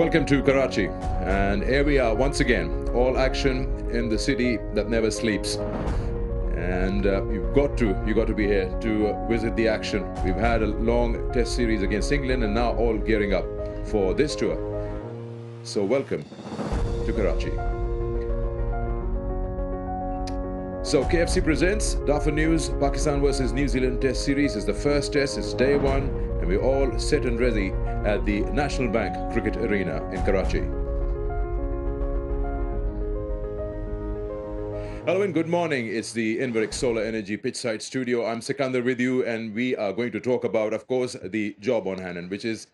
Welcome to Karachi, and here we are once again, all action in the city that never sleeps. And you got to be here to visit the action. We've had a long test series against England and now all gearing up for this tour. So welcome to Karachi. So KFC presents Dafa News Pakistan versus New Zealand Test Series. Is the first test, it's day one, and we're all set and ready at the National Bank Cricket Arena in Karachi. Hello and good morning. It's the Inverix Solar Energy Pitchside Studio. I'm Sikandar with you, and we are going to talk about, of course, the job on hand, which is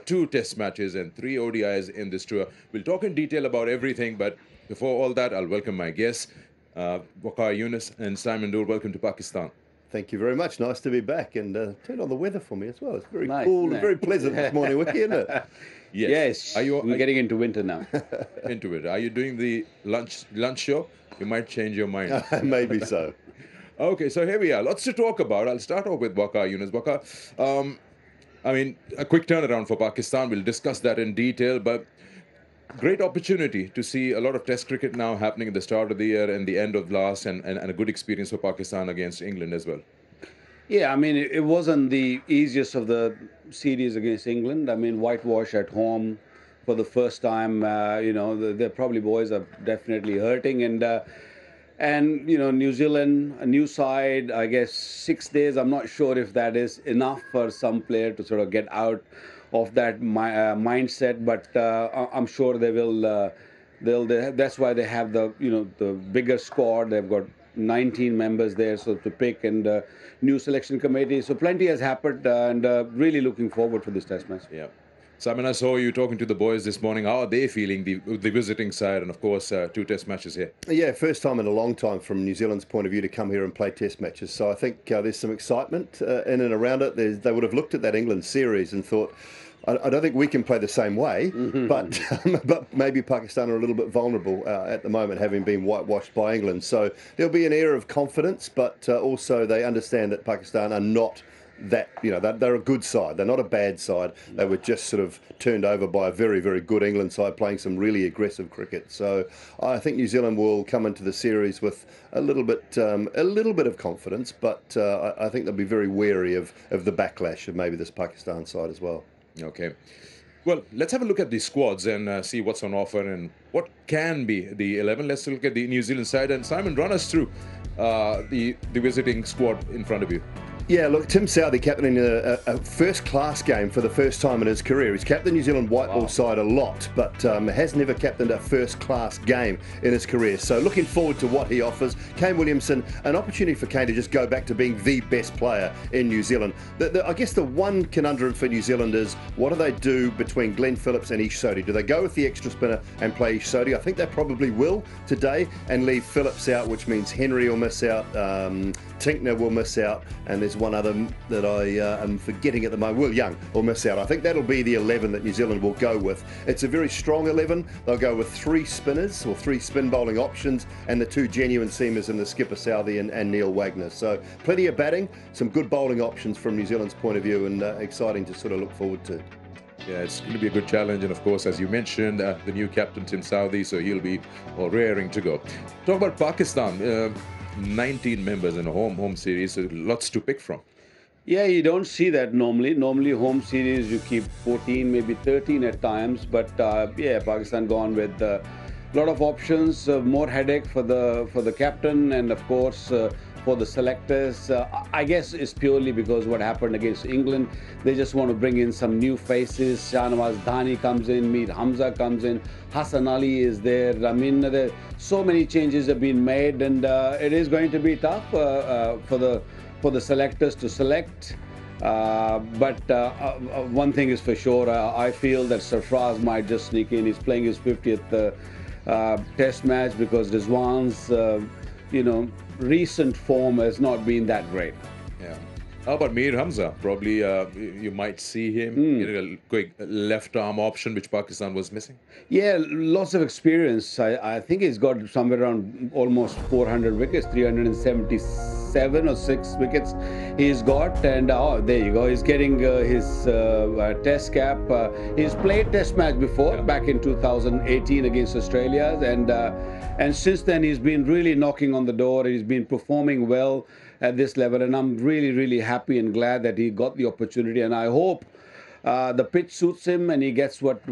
2 test matches and 3 ODIs in this tour. We'll talk in detail about everything, but before all that, I'll welcome my guests, Waqar Yunus and Simon Dool. Welcome to Pakistan. Thank you very much. Nice to be back, and turn on the weather for me as well. It's very nice, cool and very pleasant this morning, Wiki, isn't it? Yes. We're getting into winter now. Into it. Are you doing the lunch show? You might change your mind. Maybe so. Okay, so here we are. Lots to talk about. I'll start off with Waqar Yunus. Waqar, I mean, a quick turnaround for Pakistan. We'll discuss that in detail, but great opportunity to see a lot of test cricket now happening at the start of the year and the end of last, and a good experience for Pakistan against England as well. Yeah, I mean, it wasn't the easiest of the series against England. I mean, whitewash at home for the first time. The probably boys are definitely hurting, and New Zealand, a new side. I guess 6 days. I'm not sure if that is enough for some player to sort of get out of that mindset, but I'm sure they will. That's why they have the bigger squad. They've got 19 members there, so to pick, and new selection committee. So plenty has happened, and really looking forward for this test match. Yeah. Simon, I saw you talking to the boys this morning. How are they feeling, the visiting side, and of course 2 test matches here? Yeah, first time in a long time from New Zealand's point of view to come here and play test matches. So I think there's some excitement in and around it. They would have looked at that England series and thought, I don't think we can play the same way, but maybe Pakistan are a little bit vulnerable at the moment, having been whitewashed by England. So there'll be an air of confidence, but also they understand that Pakistan are not that, they're a good side. They're not a bad side. They were just sort of turned over by a very, very good England side playing some really aggressive cricket. So I think New Zealand will come into the series with a little bit of confidence, but I think they'll be very wary of the backlash of maybe this Pakistan side as well. Okay. Well, let's have a look at the squads and see what's on offer and what can be the 11. Let's look at the New Zealand side. And Simon, run us through the visiting squad in front of you. Yeah, look, Tim Southee captaining a first-class game for the first time in his career. He's captained the New Zealand white ball side a lot, but has never captained a first-class game in his career. So looking forward to what he offers. Kane Williamson, an opportunity for Kane to just go back to being the best player in New Zealand. I guess the one conundrum for New Zealand is, what do they do between Glenn Phillips and Ish Sodhi? Do they go with the extra spinner and play Ish Sodhi? I think they probably will today, and leave Phillips out, which means Henry will miss out, Tinkner will miss out, and there's one other that I am forgetting at the moment. Will Young will miss out. I think that'll be the 11 that New Zealand will go with. It's a very strong 11. They'll go with 3 spinners, or 3 spin bowling options, and the 2 genuine seamers in the skipper Southee and Neil Wagner. So plenty of batting, some good bowling options from New Zealand's point of view, and exciting to sort of look forward to. Yeah, it's going to be a good challenge, and of course, as you mentioned, the new captain Tim Southee, so he'll be all raring to go. Talk about Pakistan. 19 members in a home series, so lots to pick from. Yeah, you don't see that normally. Normally, home series you keep 14, maybe 13 at times. But Pakistan gone with a lot of options, more headache for the captain, and of course for the selectors. I guess it's purely because what happened against England. They just want to bring in some new faces. Shahnawaz Dhani comes in, Mir Hamza comes in, Hassan Ali is there. I mean, there so many changes have been made, and it is going to be tough for the selectors to select. But one thing is for sure, I feel that Sarfraz might just sneak in. He's playing his 50th test match because Rizwan's recent form has not been that great. Yeah. How about Mir Hamza? Probably you might see him getting a quick left arm option, which Pakistan was missing. Yeah, lots of experience. I think he's got somewhere around almost 400 wickets, 377 or 6 wickets he's got. And oh, there you go. He's getting his test cap. He's played test match before, back in 2018 against Australia. And since then, he's been really knocking on the door. He's been performing well at this level. And I'm really, really happy and glad that he got the opportunity. And I hope the pitch suits him and he gets what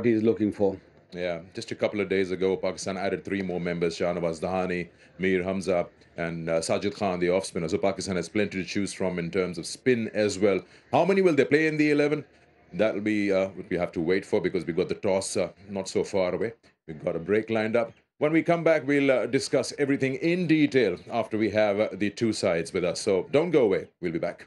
he's looking for. Yeah, just a couple of days ago, Pakistan added 3 more members: Shahnawaz Dahani, Mir Hamza, and Sajid Khan, the off spinner. So Pakistan has plenty to choose from in terms of spin as well. How many will they play in the 11? That'll be what we have to wait for, because we got the toss not so far away. We've got a break lined up. When we come back, we'll discuss everything in detail after we have the two sides with us. So don't go away. We'll be back.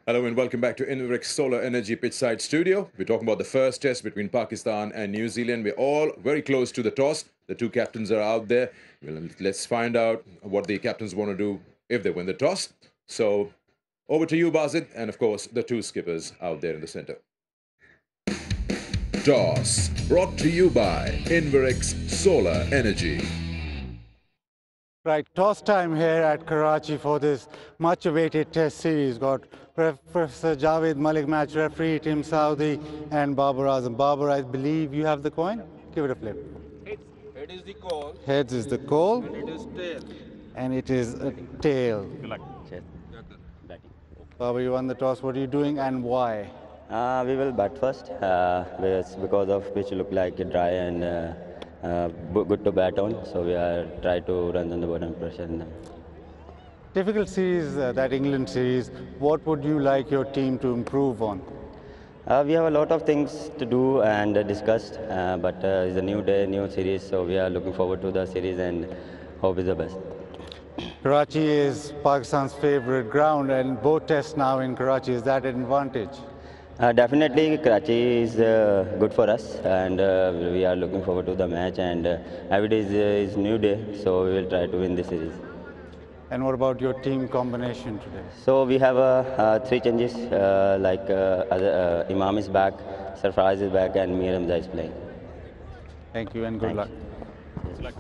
Hello and welcome back to Inverex Solar Energy Pitchside Studio. We're talking about the first test between Pakistan and New Zealand. We're all very close to the toss. The two captains are out there. Well, let's find out what the captains want to do if they win the toss. So over to you, Bazid, and of course the two skippers out there in the center. Toss brought to you by Inverex Solar Energy. Right, toss time here at Karachi for this much-awaited test series. Got Professor Javed Malik, match referee, Tim Saudi, and Babar Azam. Babar, I believe you have the coin. Give it a flip. Head is the call. Heads is the call. And it is tail. And it is a tail. Good luck. Cheers. Batting. Baba, you won the toss. What are you doing and why? We will bat first because of pitch look like dry and good to bat on. So we are try to run on the bottom pressure. Difficult series, that England series. What would you like your team to improve on? We have a lot of things to do and discussed, but it's a new day, new series. So we are looking forward to the series and hope is the best. Karachi is Pakistan's favorite ground, and both tests now in Karachi. Is that an advantage? Definitely, Karachi is good for us, and we are looking forward to the match. And every day is new day, so we will try to win the series. And what about your team combination today? So we have 3 changes, Imam is back, Sarfraz is back, and Mir Hamza is playing. Thank you and good luck. Yes.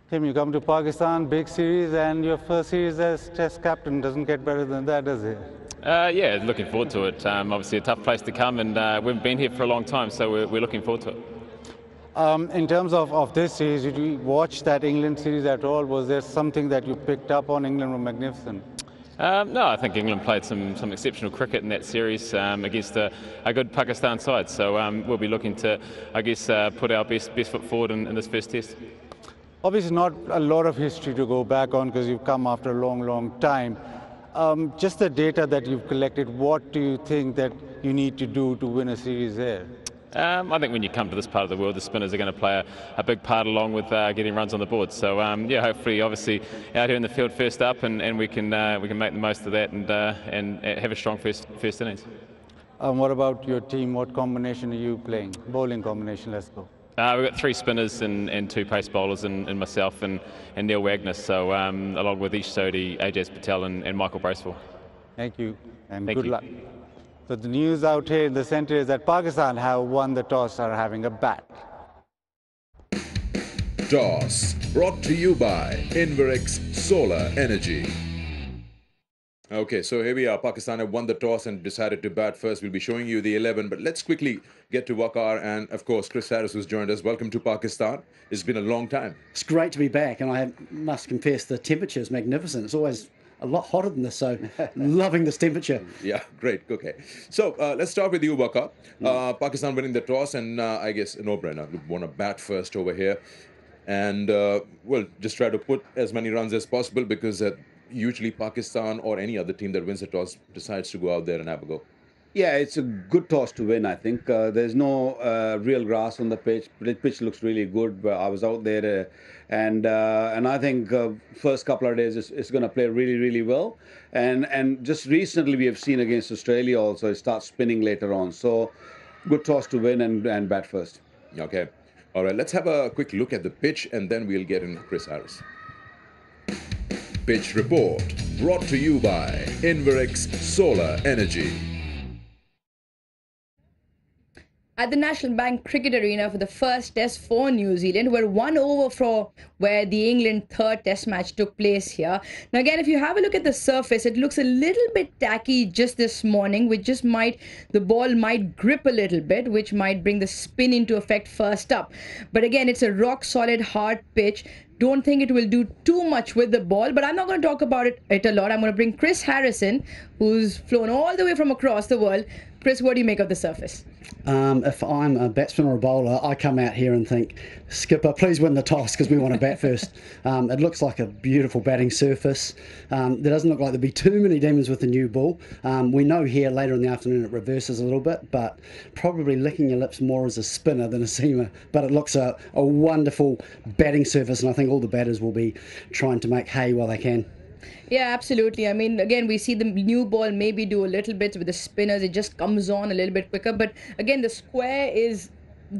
Tim, you come to Pakistan, big series, and your first series as Test captain. Doesn't get better than that, does it? Yeah, looking forward to it. Obviously a tough place to come, and we've been here for a long time, so we're looking forward to it. In terms of this series, did you watch that England series at all? Was there something that you picked up on? England were magnificent. No, I think England played some exceptional cricket in that series against a good Pakistan side. So we'll be looking to, I guess, put our best foot forward in this first test. Obviously not a lot of history to go back on because you've come after a long time. Just the data that you've collected, what do you think that you need to do to win a series there? I think when you come to this part of the world, the spinners are going to play a big part along with getting runs on the board. So yeah, hopefully, obviously, out here in the field first up, and we can make the most of that and have a strong first innings. What about your team? What combination are you playing? Bowling combination, let's go. We've got 3 spinners and 2 pace bowlers, and myself and Neil Wagner. So along with Ish Sodhi, Ajaz Patel, and Michael Bracewell. Thank you and Thank good you. luck. So the news out here in the centre is that Pakistan have won the toss, are having a bat. Toss brought to you by Inverex Solar Energy. Okay, so here we are. Pakistan have won the toss and decided to bat first. We'll be showing you the 11, but let's quickly get to Waqar and, of course, Chris Harris, who's joined us. Welcome to Pakistan. It's been a long time. It's great to be back, and I must confess the temperature is magnificent. It's always a lot hotter than this, so loving this temperature. Yeah, great. Okay. So let's start with you, Waqar. Pakistan winning the toss, and I guess a no-brainer. We want to bat first over here. And, well, just try to put as many runs as possible because usually Pakistan or any other team that wins the toss decides to go out there and have a go. Yeah, it's a good toss to win, I think. There's no real grass on the pitch. The pitch looks really good. I was out there and I think first couple of days it's going to play really well. And just recently we have seen against Australia also, it starts spinning later on. So good toss to win and bat first. Okay. All right, let's have a quick look at the pitch and then we'll get in Chris Harris. Pitch report brought to you by Inverex Solar Energy. At the National Bank Cricket Arena for the first test for New Zealand. We're 1 over from where the England third test match took place here. Now again, if you have a look at the surface, it looks a little bit tacky just this morning, which just the ball might grip a little bit, which might bring the spin into effect first up. But again, it's a rock solid hard pitch. Don't think it will do too much with the ball, but I'm not going to talk about it a lot. I'm going to bring Chris Harrison, who's flown all the way from across the world. Chris, what do you make of the surface? If I'm a batsman or a bowler, I come out here and think, skipper, please win the toss because we want to bat first. It looks like a beautiful batting surface. There doesn't look like there'll be too many demons with the new ball. We know here later in the afternoon it reverses a little bit, but probably licking your lips more as a spinner than a seamer. But it looks a wonderful batting surface, and I think all the batters will be trying to make hay while they can. Yeah, absolutely. I mean, again, we see the new ball maybe do a little bit with the spinners. It just comes on a little bit quicker. But again, the square is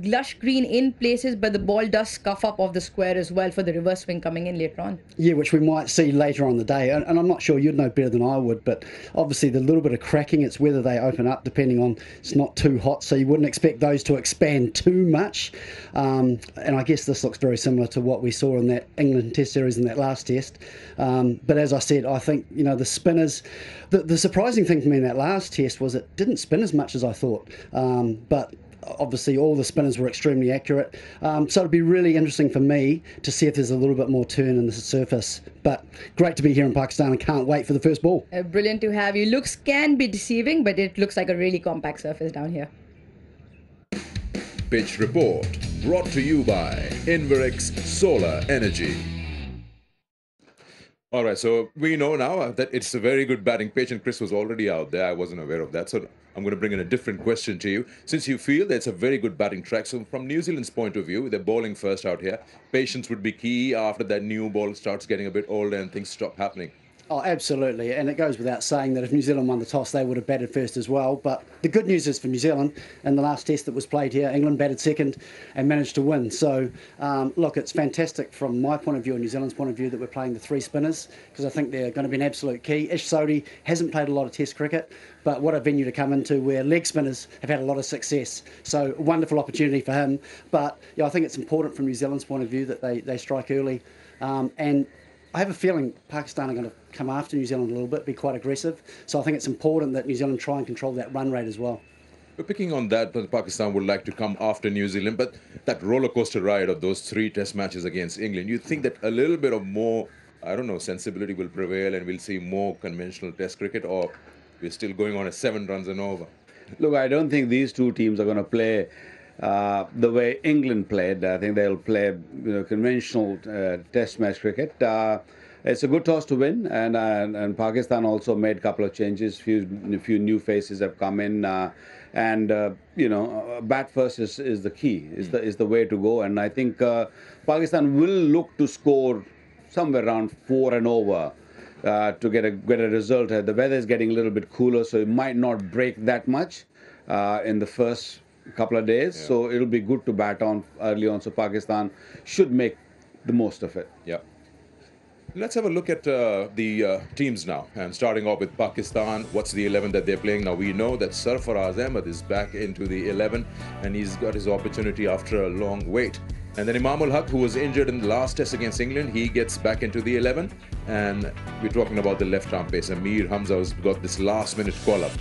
lush green in places, but the ball does scuff up off the square as well for the reverse swing coming in later on. Yeah, which we might see later on the day. And I'm not sure, you'd know better than I would, but obviously the little bit of cracking, it's whether they open up depending on, it's not too hot, so you wouldn't expect those to expand too much. And I guess this looks very similar to what we saw in that England Test series in that last test. But as I said, I think, you know, the spinners, the surprising thing for me in that last test was it didn't spin as much as I thought. But obviously all the spinners were extremely accurate. So it'll be really interesting for me to see if there's a little bit more turn in the surface. But great to be here in Pakistan and can't wait for the first ball. Brilliant to have you. Looks can be deceiving, but it looks like a really compact surface down here. Pitch report brought to you by Inverex Solar Energy. All right, so we know now that it's a very good batting pitch, and Chris was already out there. I wasn't aware of that, so I'm going to bring in a different question to you. Since you feel that it's a very good batting track, so from New Zealand's point of view, they're bowling first out here. Patience would be key after that new ball starts getting a bit older and things stop happening. Oh, absolutely. And it goes without saying that if New Zealand won the toss, they would have batted first as well. But the good news is for New Zealand, in the last test that was played here, England batted second and managed to win. So, look, it's fantastic from my point of view and New Zealand's point of view that we're playing the three spinners, because I think they're going to be an absolute key. Ish Sodhi hasn't played a lot of test cricket, but what a venue to come into where leg spinners have had a lot of success. So, a wonderful opportunity for him. But I think it's important from New Zealand's point of view that they strike early. And I have a feeling Pakistan are going to come after New Zealand a little bit, be quite aggressive. So I think it's important that New Zealand try and control that run rate as well. We're picking on that, but Pakistan would like to come after New Zealand. But that roller coaster ride of those 3 test matches against England, you think that a little bit of more, I don't know, sensibility will prevail and we'll see more conventional test cricket, or we're still going on a 7 runs and over? Look, I don't think these two teams are going to play the way England played. I think they'll play conventional test match cricket. It's a good toss to win, and Pakistan also made a couple of changes. Few new faces have come in, bat first is the key, is the way to go. And I think Pakistan will look to score somewhere around 4 and over to get a result. The weather is getting a little bit cooler, so it might not break that much in the first couple of days. Yeah. So it'll be good to bat on early on. So Pakistan should make the most of it. Yeah. Let's have a look at the teams now. And starting off with Pakistan, what's the 11 that they're playing? Now, we know that Sarfaraz Ahmed is back into the 11, and he's got his opportunity after a long wait. And then Imam ul Haq, who was injured in the last test against England, he gets back into the 11. And we're talking about the left-arm pacer, Mir Hamza, who's got this last-minute call-up.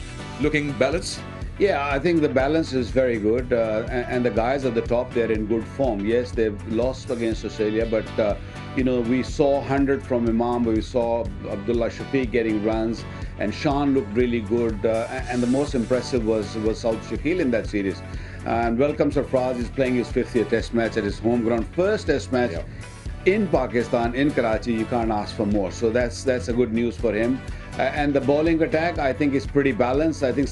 Looking balanced? Yeah, I think the balance is very good, and the guys at the top, they're in good form. Yes, they've lost against Australia, but we saw 100 from Imam, we saw Abdullah Shafiq getting runs, and Shan looked really good, and the most impressive was Saud Shakil in that series. And welcome Sarfaraz is playing his 5th-year test match at his home ground, first test match in Pakistan, in Karachi. You can't ask for more, so that's a good news for him. And the bowling attack, I think, is pretty balanced. I think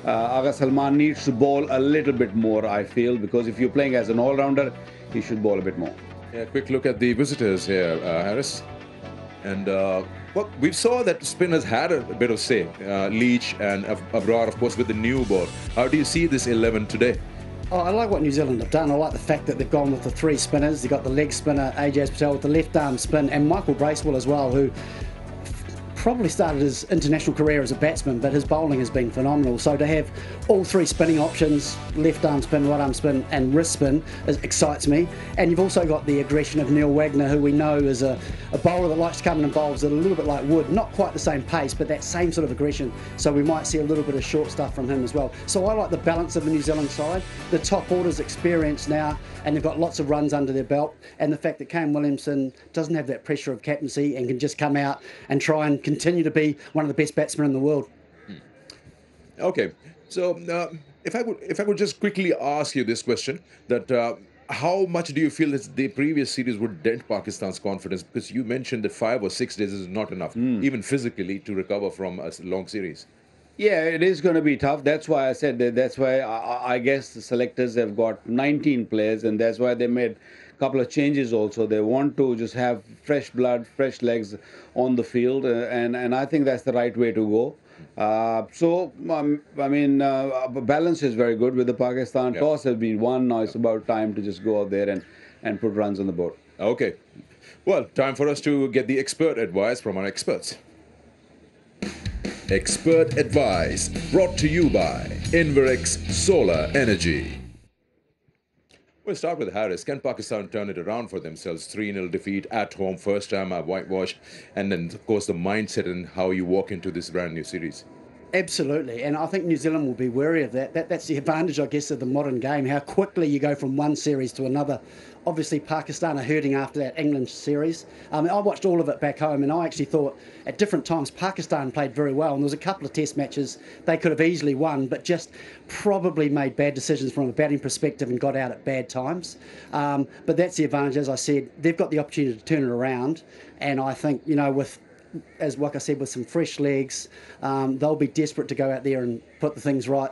Agha Salman needs to bowl a little bit more, I feel, because if you're playing as an all-rounder, he should bowl a bit more. Yeah, quick look at the visitors here, Harris. And we saw that spinners had a bit of say. Leach and Abrar, of course, with the new ball. How do you see this 11 today? Oh, I like what New Zealand have done. I like the fact that they've gone with the 3 spinners. They've got the leg spinner, Ajaz Patel, with the left-arm spin, and Michael Bracewell as well, who probably started his international career as a batsman, but his bowling has been phenomenal. So to have all 3 spinning options, left arm spin, right arm spin and wrist spin, excites me. And you've also got the aggression of Neil Wagner, who we know is a bowler that likes to come in and bowls at a little bit like Wood, not quite the same pace, but that same sort of aggression. So we might see a little bit of short stuff from him as well. So I like the balance of the New Zealand side. The top order's experienced now, and they've got lots of runs under their belt. And the fact that Kane Williamson doesn't have that pressure of captaincy and can just come out and try and continue to be one of the best batsmen in the world. Okay, so if I could just quickly ask you this question, that how much do you feel that the previous series would dent Pakistan's confidence? Because you mentioned that 5 or 6 days is not enough, even physically, to recover from a long series. Yeah, it is going to be tough. That's why I said that's why I guess the selectors have got 19 players, and that's why they made a couple of changes also. They want to just have fresh blood, fresh legs on the field, and I think that's the right way to go. Balance is very good with the Pakistan. Yep. Toss has been won. Now it's about time to just go out there and put runs on the board. Okay. Well, time for us to get the expert advice from our experts. Expert advice brought to you by Inverex Solar Energy. We'll start with Harris. Can Pakistan turn it around for themselves? 3-0 defeat at home, first time whitewash, and then, of course, the mindset and how you walk into this brand new series. Absolutely, and I think New Zealand will be wary of that. That's the advantage, I guess, of the modern game, how quickly you go from one series to another. Obviously, Pakistan are hurting after that England series. I watched all of it back home, and I actually thought at different times Pakistan played very well, and there was a couple of test matches they could have easily won, but just probably made bad decisions from a batting perspective and got out at bad times. But that's the advantage, as I said. They've got the opportunity to turn it around, and I think, with as like I said, with some fresh legs, they'll be desperate to go out there and put the things right.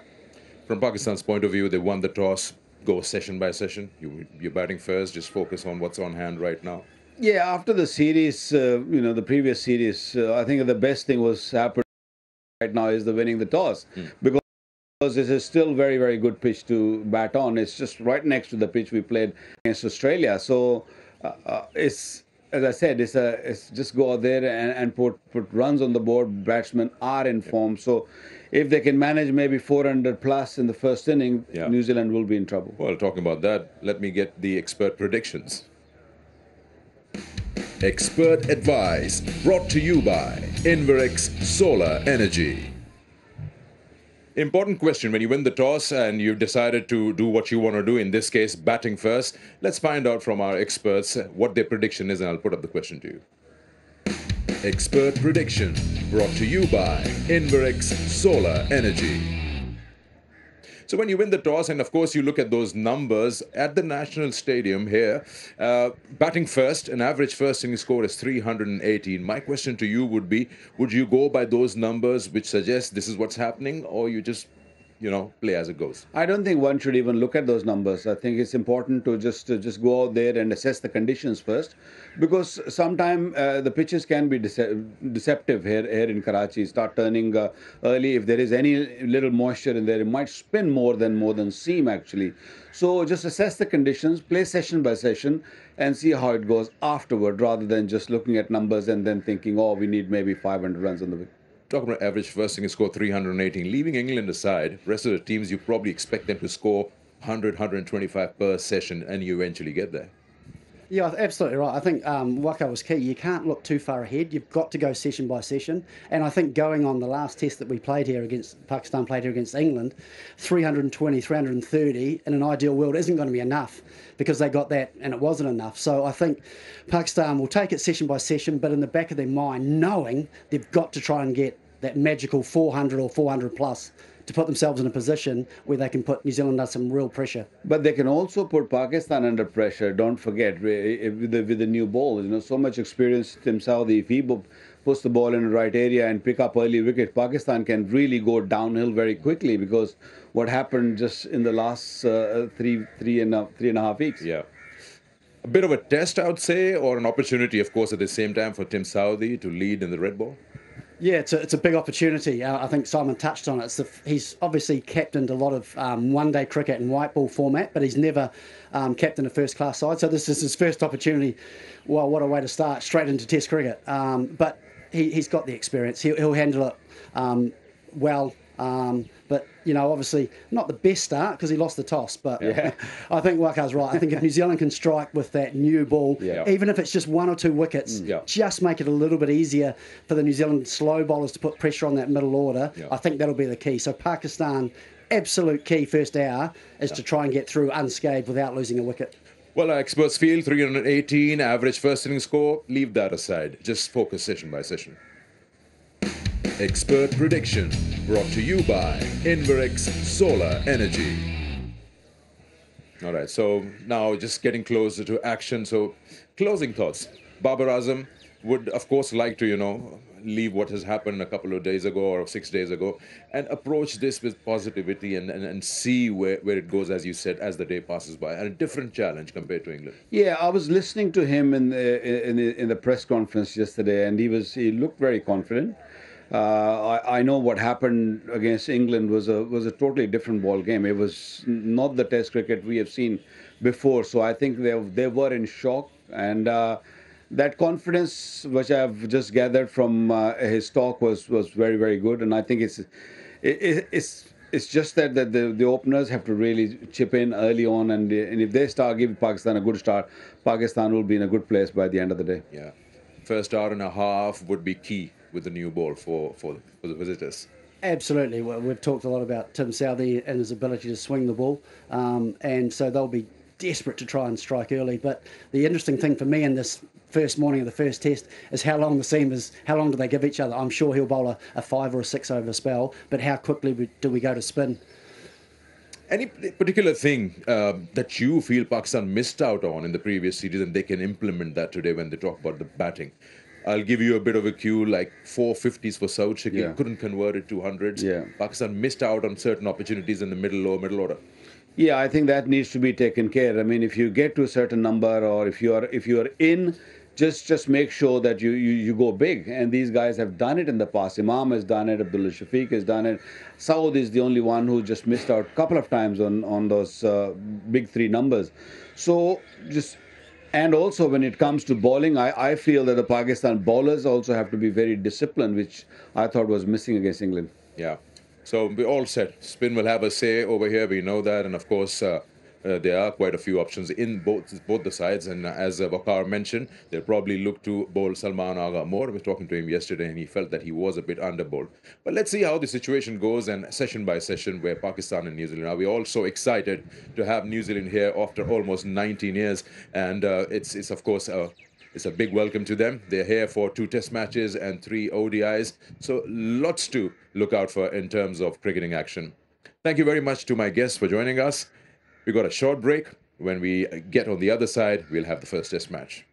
From Pakistan's point of view, they won the toss, go session by session. You're batting first, just focus on what's on hand right now. Yeah, after the series, the previous series, I think the best thing was happened right now is the winning the toss. Because this is still very, very good pitch to bat on. It's just right next to the pitch we played against Australia. So it's, as I said, it's just go out there and put runs on the board. Batsmen are in form. So if they can manage maybe 400 plus in the first inning, New Zealand will be in trouble. Well, talking about that, let me get the expert predictions. Expert advice brought to you by Inverex Solar Energy. Important question when you win the toss and you've decided to do what you want to do, in this case, batting first. Let's find out from our experts what their prediction is, and I'll put up the question to you. Expert prediction brought to you by Inverex Solar Energy. So when you win the toss, and of course you look at those numbers at the National Stadium here, batting first, an average first inning score is 318. My question to you would be, would you go by those numbers which suggest this is what's happening, or you just, play as it goes? I don't think one should even look at those numbers. I think it's important to just go out there and assess the conditions first, because sometimes the pitches can be deceptive here in Karachi. Start turning early. If there is any little moisture in there, it might spin more than seam actually. So just assess the conditions, play session by session, and see how it goes afterward, rather than just looking at numbers and then thinking, oh, we need maybe 500 runs on the wicket. Talking about average first inning score 318, leaving England aside, rest of the teams you probably expect them to score 100, 125 per session, and you eventually get there. Yeah, absolutely right. I think Waka was key. You can't look too far ahead. You've got to go session by session. And I think going on the last test that we played here Pakistan played here against England, 320, 330 in an ideal world isn't going to be enough, because they got that and it wasn't enough. So I think Pakistan will take it session by session, but in the back of their mind, knowing they've got to try and get that magical 400 or 400 plus to put themselves in a position where they can put New Zealand under some real pressure. But they can also put Pakistan under pressure. Don't forget, with the new ball, so much experience. Tim Southee, if he puts the ball in the right area and pick up early wicket, Pakistan can really go downhill very quickly, because what happened just in the last three and a half weeks. Yeah. A bit of a test, I would say, or an opportunity, of course, at the same time for Tim Southee to lead in the red ball. Yeah, it's a big opportunity. I think Simon touched on it. He's obviously captained a lot of one-day cricket and white ball format, but he's never captained a first-class side. So this is his first opportunity. Well, what a way to start, straight into Test cricket. But he's got the experience. He'll handle it well. But, obviously not the best start because he lost the toss. But I think Waka's right. I think if New Zealand can strike with that new ball, even if it's just 1 or 2 wickets, just make it a little bit easier for the New Zealand slow bowlers to put pressure on that middle order. I think that'll be the key. So Pakistan, absolute key first hour is to try and get through unscathed without losing a wicket. Well, our experts feel 318, average first inning score, leave that aside. Just focus session by session. Expert prediction brought to you by Inverex Solar Energy. All right, so now just getting closer to action. So closing thoughts. Babar Azam would, of course, like to, leave what has happened a couple of days ago or 6 days ago and approach this with positivity and see where it goes, as you said, as the day passes by. And a different challenge compared to England. Yeah, I was listening to him in the press conference yesterday, and he looked very confident. I know what happened against England was a totally different ball game. It was not the Test cricket we have seen before. So I think they were in shock, and that confidence, which I've just gathered from his talk, was very, very good. And I think it's just that the openers have to really chip in early on, and if they start giving Pakistan a good start, Pakistan will be in a good place by the end of the day. Yeah, first hour and a half would be key with the new ball for the visitors. Absolutely. Well, we've talked a lot about Tim Southey and his ability to swing the ball, and so they'll be desperate to try and strike early. But the interesting thing for me in this first morning of the first test is how long the seam is. How long do they give each other? I'm sure he'll bowl a 5 or a 6 over spell, but how quickly do we go to spin? Any particular thing that you feel Pakistan missed out on in the previous series and they can implement that today when they talk about the batting? I'll give you a bit of a cue, like 450s for Saud Shakil, Yeah. couldn't convert it to hundreds. Yeah. Pakistan missed out on certain opportunities in the lower middle order. Yeah, I think that needs to be taken care. I mean, if you get to a certain number, or if you are in, just make sure that you go big. And these guys have done it in the past. Imam has done it. Abdullah Shafiq has done it. Saud is the only one who just missed out a couple of times on those big three numbers. So just. And also, when it comes to bowling, I feel that the Pakistan bowlers also have to be very disciplined, which I thought was missing against England. Yeah. So we all said spin will have a say over here. We know that, and of course, there are quite a few options in both the sides. And as Waqar mentioned, they'll probably look to bowl Salman Agha more. I was talking to him yesterday, and he felt that he was a bit underbowled. But let's see how the situation goes, and session by session, where Pakistan and New Zealand are. We're all so excited to have New Zealand here after almost 19 years, and it's of course. It's a big welcome to them. They're here for 2 Test matches and 3 ODIs. So lots to look out for in terms of cricketing action. Thank you very much to my guests for joining us. We got a short break. When we get on the other side, we'll have the first Test match.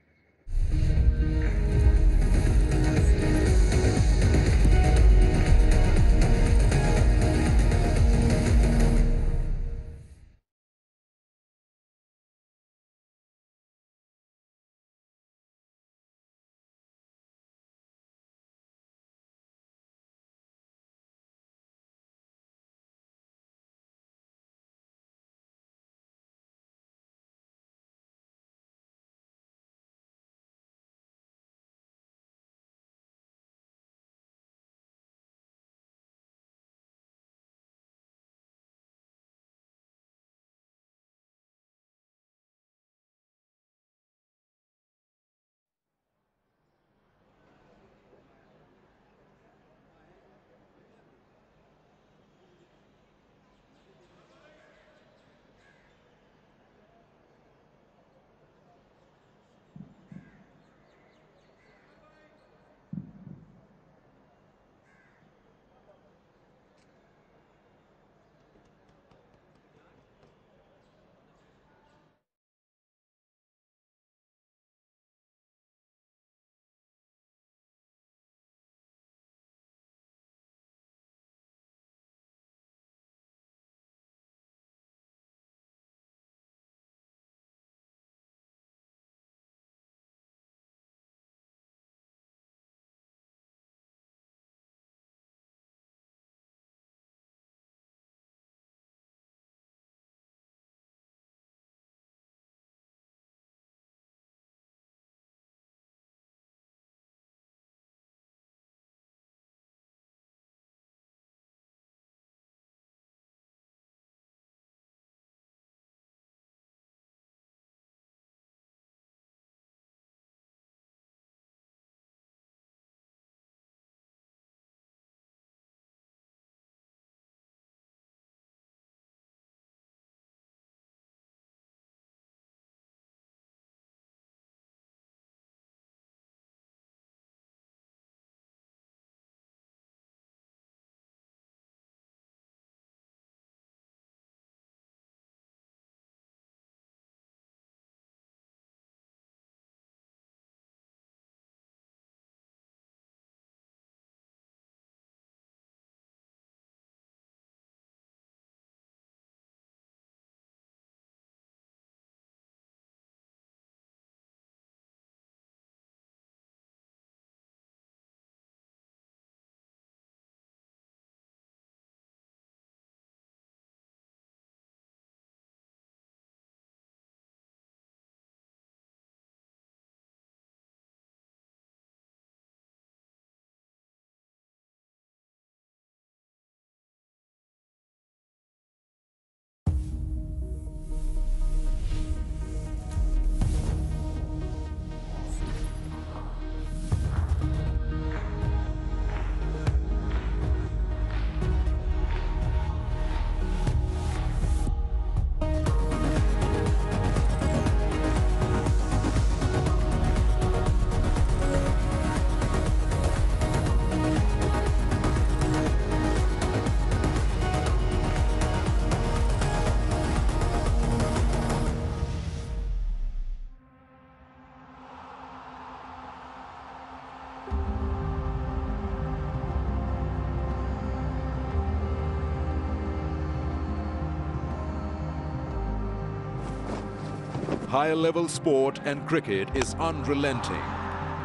High-level sport and cricket is unrelenting.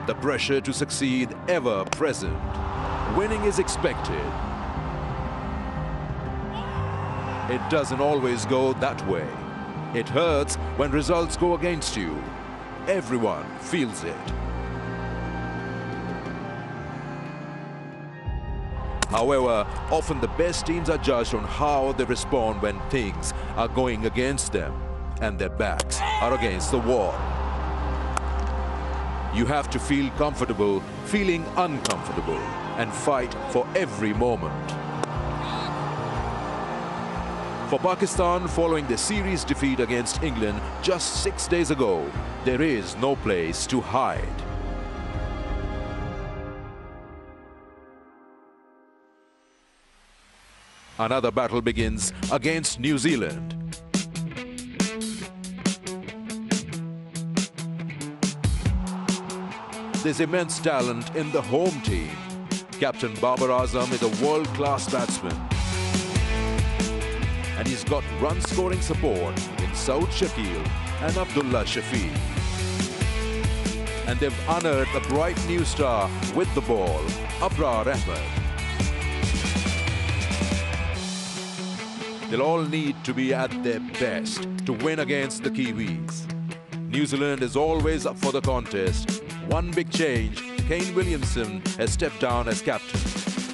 The pressure to succeed ever present. Winning is expected. It doesn't always go that way. It hurts when results go against you. Everyone feels it. However, often the best teams are judged on how they respond when things are going against them and their backs are against the wall. You have to feel comfortable, feeling uncomfortable, and fight for every moment. For Pakistan, following the series defeat against England just 6 days ago, there is no place to hide. Another battle begins against New Zealand. There's immense talent in the home team. Captain Babar Azam is a world-class batsman. And he's got run-scoring support in Saud Shakil and Abdullah Shafi. And they've unearthed a bright new star with the ball, Abrar Ahmed. They'll all need to be at their best to win against the Kiwis. New Zealand is always up for the contest. One big change, Kane Williamson has stepped down as captain,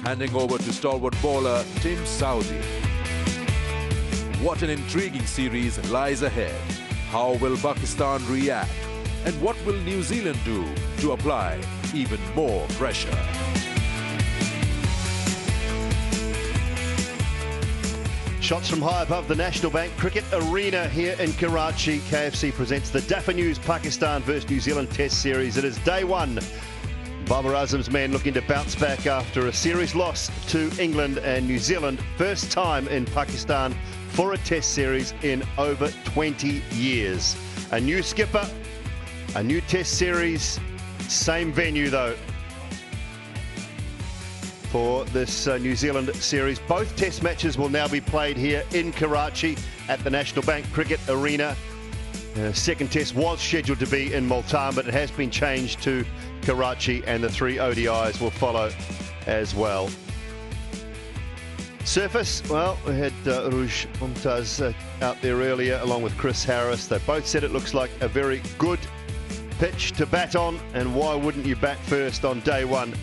handing over to stalwart bowler Tim Southee. What an intriguing series lies ahead. How will Pakistan react? And what will New Zealand do to apply even more pressure? Shots from high above the National Bank Cricket Arena here in Karachi. KFC presents the Daffa News Pakistan vs New Zealand Test Series. It is day one. Babar Azam's men looking to bounce back after a series loss to England and New Zealand. First time in Pakistan for a Test Series in over 20 years. A new skipper, a new Test Series, same venue though for this New Zealand series. Both Test matches will now be played here in Karachi at the National Bank Cricket Arena. The second Test was scheduled to be in Multan, but it has been changed to Karachi, and the 3 ODIs will follow as well. Surface, well, we had Rouge Mumtaz out there earlier along with Chris Harris. They both said it looks like a very good pitch to bat on, and why wouldn't you bat first on day one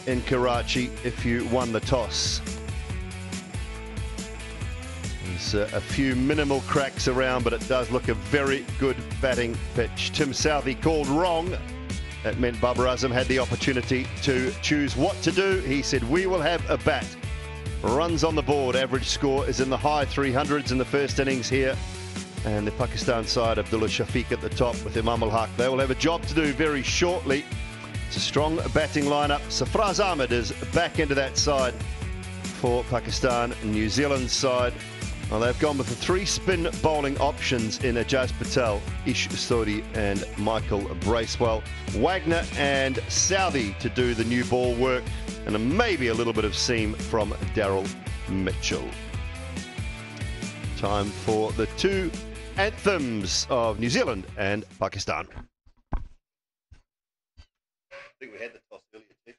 in Karachi if you won the toss? There's a few minimal cracks around, but it does look a very good batting pitch. Tim Southee called wrong. That meant Babar Azam had the opportunity to choose what to do. He said, we will have a bat. Runs on the board, average score is in the high 300s in the first innings here. And the Pakistan side, Abdullah Shafiq at the top with Imam Al Haq. They will have a job to do very shortly. It's a strong batting lineup. Safraz Ahmed is back into that side for Pakistan. New Zealand's side, well, they've gone with the 3 spin bowling options in Ajaz Patel, Ish Sodi and Michael Bracewell. Wagner and Southee to do the new ball work, and maybe a little bit of seam from Daryl Mitchell. Time for the 2 anthems of New Zealand and Pakistan. I think we had the toss earlier too.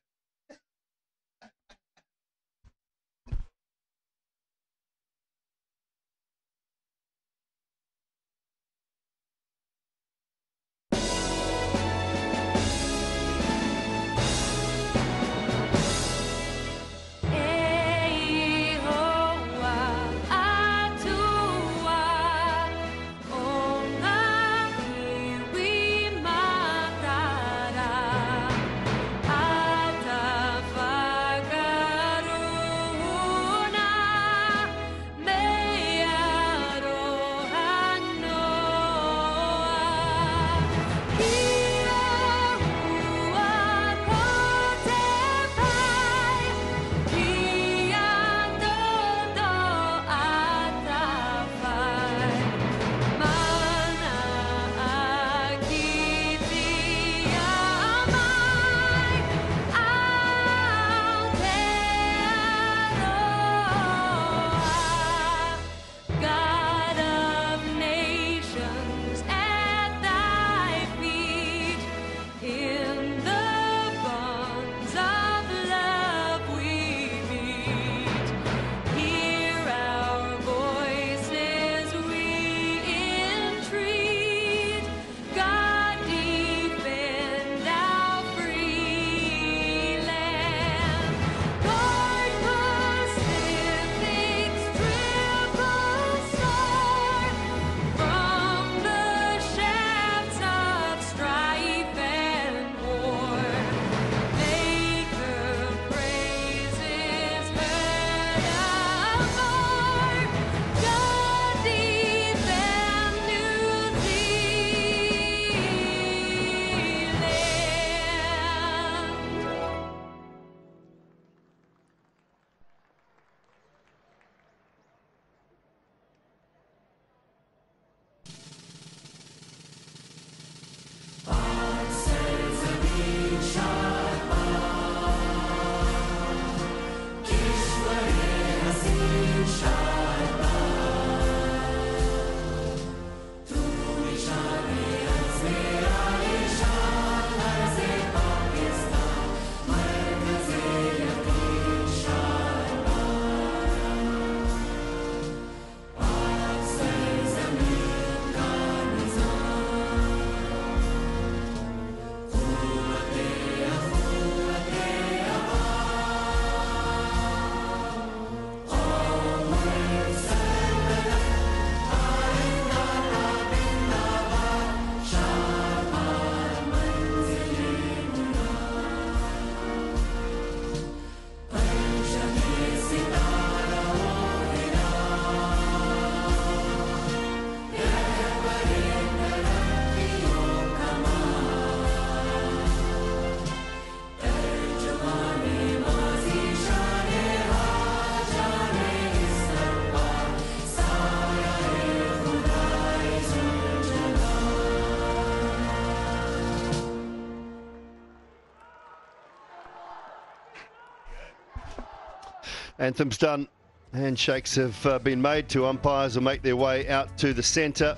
Anthem's done. Handshakes have been made. Two umpires will make their way out to the centre.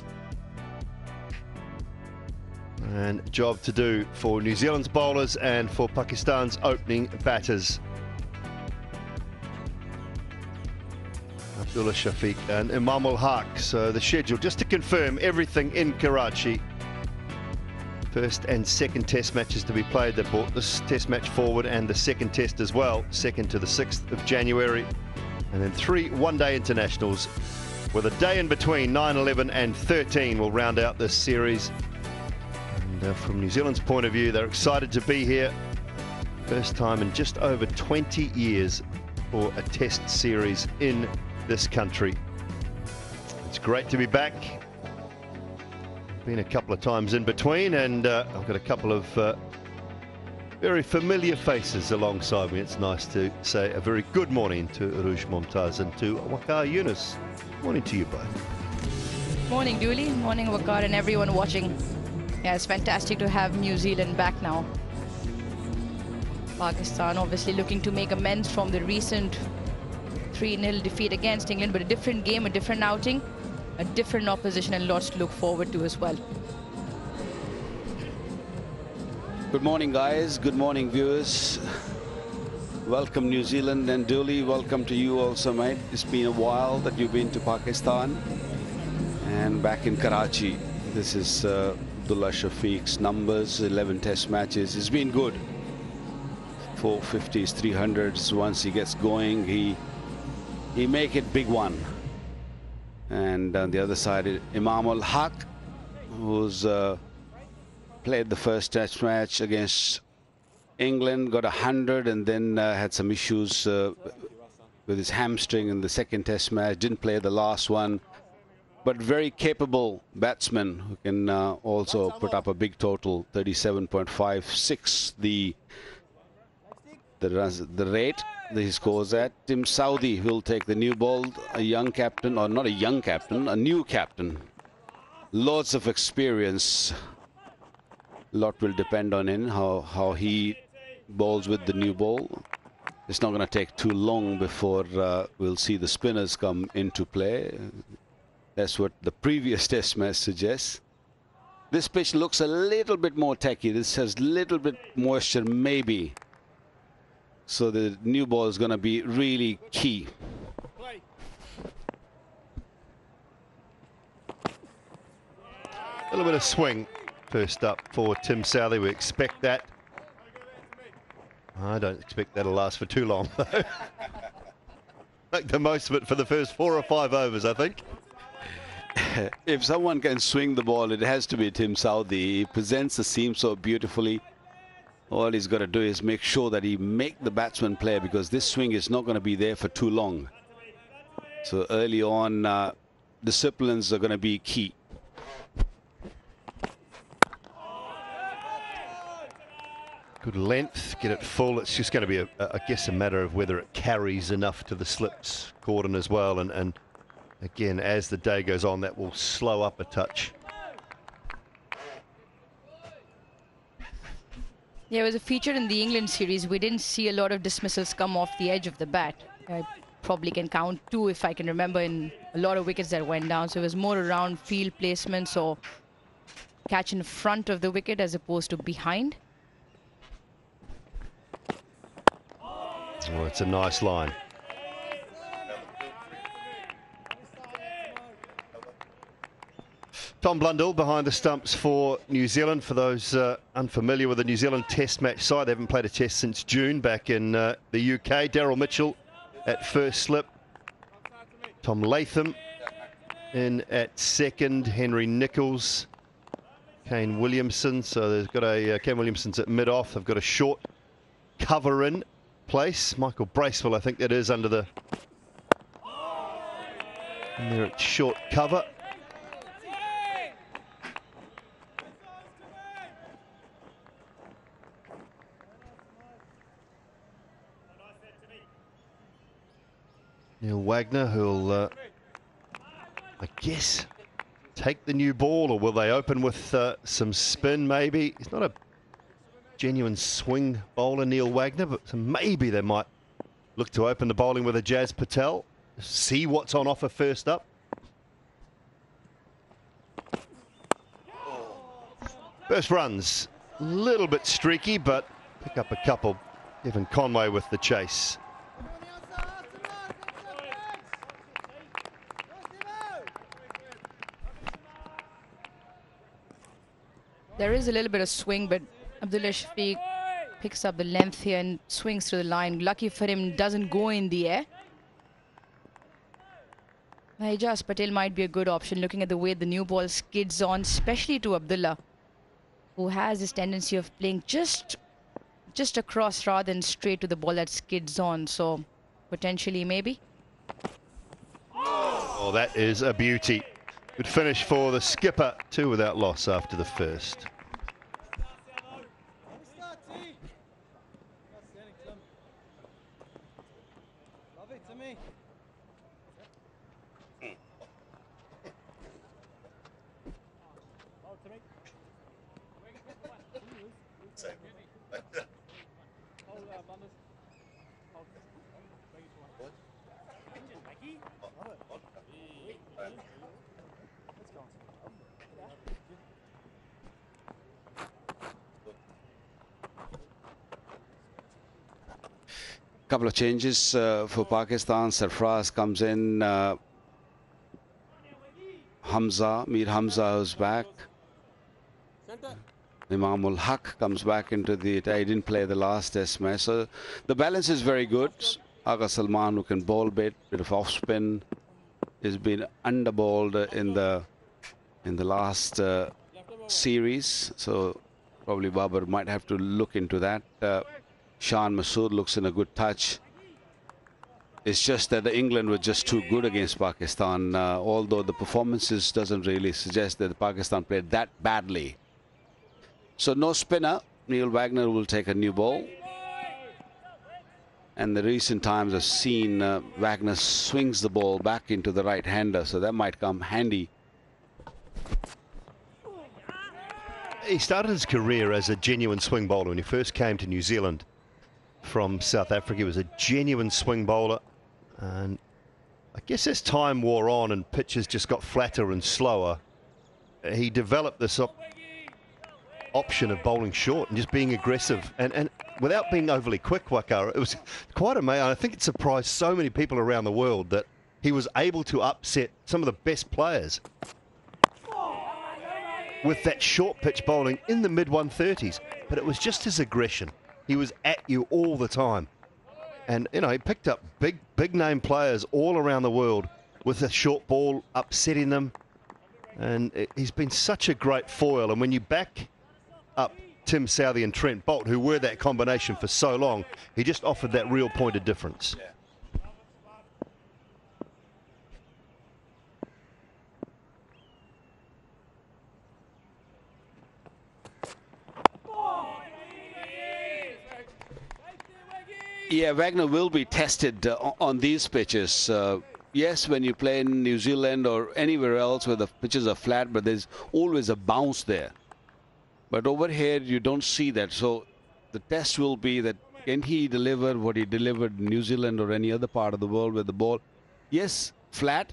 And job to do for New Zealand's bowlers and for Pakistan's opening batters. Abdullah Shafiq and Imam ul Haq. So the schedule, just to confirm everything in Karachi. First and second test matches to be played. They brought this test match forward and the second test as well, 2nd to the 6th of January. And then 3 one-day internationals with a day in between. 9, 11 and 13 will round out this series. And from New Zealand's point of view, they're excited to be here. First time in just over 20 years for a test series in this country. It's great to be back. Been a couple of times in between, and I've got a couple of very familiar faces alongside me. It's nice to say a very good morning to Arush Mumtaz and to Waqar Yunus. Morning to you both. Morning, Dooley. Morning, Waqar, and everyone watching. Yeah, it's fantastic to have New Zealand back now. Pakistan obviously looking to make amends from the recent 3-0 defeat against England, but a different game, a different outing, a different opposition, and lots to look forward to as well. Good morning, guys. Good morning, viewers. Welcome, New Zealand, and Dooley, welcome to you also, mate. It's been a while that you've been to Pakistan and back in Karachi. This is Abdullah Shafiq's numbers, 11 test matches. It's been good. 450s, 300s. Once he gets going, he make it big one. And on the other side, Imam ul Haq, who's played the first test match against England, got 100, and then had some issues with his hamstring in the second test match. Didn't play the last one, but very capable batsman who can also put up a big total, 37.56. The rate that he scores at. Tim Southee will take the new ball, a young captain, or not a young captain, a new captain. Lots of experience. A lot will depend on him, how he bowls with the new ball. It's not going to take too long before we'll see the spinners come into play. That's what the previous test match suggests. This pitch looks a little bit more techy. This has a little bit moisture, maybe. So the new ball is going to be really key. A little bit of swing first up for Tim Southee. We expect that. I don't expect that'll last for too long, though. Make the most of it for the first 4 or 5 overs, I think. If someone can swing the ball, it has to be Tim Southee. He presents the seam so beautifully. All he's got to do is make sure that he make the batsman play, because this swing is not going to be there for too long. So early on, disciplines are going to be key. Good length, get it full. It's just going to be, I guess, a matter of whether it carries enough to the slips cordon as well. And again, as the day goes on, that will slow up a touch. Yeah, it was a feature in the England series. We didn't see a lot of dismissals come off the edge of the bat. I probably can count 2 if I can remember, in a lot of wickets that went down. So it was more around field placements or catch in front of the wicket as opposed to behind. Oh, it's a nice line. Tom Blundell behind the stumps for New Zealand. For those unfamiliar with the New Zealand Test match side, they haven't played a test since June back in the UK. Daryl Mitchell at first slip. Tom Latham in at second. Henry Nichols. Kane Williamson. So they've got a Kane Williamson's at mid-off. They've got a short cover in place. Michael Bracewell, I think that is, under the... And they're at short cover. Neil Wagner, who'll, I guess, take the new ball, or will they open with some spin maybe? He's not a genuine swing bowler, Neil Wagner, but maybe they might look to open the bowling with a Jazz Patel. See what's on offer first up. First runs, a little bit streaky, but pick up a couple. Evan Conway with the chase. There is a little bit of swing, but Abdullah Shafiq picks up the length here and swings through the line. Lucky for him, doesn't go in the air. Ijaz Patel might be a good option, looking at the way the new ball skids on, especially to Abdullah, who has this tendency of playing just across rather than straight to the ball that skids on. So potentially maybe. Oh, that is a beauty. Good finish for the skipper. 2 without loss after the first. Couple of changes for Pakistan. Sarfraz comes in. Mir Hamza is back. Imam ul Haq comes back into the. He didn't play the last test match, so the balance is very good. Agha Salman, who can bowl bit of off spin, has been underbowled in the last series, so probably Babar might have to look into that. Shan Masood looks in a good touch. It's just that the England were just too good against Pakistan, although the performances doesn't really suggest that Pakistan played that badly. So no spinner. Neil Wagner will take a new ball. And the recent times I've seen Wagner swings the ball back into the right-hander, so that might come handy. He started his career as a genuine swing bowler when he first came to New Zealand from South Africa. He was a genuine swing bowler, and I guess as time wore on and pitches just got flatter and slower, he developed this option of bowling short and just being aggressive and without being overly quick. Wakara, it was quite amazing. I think it surprised so many people around the world that he was able to upset some of the best players with that short pitch bowling in the mid-130s. But it was just his aggression. He was at you all the time. And, you know, he picked up big name players all around the world with a short ball, upsetting them. And he's been such a great foil. And when you back up Tim Southey and Trent Bolt, who were that combination for so long, he just offered that real point of difference. Yeah. Yeah, Wagner will be tested on these pitches. Yes, when you play in New Zealand or anywhere else where the pitches are flat, but there's always a bounce there. But over here, you don't see that. So the test will be that can he deliver what he delivered in New Zealand or any other part of the world where the ball, yes, flat,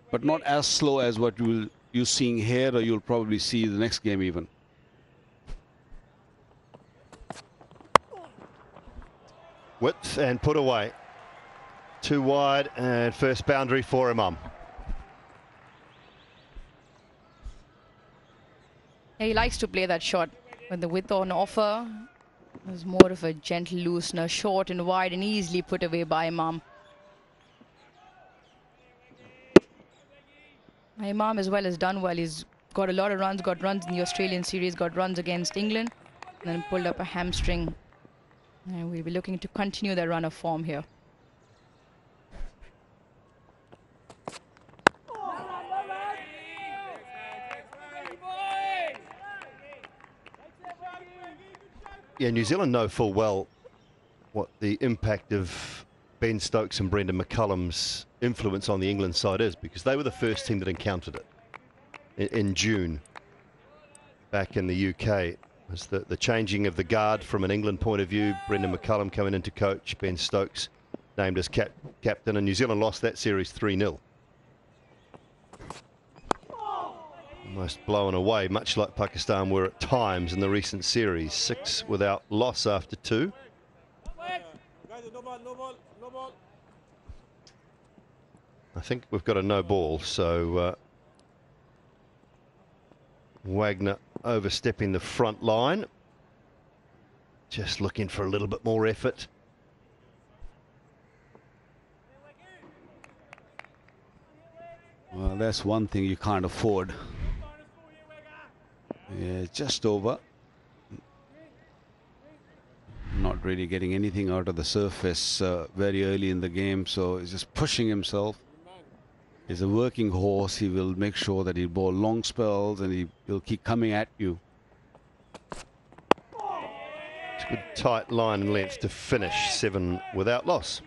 but not as slow as what you're seeing here, or you'll probably see the next game even. Width and put away. 2 wide and first boundary for Imam. Yeah, he likes to play that shot with the width on offer. It was more of a gentle loosener, short and wide and easily put away by Imam. Imam as well has done well. He's got a lot of runs, got runs in the Australian series, got runs against England, and then pulled up a hamstring. And we'll be looking to continue that run of form here. Yeah, New Zealand know full well what the impact of Ben Stokes and Brendan McCullum's influence on the England side is, because they were the first team that encountered it in June back in the UK. It was the changing of the guard from an England point of view. Brendan McCullum coming in to coach, Ben Stokes named as captain, and New Zealand lost that series 3-0. Almost blown away, much like Pakistan were at times in the recent series. 6 without loss after 2. I think we've got a no ball, so Wagner overstepping the front line. Just looking for a little bit more effort. Well, that's one thing you can't afford. Yeah, just over. Not really getting anything out of the surface very early in the game, so he's just pushing himself. He's a working horse. He will make sure that he'll bowl long spells and he will keep coming at you. It's a good tight line and length to finish. 7 without loss.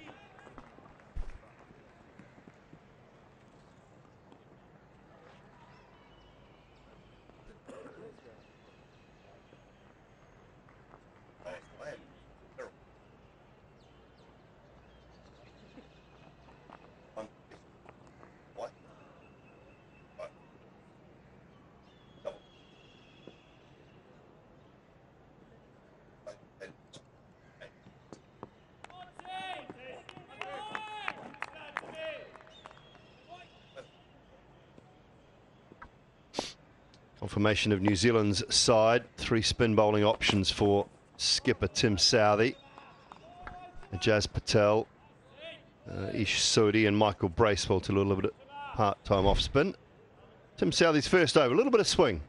Confirmation of New Zealand's side. 3 spin bowling options for skipper Tim Southee. Jazz Patel, Ish Sodhi and Michael Bracewell to a little bit part-time off spin. Tim Southee's first over, a little bit of swing.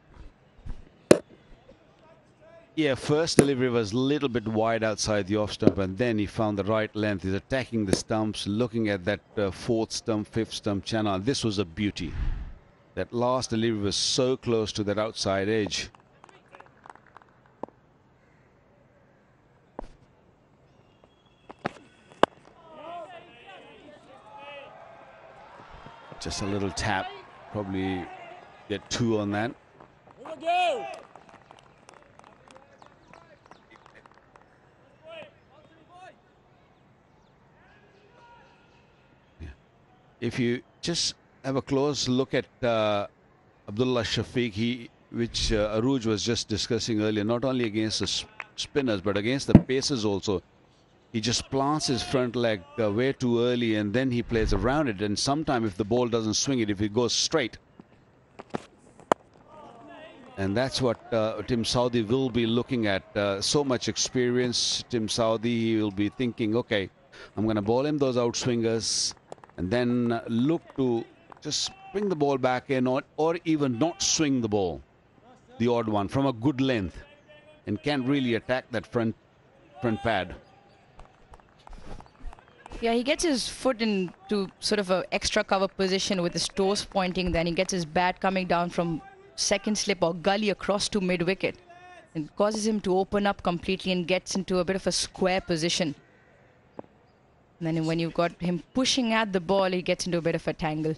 Yeah, first delivery was a little bit wide outside the off stump, and then he found the right length. He's attacking the stumps, looking at that 4th stump, 5th stump channel. This was a beauty. That last delivery was so close to that outside edge. Just a little tap, probably get 2 on that. Yeah. If you just have a close look at Abdullah Shafiq, which Aruj was just discussing earlier, not only against the spinners but against the pacers also. He just plants his front leg way too early and then he plays around it, and sometimes if the ball doesn't swing it, if it goes straight. And that's what Tim Southee will be looking at. So much experience, Tim Southee, he will be thinking, okay, I'm going to bowl him those outswingers and then look to just bring the ball back in, or even not swing the ball, the odd one, from a good length, and can't really attack that front pad. Yeah, he gets his foot into sort of an extra cover position with his toes pointing. Then he gets his bat coming down from second slip or gully across to mid-wicket. It causes him to open up completely and gets into a bit of a square position. And then when you've got him pushing at the ball, he gets into a bit of a tangle.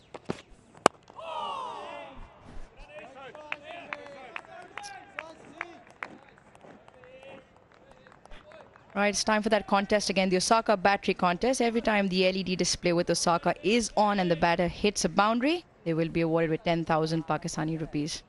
Right, it's time for that contest again, the Osaka battery contest. Every time the LED display with Osaka is on and the batter hits a boundary, they will be awarded with 10,000 Pakistani rupees.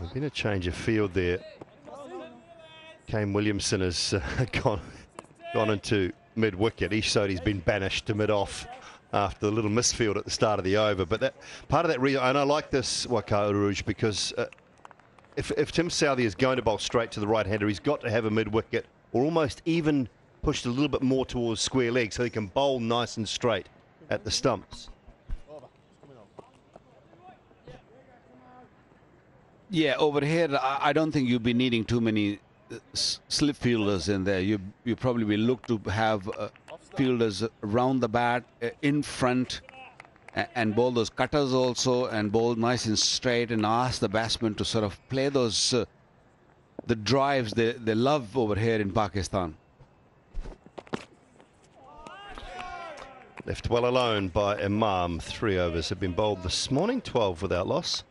There's been a change of field there. Kane Williamson has gone into mid-wicket. Ish Sodhi's been banished to mid-off after the little misfield at the start of the over. But that part of that reason, and I like this Waqar Rouge, because if Tim Southee is going to bowl straight to the right-hander, he's got to have a mid-wicket or almost even pushed a little bit more towards square leg so he can bowl nice and straight at the stumps. Yeah, over here, I don't think you'll be needing too many slip fielders in there. You probably will look to have fielders around the bat, in front, and bowl those cutters also, and bowl nice and straight, and ask the batsman to sort of play those the drives they love over here in Pakistan. Left well alone by Imam. 3 overs have been bowled this morning, 12 without loss.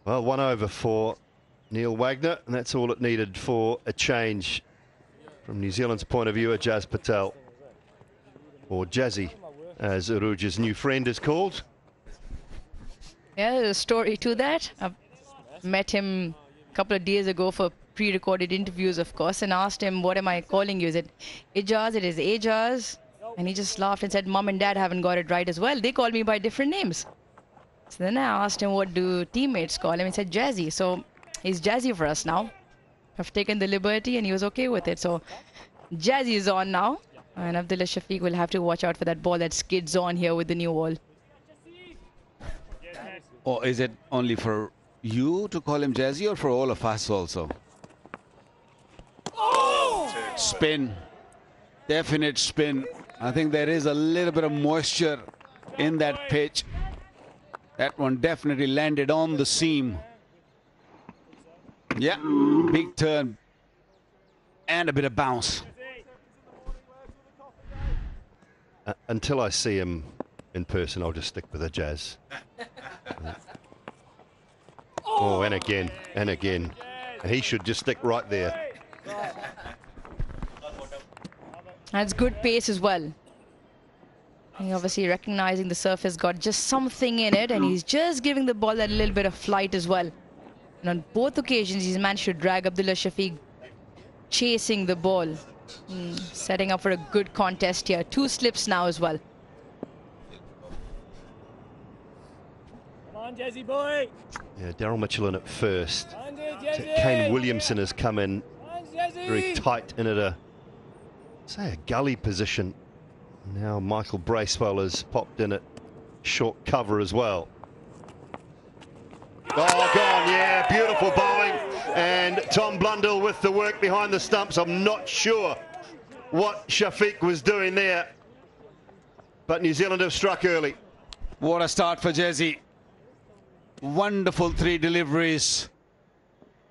Well, 1 over for Neil Wagner, and that's all it needed for a change from New Zealand's point of view. Ajaz Patel, or Jazzy, as Uruja's new friend is called. Yeah, there's a story to that. I met him a couple of days ago for pre-recorded interviews, of course, and asked him, what am I calling you? Is it Ijaz? It is Ajaz. And he just laughed and said, Mom and Dad haven't got it right as well. They call me by different names. So then I asked him, what do teammates call him? He said, Jazzy. So he's Jazzy for us now. I've taken the liberty and he was okay with it. So Jazzy is on now. And Abdullah Shafiq will have to watch out for that ball that skids on here with the new wall. Or is it only for you to call him Jazzy, or for all of us also? Oh! Spin. Definite spin. I think there is a little bit of moisture in that pitch. That one definitely landed on the seam. Yeah, big turn. And a bit of bounce. Until I see him in person, I'll just stick with the Jazz. Oh, and again, and again. And he should just stick right there. That's good pace as well. He obviously recognizing the surface got just something in it, and he's just giving the ball that little bit of flight as well. And on both occasions, he's managed to drag Abdullah Shafiq chasing the ball. Setting up for a good contest here. 2 slips now as well. Come on, Jazzy boy. Yeah, Daryl Mitchell in at first. Kane Williamson has come in very tight in at a, say, a gully position. Now Michael Bracewell has popped in at short cover as well. Oh, gone, yeah, beautiful bowling. And Tom Blundell with the work behind the stumps. I'm not sure what Shafiq was doing there, but New Zealand have struck early. What a start for Jazzy. Wonderful 3 deliveries.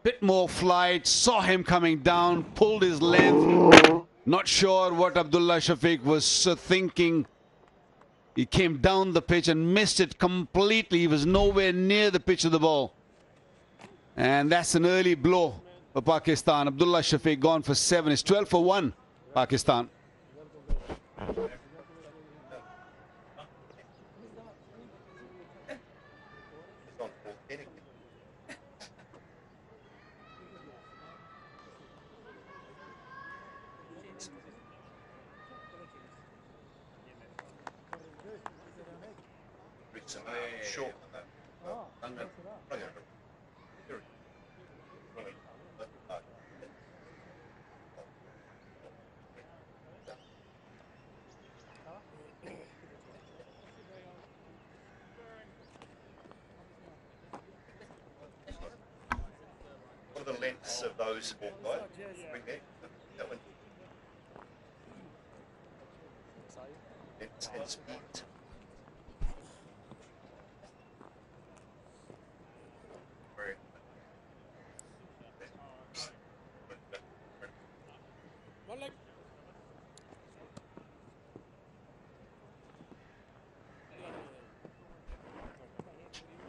Bit more flight, saw him coming down, pulled his length. Not sure what Abdullah Shafiq was thinking. He came down the pitch and missed it completely. He was nowhere near the pitch of the ball. And that's an early blow for Pakistan. Abdullah Shafiq gone for 7. It's 12 for 1, Pakistan. What are the lengths of those? Lengths and speed.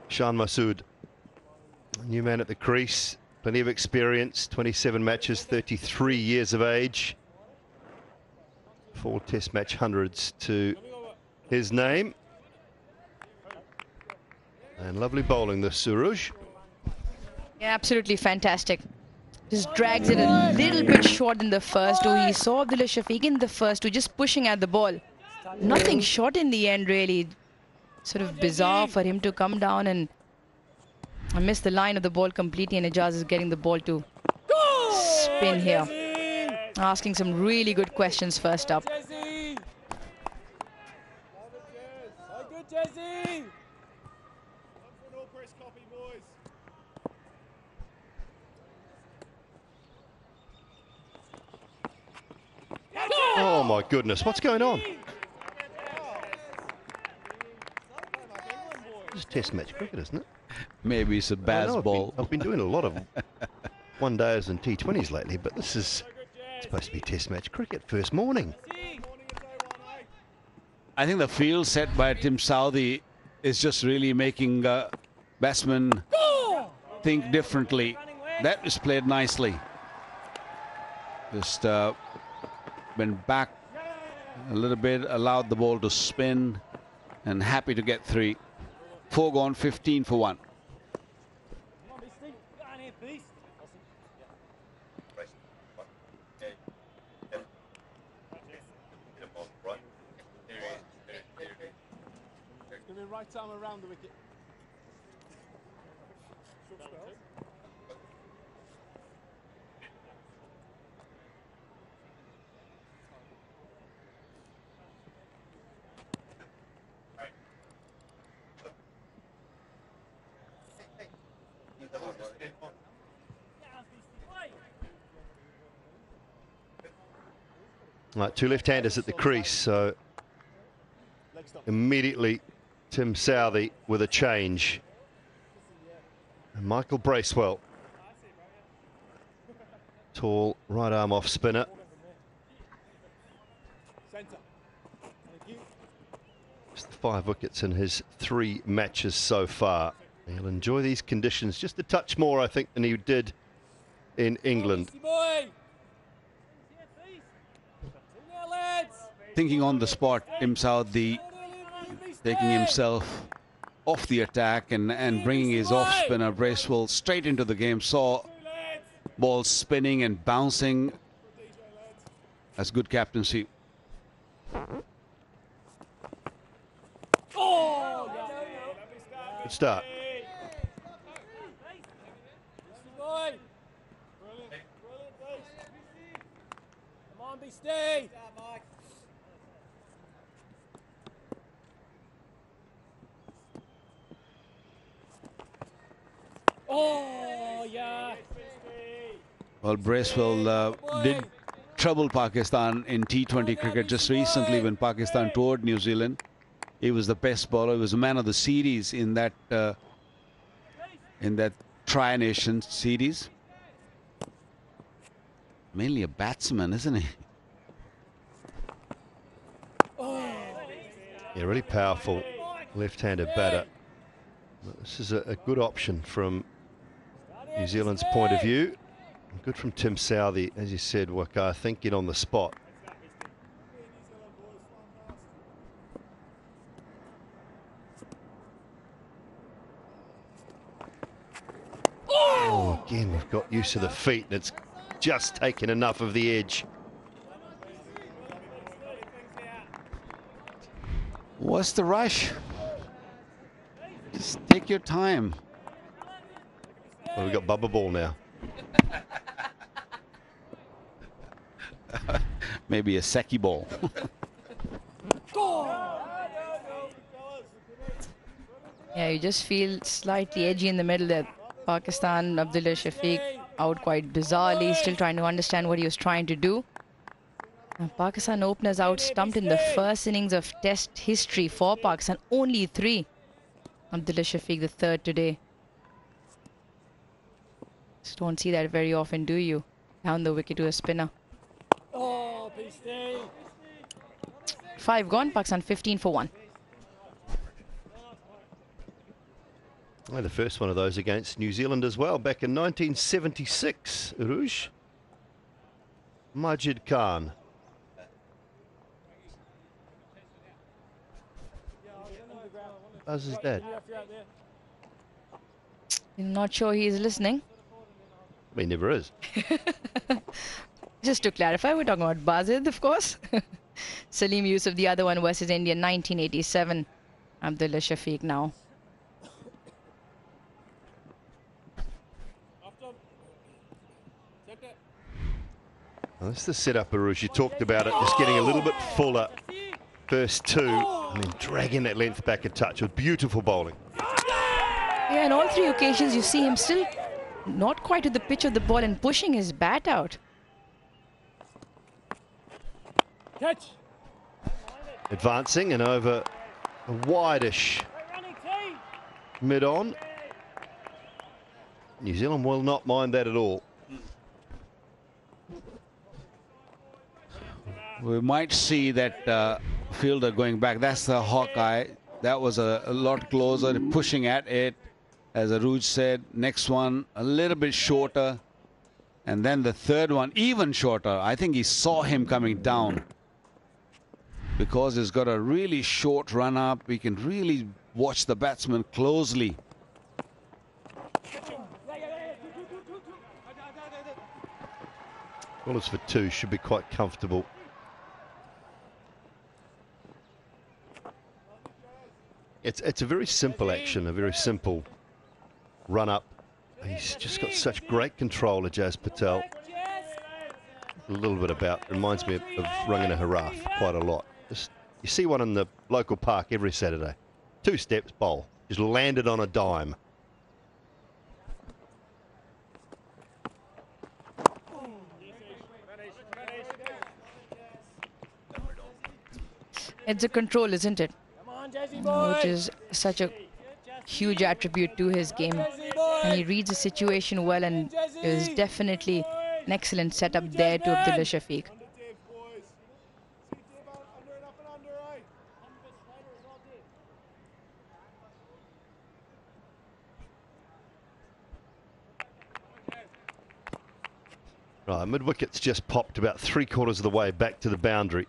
Shan Masood, new man at the crease, plenty of experience, 27 matches, 33 years of age. 4 test match hundreds to his name. And lovely bowling, the Suruj. Yeah, absolutely fantastic. Just drags it a little bit short in the first two. He saw Abdullah Shafiq in the first two, just pushing at the ball. Nothing short in the end, really. Sort of bizarre for him to come down and miss the line of the ball completely, and Ijaz is getting the ball to spin here. Asking some really good questions first up. Oh my goodness, what's going on? It's Test match cricket, isn't it? Maybe it's a baseball. I've been doing a lot of one-dayers and T20s lately, but this is supposed to be Test match cricket first morning. I think the field set by Tim Southee is just really making batsmen think differently. That is played nicely. Just went back a little bit, allowed the ball to spin, and happy to get 3. 4 gone, 15 for 1. Right arm around the wicket. Right, 2 left-handers at the crease, so immediately Tim Southee with a change. And Michael Bracewell, tall right arm off spinner. Just 5 wickets in his 3 matches so far. He'll enjoy these conditions just a touch more, I think, than he did in England. Thinking on the spot, Tim Southee taking himself off the attack and bringing his off spinner Bracewell straight into the game. Saw ball spinning and bouncing. That's good captaincy. Good start. Come on, be stay. Oh, yeah. Well, Bracewell did trouble Pakistan in T20 cricket just recently when Pakistan toured New Zealand. He was the best bowler. He was the man of the series in that Tri-Nation series. Mainly a batsman, isn't he? Yeah, really powerful left-handed batter. This is a good option from New Zealand's point of view. Good from Tim Southee, as you said, Waqar, thinking on the spot. Oh, again, we've got used to the feet, and it's just taken enough of the edge. What's the rush? Just take your time. Well, we've got Bubba Ball now. Maybe a Seki ball. Yeah, you just feel slightly edgy in the middle there. Pakistan, Abdullah Shafiq out quite bizarrely, still trying to understand what he was trying to do. Pakistan openers out stumped in the first innings of Test history for Pakistan. Only 3. Abdullah Shafiq the third today. Just don't see that very often, do you? Down the wicket to a spinner. Oh, stay. 5 gone, Pakistan 15 for 1. Well, the first one of those against New Zealand as well, back in 1976, Rouge. Majid Khan. How's his dad? I'm not sure he is listening. He never is. Just to clarify, we're talking about Bazid, of course. Salim Yusuf, the other one versus India, 1987. Abdullah Shafiq now. Well, this is the setup, Arush. You talked about it, just getting a little bit fuller. First two, and then dragging that length back a touch with beautiful bowling. Yeah, on all three occasions, you see him still not quite to the pitch of the ball and pushing his bat out. Catch. Advancing and over a wide-ish mid-on. New Zealand will not mind that at all. We might see that fielder going back. That's the Hawkeye. That was a lot closer, pushing at it. As Aruj said, next one a little bit shorter. And then the third one even shorter. I think he saw him coming down. Because he's got a really short run up. We can really watch the batsman closely. Bowlers for two should be quite comfortable. It's a very simple action, a very simple run up. He's just got such great control of Jaz Patel. A little bit reminds me of Rangana Haraf quite a lot. You see one in the local park every Saturday. 2 steps, bowl. Just landed on a dime. It's a control, isn't it? Which is such a huge attribute to his game. And he reads the situation well, and is definitely an excellent setup there to Abdullah Shafiq. Right, mid-wicket's just popped about 3/4 of the way back to the boundary.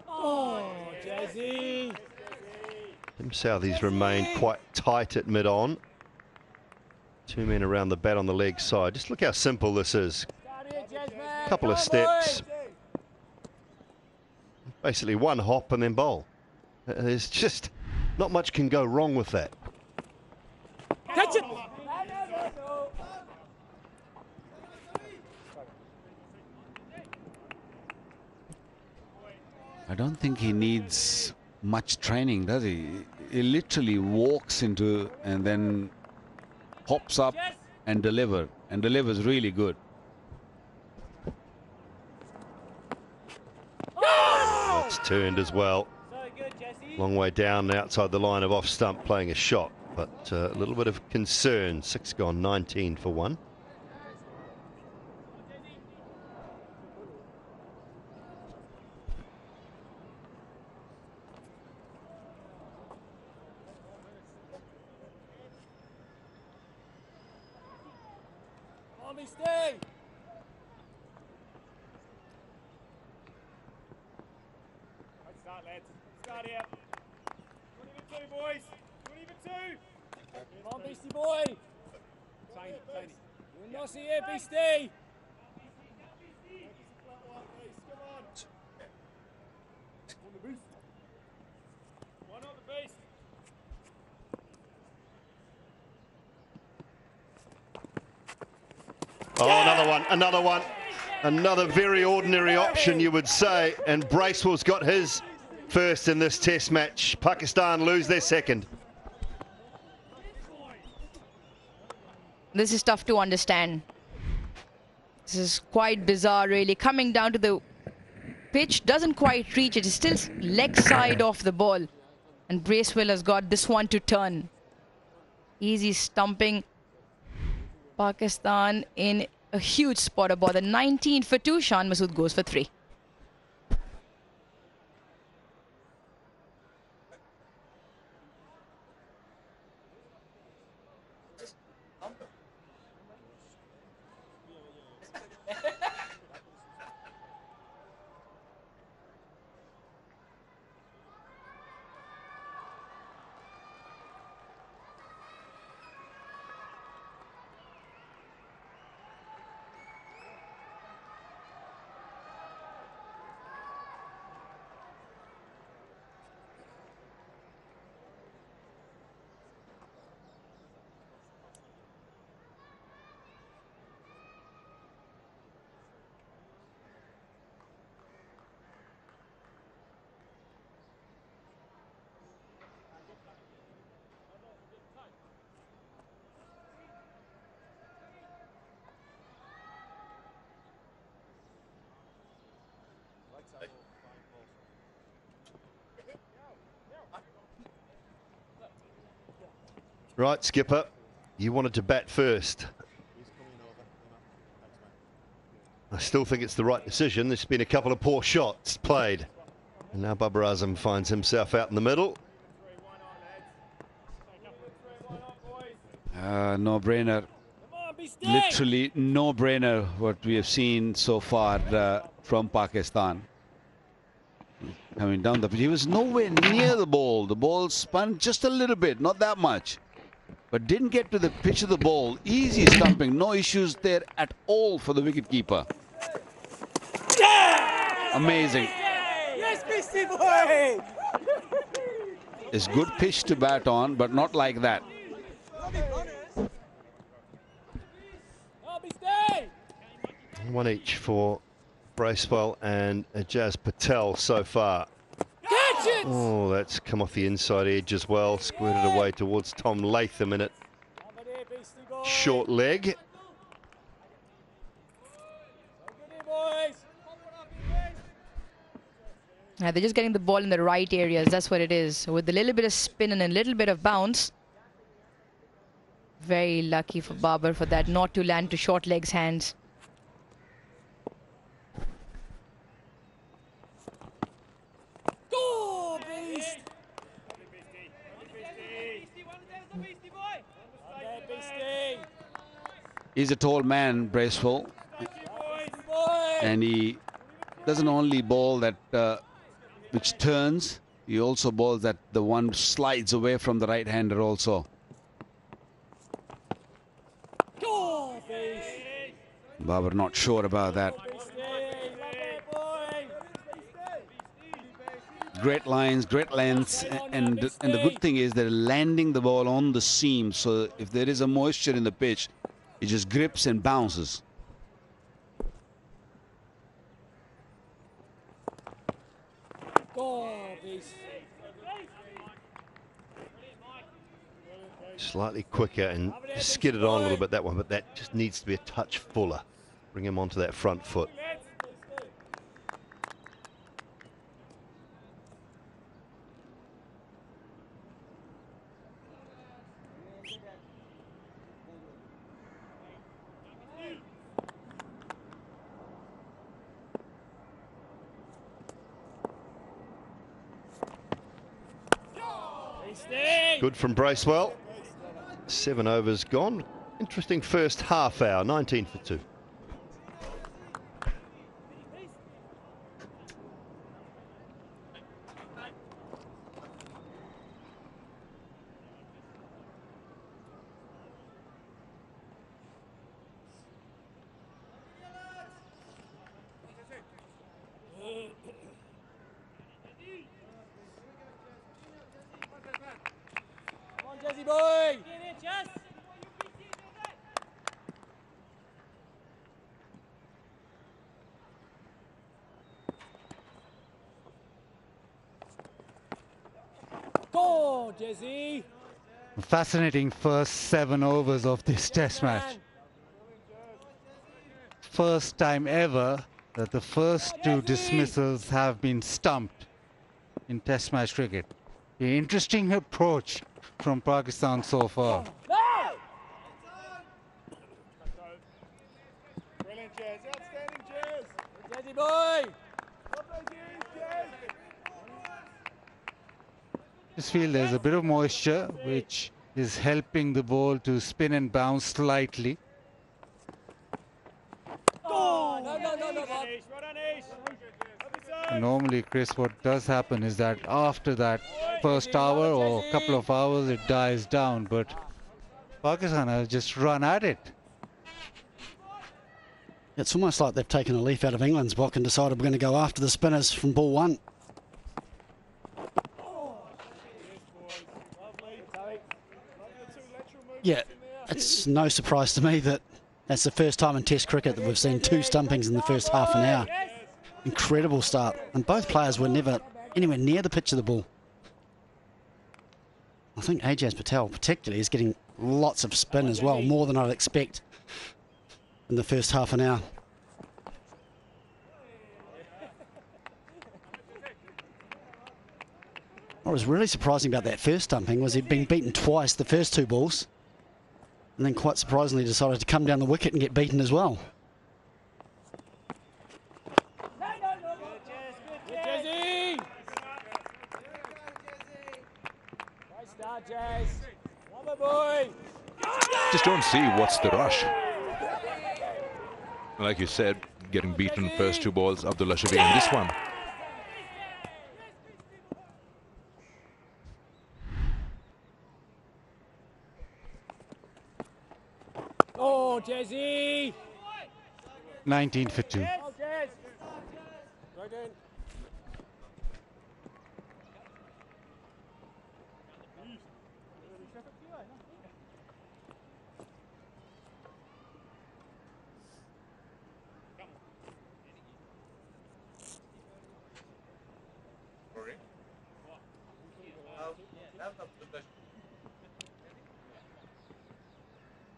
Oh, Jazzy. Tim Southey's remained quite tight at mid-on. 2 men around the bat on the leg side. Just look how simple this is. A couple of steps. Basically one hop and then bowl. There's just not much can go wrong with that. Catch it. I don't think he needs much training, does he? He literally walks into and then hops up and delivers really good. It's turned as well. Long way down outside the line of off stump, playing a shot, but a little bit of concern. 6 gone, 19 for 1. Stay. Let's start, lads. Start here. 22, boys. 22. Come on, Beastie boy. Tiny. You're not here, Beastie. Come on. On the beast. One on the beast. Oh, another one. Another very ordinary option, you would say. And Bracewell's got his first in this test match. Pakistan lose their second. This is tough to understand. This is quite bizarre, really. Coming down to the pitch, doesn't quite reach it. It's still leg side off the ball. And Bracewell has got this one to turn. Easy stumping. Pakistan in a huge spot about the 19 for 2. Shan Masood goes for 3. Right, skipper, you wanted to bat first. I still think it's the right decision. There's been a couple of poor shots played. And now Babar Azam finds himself out in the middle. No-brainer. Literally no-brainer what we have seen so far from Pakistan. Coming down the pitch. He was nowhere near the ball. The ball spun just a little bit, not that much. But didn't get to the pitch of the ball. Easy stumping. No issues there at all for the wicketkeeper. Amazing. Yes, Beastie Boy! It's good pitch to bat on, but not like that. One each for Bracewell and Ajaz Patel so far. Oh, that's come off the inside edge as well. Squirted away towards Tom Latham in it. Short leg. Yeah, they're just getting the ball in the right areas. That's what it is. With a little bit of spin and a little bit of bounce. Very lucky for Babar for that not to land to short legs hands. Go, Beast! He's a tall man, Bracewell. And he doesn't only bowl that which turns, he also bowls that the one slides away from the right-hander also. Babar not sure about that. Great lines, great lengths, and the good thing is they're landing the ball on the seam, so if there is a moisture in the pitch, it just grips and bounces. Slightly quicker and skidded on a little bit, that one, but that just needs to be a touch fuller. Bring him onto that front foot. Good from Bracewell. 7 overs gone. Interesting first half hour, 19 for 2. Boy! Go, Jesse! Fascinating first 7 overs of this test match. First time ever that the first 2 dismissals have been stumped in test match cricket. An interesting approach from Pakistan so far. Brilliant, Jez. Outstanding, Jez. Jesse boy! Just feel there's a bit of moisture which is helping the ball to spin and bounce slightly. Oh, no, Normally, Chris, what does happen is that after that first hour or a couple of hours, it dies down. But Pakistan has just run at it. It's almost like they've taken a leaf out of England's book and decided we're going to go after the spinners from ball 1. Yeah, it's no surprise to me that that's the first time in Test cricket that we've seen 2 stumpings in the first half an hour. Incredible start. And both players were never anywhere near the pitch of the ball. I think Ajaz Patel particularly is getting lots of spin as well, more than I'd expect in the first half an hour. What was really surprising about that first stumping was he'd been beaten twice the first 2 balls, and then quite surprisingly decided to come down the wicket and get beaten as well. Good, Jazzy! Nice start, Jazz. Come on, boy! Just don't see what's the rush. Like you said, getting beaten first 2 balls, Abdullah Shafiq in this one. Oh, Jazzy! 19 for 2. Oh, Jazz! Right in.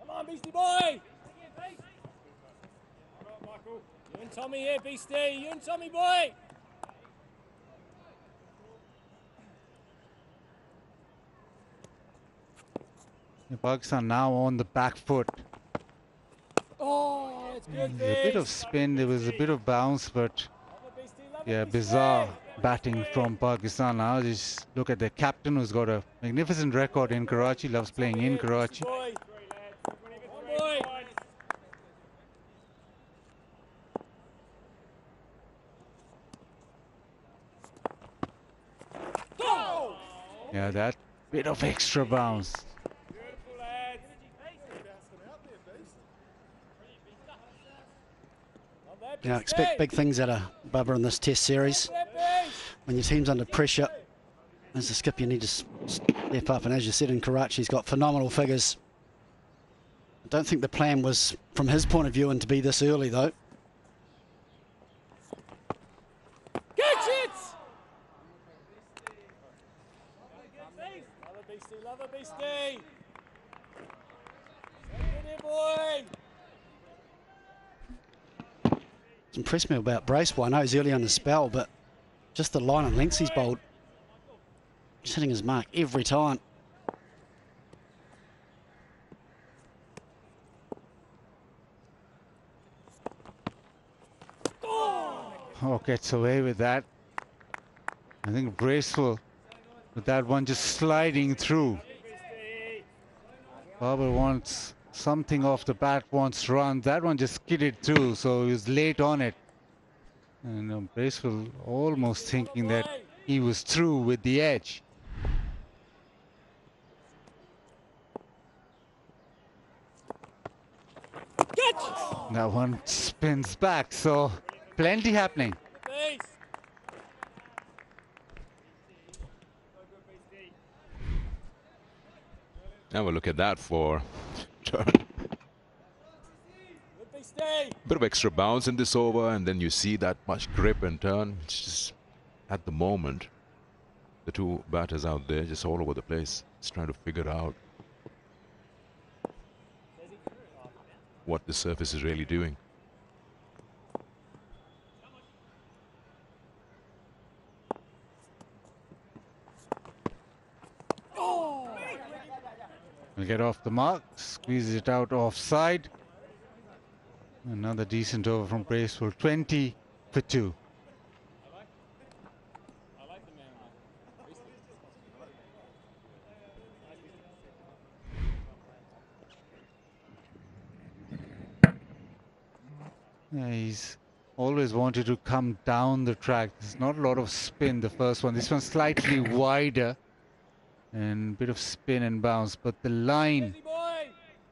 Come on, Beastie boy! Alright, Michael. You and Tommy here, Beastie. You and Tommy boy! Pakistan now on the back foot. Oh, it's good, There's a bit of spin, there was a bit of bounce, but yeah, bizarre batting from Pakistan now. Just look at the captain who's got a magnificent record in Karachi, loves playing in Karachi. Boy. Yeah, that bit of extra bounce. You know, expect big things out of Bubba in this test series. When your team's under pressure, as a skip, you need to step up. And as you said, in Karachi, he's got phenomenal figures. I don't think the plan was, from his point of view, and to be this early, though. Catch it! Love a Beastie, love a Beastie. Get it, boy. It's impressed me about Bracewell. I know he's early on the spell, but just the line and lengths he's bowled. He's hitting his mark every time. Oh, gets away with that. I think Bracewell, with that one just sliding through. Babar wants something off the bat, wants run. That one just skidded through, so he was late on it. And Bracewell almost thinking that he was through with the edge. That one spins back, so plenty happening. Have a look at that for turn. Bit of extra bounce in this over, and then you see that much grip and turn. It's just, at the moment, the 2 batters out there just all over the place, just trying to figure out what the surface is really doing. Will get off the mark, squeeze it out offside. Another decent over from Bracewell, 20 for 2. Yeah, he's always wanted to come down the track. There's not a lot of spin, the first one. This one's slightly wider and a bit of spin and bounce, but the line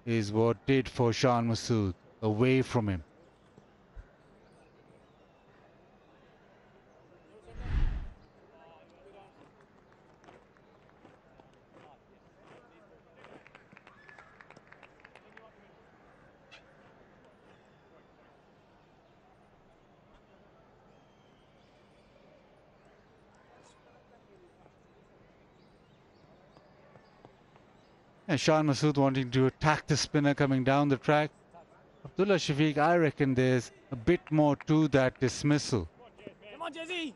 is what did for Shan Masood, away from him. And Shan Masood wanting to attack the spinner coming down the track. Abdullah Shafiq, I reckon there's a bit more to that dismissal. Come on, Jazzy.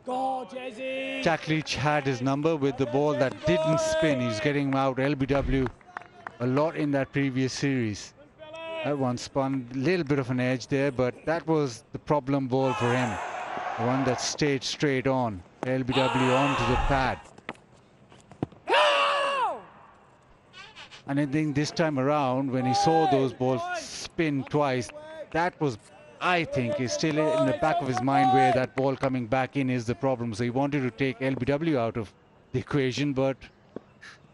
Go, Jesse! Jack Leach had his number with the ball that didn't spin. He's getting out LBW a lot in that previous series. That one spun, a little bit of an edge there, but that was the problem ball for him. The one that stayed straight on. LBW onto the pad. And I think this time around, when he saw those balls spin twice, that was, I think, is still in the back of his mind where that ball coming back in is the problem. So he wanted to take LBW out of the equation, but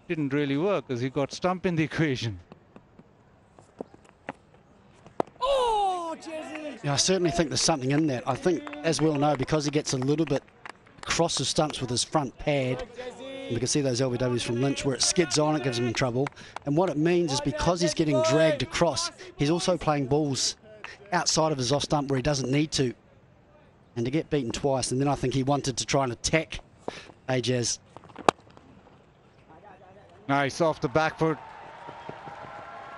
didn't really work because he got stumped in the equation. Yeah, I certainly think there's something in that. I think, as we all know, because he gets a little bit across the stumps with his front pad, and we can see those LBWs from Lynch where it skids on, it gives him trouble. And what it means is because he's getting dragged across, he's also playing balls outside of his off stump where he doesn't need to. And to get beaten twice, and then I think he wanted to try and attack Ajaz. Nice off the back foot.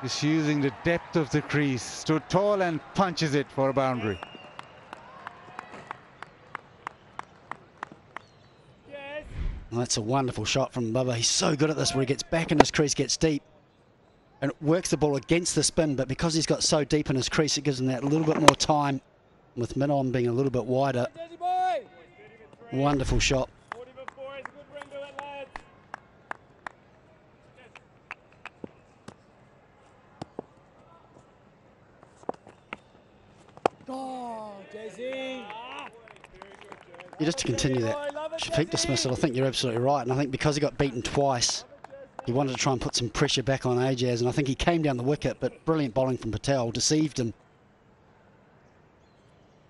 Just using the depth of the crease. Stood tall and punches it for a boundary. Well, that's a wonderful shot from Bubba. He's so good at this where he gets back in his crease, gets deep, and works the ball against the spin, but because he's got so deep in his crease, it gives him that little bit more time, with mid-on being a little bit wider. Wonderful shot. Yeah, just to continue that Shafiq dismissal, I think you're absolutely right. And I think because he got beaten twice, he wanted to try and put some pressure back on Ajaz. And I think he came down the wicket, but brilliant bowling from Patel deceived him.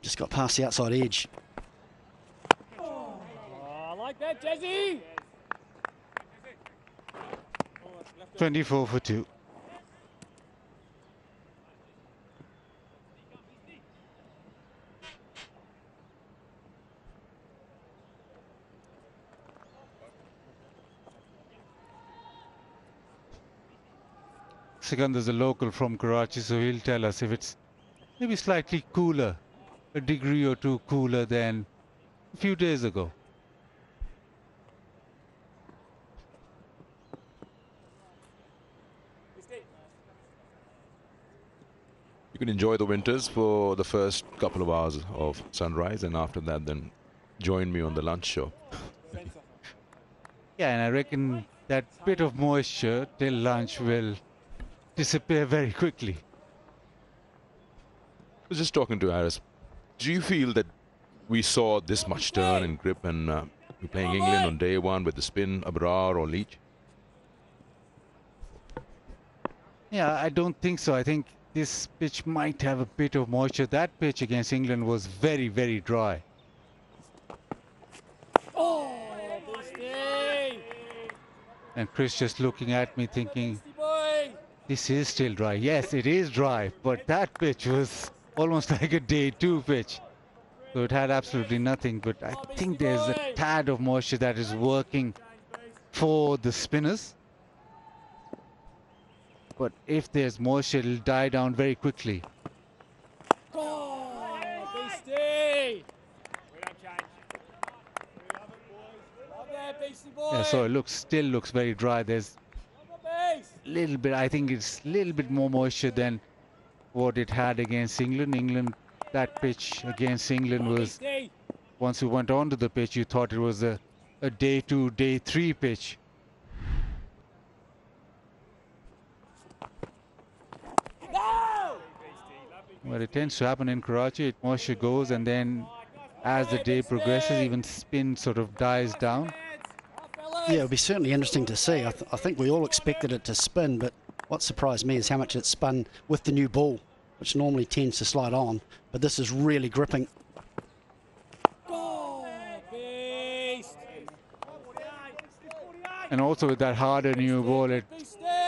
Just got past the outside edge. Oh, I like that, Jesse! 24 for 2. Sikandar's a local from Karachi, so he'll tell us if it's maybe slightly cooler, a degree or two cooler than a few days ago. You can enjoy the winters for the first couple of hours of sunrise, and after that then join me on the lunch show. Yeah, and I reckon that bit of moisture till lunch will disappear very quickly. I was just talking to Harris. Do you feel that we saw this much turn and grip and we're playing England on day one with the spin, Abrar or Leach? Yeah, I don't think so. I think this pitch might have a bit of moisture. That pitch against England was very, very dry. And Chris just looking at me thinking, this is still dry. Yes, it is dry, but that pitch was almost like a day 2 pitch. So it had absolutely nothing, but I think there's a tad of moisture that is working for the spinners. But if there's moisture, it'll die down very quickly. Yeah, so it still looks very dry. There's a little bit, I think it's a little bit more moisture than what it had against England. That pitch against England was, once you went onto the pitch, you thought it was a day 2, day 3 pitch. Well, it tends to happen in Karachi. Moisture goes, and then as the day progresses, even spin sort of dies down. Yeah, it'll be certainly interesting to see. I think we all expected it to spin, but what surprised me is how much it spun with the new ball, which normally tends to slide on, but this is really gripping. And also with that harder new ball, it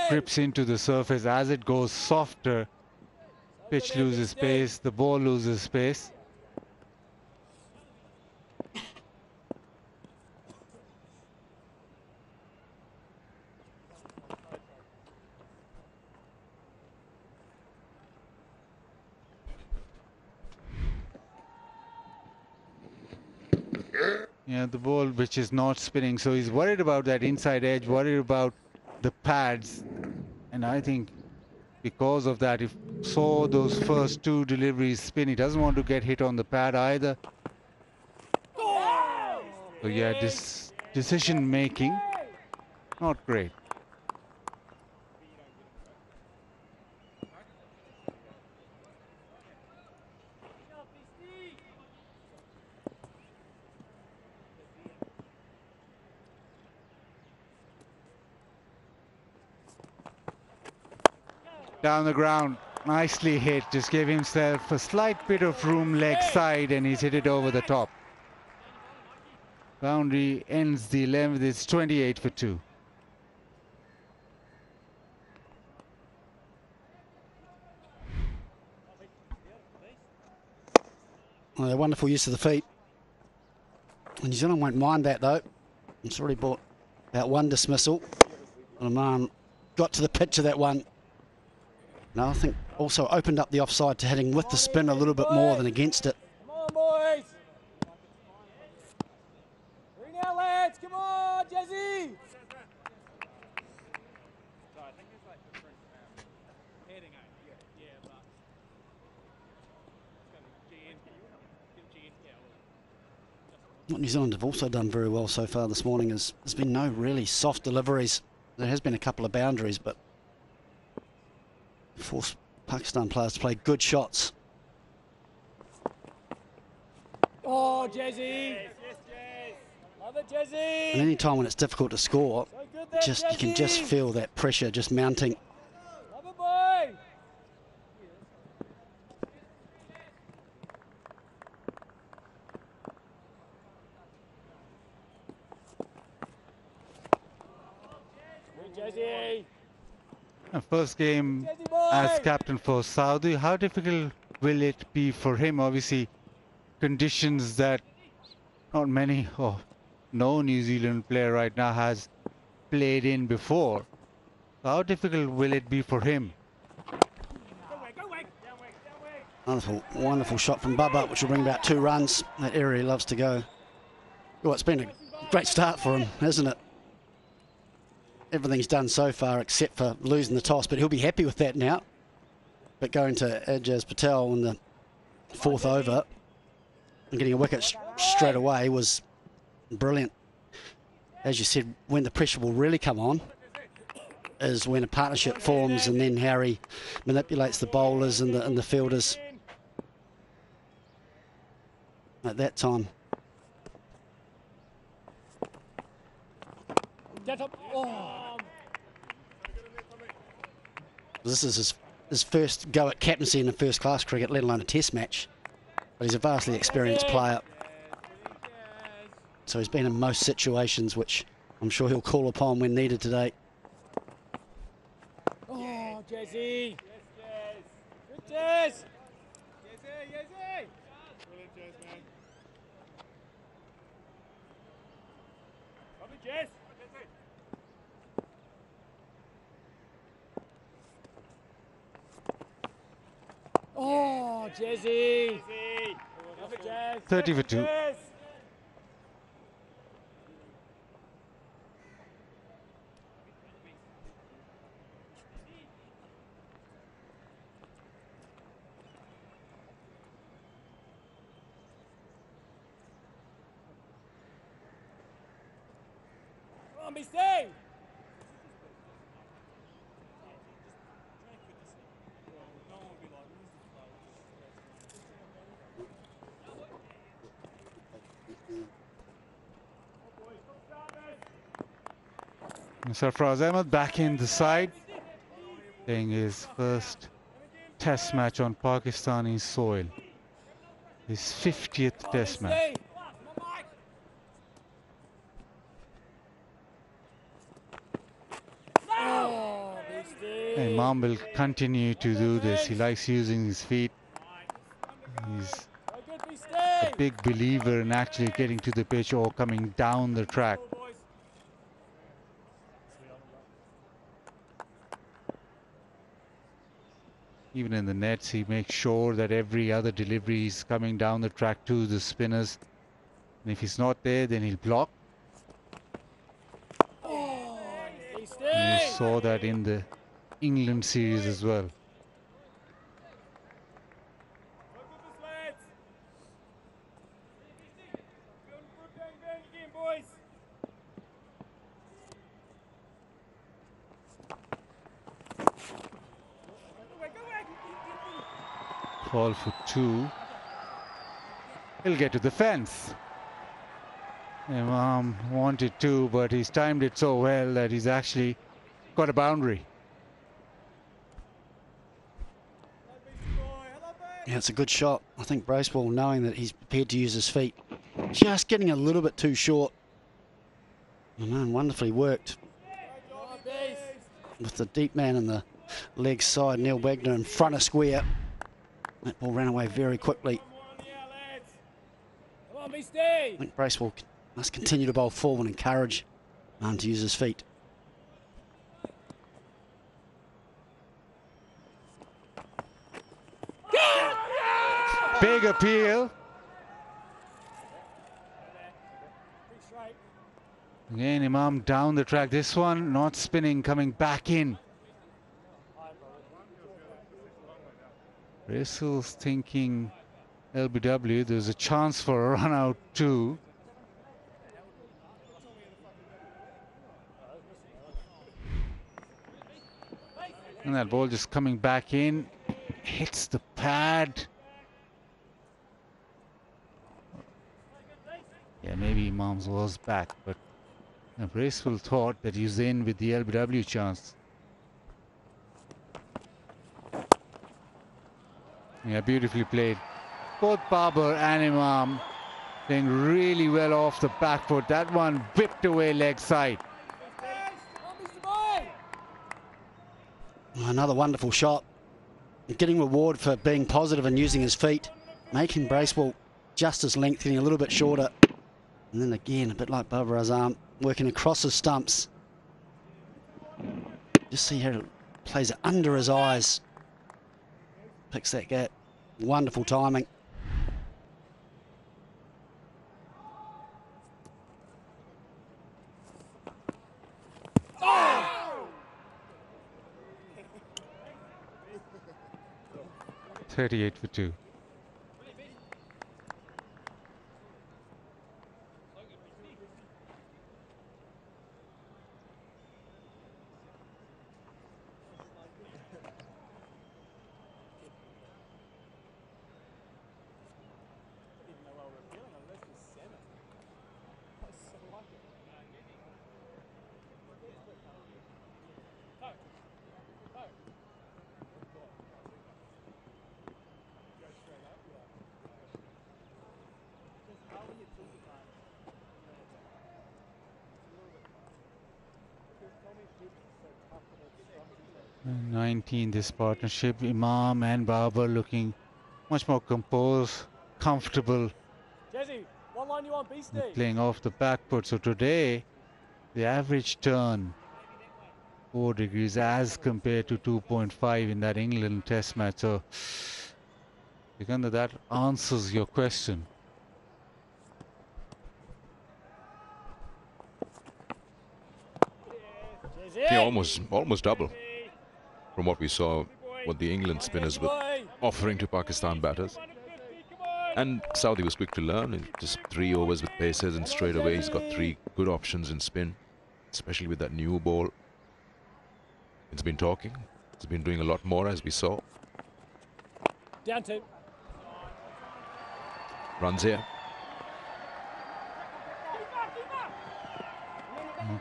grips into the surface. As it goes softer, pitch loses space, the ball loses space. Yeah, the ball which is not spinning. So he's worried about that inside edge, worried about the pads. And I think because of that, if saw those first two deliveries spin, he doesn't want to get hit on the pad either. So yeah, this decision making, not great. Down the ground, nicely hit, just gave himself a slight bit of room leg side and he's hit it over the top. Boundary ends the 11th, it's 28 for 2. Oh, a wonderful use of the feet. New Zealand won't mind that though. It's already brought about one dismissal. Oman got to the pitch of that one. No, I think also opened up the offside to hitting with the spin a little bit more than against it. Come on, boys. Three now, lads. Come on, Jazzy. What New Zealand have also done very well so far this morning is there's been no really soft deliveries. There has been a couple of boundaries, but forced Pakistan players to play good shots. Oh, Jazzy. Love it, Jazzy. And any time when it's difficult to score, So good there, just you can just Jazzy. feel that pressure just mounting. Love it, boy. Good, Jazzy. First game as captain for Saudi, how difficult will it be for him? Obviously, conditions that not many or no New Zealand player right now has played in before. How difficult will it be for him? Wonderful, wonderful shot from Bubba, which will bring about 2 runs. That area he loves to go. Well, it's been a great start for him, hasn't it? Everything's done so far except for losing the toss, but he'll be happy with that now. But going to Ajaz Patel in the 4th over and getting a wicket straight away was brilliant. As you said, when the pressure will really come on is when a partnership forms, and then Harry manipulates the bowlers and the fielders at that time. Get up. Oh. This is his first go at captaincy in the first class cricket, let alone a test match. But he's a vastly experienced player. So he's been in most situations, which I'm sure he'll call upon when needed today. Oh, Jazzy. Good, Jazz. Jazzy. Brilliant, Jazz, man. Lovely, Jazz. Oh, Jazzy. Love it, Jazz. 30 for 2. Jazz. Come on, be safe. Sarfraz Ahmed back in the side, playing his first test match on Pakistani soil. His 50th test match. And Imam will continue to do this. He likes using his feet. He's a big believer in actually getting to the pitch or coming down the track. Even in the nets, he makes sure that every other delivery is coming down the track to the spinners. And if he's not there, then he'll block. And you saw that in the England series as well. Call for 2. He'll get to the fence. Imam wanted to, but he's timed it so well that he's actually got a boundary. Yeah, it's a good shot. I think Bracewell, knowing that he's prepared to use his feet, just getting a little bit too short. And wonderfully worked with the deep man in the leg side, Neil Wagner, in front of square. That ball ran away very quickly. I think Bracewell must continue to bowl forward and encourage to use his feet. Big appeal. Again, Imam down the track. This one not spinning, coming back in. Bracewell's thinking LBW. There's a chance for a run out too. And that ball just coming back in. Hits the pad. Yeah, maybe Imam's was back, but Bracewell thought that he's in with the LBW chance. Yeah, beautifully played. Both Babar and Imam playing really well off the back foot. That one whipped away leg side. Another wonderful shot. Getting reward for being positive and using his feet. Making Bracewell just as lengthening, a little bit shorter. And then again, a bit like Babar Azam, working across his stumps. Just see how it plays it under his eyes. Picks that gap. Wonderful timing. Oh! 38 for 2. And 19 this partnership. Imam and Babar looking much more composed, comfortable. Jesse, what line you on, Beastie? Playing off the back foot. So today, the average turn 4 degrees as compared to 2.5 in that England test match. So, Sikandar, that answers your question. Yeah, almost double from what we saw, what the England spinners were offering to Pakistan batters. And Saudi was quick to learn. In just 3 overs with paces, and straight away he's got 3 good options in spin, especially with that new ball. It's been talking. It's been doing a lot more, as we saw. Down 2. Runs here.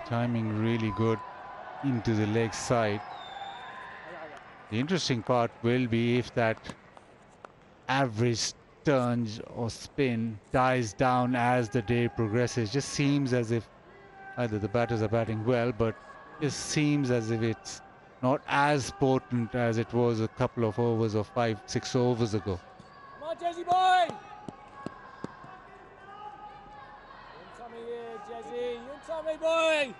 Timing really good into the leg side. The interesting part will be if that average turns or spin dies down as the day progresses. Just seems as if either the batters are batting well, but it seems as if it's not as potent as it was a couple of overs or 5-6 overs ago. Come on, Jesse boy! You and Tommy here, Jesse. You and Tommy boy!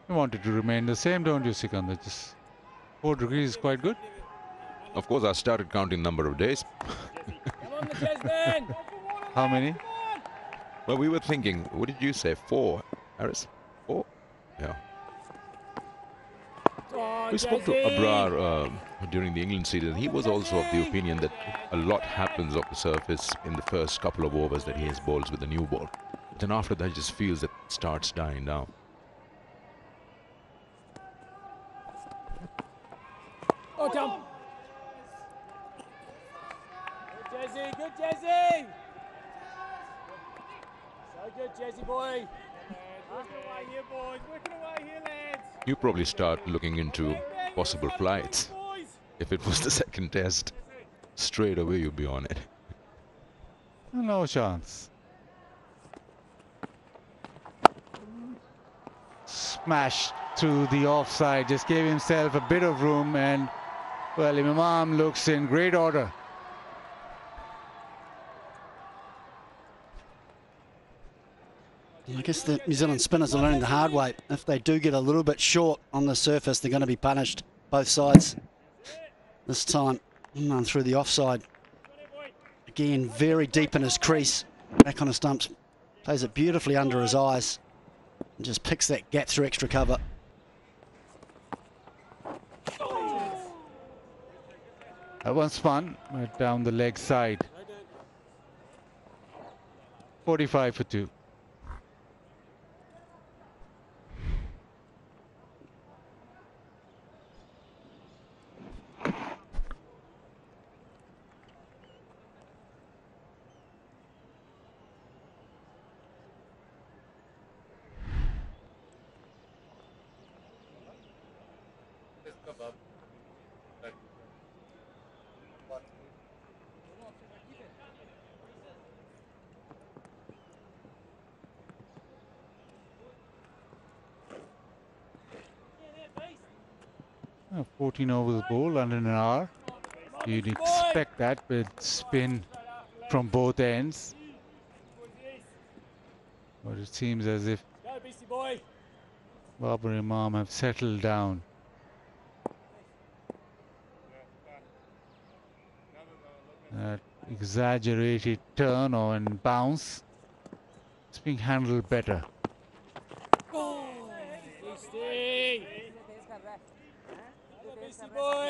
You wanted to remain the same, don't you, Sikandar? Just 4 degrees is quite good. Of course, I started counting number of days. Come on, the Jesman! How many? Well, we were thinking, what did you say? 4, Harris? 4? Yeah. We spoke to Abrar during the England season. He was also of the opinion that a lot happens off the surface in the first couple of overs that he has bowls with the new ball. But then after that, he just feels that it starts dying down. Oh, come. Good, Jesse. Good, Jesse. So good, Jesse boy. Working away here, boys. Working away here, lads. You probably start looking into possible flights. If it was the second test, straight away you'd be on it. No chance. Smashed through the offside, just gave himself a bit of room, and well, Imam looks in great order. I guess the New Zealand spinners are learning the hard way. If they do get a little bit short on the surface, they're going to be punished, both sides. This time, through the offside. Again, very deep in his crease. Back on his stumps. Plays it beautifully under his eyes. And just picks that gap through extra cover. That one's fun, right down the leg side. 45 for 2. Oh, 14 over the ball, under an hour. You'd expect that with spin from both ends. But it seems as if Babar Imam have settled down. That exaggerated turn or and bounce, it's being handled better.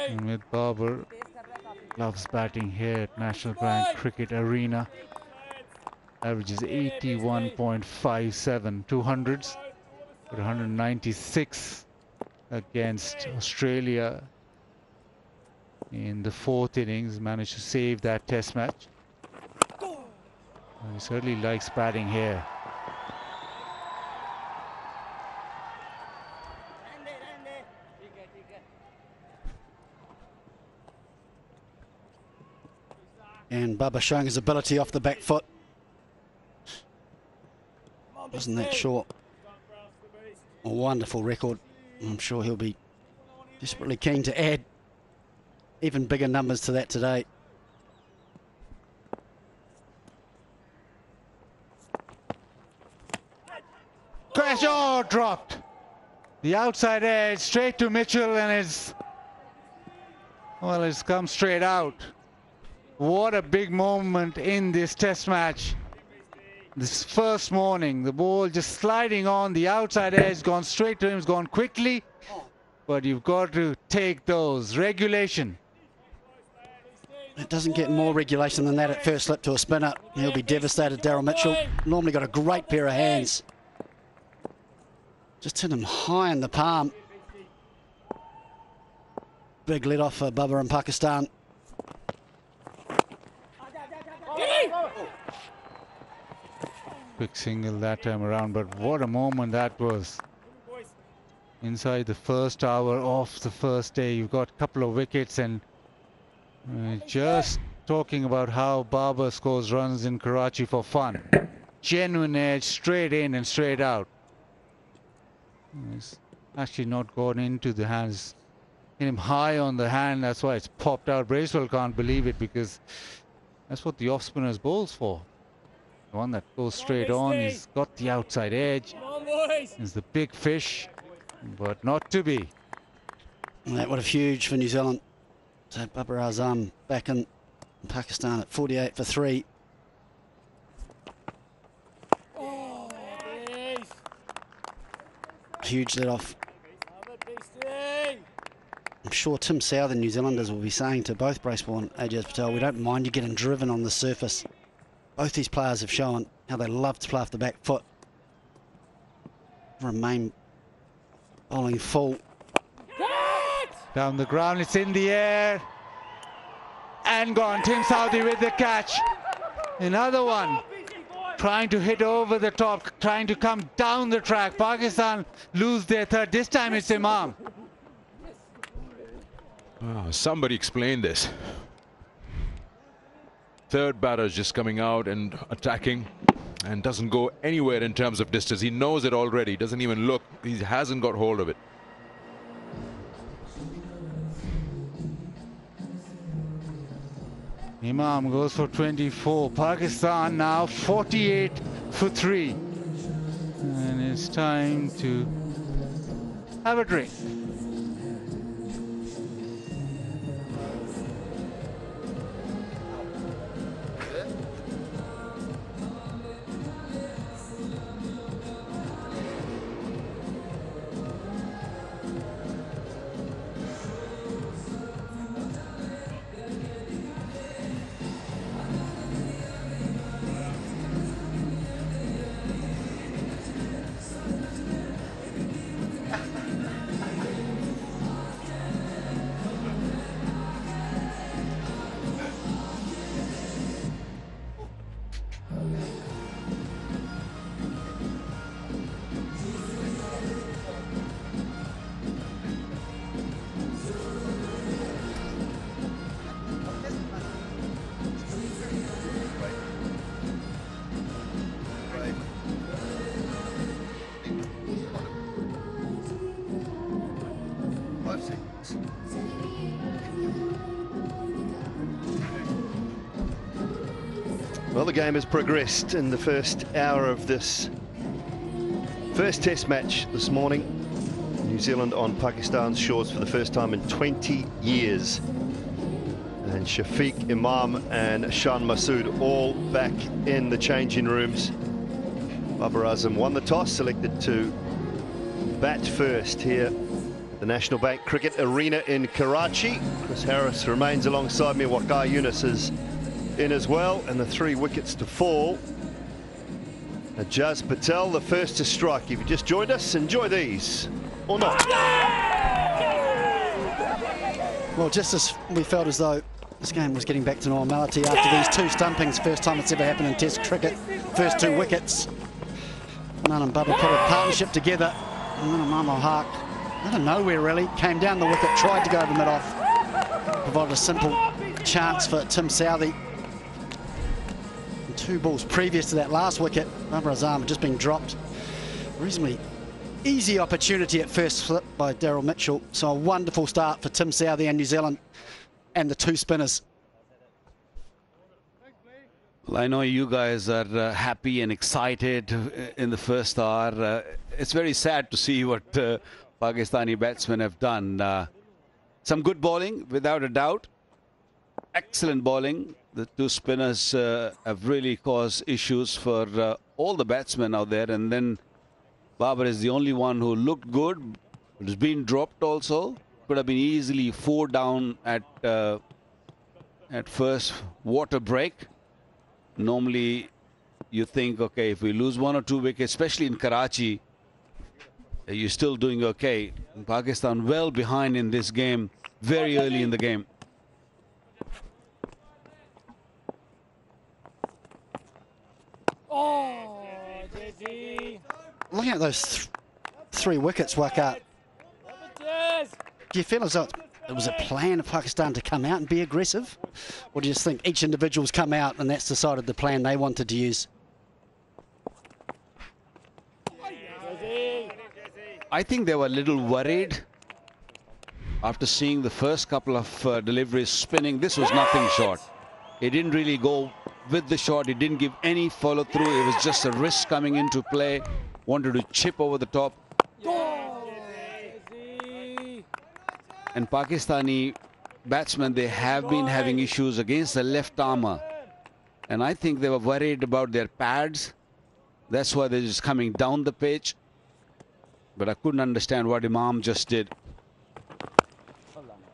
And with Babar, loves batting here at National Bank Cricket Arena. Averages 81.57, 200s, but 196 against Australia in the 4th innings. Managed to save that test match. He certainly likes batting here. And Bubba showing his ability off the back foot. Wasn't that short? A wonderful record. I'm sure he'll be desperately keen to add even bigger numbers to that today. Crash, oh, dropped. The outside edge straight to Mitchell, and it's come straight out. What a big moment in this test match. This first morning, the ball just sliding on the outside edge, gone straight to him, it's gone quickly. But you've got to take those. Regulation. It doesn't get more regulation than that at first slip to a spinner. He'll be devastated, Daryl Mitchell. Normally got a great pair of hands. Just hit him high in the palm. Big let off for Bubba in Pakistan. Quick single that time around, but what a moment that was. Inside the first hour of the first day, you've got a couple of wickets, and just talking about how Babar scores runs in Karachi for fun. Genuine edge, straight in and straight out. It's actually not gone into the hands. Hit him high on the hand, that's why it's popped out. Bracewell can't believe it, because that's what the off-spinner's bowl's for. The one that goes straight on, he's got the outside edge. It's the big fish, but not to be. And that would have huge for New Zealand. So Babar Azam back in Pakistan at 48 for 3. Huge let off. I'm sure Tim South and New Zealanders will be saying to both Bracewell and Ajaz Patel, we don't mind you getting driven on the surface. Both these players have shown how they love to play off the back foot. Remain bowling full. Down the ground, it's in the air. And gone. Tim Southee with the catch. Another one. Trying to hit over the top, trying to come down the track. Pakistan lose their third. This time it's Imam. Oh, somebody explain this. Third batter is just coming out and attacking and doesn't go anywhere in terms of distance. He knows it already, doesn't even look. He hasn't got hold of it. Imam goes for 24. Pakistan now 48 for 3. And it's time to have a drink. Well, the game has progressed in the first hour of this first test match this morning. New Zealand on Pakistan's shores for the first time in 20 years. And Shafiq, Imam and Shan Masood all back in the changing rooms. Babar Azam won the toss, selected to bat first here at the National Bank Cricket Arena in Karachi. Chris Harris remains alongside me. Waqar Yunus is in as well, and the 3 wickets to fall. Ajaz Patel, the first to strike. If you just joined us, enjoy these, or not. Well, just as we felt as though this game was getting back to normality after these 2 stumpings, first time it's ever happened in Test cricket, first 2 wickets. Nan and Bubba put a partnership together, and then Imam Haq, out of nowhere really, came down the wicket, tried to go over mid-off, provided a simple chance for Tim Southee. 2 balls previous to that last wicket, Babar Azam had just been dropped. Reasonably easy opportunity at first flip by Daryl Mitchell. So a wonderful start for Tim Southee and New Zealand and the 2 spinners. Well, I know you guys are happy and excited in the first hour. It's very sad to see what Pakistani batsmen have done. Some good bowling, without a doubt. Excellent bowling. The 2 spinners have really caused issues for all the batsmen out there. And then Babar is the only one who looked good. It's been dropped also. Could have been easily 4 down at first water break. Normally, you think, okay, if we lose 1 or 2 wickets, especially in Karachi, you're still doing okay. Pakistan well behind in this game, very early in the game. Oh, JG. Looking at those 3 wickets, Waqar, do you feel as though it was a plan of Pakistan to come out and be aggressive? Or do you just think each individual's come out and that's decided the plan they wanted to use? I think they were a little worried after seeing the first couple of deliveries spinning. This was nothing short. It didn't really go with the shot. It didn't give any follow through. It was just a wrist coming into play. Wanted to chip over the top. And Pakistani batsmen, they have been having issues against the left armour. And I think they were worried about their pads. That's why they're just coming down the pitch. But I couldn't understand what Imam just did.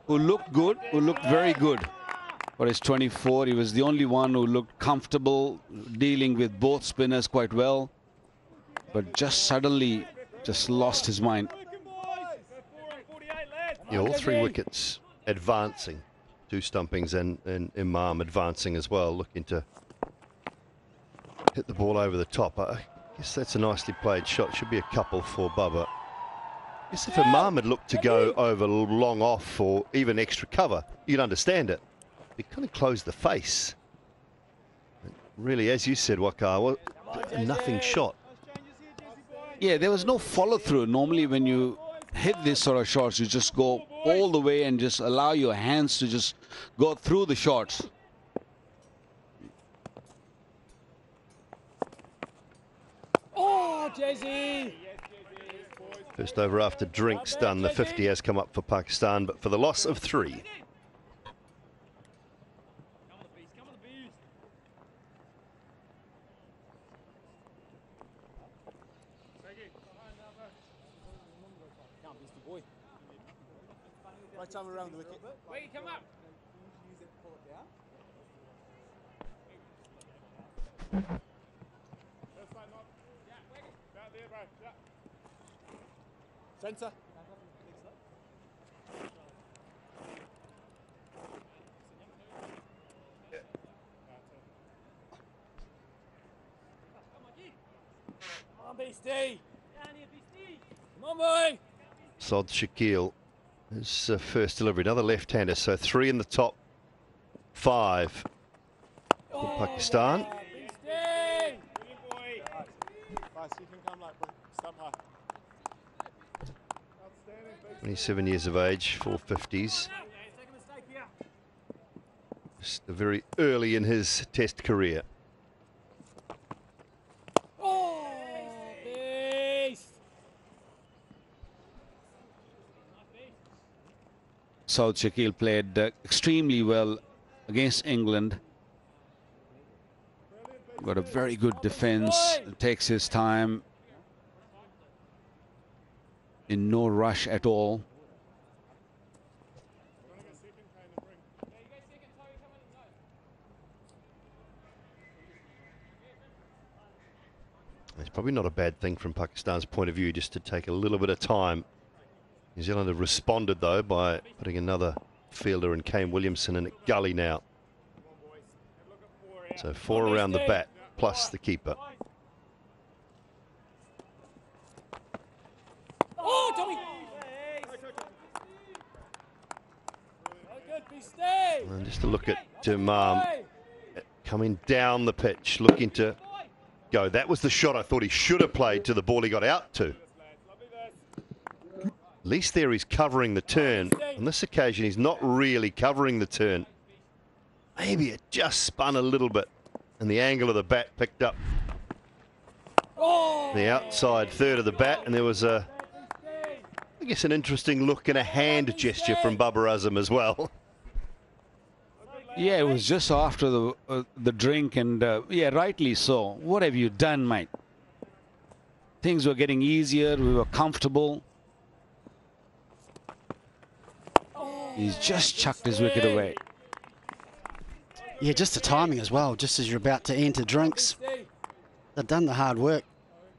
Who looked good, who looked very good. For his 24, he was the only one who looked comfortable dealing with both spinners quite well. But just suddenly, just lost his mind. Yeah, all 3 wickets advancing. 2 stumpings and Imam advancing as well, looking to hit the ball over the top. I guess that's a nicely played shot. Should be a couple for Bubba. I guess if Imam had looked to go over long off or even extra cover, you'd understand it. He kind of closed the face. Really, as you said, Wakar, well, a nothing shot. Yeah, there was no follow-through. Normally when you hit this sort of shots, you just go all the way and just allow your hands to just go through the shots. Oh, Jesse! First over after drinks done. The 50 has come up for Pakistan, but for the loss of 3. Right time around the wicket. Wait, come up. Centre. Come on, Beastie. Come on, boy. Sod Shakil, his first delivery, another left-hander, so 3 in the top 5 for Pakistan. 27 years of age, 4 50s. Just very early in his test career. Saud Shakil played extremely well against England. Got a very good defense, takes his time, in no rush at all. It's probably not a bad thing from Pakistan's point of view just to take a little bit of time. New Zealand have responded though by putting another fielder in Kane Williamson in at gully now. So 4 around the bat plus the keeper. Oh, Tommy! And just to look at Imam coming down the pitch, looking to go. That was the shot I thought he should have played to the ball he got out to. At least there he's covering the turn. On this occasion, he's not really covering the turn. Maybe it just spun a little bit, and the angle of the bat picked up the outside third of the bat, and there was I guess an interesting look and a hand gesture from Babar Azam as well. Yeah, it was just after the drink, and yeah, rightly so. What have you done, mate? Things were getting easier. We were comfortable. He's just chucked his wicket away. Yeah, just the timing as well. Just as you're about to enter drinks, they've done the hard work.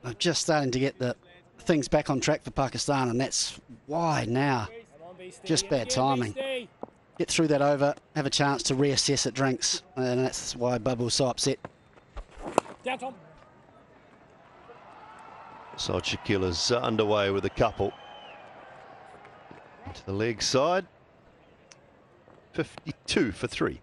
They're just starting to get the things back on track for Pakistan, and that's why now. Just bad timing. Get through that over, have a chance to reassess at drinks, and that's why Bubba's so upset. Down, Tom. So Shakil is underway with a couple. Into the leg side. 52 for 3.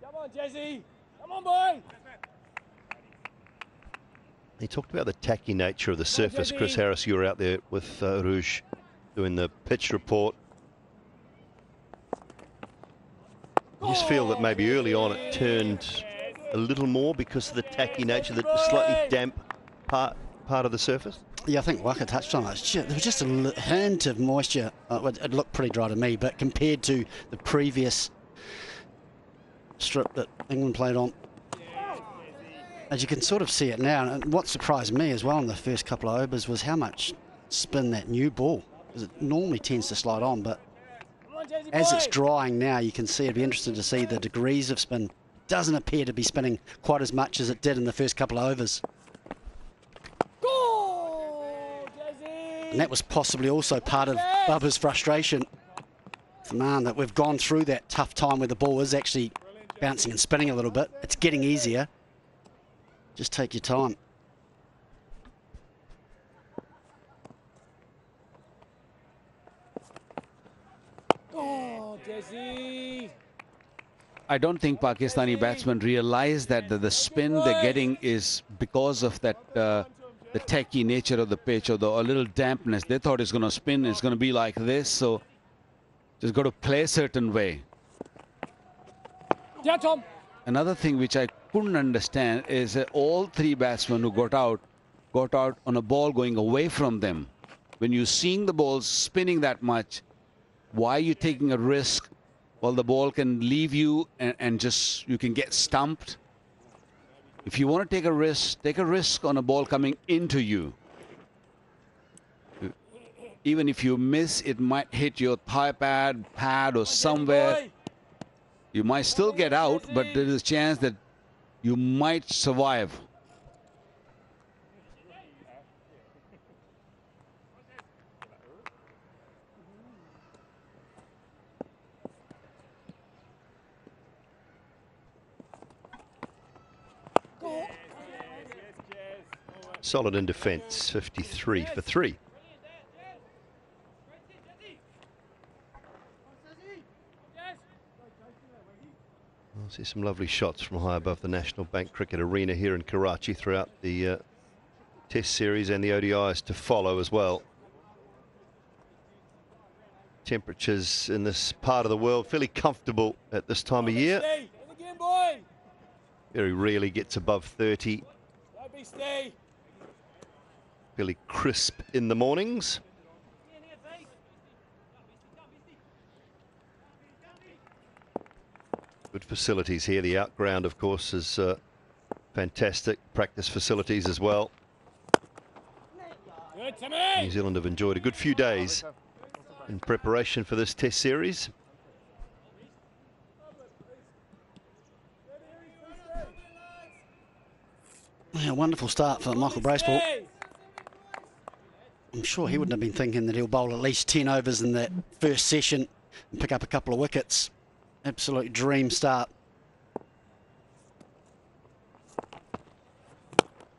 Come on, Jesse. Come on, boy. He talked about the tacky nature of the surface. Chris Harris, you were out there with Rouge doing the pitch report. I just feel that maybe early on it turned a little more because of the tacky nature, the slightly damp part of the surface. Yeah, I think Waka touched on it. There was just a hint of moisture. It looked pretty dry to me, but compared to the previous strip that England played on, as you can sort of see it now, and what surprised me as well in the first couple of overs was how much spin that new ball, because it normally tends to slide on, but as it's drying now, you can see it'd be interesting to see the degrees of spin. Doesn't appear to be spinning quite as much as it did in the first couple of overs. And that was possibly also part of Bubba's frustration. Man, that we've gone through that tough time where the ball is actually bouncing and spinning a little bit. It's getting easier. Just take your time. Oh, Jesse. I don't think Pakistani batsmen realize that the spin they're getting is because of that the tacky nature of the pitch, or a little dampness. They thought it's going to spin, it's going to be like this, so just got to play a certain way. Yeah, Tom. Another thing which I couldn't understand is that all three batsmen who got out on a ball going away from them. When you're seeing the ball spinning that much, why are you taking a risk? Well, the ball can leave you and just you can get stumped. If you want to take a risk on a ball coming into you. Even if you miss, it might hit your thigh pad or somewhere. You might still get out, but there is a chance that you might survive. Solid in defence, 53 for 3. I'll see some lovely shots from high above the National Bank Cricket Arena here in Karachi throughout the Test Series and the ODIs to follow as well. Temperatures in this part of the world fairly comfortable at this time of year. Very rarely gets above 30. Fairly crisp in the mornings. Good facilities here. The outground, of course, is fantastic. Practice facilities as well. New Zealand have enjoyed a good few days in preparation for this Test Series. Yeah, wonderful start for Michael Bracewell. I'm sure he wouldn't have been thinking that he'll bowl at least 10 overs in that first session and pick up a couple of wickets. Absolute dream start.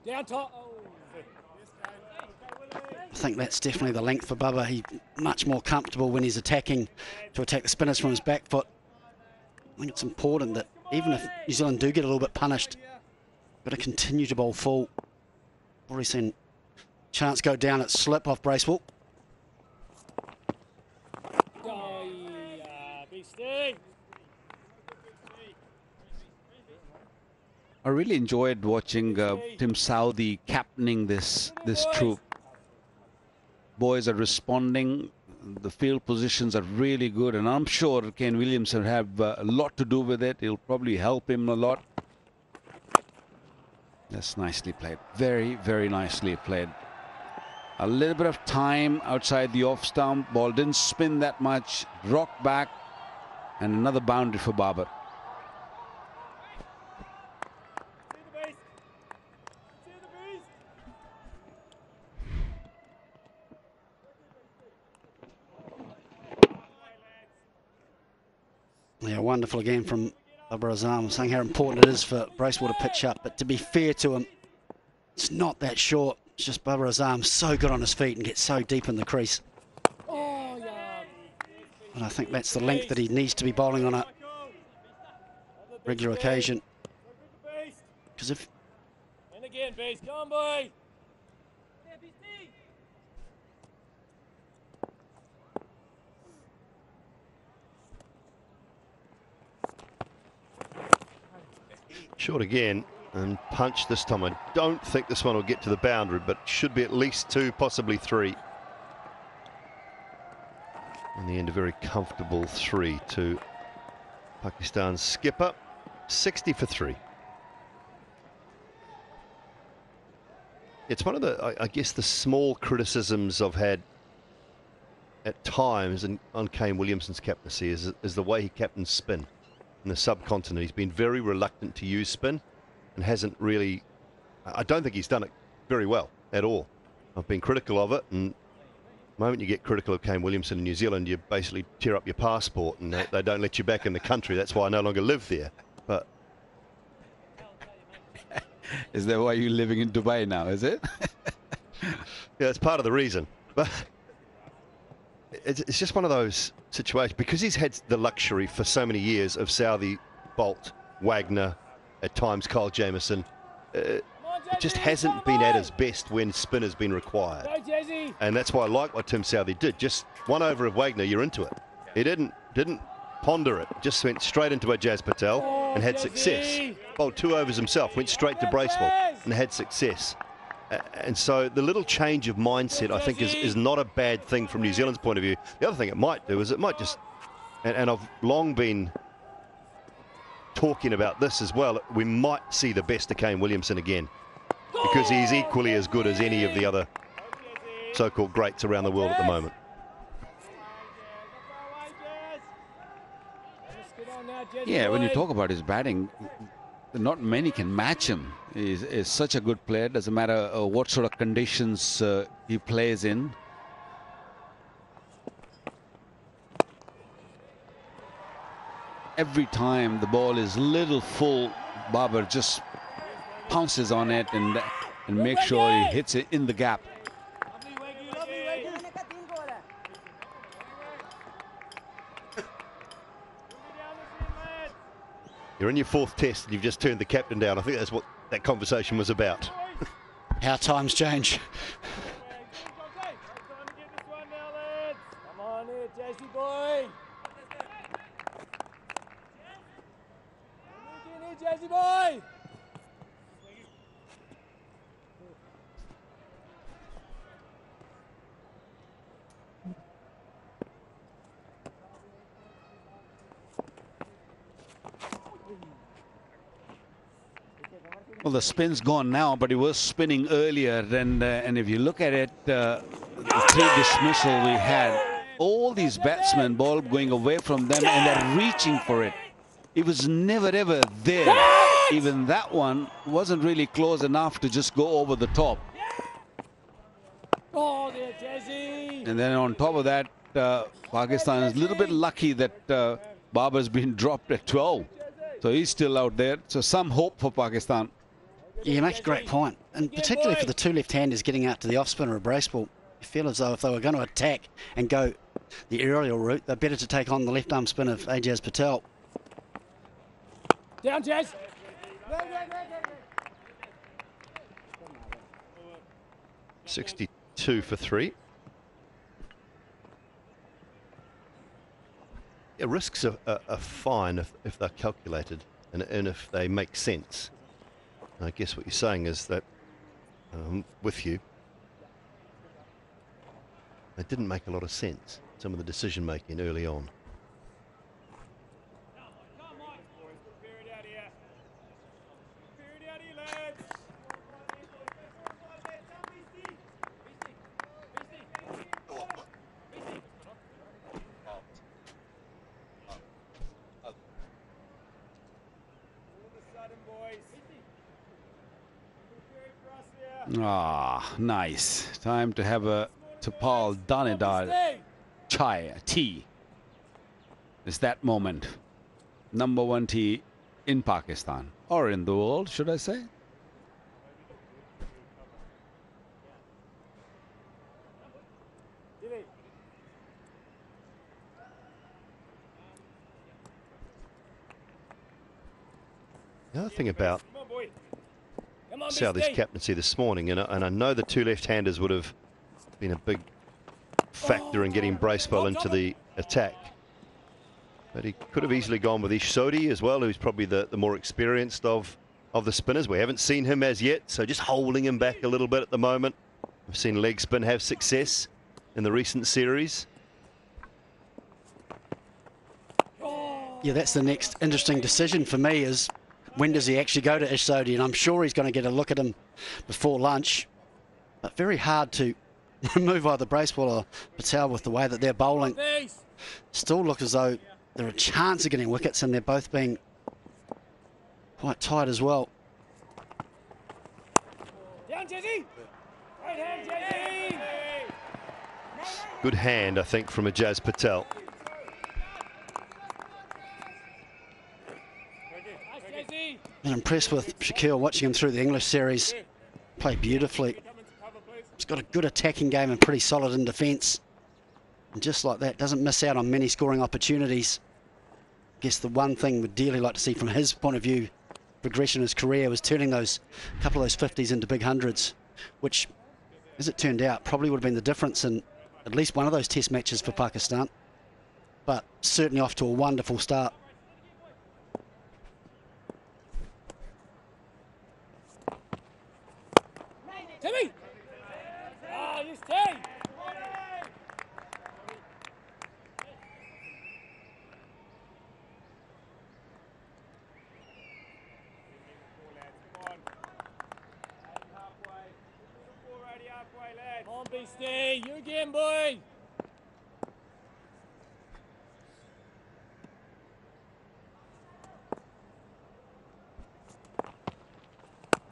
Down top. I think that's definitely the length for Bubba. He's much more comfortable when he's attacking to attack the spinners from his back foot. I think it's important that even if New Zealand do get a little bit punished, got to continue to bowl full. Already seen chance go down at slip off Bracewell. I really enjoyed watching Tim Southee captaining this troop. Boys are responding. The field positions are really good, and I'm sure Ken Williamson will have a lot to do with it. It'll probably help him a lot. That's nicely played. Very, very nicely played. A little bit of time outside the off stump. Ball didn't spin that much. Rocked back, and another boundary for Babar. Yeah, wonderful again from Babar Azam, saying how important it is for Bracewell to pitch up. But to be fair to him, it's not that short. It's just Babar Azam so good on his feet and gets so deep in the crease. And I think that's the length that he needs to be bowling on it. regular occasion. Because if And again, base. Come on, boy. Short again and punch this time. I don't think this one will get to the boundary, but should be at least 2, possibly 3. In the end, a very comfortable 3 to Pakistan's skipper. 60 for 3. It's one of the, I guess, the small criticisms I've had at times on Kane Williamson's captaincy is the way he captains spin in the subcontinent. He's been very reluctant to use spin and hasn't really, I don't think he's done it very well at all. I've been critical of it, and the moment you get critical of Kane Williamson in New Zealand, you basically tear up your passport and they don't let you back in the country. That's why I no longer live there. But is that why you're living in Dubai now, is it? yeah, it's part of the reason. But it's just one of those situations, because he's had the luxury for so many years of Southey, Bolt, Wagner, at times Kyle Jamieson. It just hasn't been at his best when spin has been required. And that's why I like what Tim Southey did. Just 1 over of Wagner, you're into it. He didn't ponder it, just went straight into Ajaz Patel and had success. Bowled 2 overs himself, went straight to Bracewell and had success. And so the little change of mindset, I think, is not a bad thing from New Zealand's point of view. The other thing it might do is it might just, and I've long been talking about this as well, we might see the best of Kane Williamson again, because he's equally as good as any of the other so-called greats around the world at the moment. Yeah, when you talk about his batting, not many can match him. He's such a good player. Doesn't matter what sort of conditions he plays in. Every time the ball is little full, Babar just pounces on it and makes sure he hits it in the gap. You're in your 4th test and you've just turned the captain down. I think that's what that conversation was about. how times change. Come on here, Jesse boy. Come in here, Jesse boy. Well, the spin's gone now, but it was spinning earlier. And if you look at it, the 3 dismissal we had, all these batsmen, ball going away from them and they're reaching for it. It was never ever there. Even that one wasn't really close enough to just go over the top. Oh, there, Jesse. And then on top of that, Pakistan is a little bit lucky that Babar's been dropped at 12. So he's still out there. So some hope for Pakistan. Yeah, you make a great point. And particularly for the 2 left-handers getting out to the off-spin or a Bracewell, you feel as though if they were going to attack and go the aerial route, they're better to take on the left-arm spin of Ajaz Patel. Down, Jazz. 62 for 3. Yeah, risks are fine if they're calculated and if they make sense. I guess what you're saying is that, with you, it didn't make a lot of sense, some of the decision making early on. Ah, nice. Time to have a Tapal Danedar chai, tea. It's that moment. #1 tea in Pakistan, or in the world, should I say? Another thing about Come on, boy. Come on, Southee's Beastie. captaincy this morning, and I know the two left-handers would have been a big factor in getting Bracewell into the attack. But he could have easily gone with Ish Sodhi as well, who's probably the more experienced of the spinners. We haven't seen him as yet, so just holding him back a little bit at the moment. We've seen leg spin have success in the recent series. Yeah, that's the next interesting decision for me, is when does he actually go to Ish Sodhi? And I'm sure he's going to get a look at him before lunch. But very hard to remove either Bracewell or Patel with the way that they're bowling. Still look as though they're a chance of getting wickets, and they're both being quite tight as well. Down, Jesse. Right hand, Jesse. Good hand, I think, from Ajaz Patel. Been impressed with Shaquille, watching him through the English series. Play beautifully. He's got a good attacking game and pretty solid in defence. And just like that, doesn't miss out on many scoring opportunities. I guess the one thing we'd dearly like to see from his point of view, progression in his career, was turning those couple of those 50s into big hundreds, which, as it turned out, probably would have been the difference in at least one of those test matches for Pakistan. But certainly off to a wonderful start. Timmy! Ah, you stay! Come on, Beastie, you again, boy!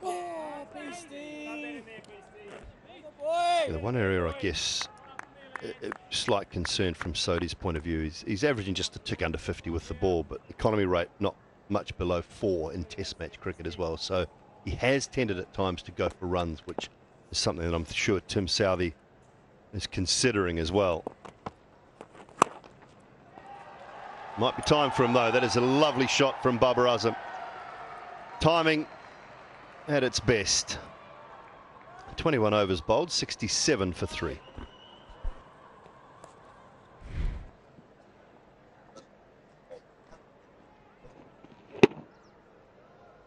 Oh, Beastie! Yeah, the one area, I guess, slight concern from Sodhi's point of view is he's averaging just a tick under 50 with the ball, but economy rate not much below 4 in test match cricket as well. So he has tended at times to go for runs, which is something that I'm sure Tim Southee is considering as well. Might be time for him though. That is a lovely shot from Babar Azam. Timing at its best. 21 overs bowled, 67 for 3.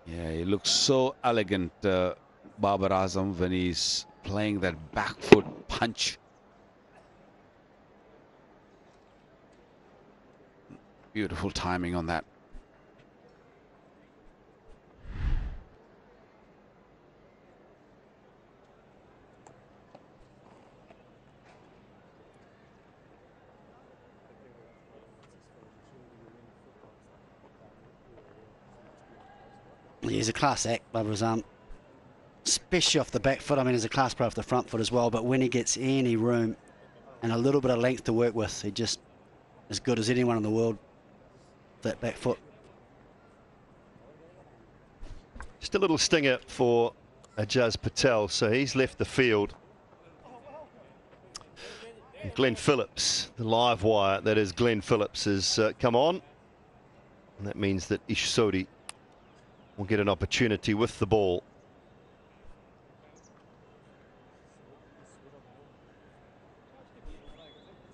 Yeah, he looks so elegant, Babar Azam, when he's playing that back foot punch. Beautiful timing on that. He's a class act, Babar Azam, especially off the back foot. I mean, he's a class pro off the front foot as well, but when he gets any room and a little bit of length to work with, he just as good as anyone in the world, that back foot. Just a little stinger for Ajaz Patel, so he's left the field. And Glenn Phillips, the live wire, that is Glenn Phillips, has come on. And that means that Ish Sodhi will get an opportunity with the ball.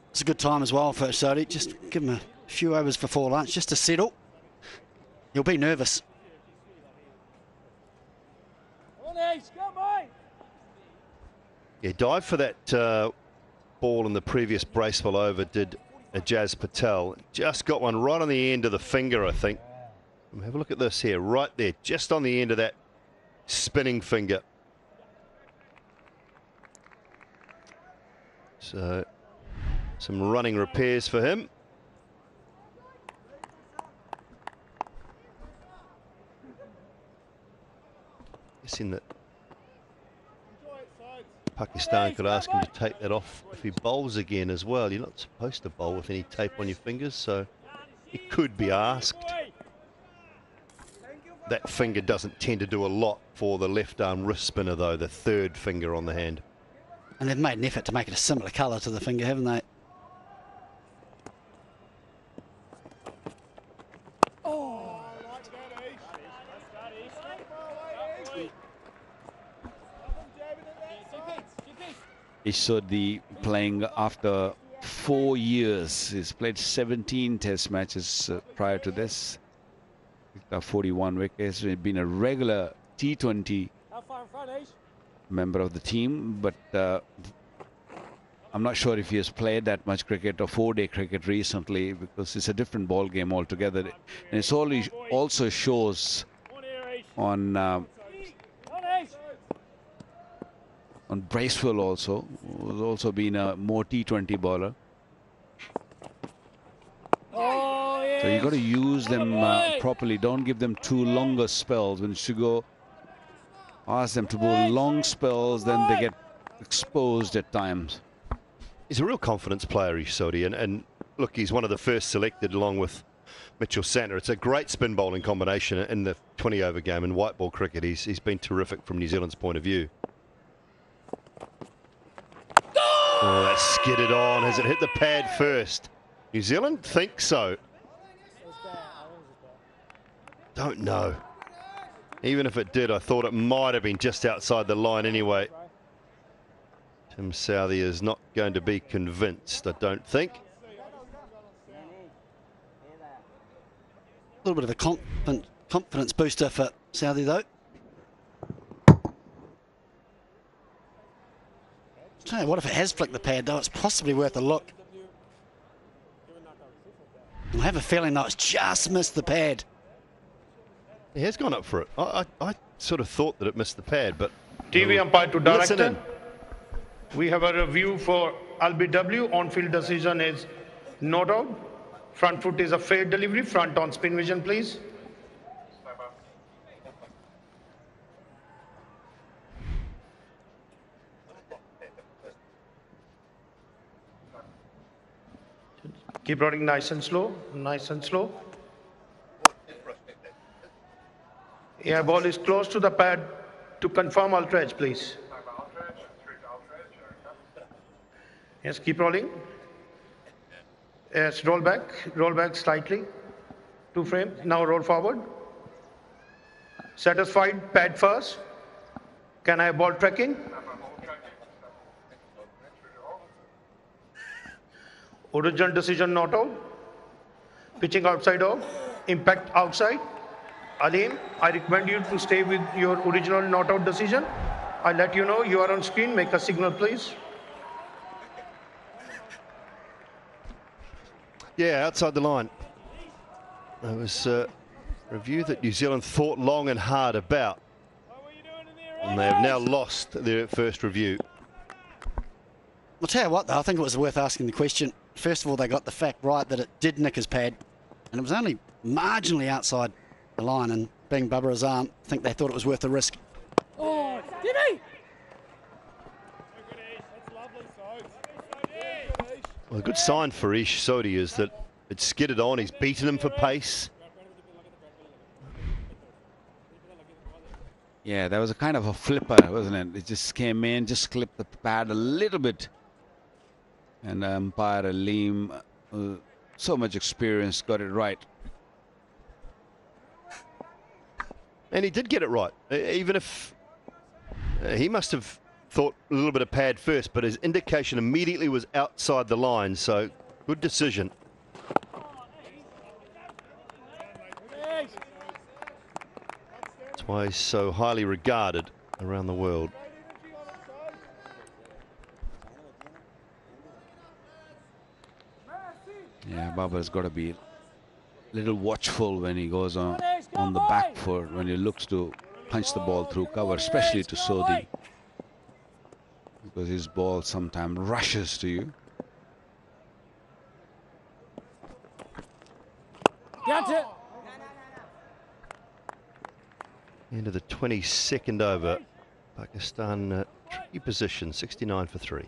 It's a good time as well for Sodhi. Just give him a few overs before lunch just to settle. He'll be nervous. Yeah, dive for that ball in the previous Bracewell over did Ajaz Patel. Just got one right on the end of the finger, I think. Have a look at this here, right there, just on the end of that spinning finger. So, some running repairs for him. Guessing that Pakistan could ask him to take that off if he bowls again as well. You're not supposed to bowl with any tape on your fingers, so it could be asked. That finger doesn't tend to do a lot for the left arm wrist spinner though, the third finger on the hand. And they've made an effort to make it a similar colour to the finger, haven't they? Oh, I like that, Ish. Ishodi playing after 4 years. He's played 17 test matches prior to this. Picked up 41 wickets. He's been a regular T20 member of the team, but I'm not sure if he has played that much cricket or 4-day cricket recently, because it's a different ball game altogether. And it's also shows on Bracewell also, who's also been a more T20 bowler. So you got to use them properly. Don't give them too longer spells. When you should go, ask them to bowl long spells, then they get exposed at times. He's a real confidence player, Ishodi, and look, he's one of the first selected along with Mitchell Santner. It's a great spin bowling combination in the 20-over game in white ball cricket. He's been terrific from New Zealand's point of view. Oh, that's skidded on. Has it hit the pad first? New Zealand think so. Don't know. Even if it did, I thought it might have been just outside the line anyway. Tim Southee is not going to be convinced, I don't think. A little bit of a confidence booster for Southee, though. Tell you what, if it has flicked the pad, though, it's possibly worth a look. I have a feeling that it's just missed the pad. He has gone up for it. I sort of thought that it missed the pad, but... TV umpire to director. Listen in. We have a review for LBW. On-field decision is not out. Front foot is a fair delivery. Front on spin vision, please. Keep rolling nice and slow, nice and slow. Yeah, ball is close to the pad. To confirm ultra edge, please. Yes, keep rolling. Yes, roll back slightly. 2 frames. Now roll forward. Satisfied, pad first. Can I have ball tracking? Original decision not out. Pitching outside off. Impact outside. Alim, I recommend you to stay with your original not out decision. I'll let you know you are on screen. Make a signal, please. Yeah, outside the line. It was a review that New Zealand thought long and hard about. And they have now lost their first review. I'll tell you what, though, I think it was worth asking the question. First of all, they got the fact right that it did nick his pad, and it was only marginally outside the line, and being Bubba Azam, I think they thought it was worth the risk. Oh, did he? Well, a good sign for Ish Sodhi is that it's skidded on. He's beaten him for pace. Yeah, that was a kind of a flipper, wasn't it? It just came in, just clipped the pad a little bit. And umpire Alim, so much experience, got it right. And he did get it right, even if he must have thought a little bit of pad first, but his indication immediately was outside the line, so good decision. That's why he's so highly regarded around the world. Yeah, Baba's got to be a little watchful when he goes on the back foot, when he looks to punch the ball through cover, especially to Sodhi, because his ball sometimes rushes to you. Got it. Into the 22nd over. Pakistan tricky position, 69 for 3.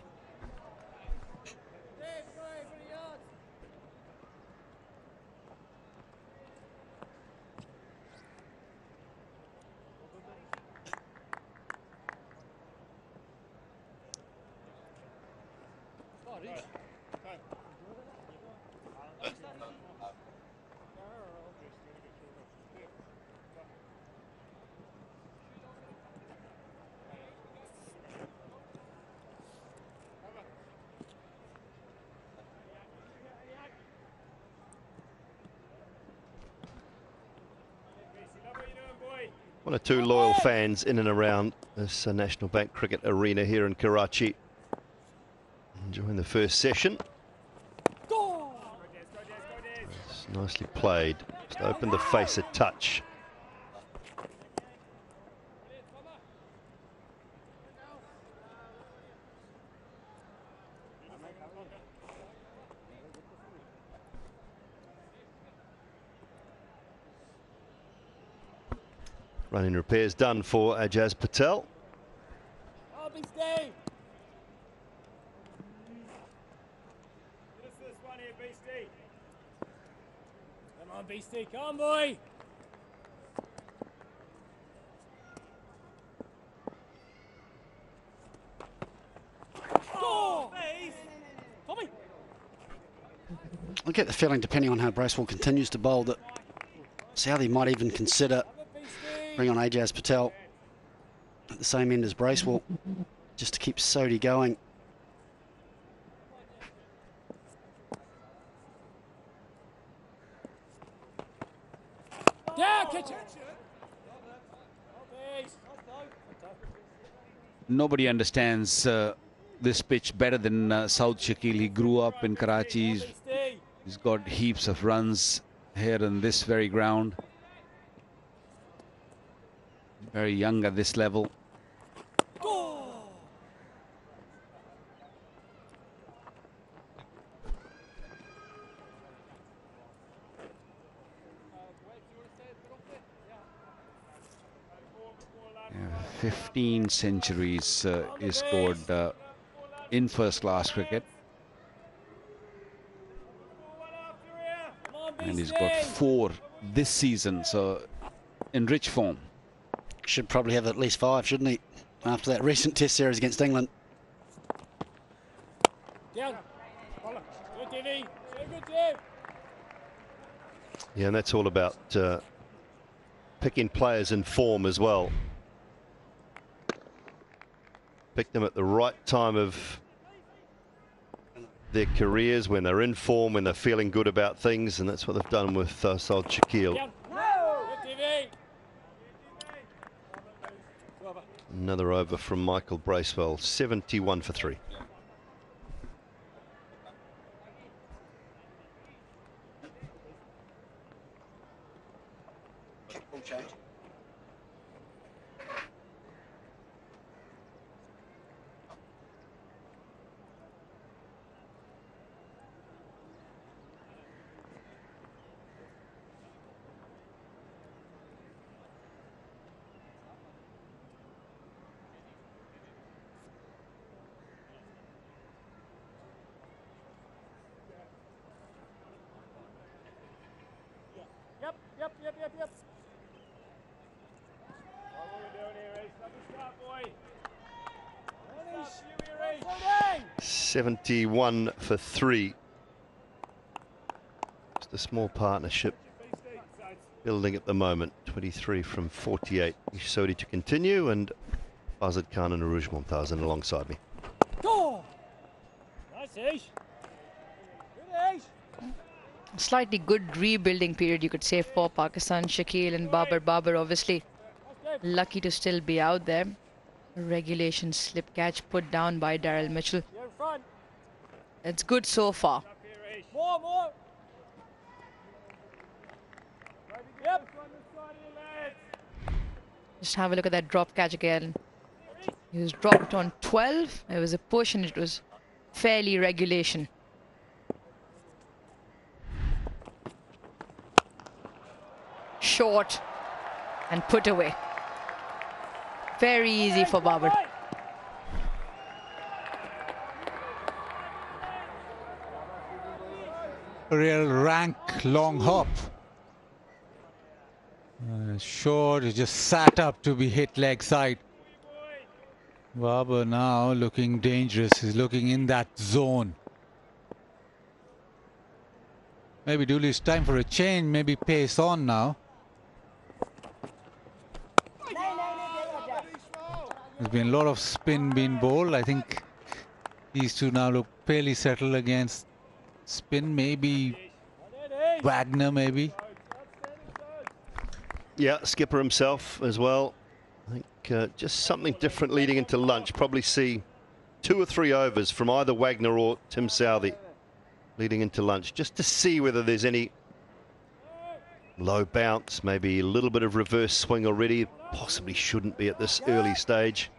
One or two loyal fans in and around this National Bank Cricket Arena here in Karachi. Enjoying the first session. It's nicely played. Just opened the face a touch. Running repairs done for Ajaz Patel. Come on, Beastie, come on, boy. Tommy. I get the feeling, depending on how Bracewell continues to bowl, that Southee might even consider bring on Ajaz Patel at the same end as Bracewell, just to keep Sodhi going. Yeah, catch it. Nobody understands this pitch better than South Shakil. He grew up in Karachi. He's got heaps of runs here on this very ground. Very young at this level. Yeah, 15 centuries he scored in first-class cricket. And he's got 4 this season, so in rich form. Should probably have at least 5, shouldn't he? After that recent Test series against England. Down. Good, Divvy. Good, Div. Yeah, and that's all about picking players in form as well. Pick them at the right time of their careers, when they're in form, when they're feeling good about things, and that's what they've done with Saad Shakil. Another over from Michael Bracewell, 71 for 3. Yep. What are we doing here, Reece? Let me start, boy. 71 for 3. Just a small partnership building at the moment. 23 from 48. Sodhi to continue, and Azad Khan and Aruj Mumtazan alongside me. Go! Nice, Ish. Good, Ish. Slightly good rebuilding period, you could say, for Pakistan. Shakil and Babar obviously lucky to still be out there. Regulation slip catch put down by Daryl Mitchell. It's good so far. More. Yep. Just have a look at that drop catch again. He was dropped on 12. It was a push and it was fairly regulation. Short and put away. Very easy for Babar. A real rank long hop. Short, he just sat up to be hit leg side. Babar now looking dangerous. He's looking in that zone. Maybe Dooley, it's time for a change. Maybe pace on now. There's been a lot of spin being bowled. I think these two now look fairly settled against spin. Maybe Wagner, maybe. Yeah, skipper himself as well. I think just something different leading into lunch. Probably see 2 or 3 overs from either Wagner or Tim Southey leading into lunch, just to see whether there's any low bounce, maybe a little bit of reverse swing already. Possibly shouldn't be at this early stage.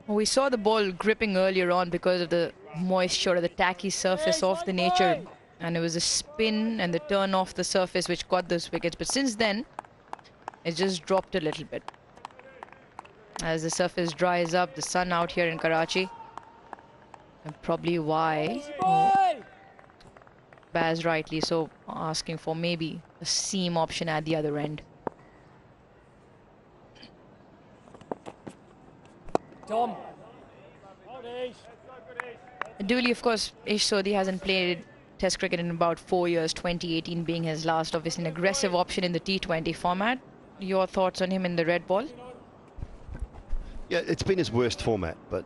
We saw the ball gripping earlier on because of the moisture or the tacky surface of the nature, and it was a spin and the turn off the surface which got those wickets. But since then, it just dropped a little bit. As the surface dries up, the sun out here in Karachi, and probably why Baz rightly so asking for maybe a seam option at the other end. Tom. Duly, of course, Ish Sodhi hasn't played Test cricket in about 4 years, 2018 being his last. Obviously an aggressive option in the T20 format. Your thoughts on him in the red ball? Yeah, it's been his worst format, but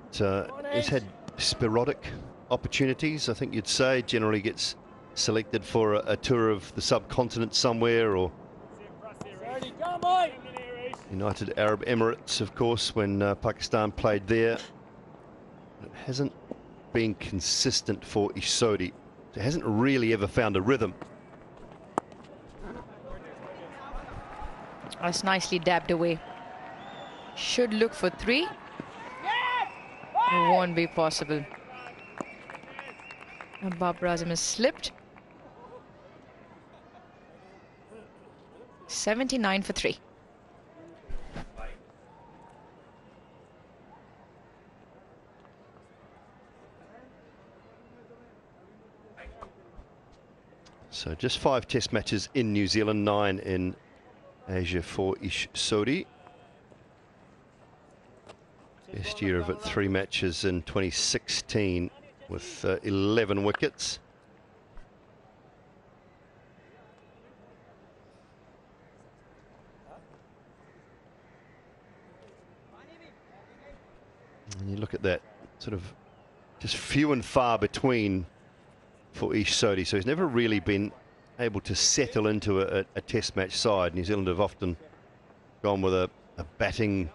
he's had sporadic opportunities. I think you'd say generally gets selected for a tour of the subcontinent somewhere, or United Arab Emirates, of course, when Pakistan played there. It hasn't been consistent for Ish Sodhi. It hasn't really ever found a rhythm. That's nicely dabbed away. Should look for 3. It won't be possible. And Babar Azam has slipped. 79 for 3. So just 5 test matches in New Zealand, 9 in Asia for Ish Sodhi. Best year of it, 3 matches in 2016 with 11 wickets. And you look at that, sort of just few and far between for Ish Sodhi, so he's never really been able to settle into a test match side. New Zealand have often gone with a batting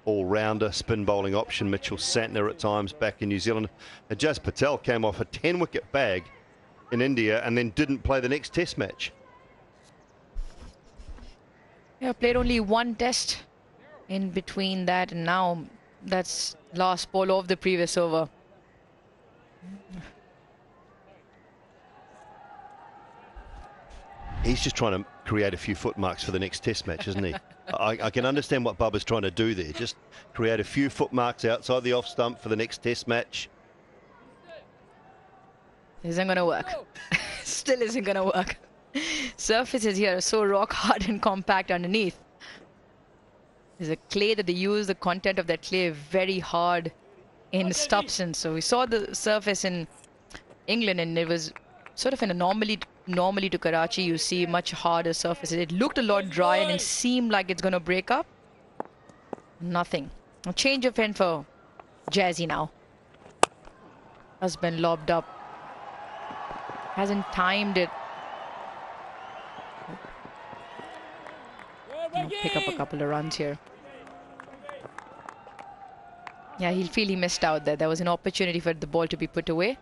all-rounder, spin bowling option. Mitchell Santner at times back in New Zealand. Ajaz Patel came off a 10-wicket bag in India and then didn't play the next test match. Yeah, played only 1 test in between that, and now that's last ball of the previous over. He's just trying to create a few foot marks for the next test match, isn't he? I can understand what Bubba's trying to do there. Just create a few foot marks outside the off stump for the next test match. Isn't going to work. Still isn't going to work. Surfaces here are so rock hard and compact underneath. There's a clay that they use, the content of that clay very hard in substance. So we saw the surface in England, and it was sort of an anomaly. Normally to Karachi, you see much harder surfaces. It looked a lot dry and it seemed like it's going to break up. Nothing. A change of end for Jazzy now. Has been lobbed up. Hasn't timed it. Pick up a couple of runs here. Yeah, he'll feel he missed out there. There was an opportunity for the ball to be put away.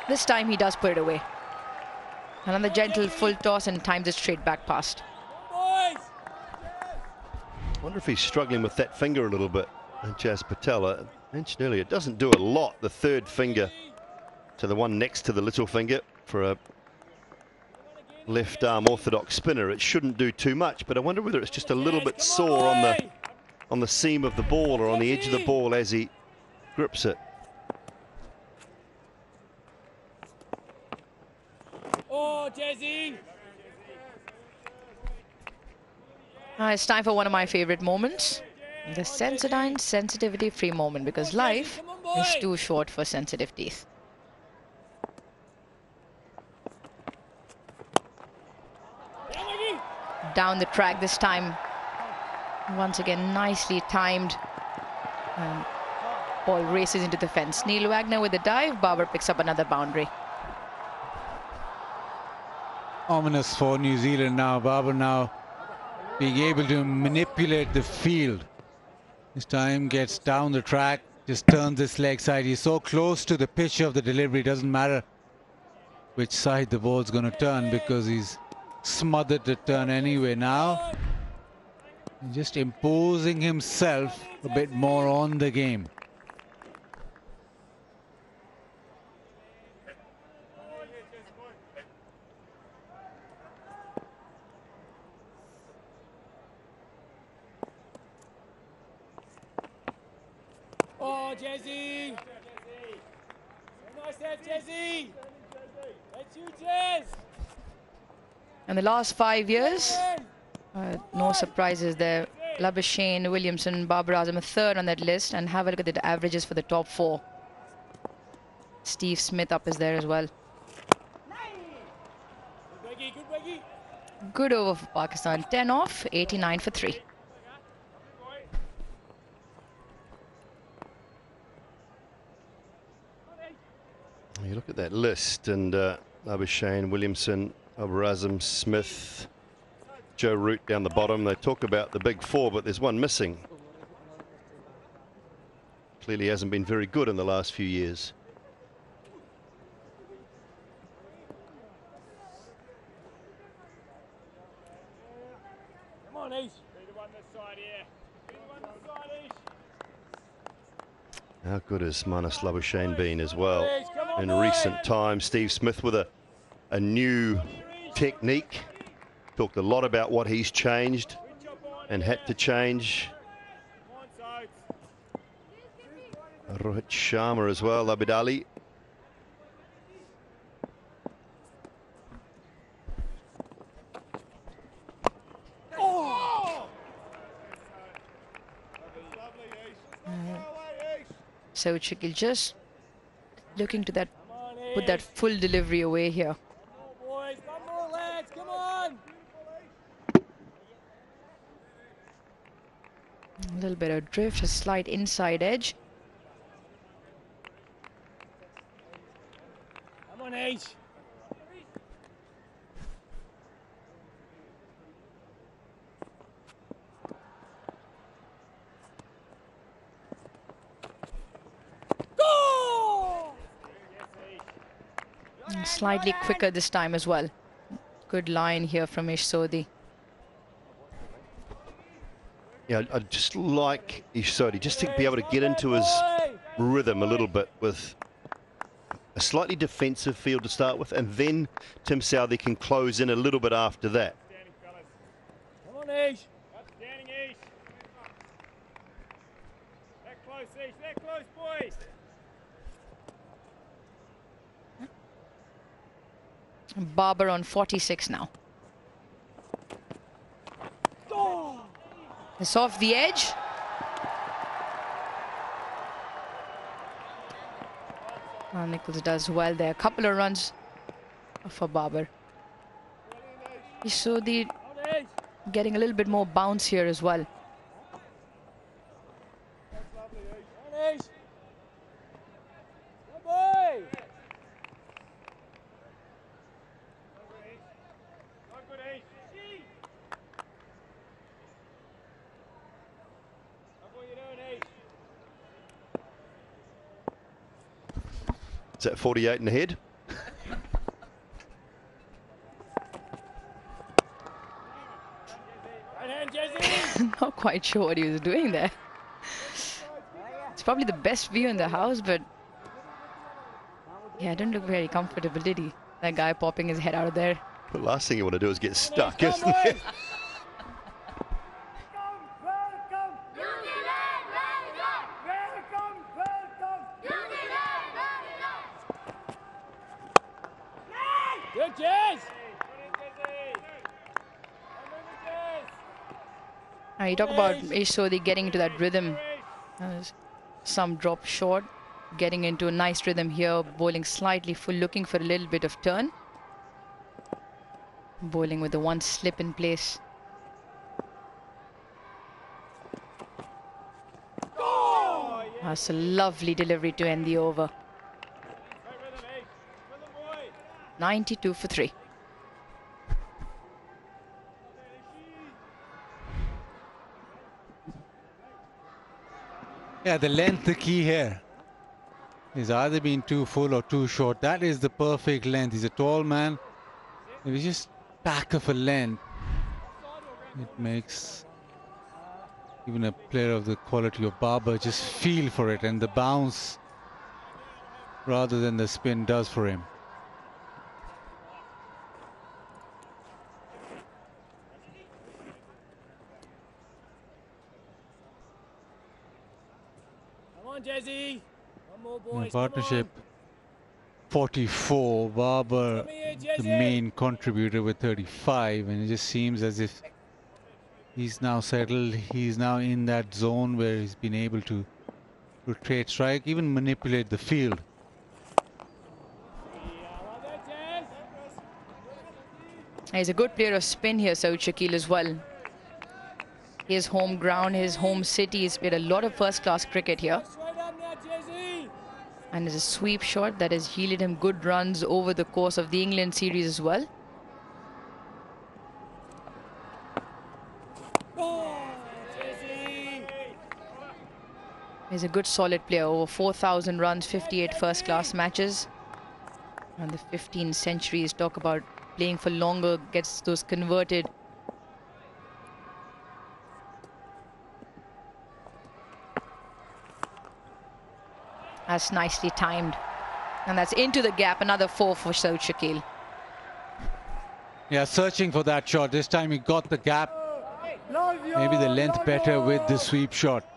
This time he does put it away. Another gentle full toss and times it straight back past. I wonder if he's struggling with that finger a little bit. Ajaz Patel, I mentioned earlier, it doesn't do a lot, the third finger to the one next to the little finger. For a left arm orthodox spinner, it shouldn't do too much, but I wonder whether it's just a little bit sore on the seam of the ball or on the edge of the ball as he grips it. Oh, Jesse! It's time for one of my favorite moments. The Sensodyne sensitivity-free moment, because life is too short for sensitive teeth. Down the track this time. Once again, nicely timed. Ball races into the fence. Neil Wagner with a dive. Barber picks up another boundary. Ominous for New Zealand now. Barber now being able to manipulate the field. This time gets down the track, just turns his leg side. He's so close to the pitch of the delivery, doesn't matter which side the ball's going to turn because he's smothered the turn anyway now. Just imposing himself a bit more on the game. Oh, Jesse! Nice set, Jesse! That's you, Jez! In the last 5 years, no surprises there. Labuschagne, Williamson, Babar Azam, a third on that list. And have a look at the averages for the top 4. Steve Smith up is there as well. Good over for Pakistan. 10 off, 89 for 3. You look at that list and Labuschagne, Williamson, Babar Azam, Smith, Joe Root down the bottom. They talk about the big 4, but there's one missing. Clearly hasn't been very good in the last few years. Come on, Ace. Be the one this side here. Be the one this side, Ace. How good has Marnus Labuschagne been as well in recent times? Steve Smith with a new technique. Talked a lot about what he's changed and had to change. Rohit Sharma as well, Abid Ali. So Shakil just looking to that, put that full delivery away here. Boys, come on, lads, come on! A little bit of drift, a slight inside edge. Come on, Ace. Slightly quicker this time as well. Good line here from Ish Sodhi. Yeah, I'd just like Ish Sodhi just to be able to get into his rhythm a little bit with a slightly defensive field to start with, and then Tim Southee can close in a little bit after that. Come on, Ace. Outstanding, Ace. That close, Ace. That close, boys. Barber on 46 now. It's off the edge. Nichols does well there. A couple of runs for Barber. So the getting a little bit more bounce here as well. Is that 48 in the head? Not quite sure what he was doing there. It's probably the best view in the house, but yeah, didn't look very comfortable, did he? That guy popping his head out of there. The last thing you want to do is get stuck, isn't it? Now you talk about Ish Sodhi getting into that rhythm. Some drop short, getting into a nice rhythm here, bowling slightly full, looking for a little bit of turn. Bowling with the one slip in place. That's a lovely delivery to end the over. 92 for 3. Yeah, the length, the key here. He's either been too full or too short. That is the perfect length. He's a tall man. If he's just back of a length, it makes even a player of the quality of Barber just feel for it, and the bounce rather than the spin does for him. Come on, Jezzy. One more, boys. Partnership 44, Barber the main contributor with 35, and it just seems as if he's now settled. He's now in that zone where he's been able to rotate strike, even manipulate the field. He's a good player of spin here, Saud Shakil, as well. His home ground, his home city. He's played a lot of first-class cricket here. And there's a sweep shot that has yielded him good runs over the course of the England series as well. He's a good solid player, over 4,000 runs, 58 first-class matches. And the 15 centuries, talk about playing for longer, gets those converted. That's nicely timed. And that's into the gap, another 4 for Saud Shakil. Yeah, searching for that shot. This time he got the gap. Maybe the length better with the sweep shot.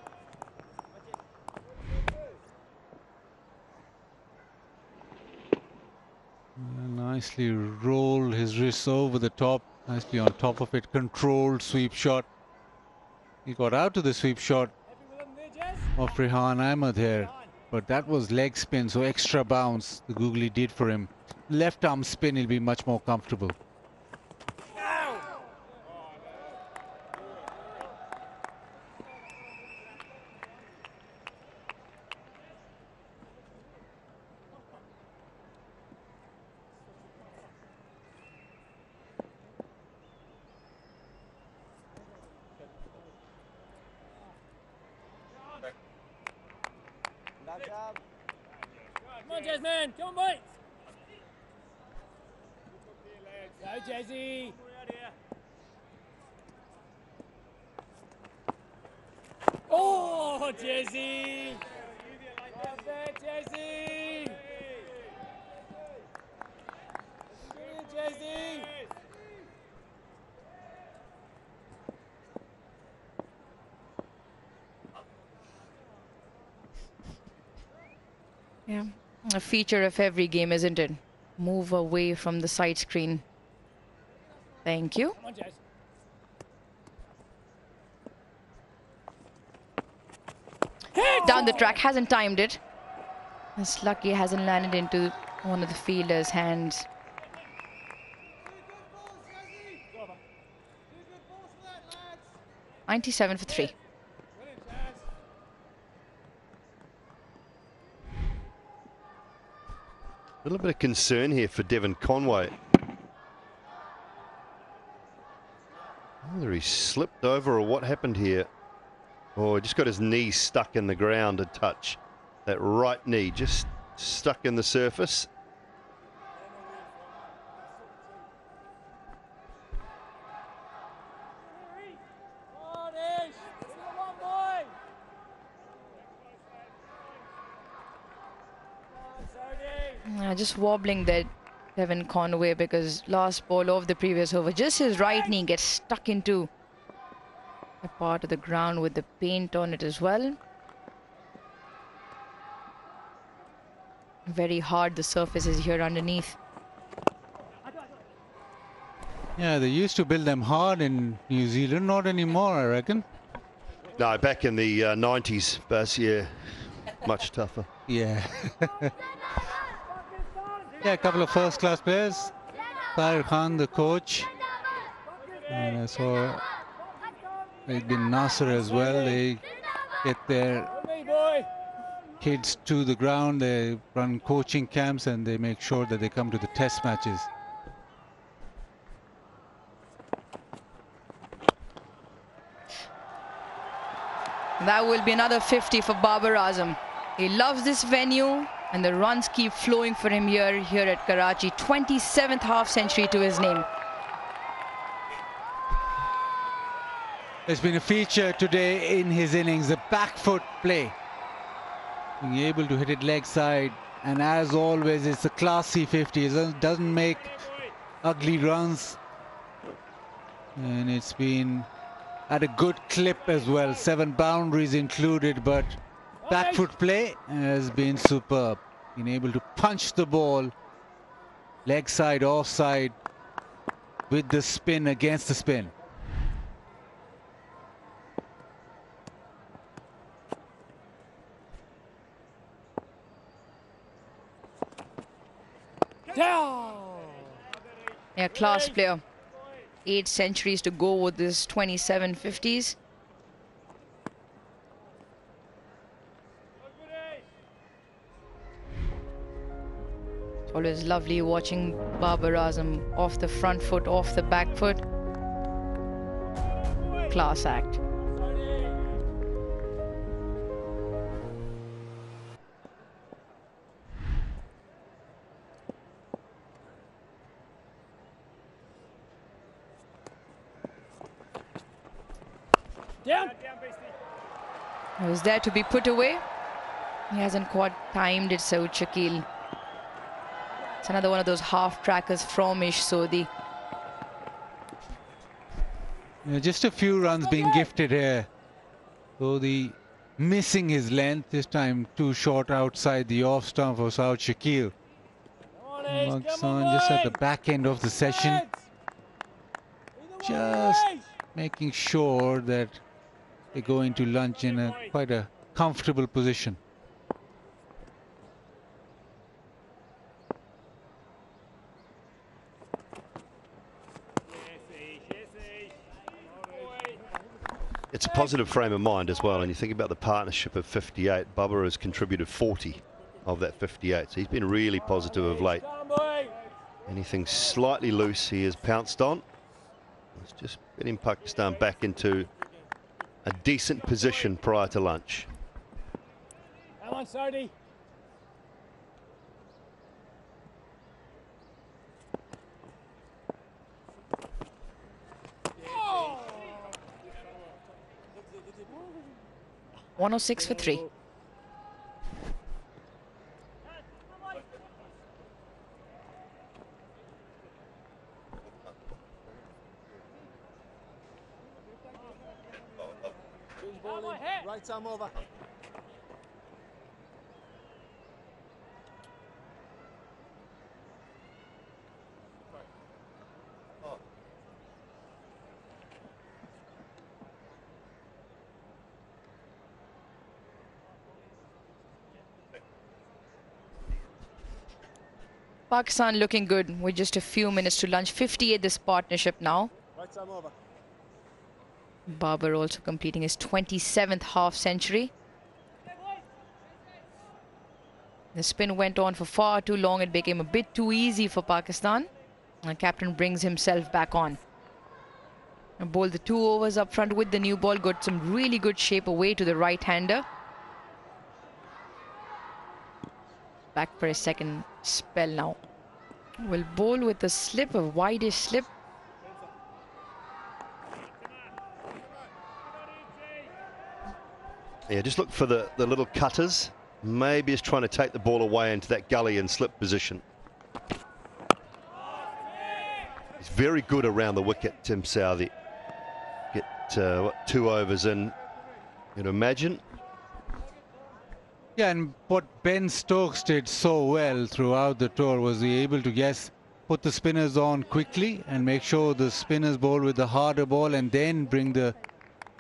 Nicely rolled his wrists over the top. Nicely on top of it. Controlled sweep shot. He got out to the sweep shot of Rehan Ahmed here. But that was leg spin, so extra bounce the googly did for him. Left arm spin, he'll be much more comfortable. Come on, Jasmine. Come on, boys. Go, Jazzy. Oh, Jazzy. Love that, Jazzy. Good, Jazzy. Yeah, a feature of every game, isn't it? Move away from the side screen. Thank you. Come on, Jazz. Down the track, hasn't timed it. It's lucky it hasn't landed into one of the fielder's hands. $97 for 3. A little bit of concern here for Devon Conway. Whether he slipped over or what happened here. Oh, he just got his knee stuck in the ground a touch. That right knee just stuck in the surface. Just wobbling there, Devon Conway, because last ball of the previous over, just his right knee gets stuck into a part of the ground with the paint on it as well. Very hard the surface is here underneath. Yeah, they used to build them hard in New Zealand, not anymore, I reckon. No, back in the 90s, Buzz, yeah, much tougher. Yeah. Yeah, a couple of first-class players. Tahir Khan, the coach. And I saw they've been Nasser as well. They get their kids to the ground. They run coaching camps and they make sure that they come to the test matches. That will be another 50 for Babar Azam. He loves this venue and the runs keep flowing for him here at Karachi. 27th half century to his name. There's been a feature today in his innings, the back foot play. Being able to hit it leg side, and as always, it's a classy 50. It doesn't make ugly runs, and it's been at a good clip as well. 7 boundaries included, but back foot play has been superb. Being able to punch the ball leg side, offside, with the spin against the spin. Yeah, class player. 8 centuries to go with this 27 50s. It's always lovely watching Babar Azam off the front foot, off the back foot. Class act. Down. It was there to be put away. He hasn't quite timed it, so Shakil. It's another one of those half trackers from Ish Sodhi. Yeah, just a few runs being gifted here. Sodhi missing his length, this time too short outside the off stump for Saud Shakil. Pakistan just at the back end of the session. Just making sure that they go into lunch in quite a comfortable position. It's a positive frame of mind as well, and you think about the partnership of 58. Bubba has contributed 40 of that 58, so he's been really positive of late. Anything slightly loose he has pounced on. It's just getting Pakistan back into a decent position prior to lunch. Come on, Sardi. Oh. 106 for 3. Right arm over. Pakistan looking good with just a few minutes to lunch. 58 this partnership now. Right arm over. Babar also completing his 27th half century. The spin went on for far too long. It became a bit too easy for Pakistan. The captain brings himself back on. And bowled the 2 overs up front with the new ball. Got some really good shape away to the right-hander. Back for a second spell now. Will bowl with a slip, a wideish slip. Yeah, just look for the little cutters. Maybe he's trying to take the ball away into that gully and slip position. He's very good around the wicket, Tim Southey. Get, 2 overs in, you'd imagine. Yeah, and what Ben Stokes did so well throughout the tour was he able to, yes, put the spinners on quickly and make sure the spinners bowl with the harder ball and then bring the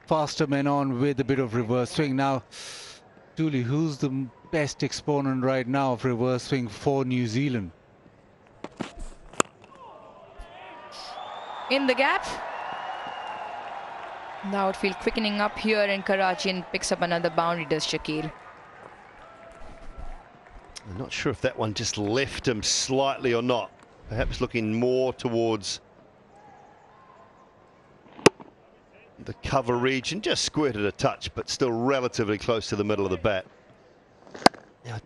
faster men on with a bit of reverse swing. Now, Julie, who's the best exponent right now of reverse swing for New Zealand? In the gap. The outfield quickening up here in Karachi and picks up another boundary, does Shakil. I'm not sure if that one just left him slightly or not. Perhaps looking more towards the cover region, just squirted a touch, but still relatively close to the middle of the bat. Now,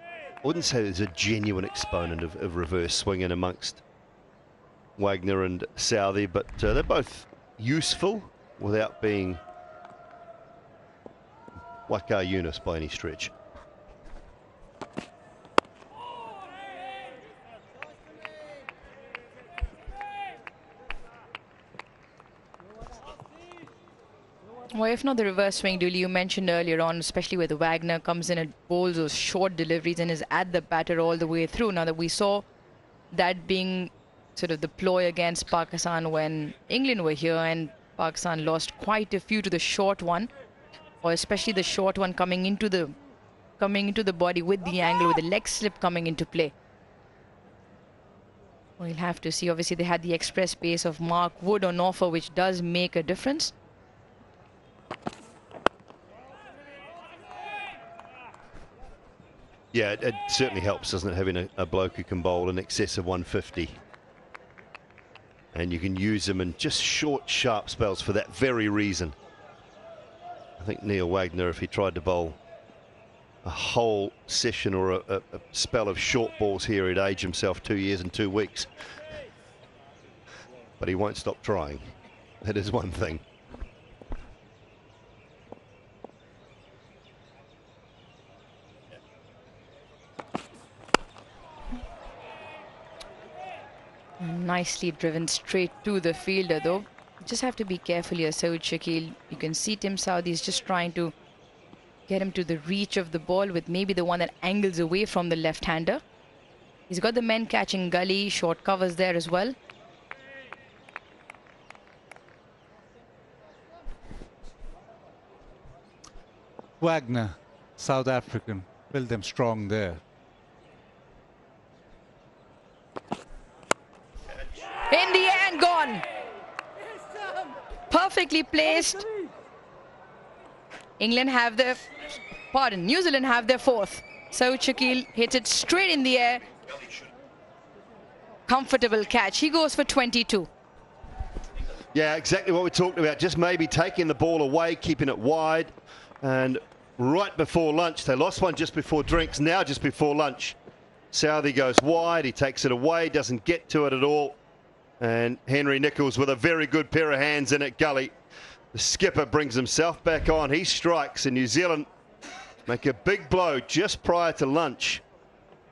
I wouldn't say there's a genuine exponent of reverse swinging amongst Wagner and Southey, but they're both useful without being Waka Yunus by any stretch. Well, if not the reverse swing, Dooley, you mentioned earlier on, especially with Wagner comes in and bowls those short deliveries and is at the batter all the way through. Now that we saw that being sort of the ploy against Pakistan when England were here, and Pakistan lost quite a few to the short one, or especially the short one coming into the body with the angle, with the leg slip coming into play. We'll have to see. Obviously, they had the express pace of Mark Wood on offer, which does make a difference. Yeah, it certainly helps, doesn't it, having a bloke who can bowl in excess of 150. And you can use them in just short, sharp spells for that very reason. I think Neil Wagner, if he tried to bowl a whole session or a spell of short balls here, he'd age himself 2 years and 2 weeks. But he won't stop trying. That is one thing. Nicely driven straight to the fielder, though. Just have to be careful here, Saud Shakil. You can see Tim Southey is just trying to get him to the reach of the ball with maybe the one that angles away from the left-hander. He's got the men catching gully, short covers there as well. Wagner, South African, build them strong there. In the air and gone. Perfectly placed. England have their, New Zealand have their fourth. So Shakil hits it straight in the air. Comfortable catch. He goes for 22. Yeah, exactly what we talked about. Just maybe taking the ball away, keeping it wide. And right before lunch, they lost one just before drinks. Now just before lunch, Southey goes wide. He takes it away, doesn't get to it at all. And Henry Nicholls with a very good pair of hands in at gully. The skipper brings himself back on. He strikes, and New Zealand make a big blow just prior to lunch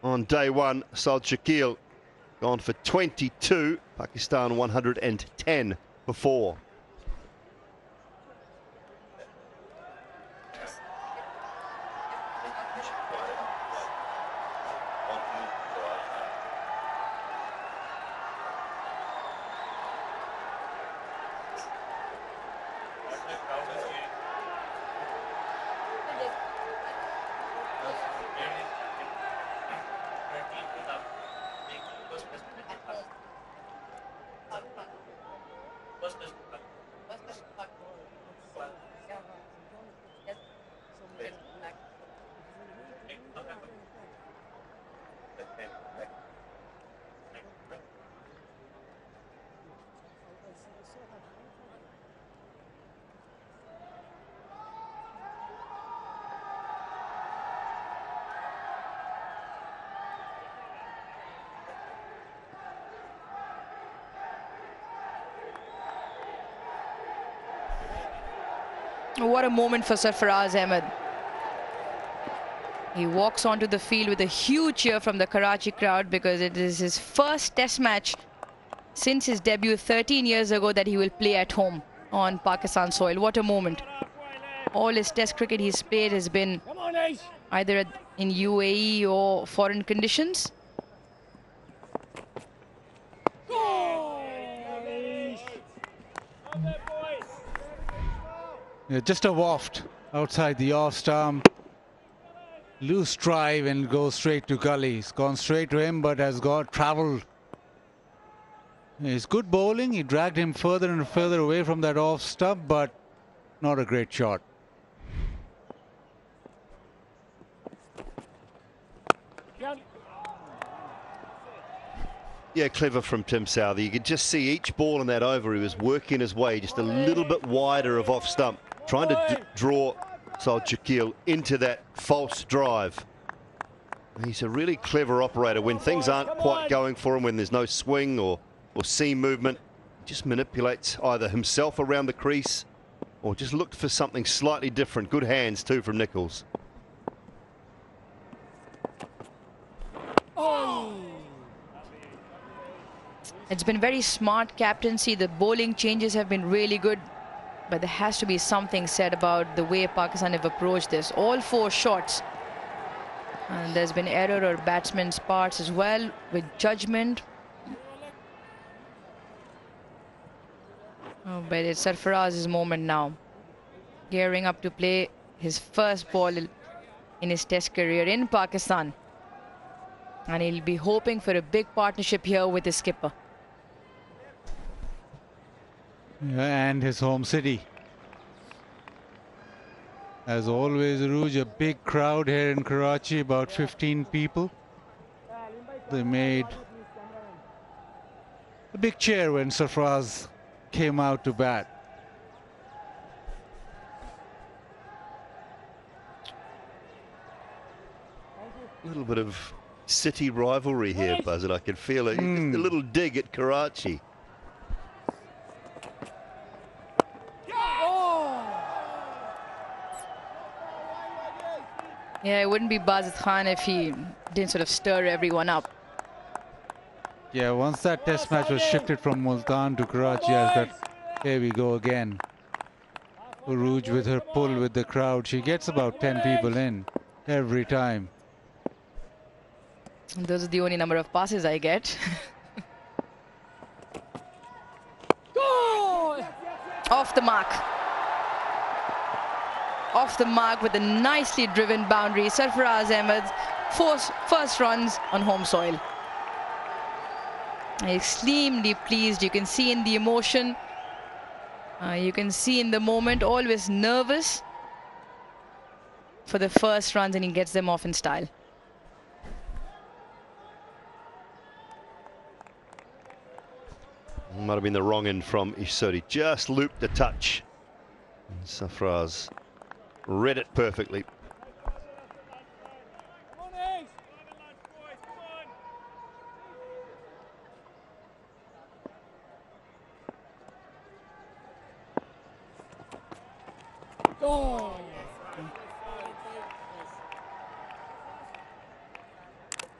on day one. Saud Shakil gone for 22. Pakistan 110 for 4. What a moment for Sarfaraz Ahmed. He walks onto the field with a huge cheer from the Karachi crowd because it is his first test match since his debut 13 years ago that he will play at home on Pakistan soil. What a moment. All his test cricket he's played has been either in UAE or foreign conditions. Yeah, just a waft outside the off stump. Loose drive and goes straight to gully. It's gone straight to him, but has travelled. It's good bowling. He dragged him further and further away from that off stump, but not a great shot. Yeah, clever from Tim Southee. You could just see each ball in that over. He was working his way just a little bit wider of off stump, trying to draw Saud Shakil into that false drive. He's a really clever operator. When things aren't quite going for him, when there's no swing or seam movement, he just manipulates either himself around the crease or just looked for something slightly different. Good hands too from Nicholls. It's been very smart captaincy. The bowling changes have been really good. But there has to be something said about the way Pakistan have approached this. All 4 shots. And there's been error on batsmen's parts as well with judgment. Oh, but it's Sarfaraz's moment now. Gearing up to play his first ball in his test career in Pakistan. And he'll be hoping for a big partnership here with his skipper. Yeah, and his home city. As always, Rouge, a big crowd here in Karachi, about 15 people. They made a big cheer when Sarfaraz came out to bat. A little bit of city rivalry here, Buzzard. I can feel it. Just a little dig at Karachi. Yeah, it wouldn't be Bazid Khan if he didn't sort of stir everyone up. Yeah, once that test match was shifted from Multan to Karachi, I thought, here we go again. Rouge with her pull with the crowd. She gets about 10 people in every time. And those are the only number of passes I get. Off the mark. Off the mark with a nicely driven boundary. Sarfaraz Ahmed's first runs on home soil. Extremely pleased. You can see in the emotion. You can see in the moment, always nervous for the first runs, and he gets them off in style. Might have been the wrong end from Ishsodi. Just looped a touch. Sarfaraz read it perfectly. Oh.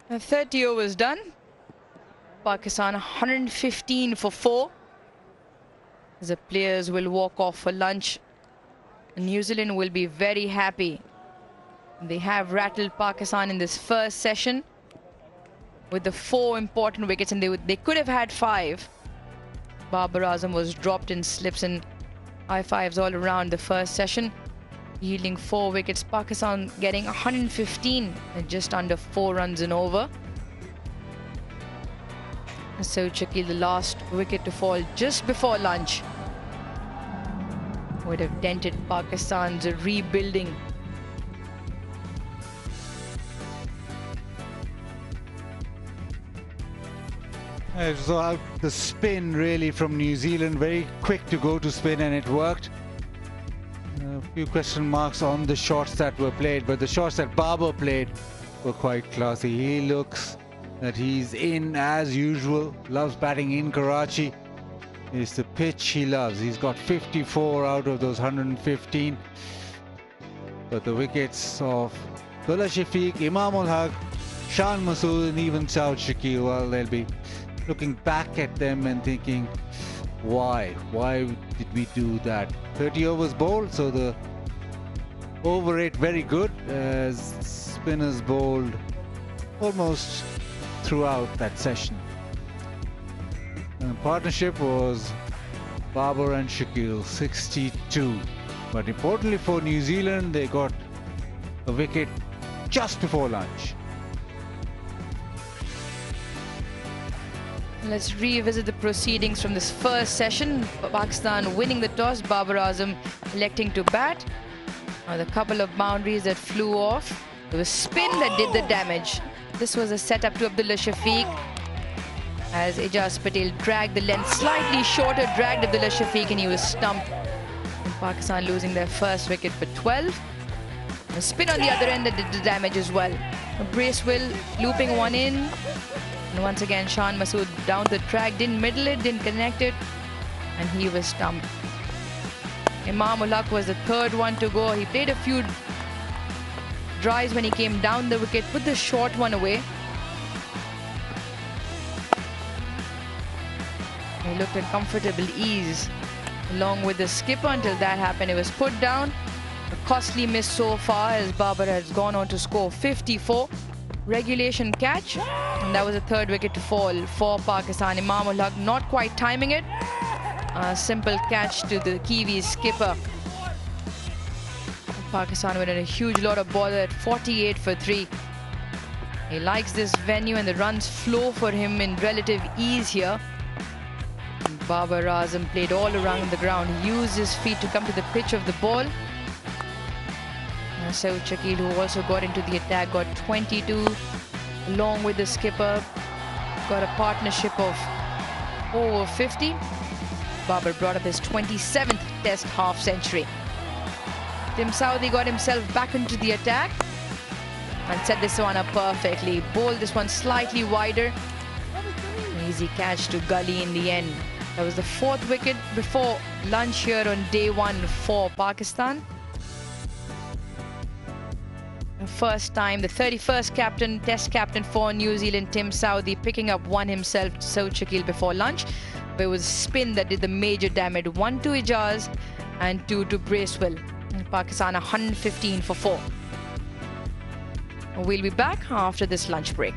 The 30 overs done. Pakistan 115 for 4. The players will walk off for lunch. New Zealand will be very happy. They have rattled Pakistan in this first session with the 4 important wickets, and they could have had 5. Babar Azam was dropped in slips and I-5s all around the first session, yielding 4 wickets. Pakistan getting 115 and just under 4 runs and over. So Shakil, the last wicket to fall just before lunch, would have dented Pakistan's rebuilding. It was out the spin really from New Zealand, very quick to go to spin, and it worked. A few question marks on the shots that were played, but the shots that Babar played were quite classy. He looks that he's in as usual, loves batting in Karachi. It's the pitch he loves. He's got 54 out of those 115. But the wickets of Dullah Shafiq, Imam ul Haq, Shan Masood, and even Saud Shakil, well, they'll be looking back at them and thinking, why? Why did we do that? 30 overs bowled, so the over rate very good as spinners bowled almost throughout that session. And partnership was Babar and Shakil 62. But importantly for New Zealand, they got a wicket just before lunch. Let's revisit the proceedings from this first session. Pakistan winning the toss, Babar Azam electing to bat. The couple of boundaries that flew off. It was spin that did the damage. This was a setup to Abdullah Shafiq as Ijaz Patel dragged the length slightly shorter, dragged Abdullah Shafiq, and he was stumped. And Pakistan losing their first wicket for 12. A spin on the other end that did the damage as well. Bracewell looping one in. And once again, Shan Masood down the track, didn't middle it, didn't connect it, and he was stumped. Imam ul Haq was the third one to go. He played a few drives when he came down the wicket, put the short one away. He looked at comfortable ease along with the skipper until that happened. It was put down. A costly miss so far as Babar has gone on to score 54. Regulation catch, and that was the third wicket to fall for Pakistan. Imam ul Haq not quite timing it. A simple catch to the Kiwi skipper. Pakistan with a huge lot of bother at 48 for 3. He likes this venue and the runs flow for him in relative ease here. Babar Azam played all around the ground. He used his feet to come to the pitch of the ball. Saud Shakil, who also got into the attack, got 22 along with the skipper. Got a partnership of over 50. Babar brought up his 27th test half century. Tim Southee got himself back into the attack and set this one up perfectly. Bowled this one slightly wider. Easy catch to Gully in the end. That was the fourth wicket before lunch here on day one for Pakistan. First time, the 31st captain, test captain for New Zealand, Tim Southee, picking up one himself, Saud Shakil, before lunch. But it was spin that did the major damage. 1 to Ijaz and 2 to Bracewell. Pakistan 115 for 4. We'll be back after this lunch break.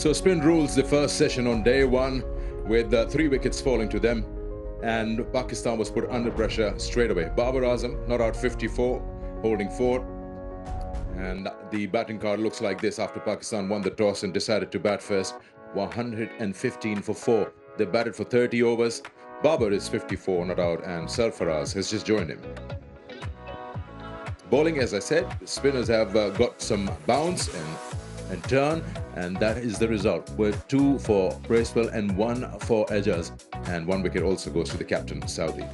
So spin rules the first session on day one with 3 wickets falling to them, and Pakistan was put under pressure straight away. Babar Azam not out 54, holding 4. And the batting card looks like this after Pakistan won the toss and decided to bat first. 115 for 4. They batted for 30 overs. Babar is 54 not out, and Sarfaraz has just joined him. Bowling, as I said, spinners have got some bounce and turn, and that is the result. With 2 for Bracewell and 1 for Ejaz, and 1 wicket also goes to the captain, Saudi.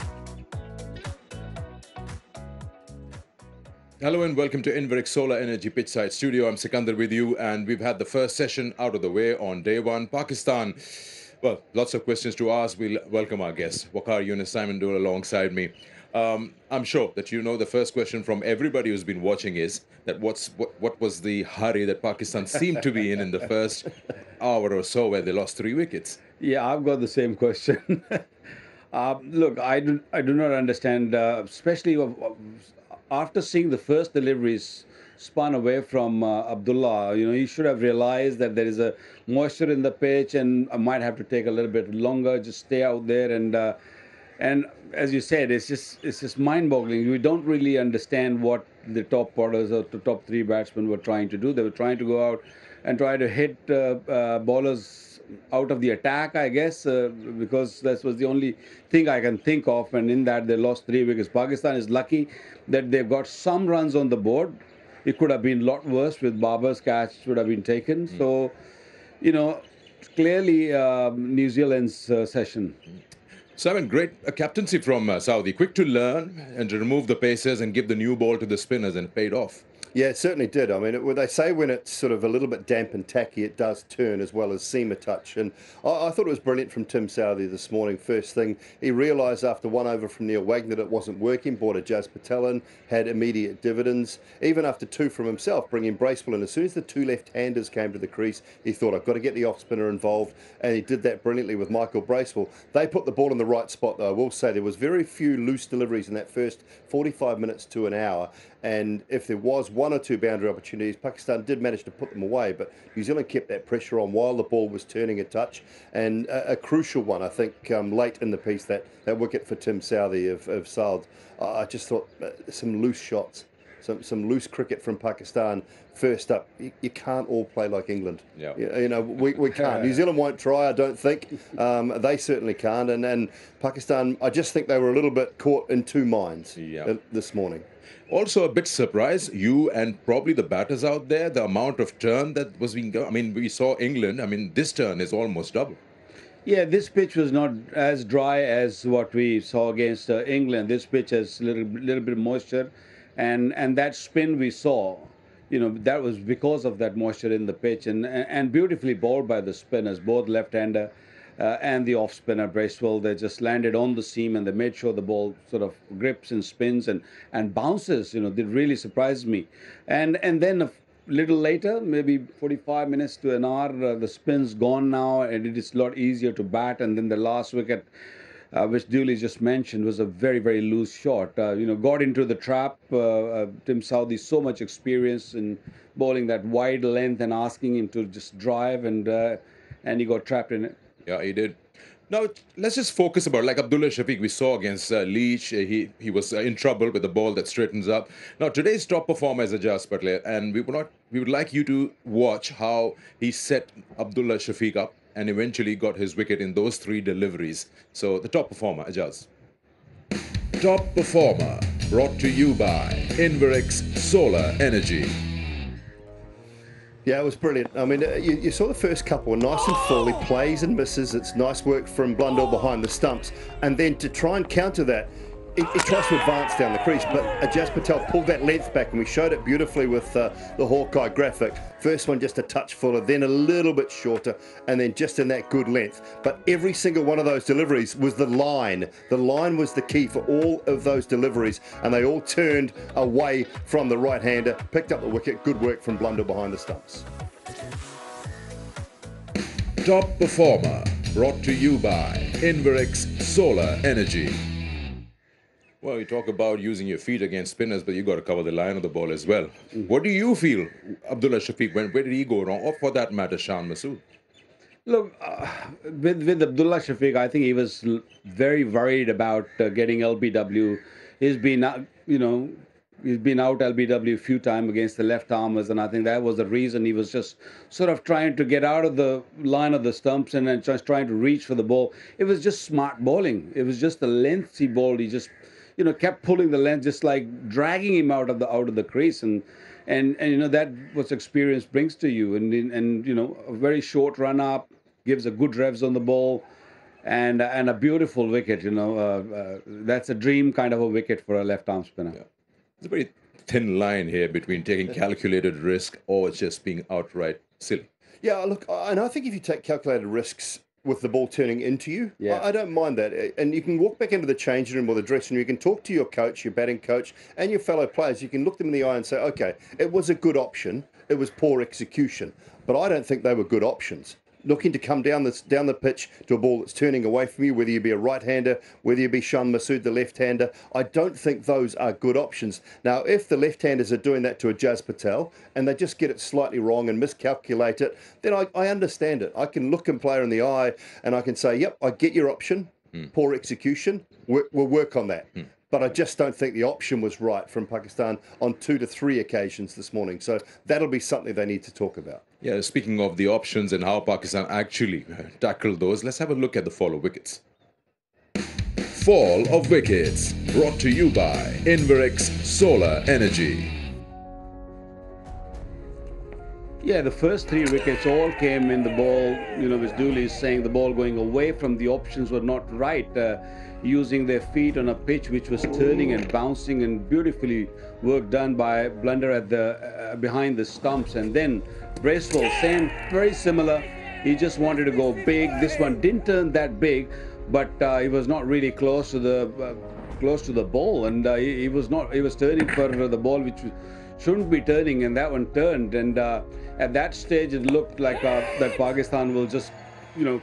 Hello and welcome to Inveric Solar Energy Pitchside Studio. I'm Sikandar with you, and we've had the first session out of the way on day one. Pakistan, well, lots of questions to ask. We'll welcome our guests, Waqar Yunus, Simon Dole alongside me. I'm sure that you know the first question from everybody who's been watching is that what was the hurry that Pakistan seemed to be in the first hour or so where they lost 3 wickets? Yeah, I've got the same question. Look, I do not understand, especially after seeing the first deliveries spun away from Abdullah. You know, he should have realized that there is a moisture in the pitch and I might have to take a little bit longer, just stay out there. And as you said, it's just mind-boggling. We don't really understand what the top orders or the top 3 batsmen were trying to do. They were trying to go out and try to hit bowlers out of the attack, I guess, because that was the only thing I can think of. And in that, they lost 3 wickets. Pakistan is lucky that they've got some runs on the board. It could have been a lot worse with Babar's catch would have been taken. So, you know, clearly New Zealand's session. Simon, great captaincy from Saudi. Quick to learn and to remove the pacers and give the new ball to the spinners, and it paid off. Yeah, it certainly did. I mean, they say when it's sort of a little bit damp and tacky, it does turn as well as seam a touch. And I thought it was brilliant from Tim Southee this morning. First thing, he realised after 1 over from Neil Wagner that it wasn't working, brought Ejaz Patel in, had immediate dividends. Even after 2 from himself, bringing Bracewell in. As soon as the 2 left-handers came to the crease, he thought, I've got to get the off-spinner involved. And he did that brilliantly with Michael Bracewell. They put the ball in the right spot, though. I will say there was very few loose deliveries in that first 45 minutes to an hour. And if there was 1 or 2 boundary opportunities, Pakistan did manage to put them away, but New Zealand kept that pressure on while the ball was turning a touch. And a crucial one, I think, late in the piece, that wicket for Tim Southee of Saud. I just thought some loose shots, some loose cricket from Pakistan. First up, you can't all play like England. Yeah. You know, we can't. New Zealand won't try, I don't think. They certainly can't. And Pakistan, I just think they were a little bit caught in 2 minds this morning. Also a bit surprised, you and probably the batters out there, the amount of turn that was being done. I mean, we saw England. I mean, this turn is almost double. Yeah, this pitch was not as dry as what we saw against England. This pitch has a little bit of moisture, and that spin we saw, you know, that was because of that moisture in the pitch, and beautifully bowled by the spinners, both left-hander and the off-spinner Bracewell. They just landed on the seam and they made sure the ball sort of grips and spins and bounces. You know, they really surprised me. And then a little later, maybe 45 minutes to an hour, the spin's gone now and it is a lot easier to bat. And then the last wicket, which Dooley just mentioned, was a very, very loose shot. You know, got into the trap. Tim Southee, so much experience in bowling that wide length and asking him to just drive, and he got trapped in it. Yeah, he did. Now, let's just focus about, like Abdullah Shafiq we saw against Leach. He was in trouble with the ball that straightens up. Now, today's top performer is Ejaz Patel, and we would like you to watch how he set Abdullah Shafiq up and eventually got his wicket in those 3 deliveries. So, the top performer, Ejaz. Top performer, brought to you by Inverix Solar Energy. Yeah, it was brilliant. I mean, you saw the first couple were nice and full. He plays and misses. It's nice work from Blundell behind the stumps. And then to try and counter that, he tries to advance down the crease, but Ejaz Patel pulled that length back, and we showed it beautifully with the Hawkeye graphic. First one just a touch fuller, then a little bit shorter, and then just in that good length. But every single one of those deliveries was the line. The line was the key for all of those deliveries, and they all turned away from the right-hander, picked up the wicket. Good work from Blundell behind the stumps. Top performer, brought to you by Inverix Solar Energy. Well, you talk about using your feet against spinners, but you got to cover the line of the ball as well. What do you feel, Abdullah Shafiq, where did he go wrong? Or for that matter, Shan Masood? Look, with Abdullah Shafiq, I think he was very worried about getting LBW. He's been, he's been out LBW a few times against the left armers, and I think that was the reason he was just sort of trying to get out of the line of the stumps and then just trying to reach for the ball. It was just smart bowling. It was just the length he bowled. He just, kept pulling the length, just like dragging him out of the crease, and that what experience brings to you, and a very short run up gives a good revs on the ball, and a beautiful wicket. That's a dream kind of a wicket for a left arm spinner. Yeah. It's a very thin line here between taking calculated risk or just being outright silly. Yeah, look, and I think if you take calculated risks with the ball turning into you, Yeah. I don't mind that. And you can walk back into the changing room or the dressing room, you can talk to your coach, your batting coach, and your fellow players. You can look them in the eye and say, okay, it was a good option, it was poor execution, but I don't think they were good options. Looking to come down the pitch to a ball that's turning away from you, whether you be a right-hander, whether you be Shan Masood, the left-hander, I don't think those are good options. Now, if the left-handers are doing that to a Jaz Patel and they just get it slightly wrong and miscalculate it, then I understand it. I can look a player in the eye and I can say, yep, I get your option, poor execution, we'll work on that. But I just don't think the option was right from Pakistan on 2 to 3 occasions this morning. So that'll be something they need to talk about. Yeah, speaking of the options and how Pakistan actually tackled those, let's have a look at the fall of wickets. Fall of wickets, brought to you by Inverex Solar Energy. Yeah, the first 3 wickets all came in the ball, which Dooley is saying the ball going away from the options were not right. Using their feet on a pitch which was turning and bouncing, and beautifully work done by Blunder at the behind the stumps. And then Bracewell, same, very similar. He just wanted to go big. This one didn't turn that big, but he was not really close to the ball, and he was turning for the ball which shouldn't be turning, and that one turned. And at that stage, it looked like that Pakistan will just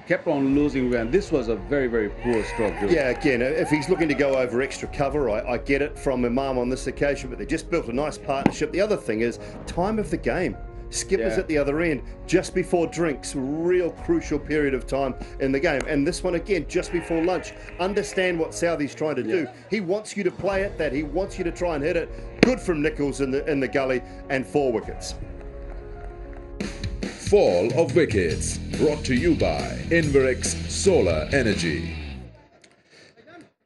kept on losing, and this was a very, very poor stroke. Yeah, again, if he's looking to go over extra cover, I get it from Imam on this occasion, but they just built a nice partnership. The other thing is time of the game. Skippers at the other end, just before drinks, real crucial period of time in the game. And this one again, just before lunch. Understand what Southee's trying to do. He wants you to play it, that he wants you to try and hit it. Good from Nichols in the gully, and 4 wickets. Fall of wickets, brought to you by Inverex Solar Energy.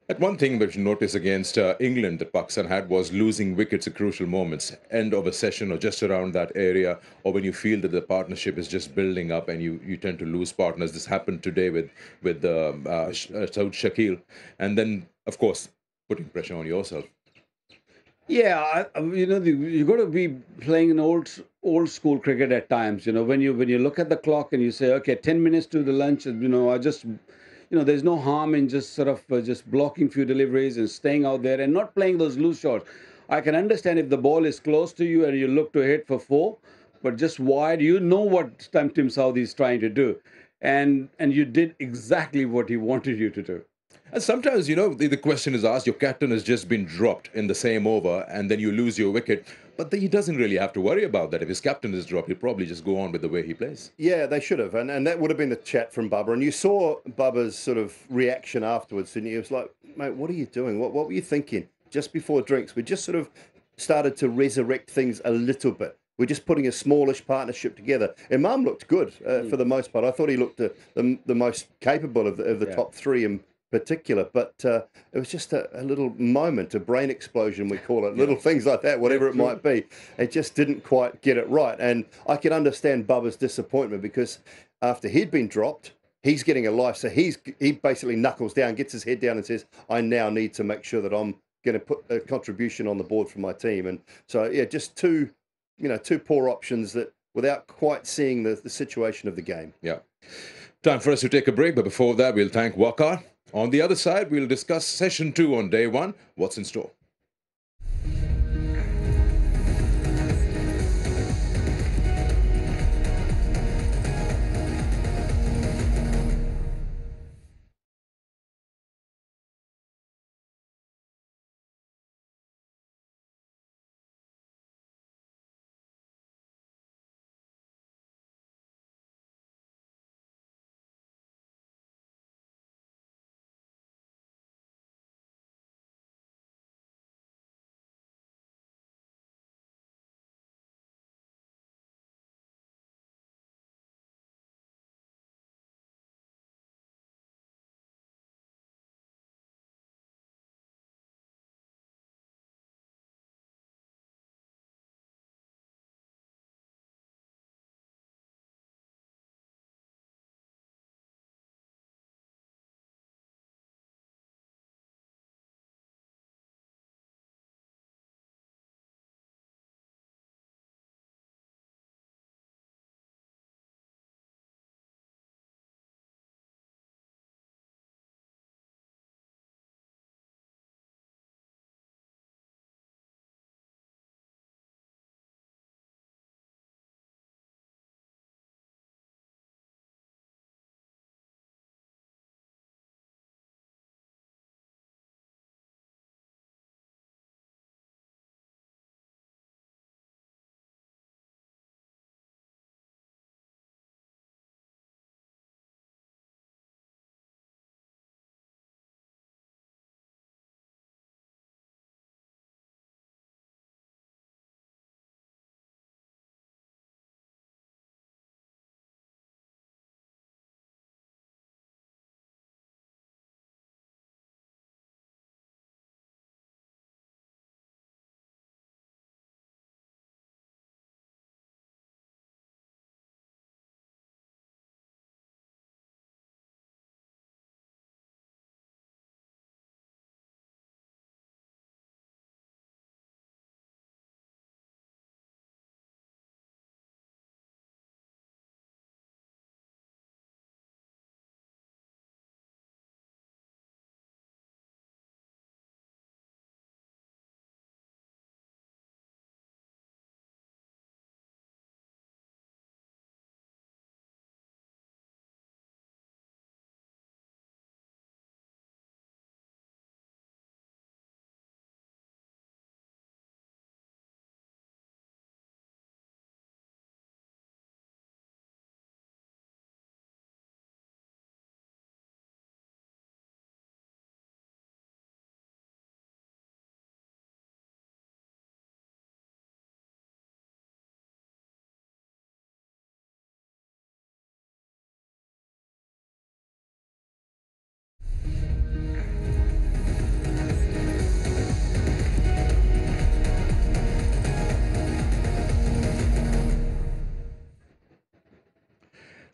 And one thing that you notice against England that Pakistan had was losing wickets at crucial moments, end of a session or just around that area, or when you feel that the partnership is just building up and you tend to lose partners. This happened today with Saud Shakil, and then of course putting pressure on yourself. Yeah, you got to be playing an old school cricket at times. When you look at the clock and you say, okay, 10 minutes to the lunch. I just. There's no harm in just sort of just blocking few deliveries and staying out there and not playing those loose shots. I can understand if the ball is close to you and you look to hit for 4, but just wide, what Tim Southee is trying to do. And you did exactly what he wanted you to do. And sometimes, the question is asked, your captain has just been dropped in the same over and then you lose your wicket. But he doesn't really have to worry about that. If his captain is dropped, he'll probably just go on with the way he plays. Yeah, they should have. And that would have been the chat from Bubba. And you saw Bubba's sort of reaction afterwards, didn't you? He was like, mate, what are you doing? What were you thinking? Just before drinks, we just sort of started to resurrect things a little bit. We're just putting a smallish partnership together. Imam looked good for the most part. I thought he looked the most capable of the top 3 in particular, but it was just a little moment, a brain explosion, we call it, little things like that, whatever it might be. It just didn't quite get it right. And I can understand Bubba's disappointment, because after he'd been dropped, he's getting a life. So he basically knuckles down, gets his head down and says, I now need to make sure that I'm going to put a contribution on the board for my team. And so, yeah, just two poor options that without quite seeing the situation of the game. Yeah. Time for us to take a break, but before that, we'll thank Wakar. On the other side, we'll discuss session 2 on day 1. What's in store?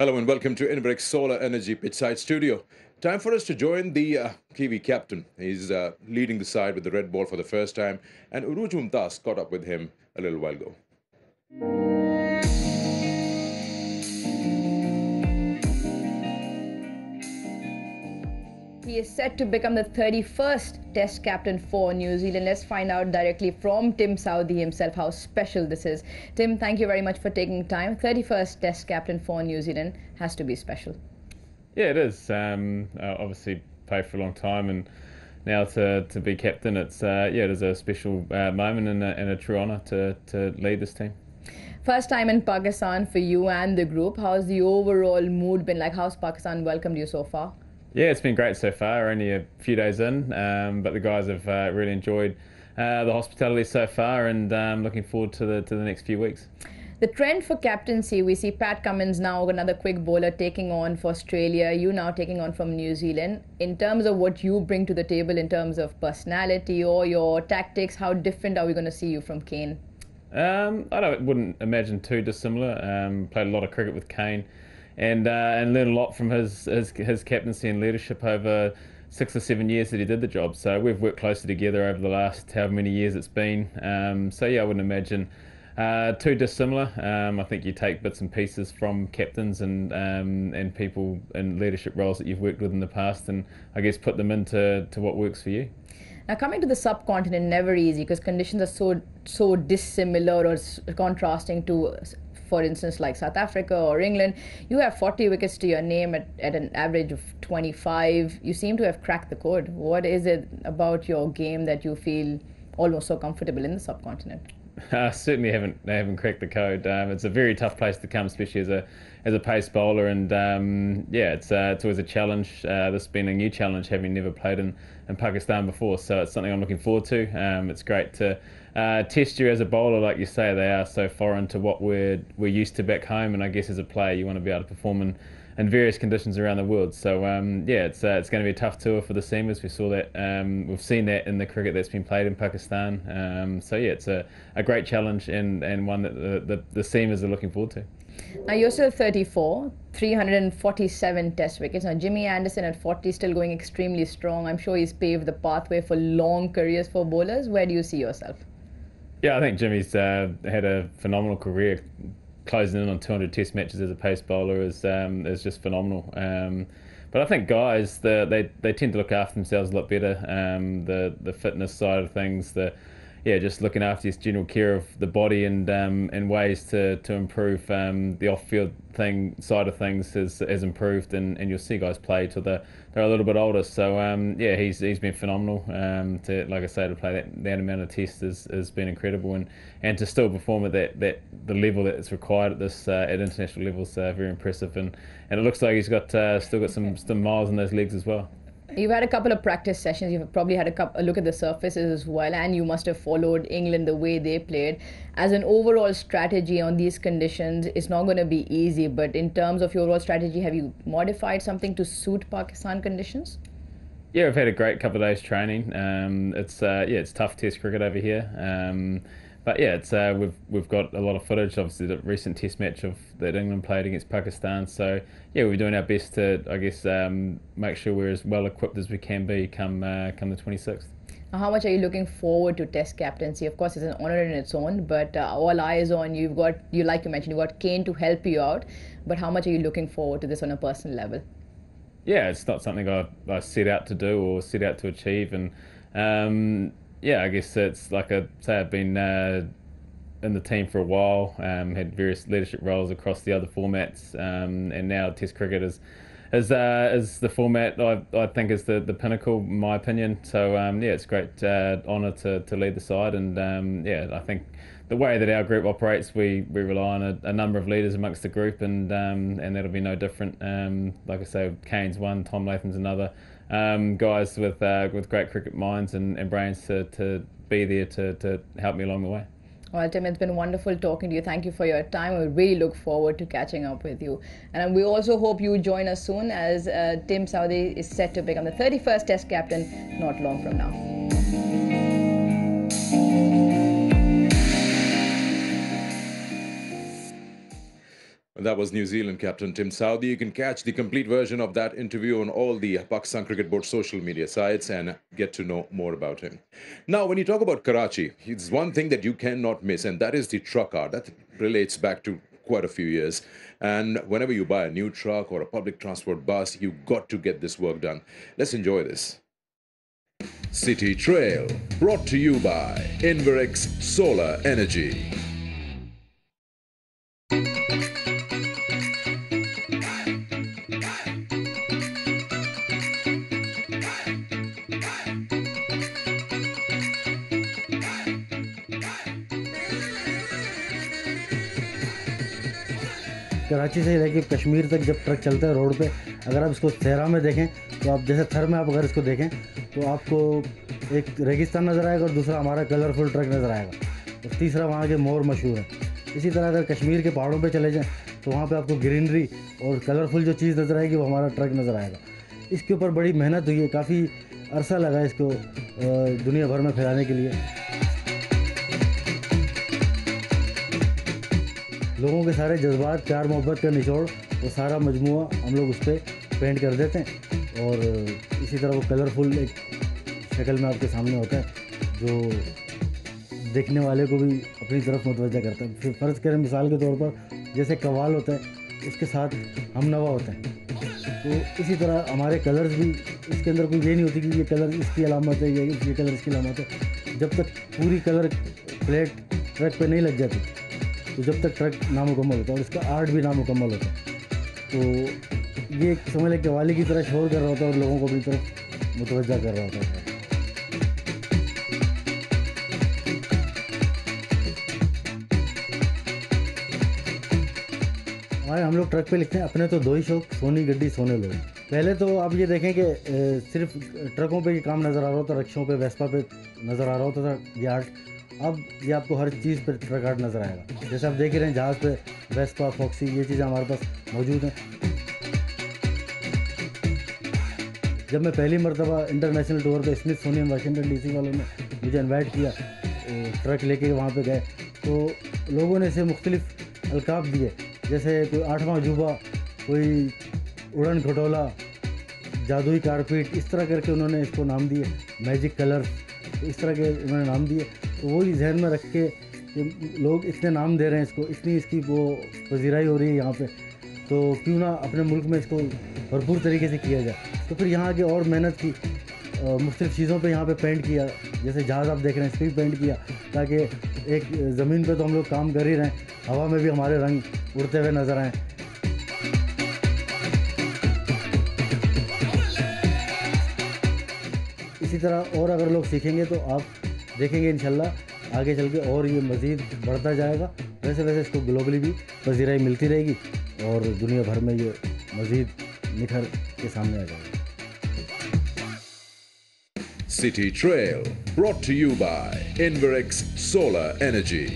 Hello and welcome to Inverix Solar Energy Pitchside Studio. Time for us to join the Kiwi captain. He's leading the side with the red ball for the first time, and Uruj Mumtaz caught up with him a little while ago. He is set to become the 31st Test captain for New Zealand. Let's find out directly from Tim Southee himself how special this is. Tim, thank you very much for taking time. 31st Test captain for New Zealand has to be special. Yeah, it is. Obviously, played for a long time, and now to be captain, it is a special moment and a true honour to lead this team. First time in Pakistan for you and the group. How's the overall mood been like? How's Pakistan welcomed you so far? Yeah, it's been great so far. Only a few days in, but the guys have really enjoyed the hospitality so far, and looking forward to the next few weeks. The trend for captaincy, we see Pat Cummins now, another quick bowler, taking on for Australia. You now taking on from New Zealand. In terms of what you bring to the table, in terms of personality or your tactics, how different are we going to see you from Kane? Wouldn't imagine too dissimilar. Played a lot of cricket with Kane. And learned a lot from his captaincy and leadership over 6 or 7 years that he did the job. So we've worked closely together over the last however many years it's been. So yeah, I wouldn't imagine too dissimilar. I think you take bits and pieces from captains and people in leadership roles that you've worked with in the past, and I guess put them into what works for you. Now, coming to the subcontinent, never easy because conditions are so dissimilar or contrasting to, for instance, like South Africa or England. You have 40 wickets to your name at an average of 25. You seem to have cracked the code. What is it about your game that you feel almost so comfortable in the subcontinent? Certainly haven't cracked the code. It's a very tough place to come, especially as a pace bowler, and it's always a challenge. This has been a new challenge, having never played in Pakistan before, so it's something I'm looking forward to. It's great to test you as a bowler, like you say. They are so foreign to what we're used to back home, and I guess as a player you want to be able to perform in various conditions around the world. So it's going to be a tough tour for the seamers. We saw that, we've seen that in the cricket that's been played in Pakistan. It's a great challenge and one that the seamers are looking forward to. Now you're still 34, 347 test wickets. Now Jimmy Anderson at 40 still going extremely strong. I'm sure he's paved the pathway for long careers for bowlers. Where do you see yourself? Yeah, I think Jimmy's had a phenomenal career. Closing in on 200 test matches as a pace bowler is just phenomenal. But I think guys, they tend to look after themselves a lot better. The fitness side of things, just looking after his general care of the body and ways to improve the off-field side of things has improved, and you'll see guys play till they're a little bit older. So he's been phenomenal. Like I say, to play that amount of tests has been incredible, and to still perform at the level that's required at this at international levels, very impressive. And it looks like he's still got some miles in those legs as well. You've had a couple of practice sessions. You've probably had a look at the surfaces as well, and you must have followed England the way they played. As an overall strategy on these conditions, it's not going to be easy. But in terms of your overall strategy, have you modified something to suit Pakistan conditions? Yeah, we've had a great couple of days training. It's tough test cricket over here. But yeah, we've got a lot of footage. Obviously, the recent Test match that England played against Pakistan. So yeah, we're doing our best to, I guess, make sure we're as well equipped as we can be come the 26th. How much are you looking forward to Test captaincy? Of course, it's an honour in its own, but all eyes on you. Like you mentioned, you've got Kane to help you out. But how much are you looking forward to this on a personal level? Yeah, it's not something I set out to do or set out to achieve, and I guess it's like I've been in the team for a while, had various leadership roles across the other formats, and now Test cricket is the format I think is the pinnacle, in my opinion. So it's a great honour to lead the side, and I think the way that our group operates, we rely on a number of leaders amongst the group, and that'll be no different. Like I say, Kane's one, Tom Latham's another. Guys with great cricket minds and brains to be there to help me along the way. Well, Tim, it's been wonderful talking to you. Thank you for your time. We really look forward to catching up with you. And we also hope you join us soon, as Tim Southee is set to become the 31st Test captain not long from now. Well, That was New Zealand captain Tim Southee. You can catch the complete version of that interview on all the Pakistan Cricket Board social media sites and get to know more about him. Now, when you talk about Karachi, it's one thing that you cannot miss, and that is the truck art. That relates back to quite a few years. And whenever you buy a new truck or a public transport bus, you've got to get this work done. Let's enjoy this. City Trail, brought to you by Inverex Solar Energy. Karachi से लेके कश्मीर तक जब truck चलता है road पे, अगर आप इसको सहरा में देखें तो आप जैसे थर में आप अगर इसको देखें तो आपको एक रेगिस्तान नज़र आएगा और दूसरा हमारा कलरफुल ट्रक नज़र आएगा और तीसरा वहाँ के मोर मशहूर है। इसी तरह अगर कश्मीर के पहाड़ों पे चले जाएं तो वहाँ पे आपको ग्रीनरी और कलरफुल जो चीज़ नज़र आएगी वो हमारा ट्रक नज़र आएगा। इसके ऊपर बड़ी मेहनत हुई है, काफ़ी अरसा लगा इसको दुनिया भर में फैलाने के लिए। लोगों के सारे जज्बात, प्यार मोहब्बत का निचोड़, वो सारा मजमुआ हम लोग उस पर पेंट कर देते हैं और इसी तरह वो कलरफुल एक शक्ल में आपके सामने होता है जो देखने वाले को भी अपनी तरफ मुतवज्जा करता है। फिर फ़र्ज़ करें मिसाल के तौर पर जैसे कव्वाल होता है, उसके साथ हमनवा होते हैं, तो इसी तरह हमारे कलर्स भी, इसके अंदर कोई ये नहीं होती कि ये कलर इसकी अलामत है, ये कलर इसकी अलामत है। जब तक पूरी कलर प्लेट ट्रक पे नहीं लग जाती तो जब तक ट्रक नामुकम्मल होता है और इसका आर्ट भी नामुकम्मल होता है। तो ये समझ लें कव्वाली की तरह शोर कर रहा होता है और लोगों को अपनी तरफ मुतवज्जा कर रहा होता है। हमारे हम लोग ट्रक पे लिखते हैं अपने तो दो ही शौक, सोनी गड्डी सोने लोग। पहले तो आप ये देखें कि सिर्फ ट्रकों पे ये काम नज़र आ रहा होता, रिक्शों पे, वेस्पा पे नज़र आ रहा होता था ये आर्ट। अब ये आपको हर चीज़ पे ट्रक आर्ट नज़र आएगा। जैसे आप देख ही रहे हैं जहाज़ पे वेस्पा, फॉक्सी, ये चीज़ें हमारे पास मौजूद हैं। जब मैं पहली मरतबा इंटरनेशनल टूर पे स्मिथसोनियन वाशिंगटन डीसी वालों ने मुझे इन्वाइट किया, ट्रक लेके वहाँ पे गए तो लोगों ने इसे मुख्तलिफ अलकाब दिए, जैसे कोई 8वां अजूबा, कोई उड़न खटोला, जादुई कारपेट, इस तरह करके उन्होंने इसको नाम दिए, मैजिक कलर, इस तरह के उन्होंने नाम दिए। तो वही जहन में रख के कि लोग इतने नाम दे रहे हैं इसको, इतनी इसकी वो पजीराई हो रही है यहाँ पे, तो क्यों ना अपने मुल्क में इसको भरपूर तरीके से किया जाए। तो फिर यहाँ के और मेहनत की, मुख्तलिफ़ चीज़ों पे यहाँ पे पेंट किया, जैसे जहाज़ आप देख रहे हैं इस पर भी पेंट किया, ताकि एक ज़मीन पे तो हम लोग काम कर ही रहे हैं, हवा में भी हमारे रंग उड़ते हुए नज़र आएँ। इसी तरह और अगर लोग सीखेंगे तो आप देखेंगे इंशाल्लाह आगे चल के और ये मज़ीद बढ़ता जाएगा। वैसे वैसे इसको ग्लोबली भी पजीराई मिलती रहेगी और दुनिया भर में ये मज़ीद निखर के सामने आ जाएगा। City Trail, brought to you by Inverex Solar Energy.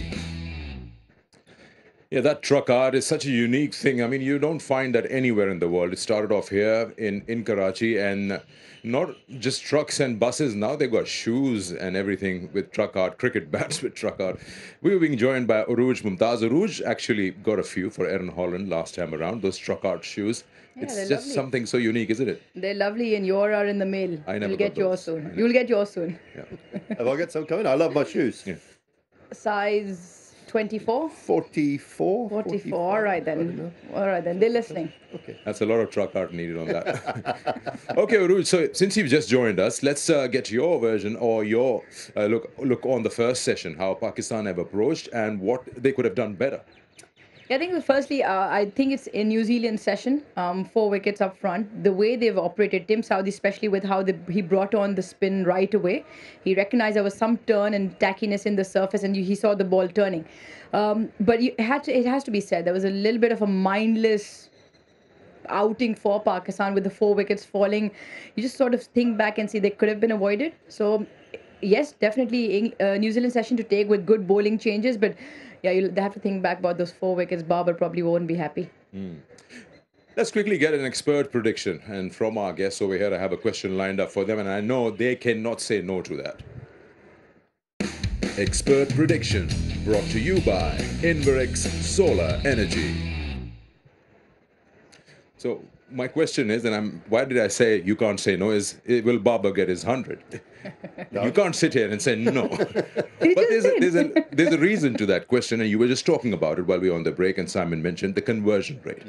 Yeah, that truck art is such a unique thing. I mean, you don't find that anywhere in the world. It started off here in Karachi, and not just trucks and buses. Now they've got shoes and everything with truck art, cricket bats with truck art. We were being joined by Uruj Mumtaz. Uruj actually got a few for Aaron Holland last time around, those truck art shoes. Yeah, it's they're just lovely. something so unique, isn't it? They're lovely, and yours are in the mail. I never You'll got get yours those. soon. You'll get yours soon. Yeah. Have I got some coming? I love my shoes. Yeah. Size 24? 44? 44. All right then. All right then. They're listening. Okay. That's a lot of truck art needed on that. Okay, Uruj, so since you've just joined us, let's get your version or your look on the first session, how Pakistan have approached and what they could have done better. Yeah, I think firstly, I think it's a New Zealand session, 4 wickets up front. The way they've operated, Tim Southee, especially with how he brought on the spin right away. He recognized there was some turn and tackiness in the surface, and he saw the ball turning. But it has to be said, there was a little bit of a mindless outing for Pakistan with the 4 wickets falling. You just sort of think back and see they could have been avoided. So, yes, definitely New Zealand session to take with good bowling changes, but yeah, they have to think back about those 4 wickets. Babar probably won't be happy. Let's quickly get an expert prediction. And from our guests over here, I have a question lined up for them, and I know they cannot say no to that. Expert prediction brought to you by Inverex Solar Energy. So my question is, and why did I say you can't say no? Will Baba get his 100? No. You can't sit here and say no. He But just did. there's a reason to that question, and you were just talking about it while we were on the break, and Simon mentioned the conversion rate.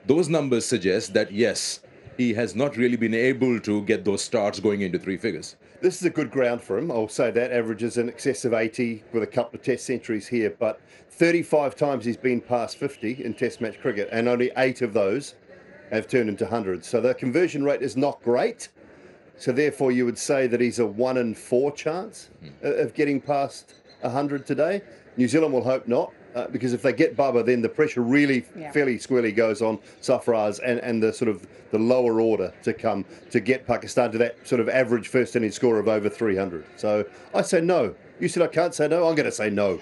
Those numbers suggest that yes, he has not really been able to get those starts going into three figures. This is a good ground for him. I'll say that. Averages in excess of 80 with a couple of test centuries here, but 35 times he's been past 50 in test match cricket, and only 8 of those have turned into hundreds. So the conversion rate is not great. So therefore you would say that he's a 1 in 4 chance of getting past 100 today. New Zealand will hope not, because if they get Bubba, then the pressure really fairly squarely goes on Sarfaraz and the sort of the lower order to come to get Pakistan to that sort of average first inning score of over 300. So I say no. You said I can't say no. I'm going to say no.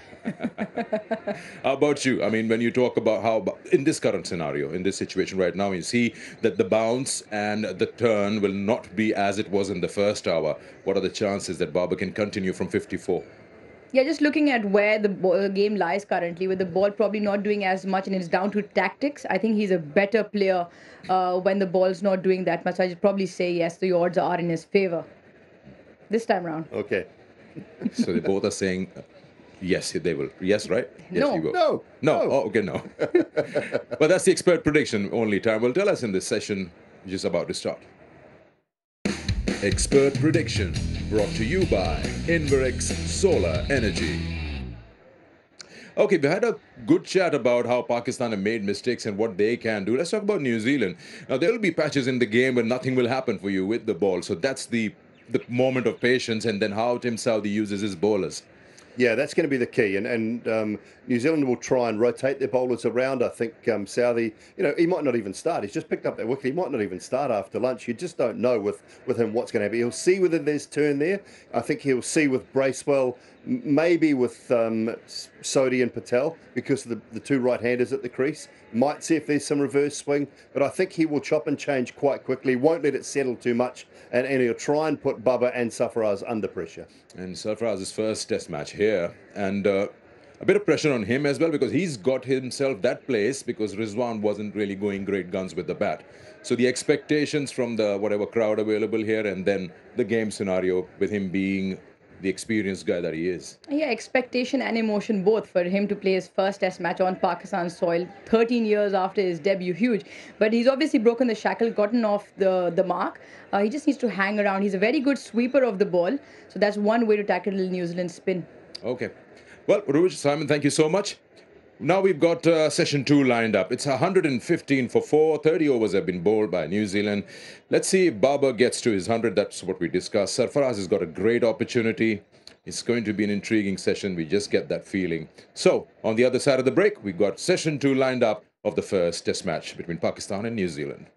How about you? I mean, when you talk about in this current scenario, in this situation right now, you see that the bounce and the turn will not be as it was in the first hour. What are the chances that Baba can continue from 54? Yeah, just looking at where the game lies currently, with the ball probably not doing as much, and it's down to tactics. I think he's a better player when the ball's not doing that much. I'd probably say yes, the odds are in his favor this time round. Okay. So they both are saying yes, they will. Yes, right? Yes, No. he will. No. No. Oh, okay, no. But that's the expert prediction. Only time will tell us in this session, which is about to start. Expert prediction brought to you by Inverex Solar Energy. Okay, we had a good chat about how Pakistan have made mistakes and what they can do. Let's talk about New Zealand. Now, there will be patches in the game where nothing will happen for you with the ball. So that's the moment of patience, and then how Tim Southee uses his bowlers. Yeah, that's going to be the key. And New Zealand will try and rotate their bowlers around. I think Southee, he might not even start. He's just picked up that wicket. He might not even start after lunch. You just don't know with him what's going to happen. He'll see whether there's turn there. I think he'll see with Bracewell, maybe with Sodhi and Patel, because of the two right-handers at the crease. Might see if there's some reverse swing. But I think he will chop and change quite quickly. Won't let it settle too much. And he'll try and put Bubba and Sarfaraz under pressure. And Sarfaraz's first test match here. And a bit of pressure on him as well, because he's got himself that place because Rizwan wasn't really going great guns with the bat. So the expectations from the whatever crowd available here, and then the game scenario with him being the experienced guy that he is. Yeah, expectation and emotion both for him to play his first test match on Pakistan soil 13 years after his debut. Huge. But he's obviously broken the shackle, gotten off the mark. He just needs to hang around. He's a very good sweeper of the ball. So that's one way to tackle New Zealand spin. Okay. Well, Ruj, Simon, thank you so much. Now we've got session 2 lined up. It's 115 for 4. 30 overs have been bowled by New Zealand. Let's see if Baba gets to his 100. That's what we discussed. Sarfaraz has got a great opportunity. It's going to be an intriguing session. We just get that feeling. So, on the other side of the break, we've got session 2 lined up of the first test match between Pakistan and New Zealand.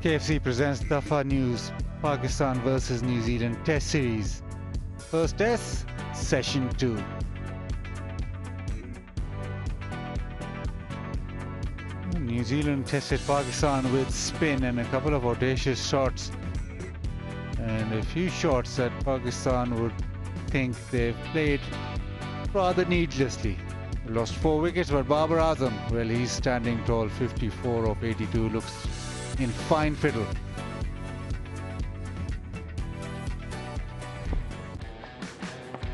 KFC presents Dafa News, Pakistan versus New Zealand Test Series. First Test, Session 2. New Zealand tested Pakistan with spin and a couple of audacious shots. And a few shots that Pakistan would think they've played rather needlessly. Lost 4 wickets, but Babar Azam, well, he's standing tall. 54 of 82, looks in fine fiddle.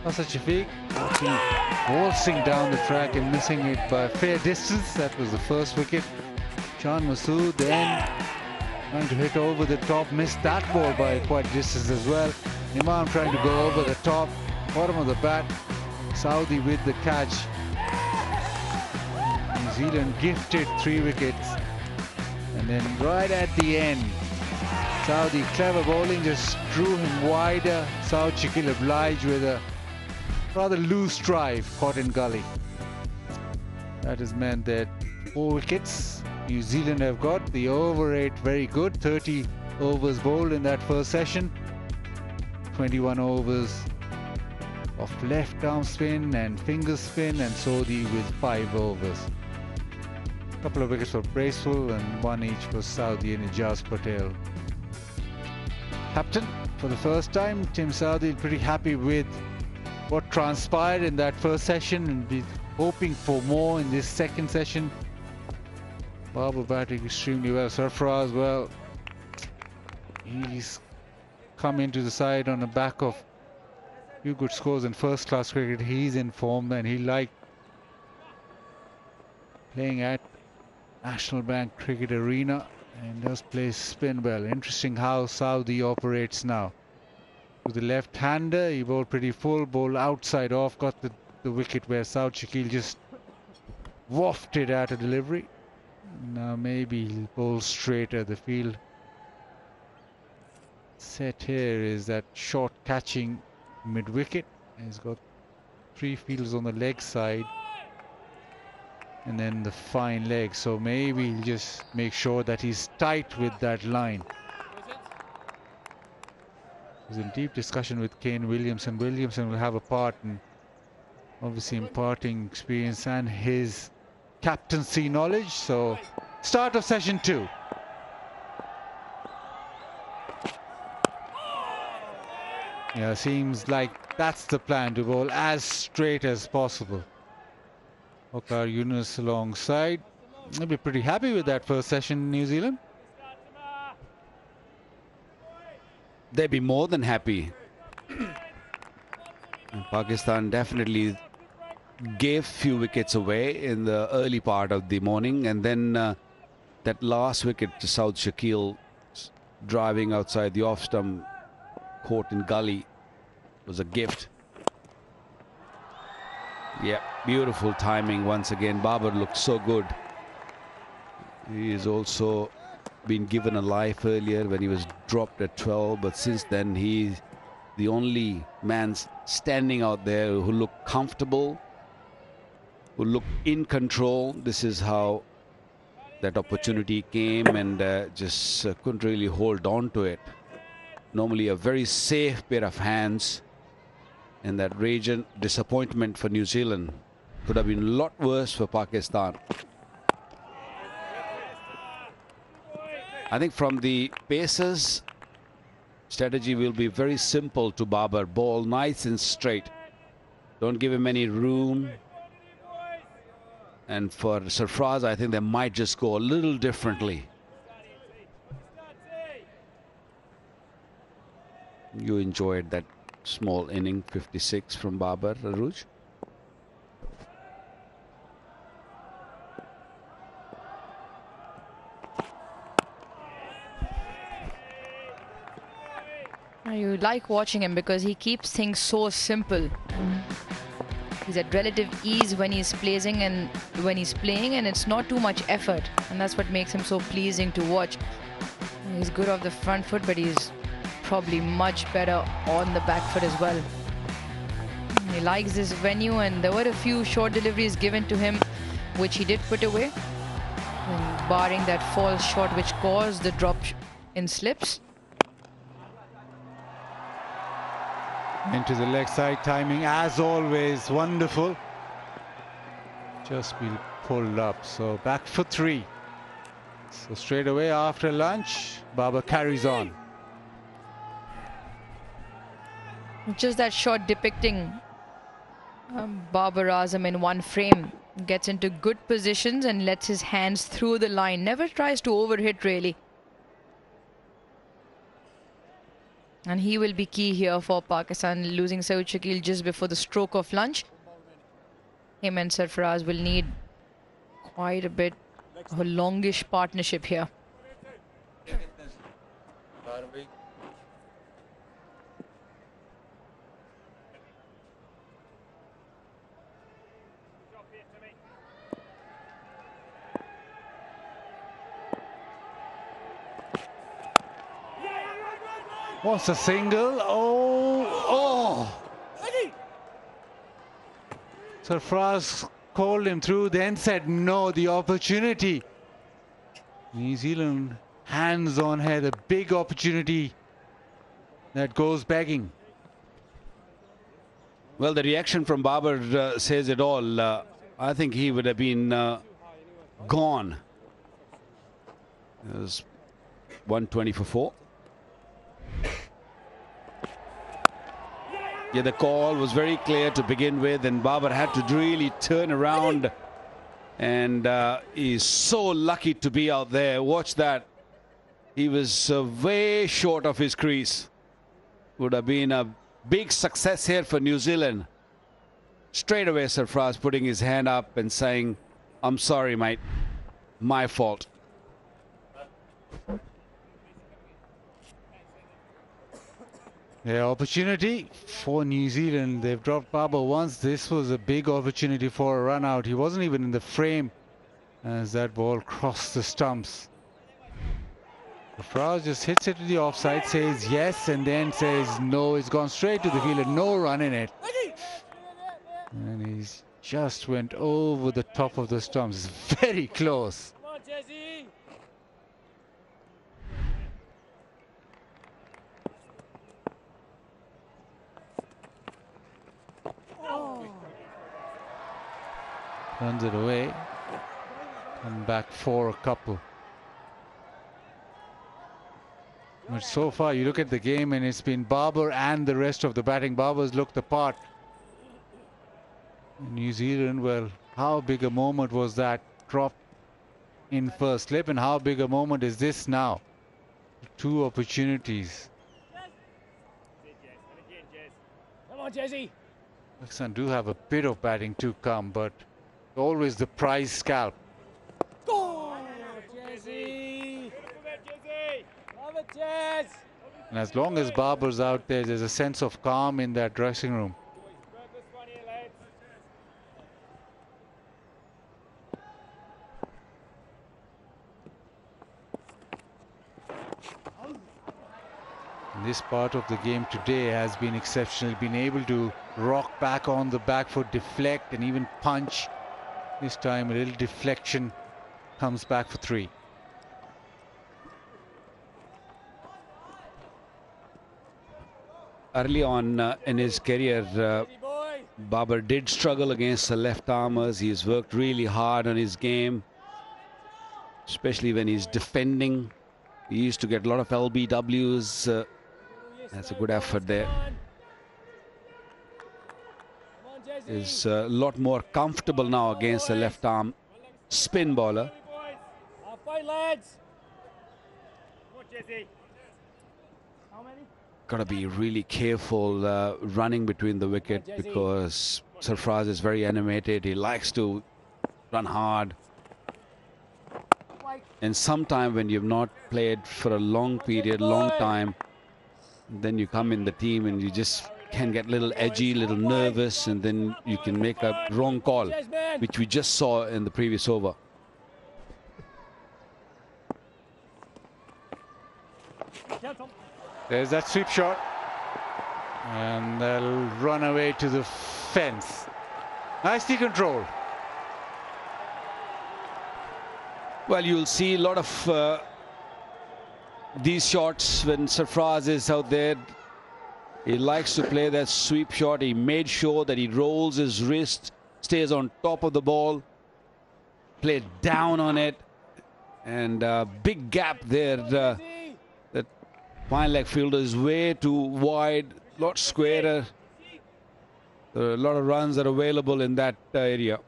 Asad Shafiq waltzing down the track and missing it by a fair distance. That was the first wicket. Shan Masood then trying to hit over the top, missed that ball by quite a distance as well. Imam trying to go over the top, bottom of the bat. Saudi with the catch. New Zealand gifted 3 wickets. And then right at the end, Saudi clever bowling just drew him wider. Saud Shakil obliged with a rather loose drive caught in gully. That has meant that 4 wickets New Zealand have got. The over rate very good, 30 overs bowled in that first session. 21 overs of left arm spin and finger spin, and Saudi with 5 overs. A couple of wickets for Bracewell and 1 each for Saudi and Ijaz Patel. Captain for the first time, Tim Saudi, pretty happy with what transpired in that first session and be hoping for more in this second session. Babar batting extremely well. Sarfaraz, well, he's come into the side on the back of a few good scores in first class cricket. He's in form and he liked playing at National Bank Cricket Arena and does play spin well. Interesting how Saudi operates now. To the left-hander, he bowled pretty full, bowled outside off, got the wicket where Saud Shakil just wafted out a delivery. Now maybe he'll bowl straighter. The field set here is that short catching mid-wicket. He's got 3 fielders on the leg side and then the fine leg, so maybe he'll just make sure that he's tight with that line. He's in deep discussion with Kane Williamson. Williamson will have a part in obviously imparting experience and his captaincy knowledge. So start of session 2. Yeah, seems like that's the plan, to bowl as straight as possible. Waqar Yunus alongside. They'll be pretty happy with that first session in New Zealand. They'd be more than happy. And Pakistan definitely gave few wickets away in the early part of the morning, and then that last wicket to Saud Shakil driving outside the off stump, caught in gully, was a gift. Yeah, beautiful timing once again. Babar looked so good. He is also been given a life earlier when he was dropped at 12, but since then he's the only man standing out there who looked comfortable, who looked in control. This is how that opportunity came, and just couldn't really hold on to it. Normally a very safe pair of hands, and that raging disappointment for New Zealand could have been a lot worse for Pakistan. I think from the Pacers, strategy will be very simple to Babar. Ball nice and straight. Don't give him any room. And for Sarfaraz, I think they might just go a little differently. You enjoyed that small inning, 56 from Babar, Aruj? You like watching him because he keeps things so simple. He's at relative ease when he's playing, and it's not too much effort, and that's what makes him so pleasing to watch. He's good off the front foot, but he's probably much better on the back foot as well. He likes this venue, and there were a few short deliveries given to him which he did put away, and barring that false shot which caused the drop in slips. Into the leg side, timing as always wonderful. Just been pulled up, so back for 3. So straight away after lunch, Babar carries on. Just that shot depicting Babar Azam in one frame. Gets into good positions and lets his hands through the line. Never tries to overhit really. And he will be key here for Pakistan, losing Saud Shakil just before the stroke of lunch. Him and Sarfaraz will need quite a bit of a longish partnership here. Wants a single. Oh! Sarfaraz called him through, then said no, the opportunity. New Zealand hands on here, the big opportunity that goes begging. Well, the reaction from Babar says it all. I think he would have been gone. It was 120 for 4. Yeah, the call was very clear to begin with, and Babar had to really turn around. And he's so lucky to be out there. Watch that. He was way short of his crease. Would have been a big success here for New Zealand. Straight away, Sarfaraz putting his hand up and saying, "I'm sorry, mate. My fault." Yeah, opportunity for New Zealand. They've dropped Babar once. This was a big opportunity for a run out. He wasn't even in the frame as that ball crossed the stumps. Sarfaraz just hits it to the offside, says yes, and then says no. It's gone straight to the fielder. No run in it. And he's just went over the top of the stumps. Very close. Come on, Jesse. Runs it away. And back for a couple. But so far, you look at the game and it's been Babar and the rest of the batting. Babar's looked the part. New Zealand, well, how big a moment was that drop in first slip, and how big a moment is this now? 2 opportunities. Come on, Jesse. Pakistan do have a bit of batting to come, but always the prize scalp. Go, Jesse. Love it, Jess. And as long as Babar's out there, there's a sense of calm in that dressing room. This part of the game today has been exceptional. Been able to rock back on the back foot, deflect and even punch. This time a little deflection comes back for 3. Early on in his career, Babar did struggle against the left armers. He's worked really hard on his game, especially when he's defending. He used to get a lot of LBWs. That's a good effort there. Is a lot more comfortable now against the left arm spin bowler. Halfway, lads. Come on, Jesse. How many? Got to be really careful running between the wicket, because Sarfaraz is very animated. He likes to run hard. And sometime when you've not played for a long period, long time, then you come in the team and you just can get a little edgy, a little nervous, and then you can make a wrong call, which we just saw in the previous over. There's that sweep shot. And they'll run away to the fence. Nicely controlled. Well, you'll see a lot of these shots when Sarfraz is out there. He likes to play that sweep shot. He made sure that he rolls his wrist, stays on top of the ball, played down on it, and big gap there. That fine leg fielder is way too wide, lot squarer. There are a lot of runs that are available in that area.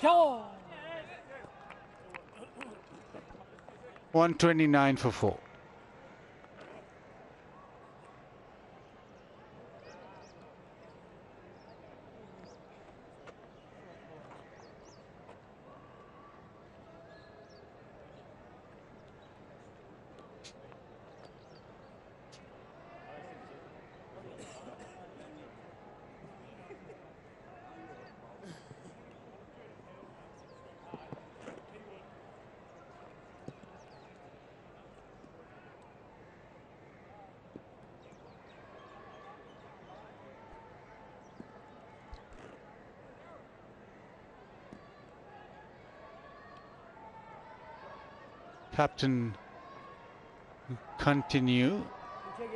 Go! 129 for 4. Captain continue.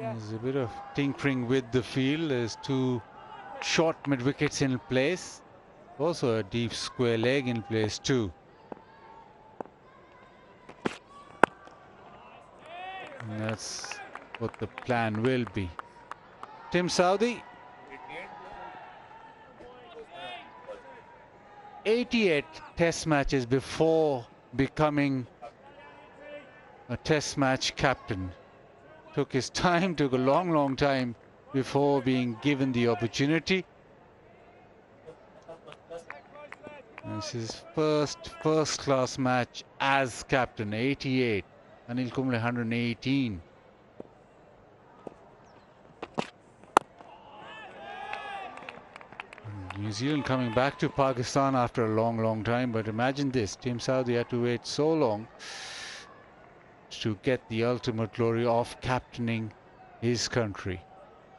There's a bit of tinkering with the field. There's 2 short mid wickets in place. Also a deep square leg in place too. And that's what the plan will be. Tim Southee. 88 test matches before becoming a test match captain. Took his time, took a long time before being given the opportunity. This is first class match as captain. 88. Anil Kumble 118. New Zealand coming back to Pakistan after a long time, but imagine this, Tim Southee had to wait so long to get the ultimate glory of captaining his country.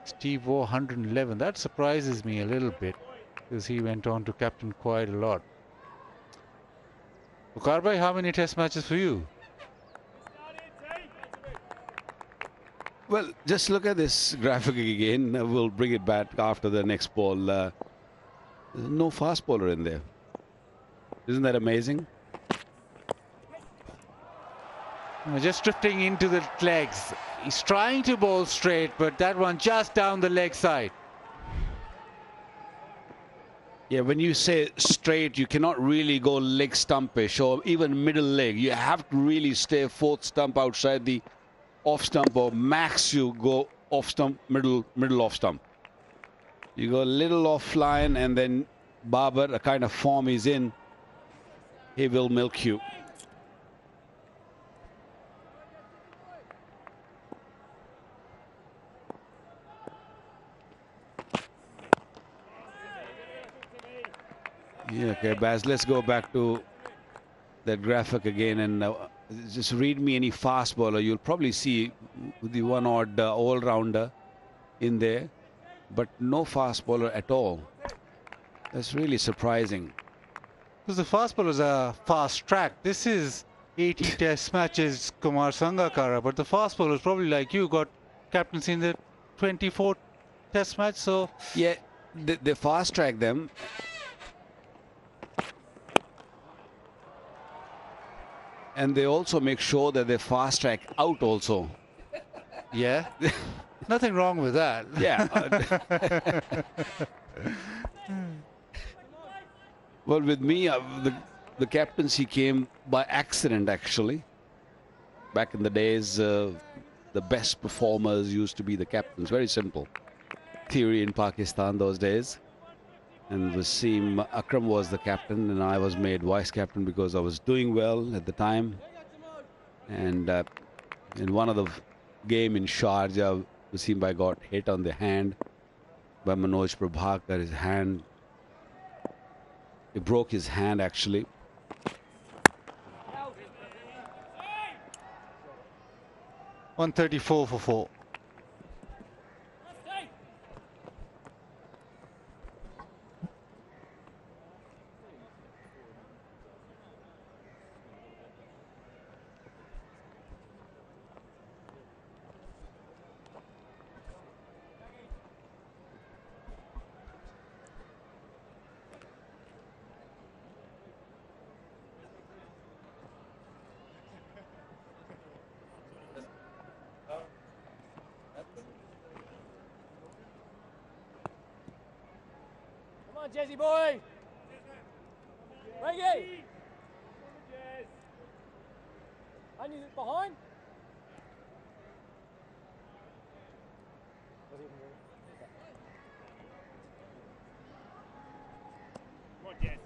Steve Waugh 111, that surprises me a little bit because he went on to captain quite a lot. Bukarbai, how many test matches for you? Well, just look at this graphic again. We'll bring it back after the next ball. No fast bowler in there. Isn't that amazing? Just drifting into the legs. He's trying to bowl straight, but that one just down the leg side. Yeah, when you say straight, you cannot really go leg stumpish or even middle leg. You have to really stay 4th stump outside the off stump, or max you go off stump, middle off stump. You go a little offline, and then Babar, a kind of form he's in, he will milk you. Yeah, okay, Baz, let's go back to that graphic again and just read me any fast bowler. You'll probably see the one odd all-rounder in there, but no fast bowler at all. That's really surprising. Because the fast bowlers are fast track. This is 80 test matches, Kumar Sangakkara, but the fast bowlers, probably like you, got captaincy in the 24 test match, so... Yeah, they fast track them. And they also make sure that they fast track out also. Yeah, nothing wrong with that. Yeah. Well, with me, the captaincy came by accident, actually. Back in the days, the best performers used to be the captains. Very simple theory in Pakistan those days. And Wasim Akram was the captain, and I was made vice captain because I was doing well at the time. And in one of the game in Sharjah, Wasim Bhai got hit on the hand by Manoj Prabhakar. His hand, he broke his hand actually. $134 for 4. on, Jesse boy. Reggie. And he's behind. Come on, Jess.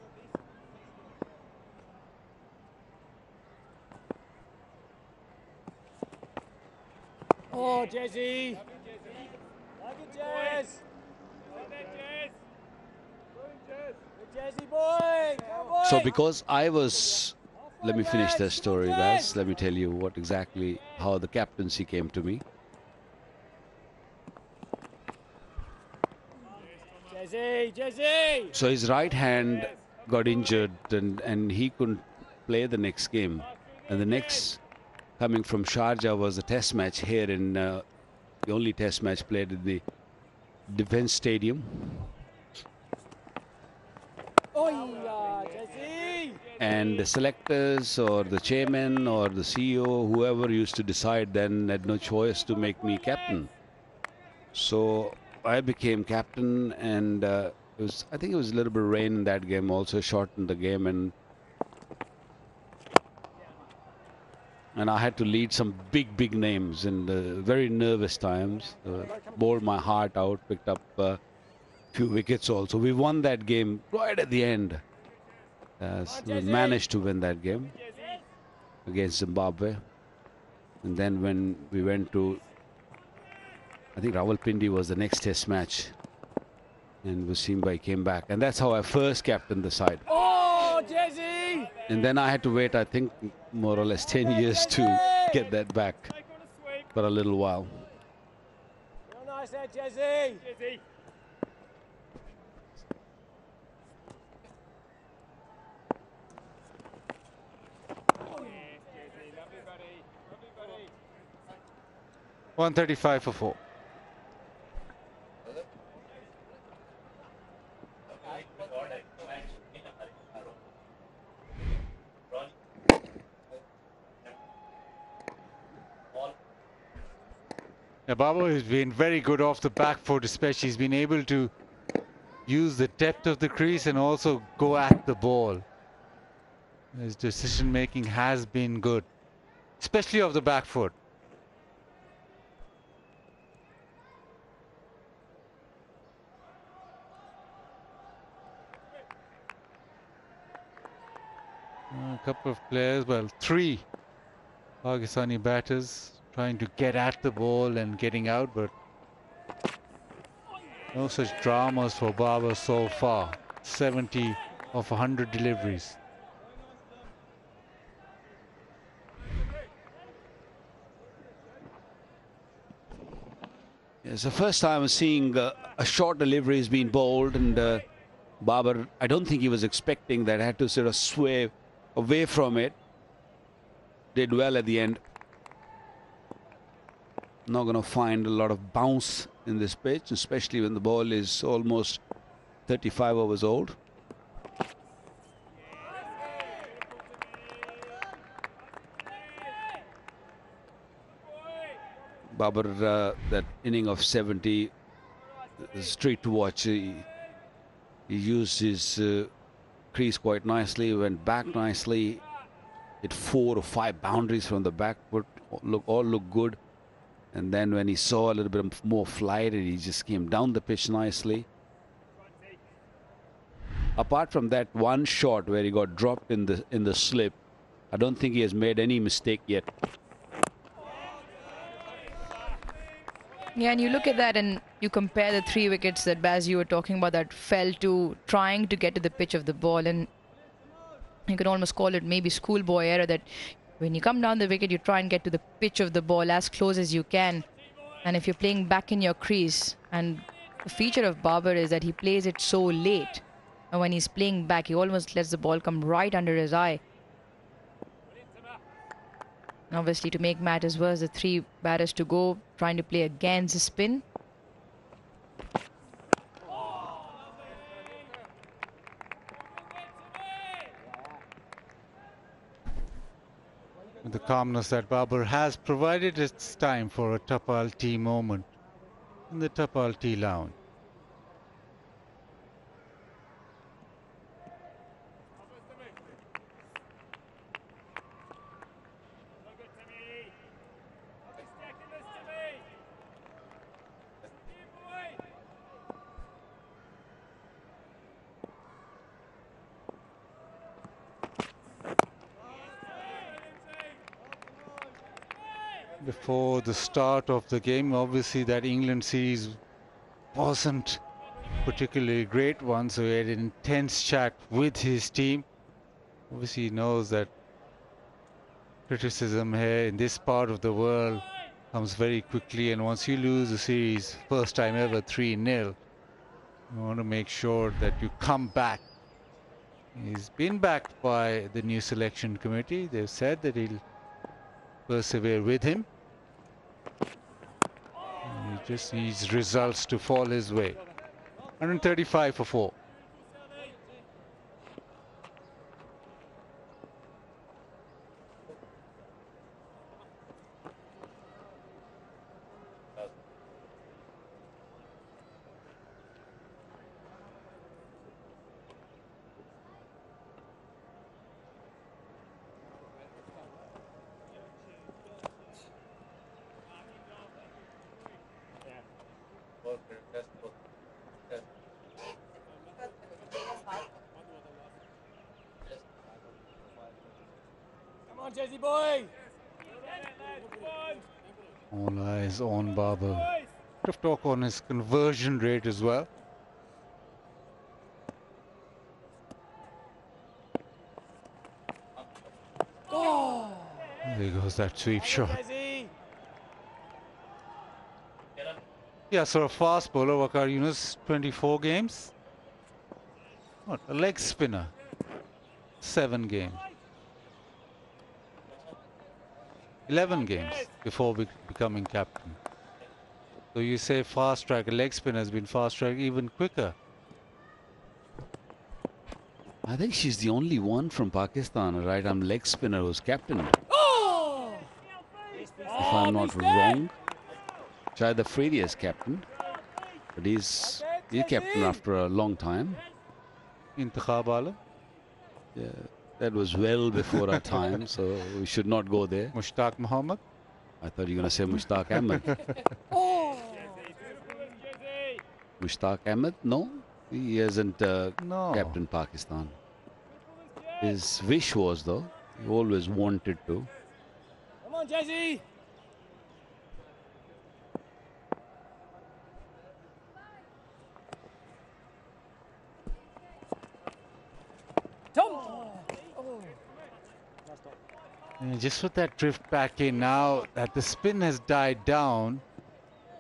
Oh, Jesse. Like it, Jess. Jesse boy. So because I was, let me finish the story, guys. Let me tell you what exactly how the captaincy came to me. Jesse. So his right hand got injured and he couldn't play the next game. And the next coming from Sharjah was a test match here in the only test match played in the Defence Stadium. Oh, Jesse. And the selectors or the chairman or the CEO, whoever used to decide then had no choice to make me captain. So I became captain, and I think it was a little bit of rain in that game also shortened the game, and I had to lead some big names in the very nervous times. Bowled my heart out, picked up a few wickets also. We won that game right at the end. We managed to win that game against Zimbabwe. And then when we went to, I think Rawalpindi was the next test match, and Wasim Bhai came back. And that's how I first captained the side. Oh, Jesse. And then I had to wait, I think, more or less 10 years to get that back for a little while. Real nice there, Jesse. Oh, 135 for 4. Yeah, Babu has been very good off the back foot, especially. He's been able to use the depth of the crease and also go at the ball. His decision making has been good, especially off the back foot. A couple of players, well, 3 Pakistani batters trying to get at the ball and getting out, but no such dramas for Babar so far. 70 of 100 deliveries. It's the first time I'm seeing a short delivery has been bowled, and Babar, I don't think he was expecting that. Had to sort of sway away from it. Did well at the end. Not going to find a lot of bounce in this pitch, especially when the ball is almost 35 overs old. Babar, that inning of 70 is treat to watch. He used his crease quite nicely, went back nicely, hit 4 or 5 boundaries from the back foot, all look good. And then when he saw a little bit more flight, he just came down the pitch nicely. Apart from that one shot where he got dropped in the slip, I don't think he has made any mistake yet. Yeah, and you look at that and you compare the 3 wickets that Baz you were talking about that fell to trying to get to the pitch of the ball, and you could almost call it maybe schoolboy error, that when you come down the wicket, you try and get to the pitch of the ball as close as you can. And if you're playing back in your crease, and the feature of Babar is that he plays it so late, and when he's playing back, he almost lets the ball come right under his eye. And obviously, to make matters worse, the 3 batters to go, trying to play against the spin. The calmness that Babar has provided, it's time for a Tapal tea moment in the Tapal tea lounge. before the start of the game. Obviously, that England series wasn't particularly great one, so he had an intense chat with his team. Obviously, he knows that criticism here in this part of the world comes very quickly, and once you lose a series, first time ever 3-0, you want to make sure that you come back. He's been backed by the new selection committee. They've said that he'll persevere with him. He just needs results to fall his way. 135 for 4. Come on, Jesse boy. All eyes on Barber. Bit of talk on his conversion rate as well. There goes that sweep shot. Yeah, so a fast bowler, Waqar Yunus, 24 games. What, a leg spinner? 7 games. 11 games before becoming captain. So you say fast track, a leg spinner has been fast track even quicker. I think she's the only one from Pakistan, a right arm leg spinner who's captain. If I'm not wrong. Shahid Afridi is captain, but he's captain after a long time. Intikhab Alam? Yeah, that was well before our time, so we should not go there. Mushtaq Muhammad? I thought you were going to say Mushtaq Ahmed. Mushtaq Ahmed? No, he hasn't captained Pakistan. His wish was, though, he always wanted to. Come on, Jesse. And just with that drift back in, now that the spin has died down,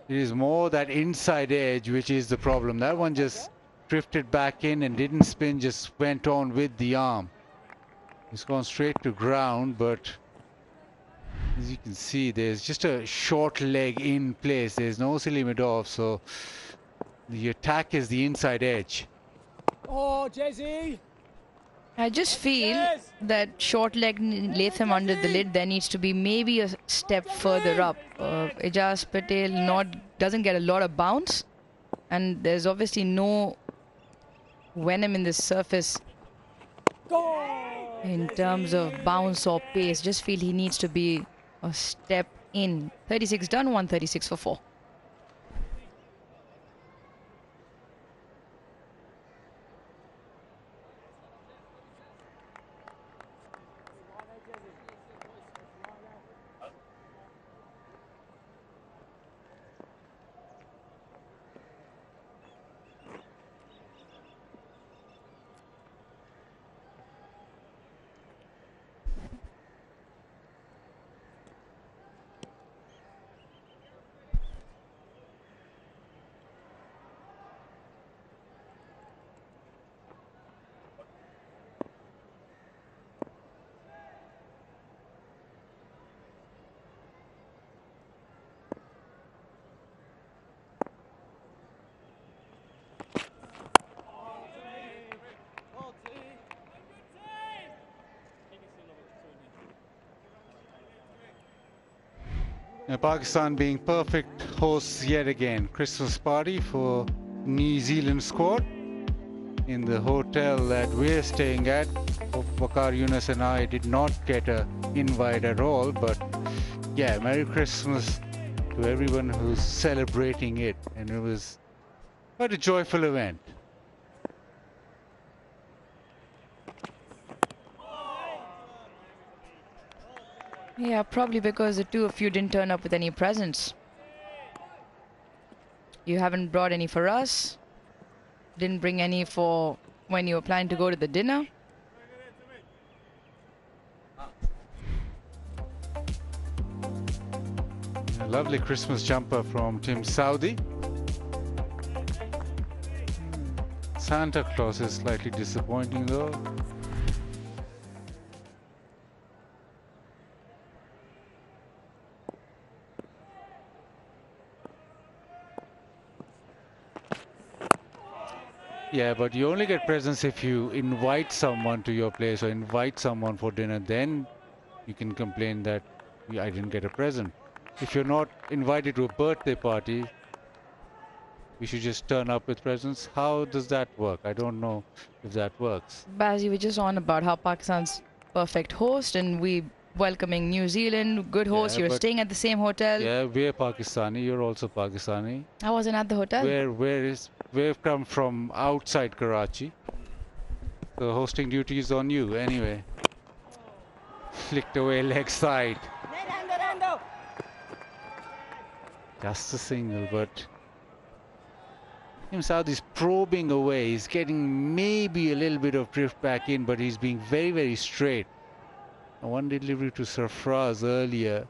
it is more that inside edge which is the problem. That one just drifted back in and didn't spin, just went on with the arm. It's gone straight to ground, but as you can see, there's just a short leg in place. There's no silly mid off, so the attack is the inside edge. Oh, Jesse. I just feel that short leg Latham under the lid there needs to be maybe a step further up. Ijaz Patel doesn't get a lot of bounce, and there's obviously no venom in this surface in terms of bounce or pace. Just feel he needs to be a step in. 36 done, 136 for 4. Pakistan being perfect hosts yet again. Christmas party for New Zealand squad in the hotel that we're staying at. Waqar Yunus and I did not get an invite at all, but yeah, Merry Christmas to everyone who's celebrating it, and it was quite a joyful event. Yeah, probably because the two of you didn't turn up with any presents. You haven't brought any for us. Didn't bring any for when you were planning to go to the dinner. A lovely Christmas jumper from Team Saudi. Santa Claus is slightly disappointing though. Yeah, but you only get presents if you invite someone to your place or invite someone for dinner. Then you can complain that I didn't get a present. If you're not invited to a birthday party, we should just turn up with presents. How does that work? I don't know if that works. Baz, you were just on about how Pakistan's perfect host and we welcoming New Zealand, good host. Yeah, You're staying at the same hotel. Yeah, we're Pakistani. You're also Pakistani. I wasn't at the hotel. We've come from outside Karachi. The hosting duty is on you anyway. Flicked away leg side. Just a single, but Team Saudi's probing away. He's getting maybe a little bit of drift back in, but he's being very, very straight. One delivery to Sarfraz earlier.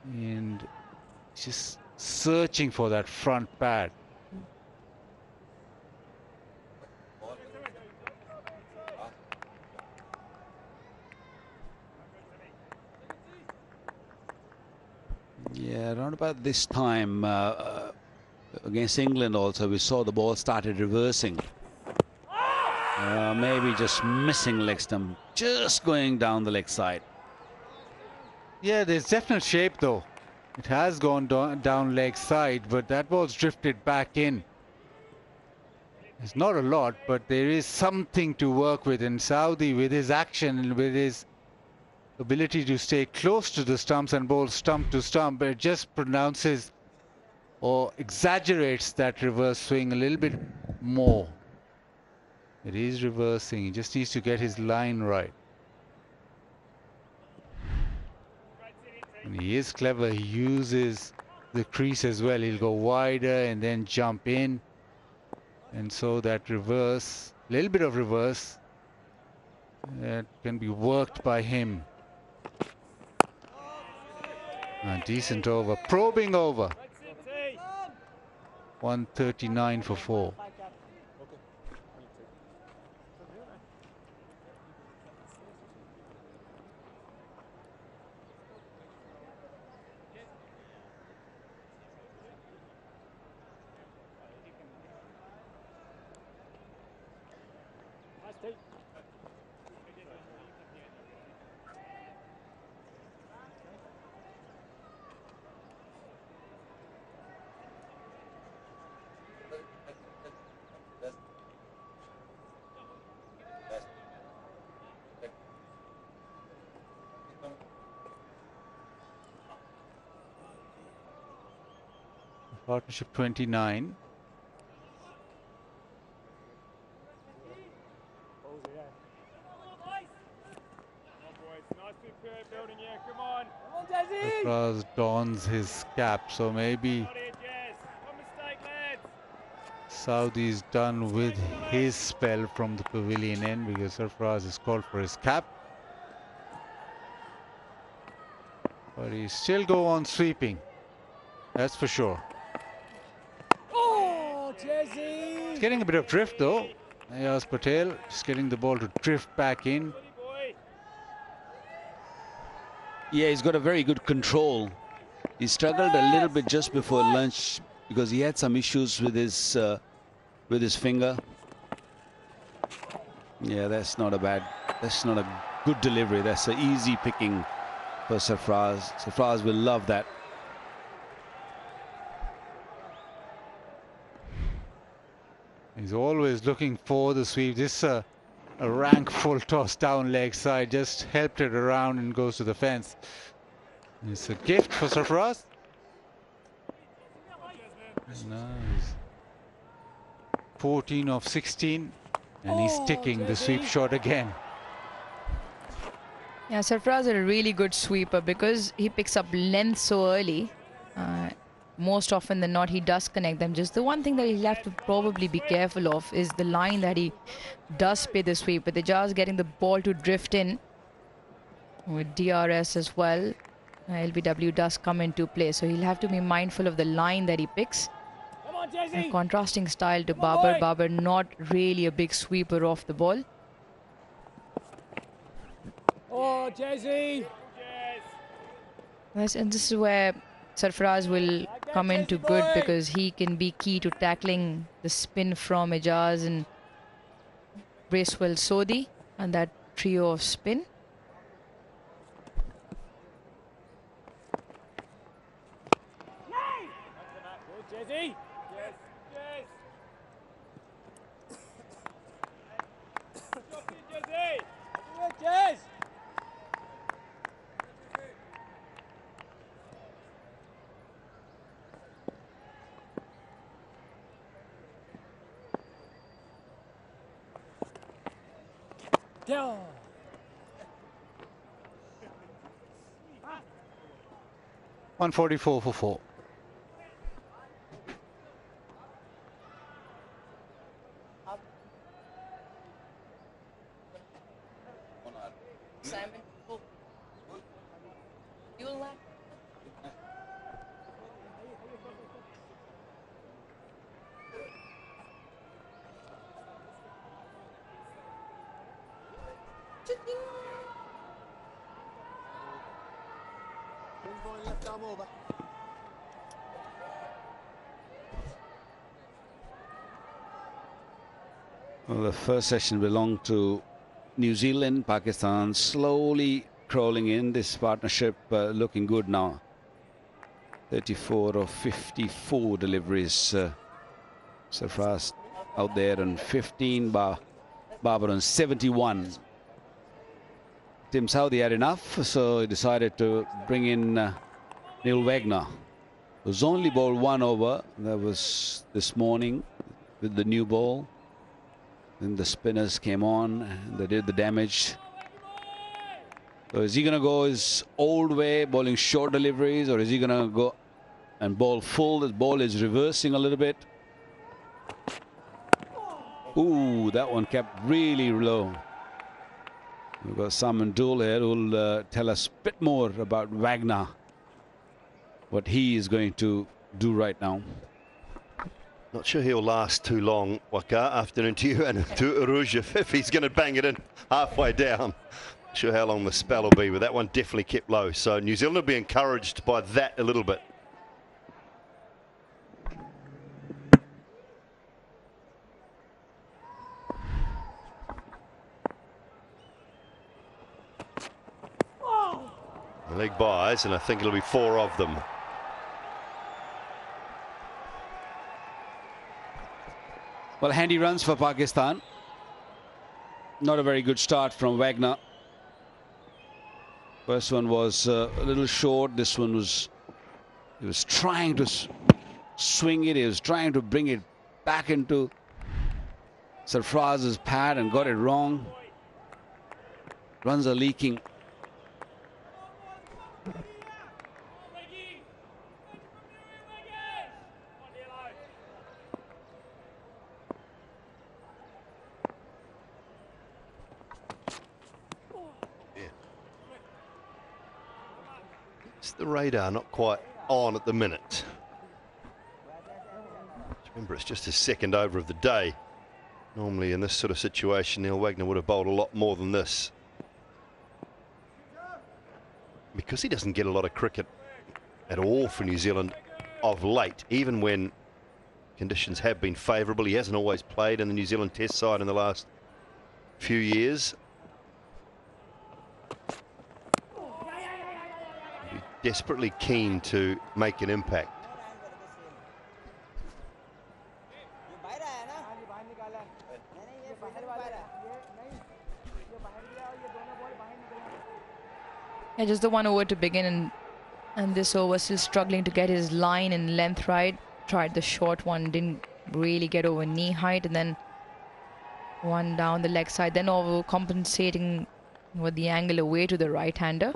And just searching for that front pad. Yeah, around about this time against England also, we saw the ball started reversing. Maybe just missing leg stump, just going down the leg side. Yeah, there's definite shape though. It has gone down leg side, but that ball's drifted back in. It's not a lot, but there is something to work with. And Saudi, with his action and with his ability to stay close to the stumps and bowl stump to stump, it just pronounces or exaggerates that reverse swing a little bit more. It is reversing. He just needs to get his line right. And he is clever. He uses the crease as well. He'll go wider and then jump in. And so that reverse, little bit of reverse, that can be worked by him. A decent over, probing over. 139 for 4. Partnership 29. Sarfraz dons his cap, so maybe Saudi's done with his spell from the pavilion end because Sarfraz is called for his cap. But he still go on sweeping, that's for sure. He's getting a bit of drift though. Ayaz Patel just getting the ball to drift back in. Yeah, he's got a very good control. He struggled a little bit just before lunch because he had some issues with his finger. Yeah, that's not a good delivery. That's an easy picking for Sarfraz. Sarfraz will love that. He's always looking for the sweep. This a rank full toss down leg side, just helped it around and goes to the fence. It's a gift for Sarfraz. Nice. 14 of 16, and he's sticking the sweep shot again. Yeah, Sarfaraz is a really good sweeper because he picks up length so early. Most often than not, he does connect them. Just the one thing that he'll have to probably be careful of is the line that he does pay the sweep. But they're just getting the ball to drift in with DRS as well. LBW does come into play, so he'll have to be mindful of the line that he picks. Come on, Jesse. And contrasting style to Babar. Babar not really a big sweeper off the ball. Oh, Jesse. Yes, and this is where Sarfaraz will come into good because he can be key to tackling the spin from Ijaz and Bracewell Sodhi and that trio of spin. Good, Jesse. Yes, Jesse. Good, Jess. Down. $144 for 4. Simon, you will laugh. Well, the first session belonged to New Zealand. Pakistan slowly crawling in. This partnership looking good now. 34 of 54 deliveries. Sarfaraz out there on 15. Babar on 71. Tim Southee had enough, so he decided to bring in Neil Wagner. It was only ball 1 over. That was this morning with the new ball. Then the spinners came on and they did the damage. So is he going to go his old way, bowling short deliveries, or is he going to go and bowl full? The ball is reversing a little bit. Ooh, that one kept really low. We've got Simon Dool here who will tell us a bit more about Wagner, what he is going to do right now. Not sure he'll last too long, Waka, afternoon to you and to Uruj if he's going to bang it in halfway down. Not sure how long the spell will be, but that one definitely kept low. So New Zealand will be encouraged by that a little bit. The leg buys, and I think it'll be 4 of them. Well, handy runs for Pakistan. Not a very good start from Wagner. First one was a little short. This one was, he was trying to swing it. He was trying to bring it back into Sarfaraz's pad and got it wrong. Runs are leaking. The radar not quite on at the minute. Remember, it's just his second over of the day. Normally in this sort of situation, Neil Wagner would have bowled a lot more than this. Because he doesn't get a lot of cricket at all for New Zealand of late, even when conditions have been favourable. He hasn't always played in the New Zealand Test side in the last few years. Desperately keen to make an impact. Yeah, just the 1 over to begin, and this over still struggling to get his line and length right. Tried the short one, didn't really get over knee height, and then one down the leg side, then over compensating with the angle away to the right-hander.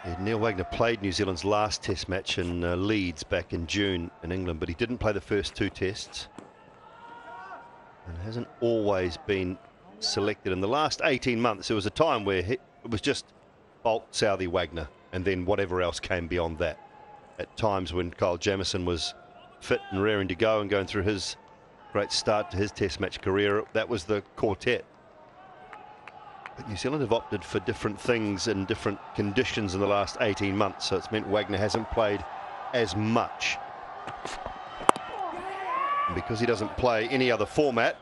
Yeah, Neil Wagner played New Zealand's last test match in Leeds back in June in England, but he didn't play the first 2 tests and hasn't always been selected. In the last 18 months, there was a time where it was just Bolt, Southee, Wagner, and then whatever else came beyond that. At times when Kyle Jamieson was fit and raring to go and going through his great start to his test match career, that was the quartet. But New Zealand have opted for different things in different conditions in the last 18 months, so it's meant Wagner hasn't played as much. And because he doesn't play any other format,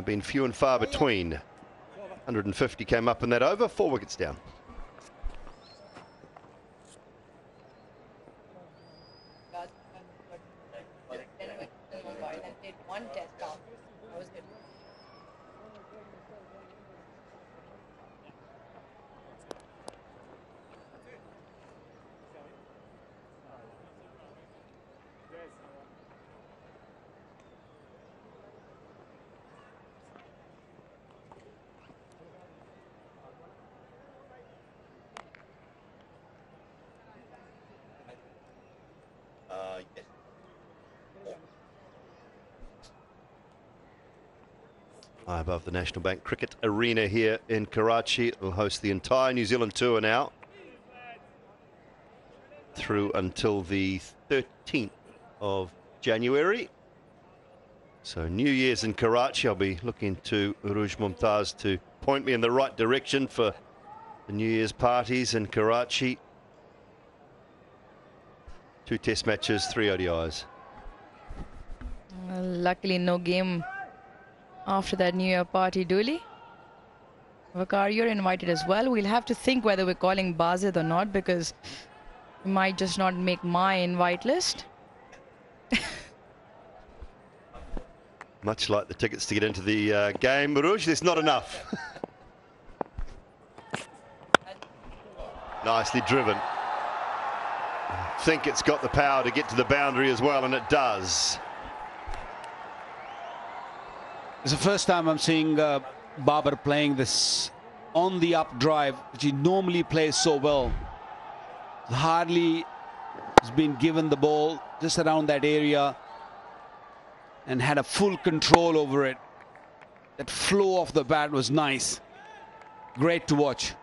been few and far between. 150 came up in that over, 4 wickets down. High above the National Bank Cricket Arena here in Karachi. It will host the entire New Zealand tour now through until the 13th of January. So New Year's in Karachi. I'll be looking to Uruj Mumtaz to point me in the right direction for the New Year's parties in Karachi. 2 test matches, 3 ODIs. Luckily no game after that New Year party, Dooley. Vakar, you're invited as well. We'll have to think whether we're calling Bazid or not, because we might just not make my invite list. Much like the tickets to get into the game, Muruj, there's not enough. Nicely driven. I think it's got the power to get to the boundary as well, and it does. It's the first time I'm seeing Babar playing this on the up drive, which he normally plays so well. Hardly has been given the ball just around that area and had a full control over it. That flow of the bat was nice. Great to watch.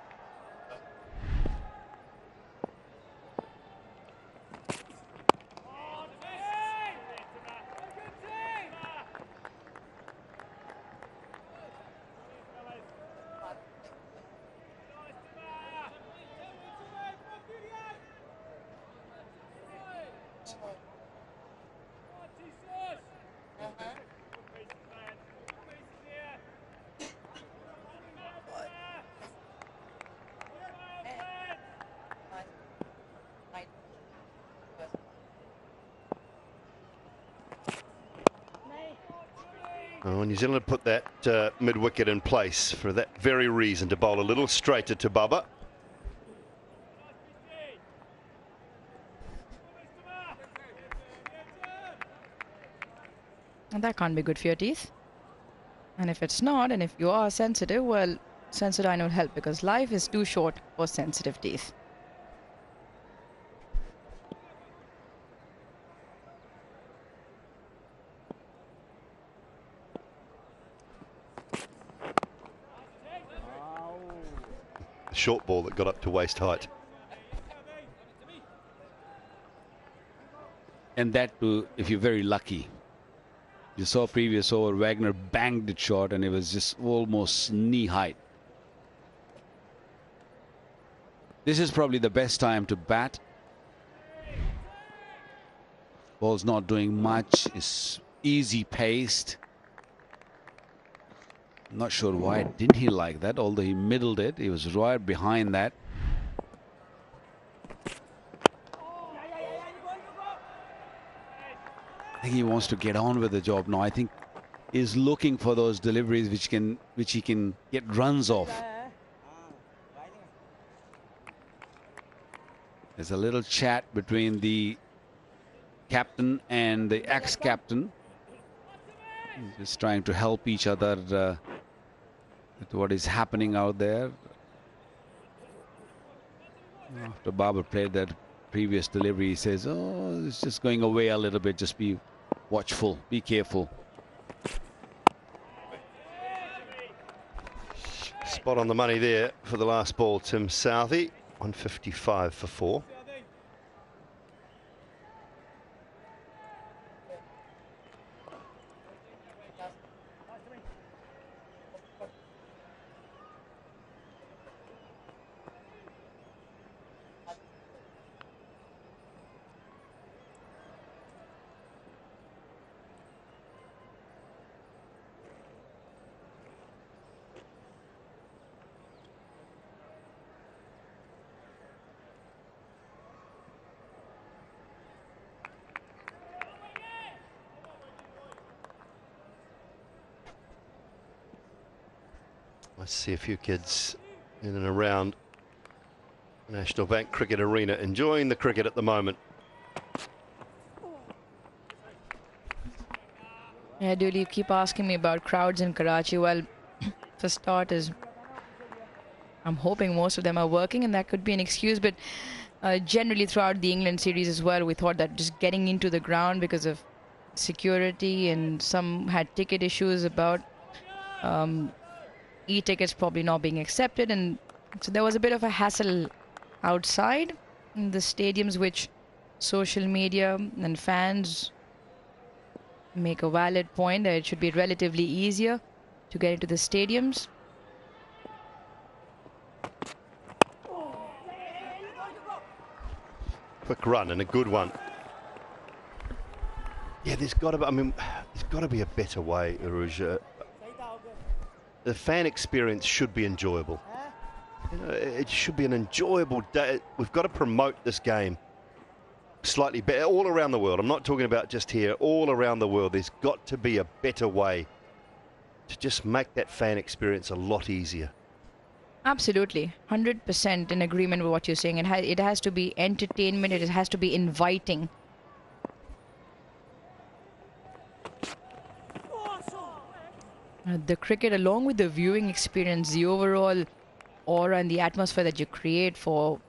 Oh, New Zealand have put that mid-wicket in place for that very reason, to bowl a little straighter to Bubba. And that can't be good for your teeth. And if it's not, and if you are sensitive, well, Sensodyne will help, because life is too short for sensitive teeth. Short ball that got up to waist height. And that too, if you're very lucky. You saw previous over, Wagner banged it short and it was just almost knee height. This is probably the best time to bat. Ball's not doing much, it's easy paced. I'm not sure why didn't he like that, although he middled it. He was right behind that. I think he wants to get on with the job now. I think he's looking for those deliveries which he can get runs off. There's a little chat between the captain and the ex-captain. Just trying to help each other with what is happening out there. After Babar played that previous delivery, he says, oh, it's just going away a little bit. Just be watchful, be careful. Spot on the money there for the last ball, Tim Southey. 155 for 4. I see a few kids in and around National Bank Cricket Arena enjoying the cricket at the moment. Yeah, Dooley, you keep asking me about crowds in Karachi. Well, for starters, I'm hoping most of them are working, and that could be an excuse. But generally throughout the England series as well, we thought that just getting into the ground because of security, and some had ticket issues about e-tickets probably not being accepted, and so there was a bit of a hassle outside in the stadiums, which social media and fans make a valid point that it should be relatively easier to get into the stadiums. Quick run and a good one. Yeah, there's got to be, I mean, there's got to be a better way, Aruja. The fan experience should be enjoyable. You know, it should be an enjoyable day. We've got to promote this game slightly better all around the world. I'm not talking about just here, all around the world. There's got to be a better way to just make that fan experience a lot easier. Absolutely, 100% in agreement with what you're saying. It has to be entertainment. It has to be inviting. The cricket, along with the viewing experience, the overall aura and the atmosphere that you create for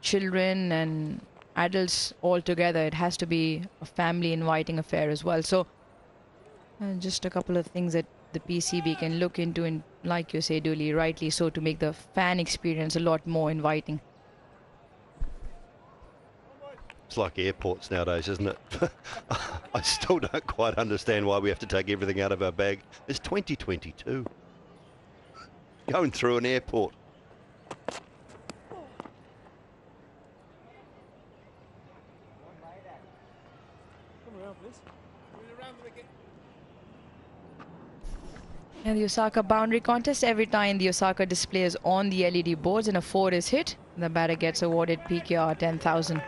children and adults all together, it has to be a family inviting affair as well. So just a couple of things that the PCB can look into, and like you say, Dooley, rightly so, to make the fan experience a lot more inviting. It's like airports nowadays, isn't it? I still don't quite understand why we have to take everything out of our bag. It's 2022. Going through an airport. And the Osaka boundary contest, every time the Osaka display is on the LED boards and a 4 is hit, the batter gets awarded PKR 10,000.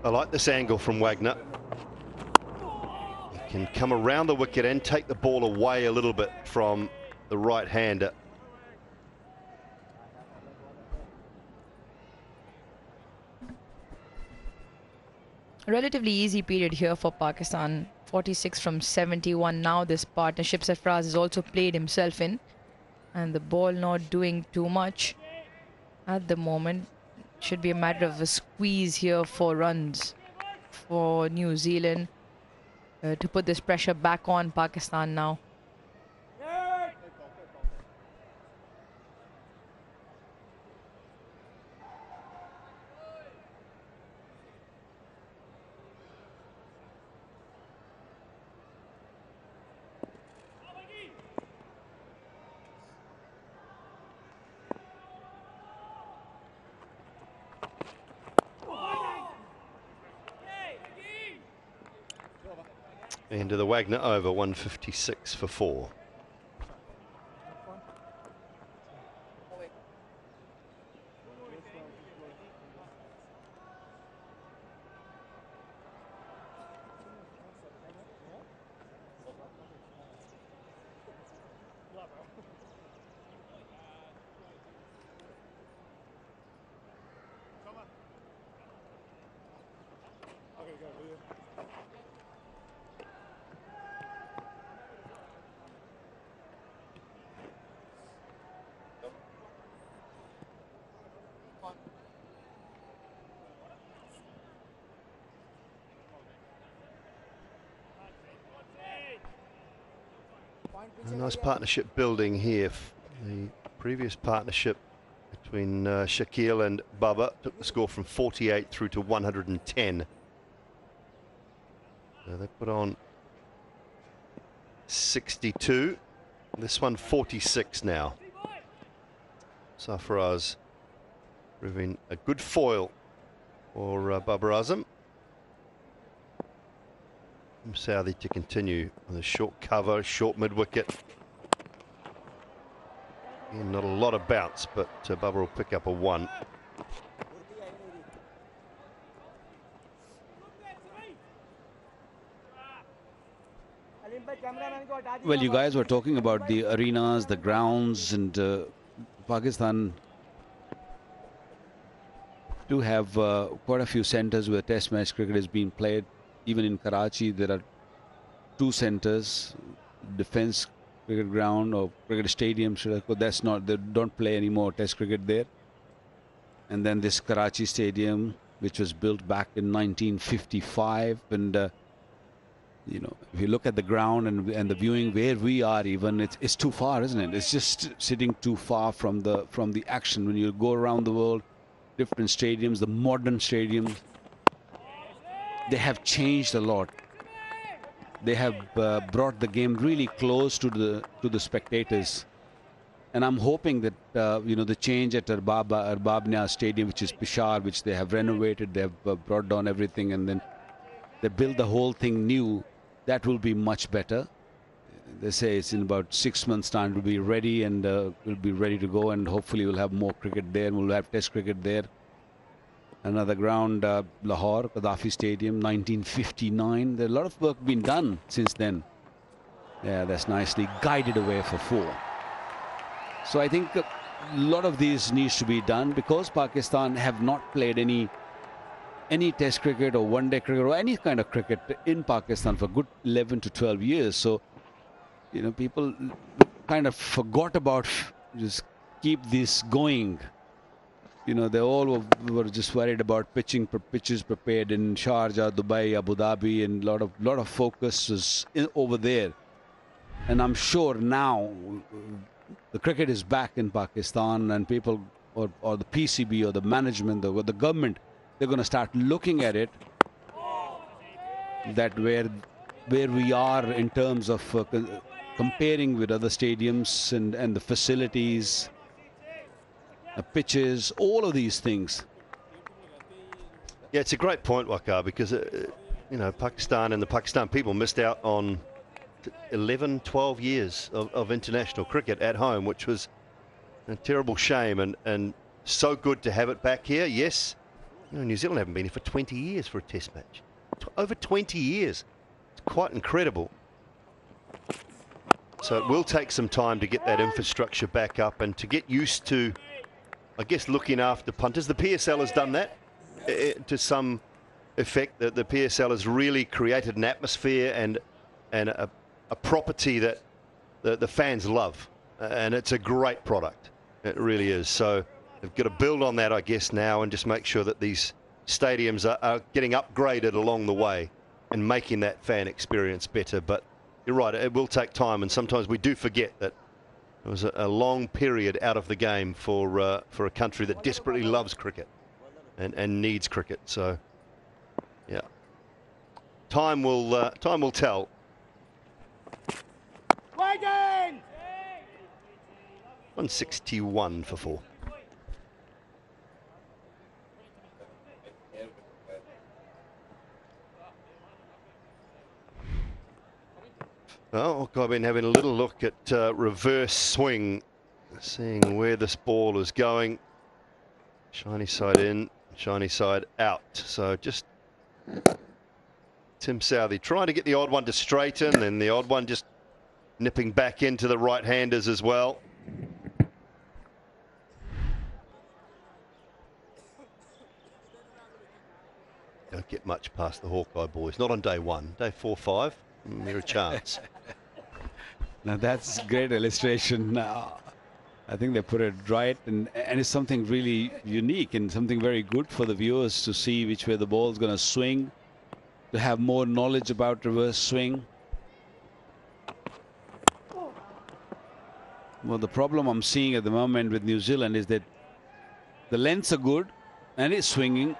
I like this angle from Wagner. He can come around the wicket and take the ball away a little bit from the right-hander. A relatively easy period here for Pakistan. 46 from 71. Now this partnership Sarfraz has also played himself in, and the ball not doing too much at the moment. Should be a matter of a squeeze here for runs for New Zealand to put this pressure back on Pakistan now. Into the Wagner over, 156 for 4. A nice partnership building here. The previous partnership between Shaquille and Bubba took the score from 48 through to 110. So they put on 62. This one 46 now. Sarfaraz proving a good foil for Bubba Azam. Southey to continue with a short cover, short mid-wicket. Not a lot of bounce, but Bubba will pick up a 1. Well, you guys were talking about the arenas, the grounds, and Pakistan do have quite a few centres where Test match cricket is being played. Even in Karachi, there are 2 centres, defence cricket ground or cricket stadium. That's not, they don't play anymore Test cricket there. And then this Karachi stadium, which was built back in 1955, and you know, if you look at the ground and the viewing where we are, even it's too far, isn't it? It's just sitting too far from the action. When you go around the world, different stadiums, the modern stadiums, they have changed a lot. They have brought the game really close to the spectators, and I'm hoping that you know, the change at Arbabnia Stadium, which is Peshawar, which they have renovated, they have brought down everything, and then they build the whole thing new. That will be much better. They say it's in about 6 months' time it will be ready, and will be ready to go, and hopefully we'll have more cricket there, and we'll have Test cricket there. Another ground, Lahore, Gaddafi Stadium, 1959. There's a lot of work been done since then. Yeah, that's nicely guided away for 4. So I think a lot of these needs to be done, because Pakistan have not played any Test cricket or one-day cricket or any kind of cricket in Pakistan for good 11 to 12 years. So, you know, people kind of forgot about just keep this going. You know, they all were just worried about pitches prepared in Sharjah, Dubai, Abu Dhabi, and lot of focus was over there. And I'm sure now the cricket is back in Pakistan, and people or the PCB or the management or the government, they're going to start looking at it, that where we are in terms of comparing with other stadiums and the facilities, the pitches, all of these things. Yeah, it's a great point, Waqar, because you know, Pakistan and the Pakistan people missed out on 11, 12 years of international cricket at home, which was a terrible shame, and so good to have it back here. Yes, you know, New Zealand haven't been here for 20 years for a Test match. Over 20 years. It's quite incredible. So it will take some time to get that infrastructure back up and to get used to, I guess, looking after punters. The PSL has done that to some effect. The PSL has really created an atmosphere and a property that the fans love. And it's a great product. It really is. So they've got to build on that, I guess, now, and just make sure that these stadiums are getting upgraded along the way and making that fan experience better. But you're right, it will take time, and sometimes we do forget that it was a long period out of the game for a country that desperately loves cricket and needs cricket. So, yeah, time will tell. 161 for 4. Oh, I've been having a little look at reverse swing, seeing where this ball is going. Shiny side in, shiny side out. So just Tim Southey trying to get the odd one to straighten, and the odd one just nipping back into the right-handers as well. Don't get much past the Hawkeye boys. Not on day one. Day 4, 5, they're a chance. Now that's great illustration. I think they put it right, and it's something really unique and something very good for the viewers to see which way the ball's going to swing, to have more knowledge about reverse swing. Well, the problem I'm seeing at the moment with New Zealand is that the lengths are good and it's swinging.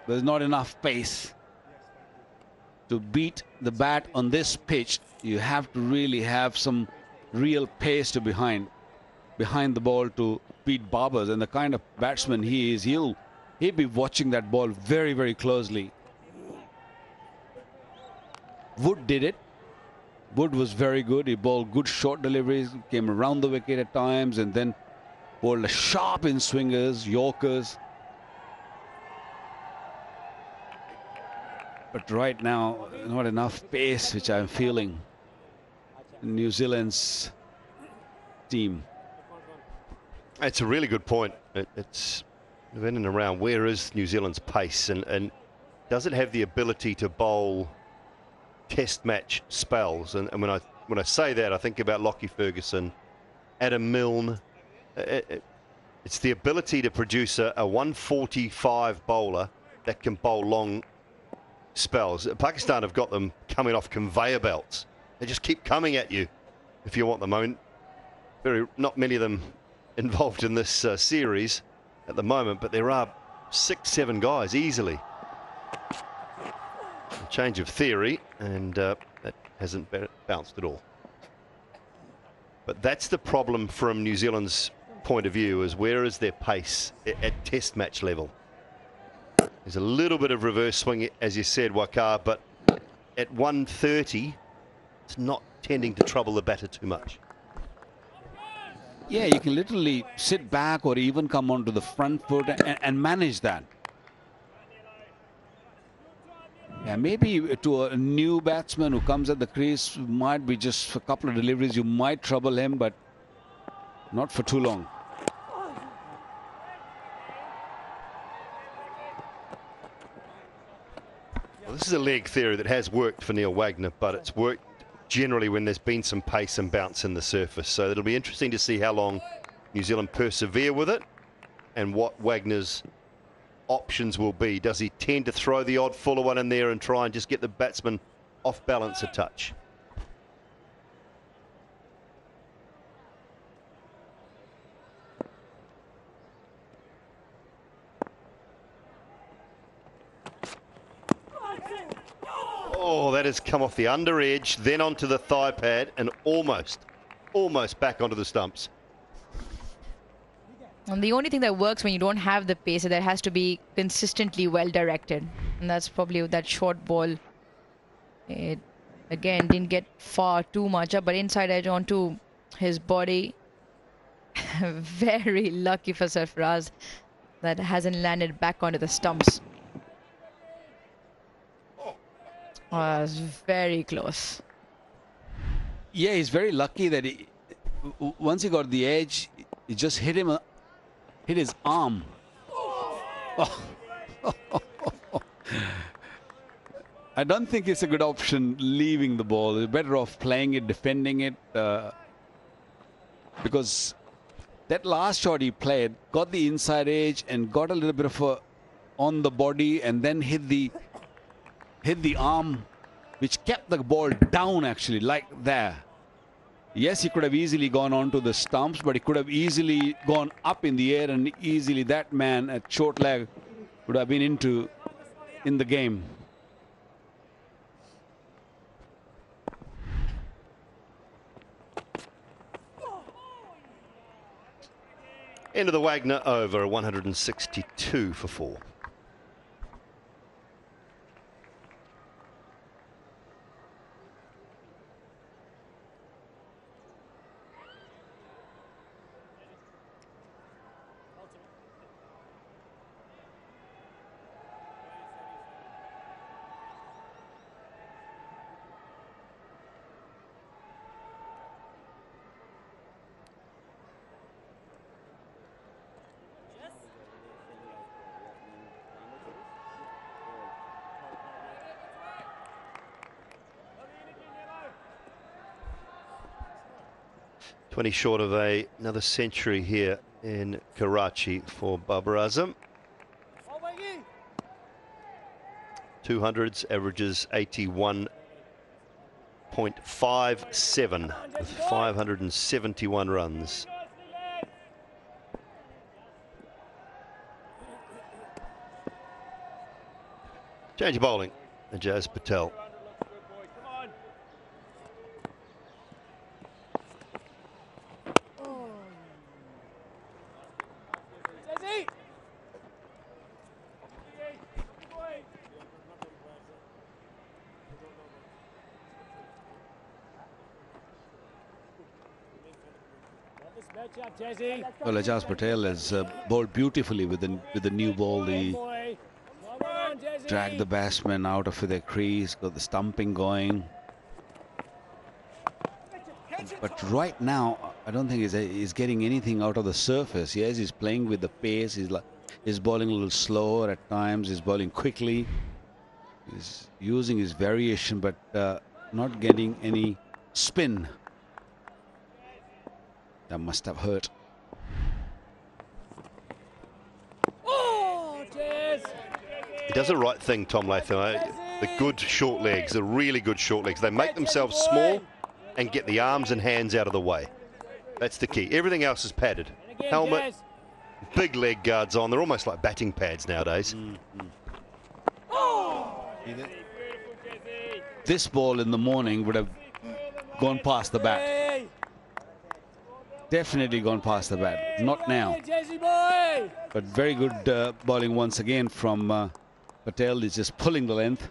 There's not enough pace to beat the bat on this pitch. You have to really have some real pace to behind the ball to beat Barbers. And the kind of batsman he is, he'll be watching that ball very, very closely. Wood did it. Wood was very good. He bowled good short deliveries, came around the wicket at times, and then bowled a sharp in swingers, Yorkers. But right now, not enough pace, which I'm feeling in New Zealand's team. It's a really good point. It's in and around. Where is New Zealand's pace, and does it have the ability to bowl Test match spells? And when I say that, I think about Lockie Ferguson, Adam Milne. It's the ability to produce a 145 bowler that can bowl long spells. Pakistan have got them coming off conveyor belts. They just keep coming at you if you want them. I mean, not many of them involved in this series at the moment, but there are 6, 7 guys easily. A change of theory, and that hasn't bounced at all. But that's the problem from New Zealand's point of view, is where is their pace at Test match level? There's a little bit of reverse swing, as you said, Wakar, but at 130, it's not tending to trouble the batter too much. Yeah, you can literally sit back or even come onto the front foot and manage that. Yeah, maybe to a new batsman who comes at the crease, might be just a couple of deliveries, you might trouble him, but not for too long. Well, this is a leg theory that has worked for Neil Wagner, but it's worked generally when there's been some pace and bounce in the surface. So it'll be interesting to see how long New Zealand persevere with it and what Wagner's options will be. Does he tend to throw the odd fuller one in there and try and just get the batsman off balance a touch? Oh, that has come off the under edge, then onto the thigh pad, and almost back onto the stumps. And the only thing that works when you don't have the pace is that it has to be consistently well directed. And that's probably that short ball. It, again, didn't get far too much up, but inside edge onto his body. Very lucky for Sarfaraz that hasn't landed back onto the stumps. Oh, it's very close. Yeah, he's very lucky that once he got the edge, it just hit his arm. Oh. I don't think it's a good option leaving the ball. You're better off playing it, defending it, because that last shot he played got the inside edge and got a little bit of a on the body, and then hit the arm, which kept the ball down actually, like there. Yes, he could have easily gone onto the stumps, but he could have easily gone up in the air, and easily that man at short leg would have been in the game. End of the Wagner over, 162 for 4. 20 short of another century here in Karachi for Babar Azam. 200s, averages 81.57 with 571 runs. Change of bowling, Ajaz Patel. Well, Ajaz Patel has bowled beautifully with the new ball. He dragged the batsman out of their crease, got the stumping going. But right now, I don't think he's getting anything out of the surface. Yes, he's playing with the pace. He's bowling a little slower at times. He's bowling quickly. He's using his variation, but not getting any spin. That must have hurt. He does the right thing, Tom Latham. The good short legs, the really good short legs. They make themselves small and get the arms and hands out of the way. That's the key. Everything else is padded. Helmet, big leg guards on. They're almost like batting pads nowadays. This ball in the morning would have gone past the bat. Definitely gone past the bat. Not now. But very good bowling once again from Patel. He's just pulling the length.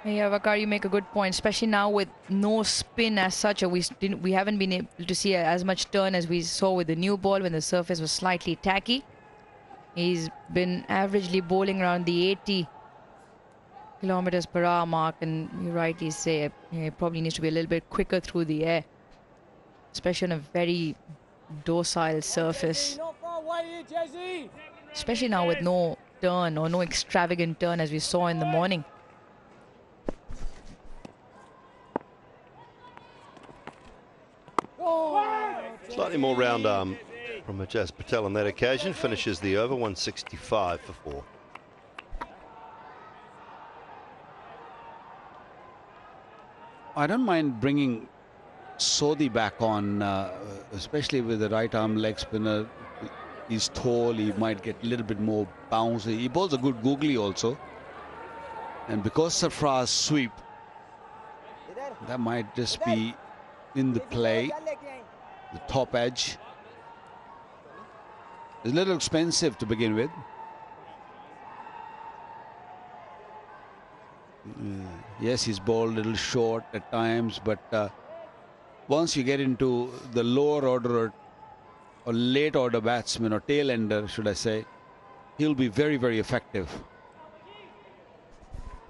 Yeah, Vakar, you make a good point, especially now with no spin as such. We haven't been able to see as much turn as we saw with the new ball when the surface was slightly tacky. He's been averagely bowling around the 80 kilometers per hour mark, and you rightly say he probably needs to be a little bit quicker through the air, especially on a very docile surface. Especially now with no turn or no extravagant turn as we saw in the morning. Slightly more round arm from Ajaz Patel on that occasion. Finishes the over, 165 for 4. I don't mind bringing Sodhi back on, especially with the right arm leg spinner. He's tall, he might get a little bit more bounce. He bowls a good googly also. And because Sarfraz sweep, that might just be in the play. The top edge. It's a little expensive to begin with. Yes, he's bowled a little short at times, but once you get into the lower order or late order batsman or tail ender, should I say, he'll be very, very effective.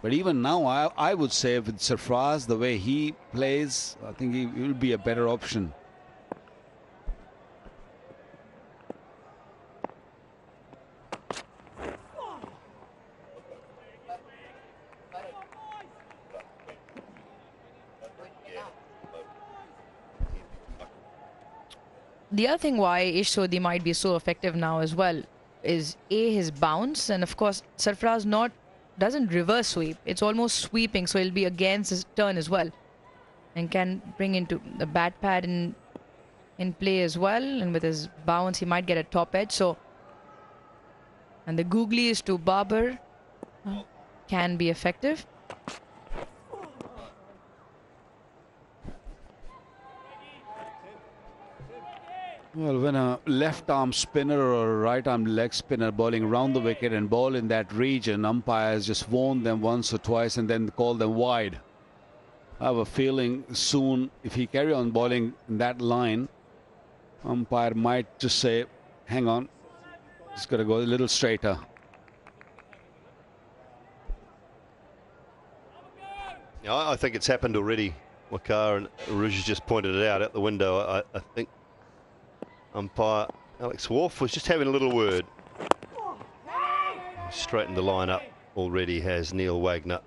But even now, I would say with Sarfraz, the way he plays, I think he will be a better option. The other thing why Ish Sodhi might be so effective now as well is his bounce, and of course Sarfraz doesn't reverse sweep. It's almost sweeping, so he'll be against his turn as well, and can bring into the bat pad in play as well. And with his bounce, he might get a top edge. So, and the googly is to Babar, can be effective. Well, when a left arm spinner or a right arm leg spinner bowling around the wicket and ball in that region, umpires just warn them once or twice and then call them wide. I have a feeling soon, if he carry on bowling in that line, umpire might just say, hang on, it's got to go a little straighter. Yeah, I think it's happened already, Wakar, and Rouge just pointed it out at the window. I think Umpire Alex Wharf was just having a little word. Straightened the line up already has Neil Wagner.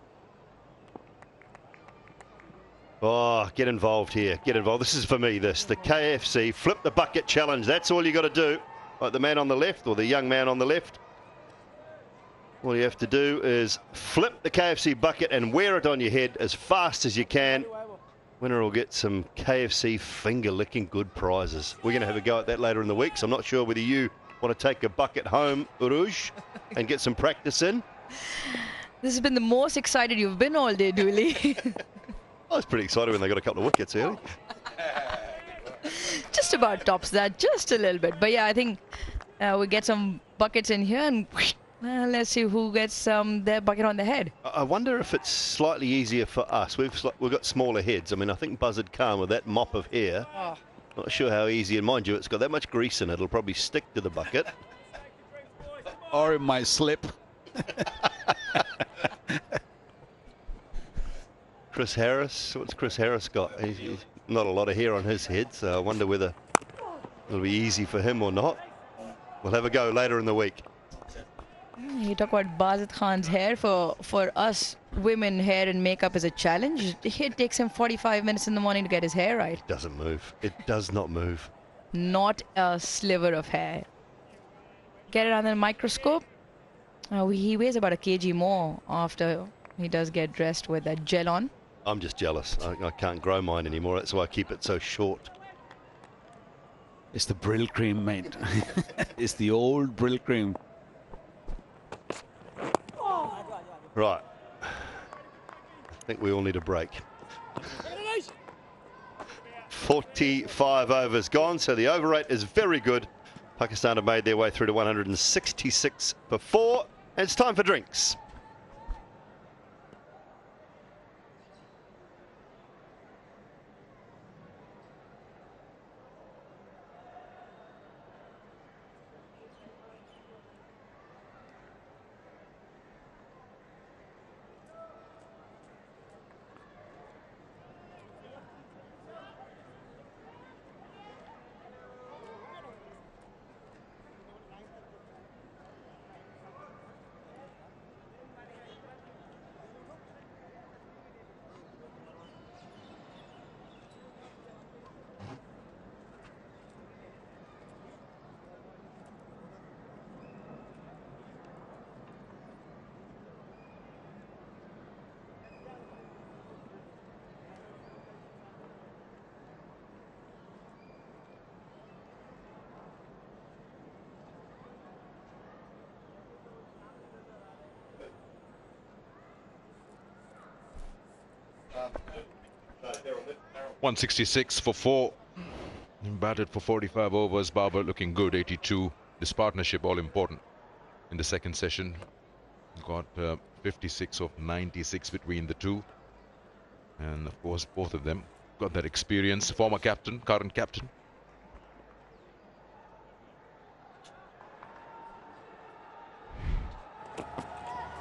Oh, get involved here. Get involved. This is for me, the KFC flip the bucket challenge. That's all you got to do. Like the man on the left or the young man on the left. All you have to do is flip the KFC bucket and wear it on your head as fast as you can. Winner will get some KFC finger-licking good prizes. We're going to have a go at that later in the week, so I'm not sure whether you want to take a bucket home, Uruj, and get some practice in. This has been the most excited you've been all day, Dooley. I was pretty excited when they got a couple of wickets early. Just about tops that, just a little bit. But yeah, I think we get some buckets in here and let's see who gets their bucket on the head. I wonder if it's slightly easier for us. We've got smaller heads. I mean, I think Buzzard Khan with that mop of hair. Oh. Not sure how easy, and mind you, it's got that much grease in it. It'll probably stick to the bucket. Or it might slip. Chris Harris, what's Chris Harris got? He's not a lot of hair on his head, so I wonder whether it'll be easy for him or not. We'll have a go later in the week. You talk about Bazid Khan's hair. For us women, hair and makeup is a challenge. It takes him 45 minutes in the morning to get his hair right. It doesn't move. It does not move. Not a sliver of hair. Get it under the microscope. He weighs about a kg more after he does get dressed with that gel on. I'm just jealous. I can't grow mine anymore. That's why I keep it so short. It's the Brill cream, mate. It's the old Brill cream. Right. I think we all need a break. 45 overs gone, so the over rate is very good. Pakistan have made their way through to 166 for 4. And it's time for drinks. .166 for 4. Batted for 45 overs. Babar looking good, 82. This partnership all important in the second session. Got 56 of 96 between the two. And of course, both of them got that experience. Former captain, current captain.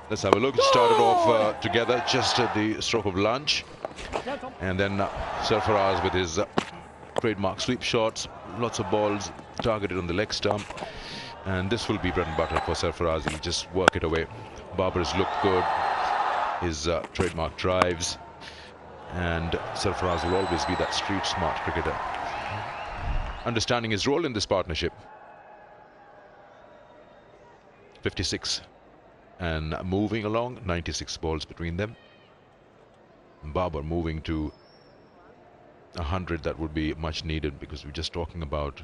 Let's have a look. It started off together just at the stroke of lunch. And then Sarfaraz with his trademark sweep shots. Lots of balls targeted on the leg stump. And this will be bread and butter for Sarfaraz. He'll just work it away. Babar's looked good. His trademark drives. And Sarfaraz will always be that street smart cricketer, understanding his role in this partnership. 56 and moving along, 96 balls between them. Babar moving to 100, that would be much needed, because we're just talking about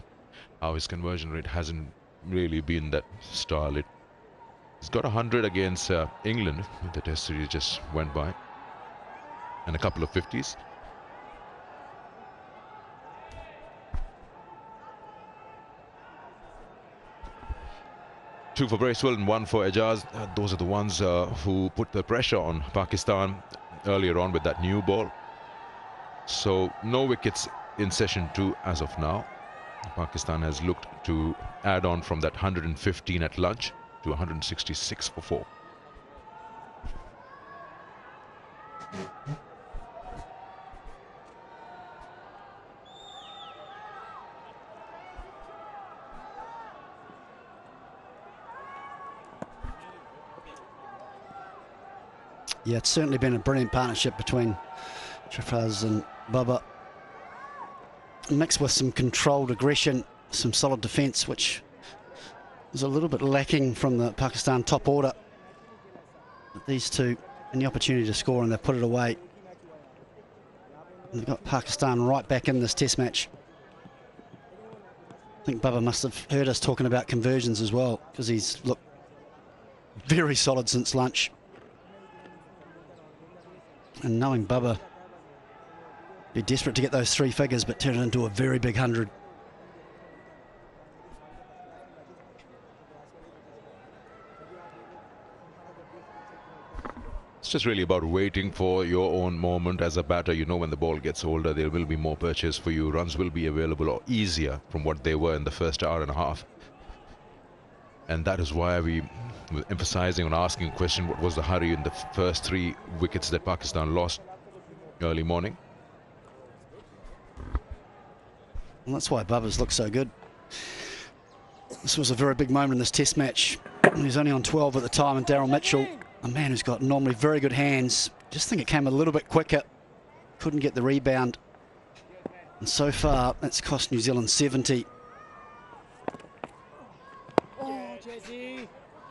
how his conversion rate hasn't really been that starlit. He's got 100 against England. The test series just went by, and a couple of 50s. Two for Bracewell and one for Ejaz. Those are the ones who put the pressure on Pakistan earlier on with that new ball. So no wickets in session 2 as of now. Pakistan has looked to add on from that 115 at lunch to 166 for 4. Yeah, it's certainly been a brilliant partnership between Sarfaraz and Bubba, mixed with some controlled aggression, some solid defence, which was a little bit lacking from the Pakistan top order. But these two, and the opportunity to score, and they've put it away. And they've got Pakistan right back in this test match. I think Bubba must have heard us talking about conversions as well, because he's looked very solid since lunch. And knowing Bubba, be desperate to get those 3 figures, but turn it into a very big 100. It's just really about waiting for your own moment as a batter. You know, when the ball gets older, there will be more purchase for you. Runs will be available or easier from what they were in the first hour and a half. And that is why we were emphasizing on asking a question, what was the hurry in the first 3 wickets that Pakistan lost early morning? And that's why Bubba's looked so good. This was a very big moment in this test match. He was only on 12 at the time, and Daryl Mitchell, a man who's got normally very good hands, just think it came a little bit quicker. Couldn't get the rebound. And so far, that's cost New Zealand 70.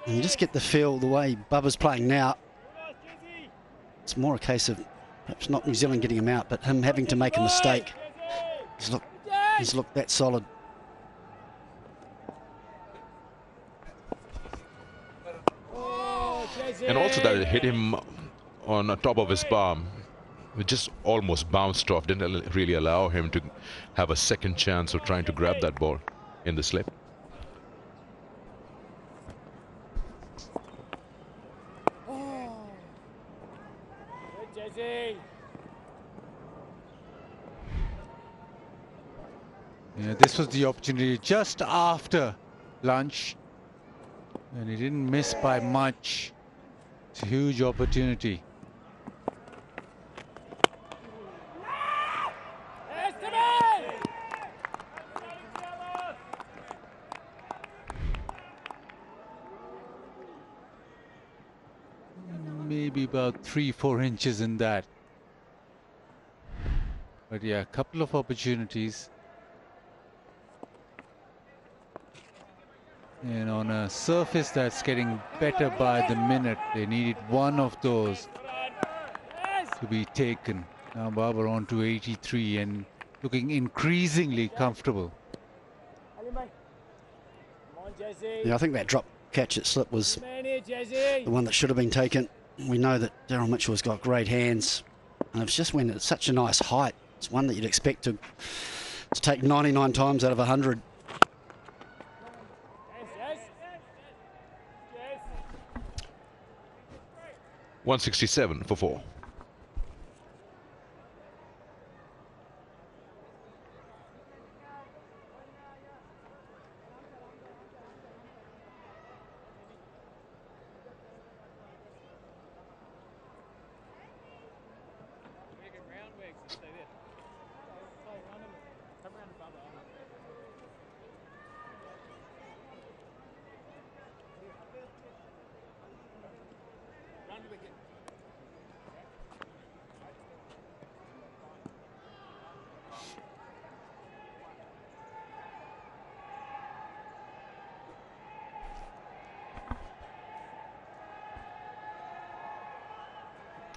And you just get the feel, the way Bubba's playing now, it's more a case of perhaps not New Zealand getting him out, but him having to make a mistake. He's looked that solid. And also that it hit him on the top of his palm. It just almost bounced off, didn't really allow him to have a second chance of trying to grab that ball in the slip. Yeah, this was the opportunity just after lunch, and he didn't miss by much. It's a huge opportunity. Maybe about 3-4 inches in that. But yeah, a couple of opportunities. And on a surface that's getting better by the minute, they needed one of those to be taken. Now Babar on to 83 and looking increasingly comfortable. Yeah, I think that drop catch at slip was the one that should have been taken. We know that Daryl Mitchell has got great hands, and it's just when it's such a nice height. It's one that you'd expect to take 99 times out of 100. .167 for 4.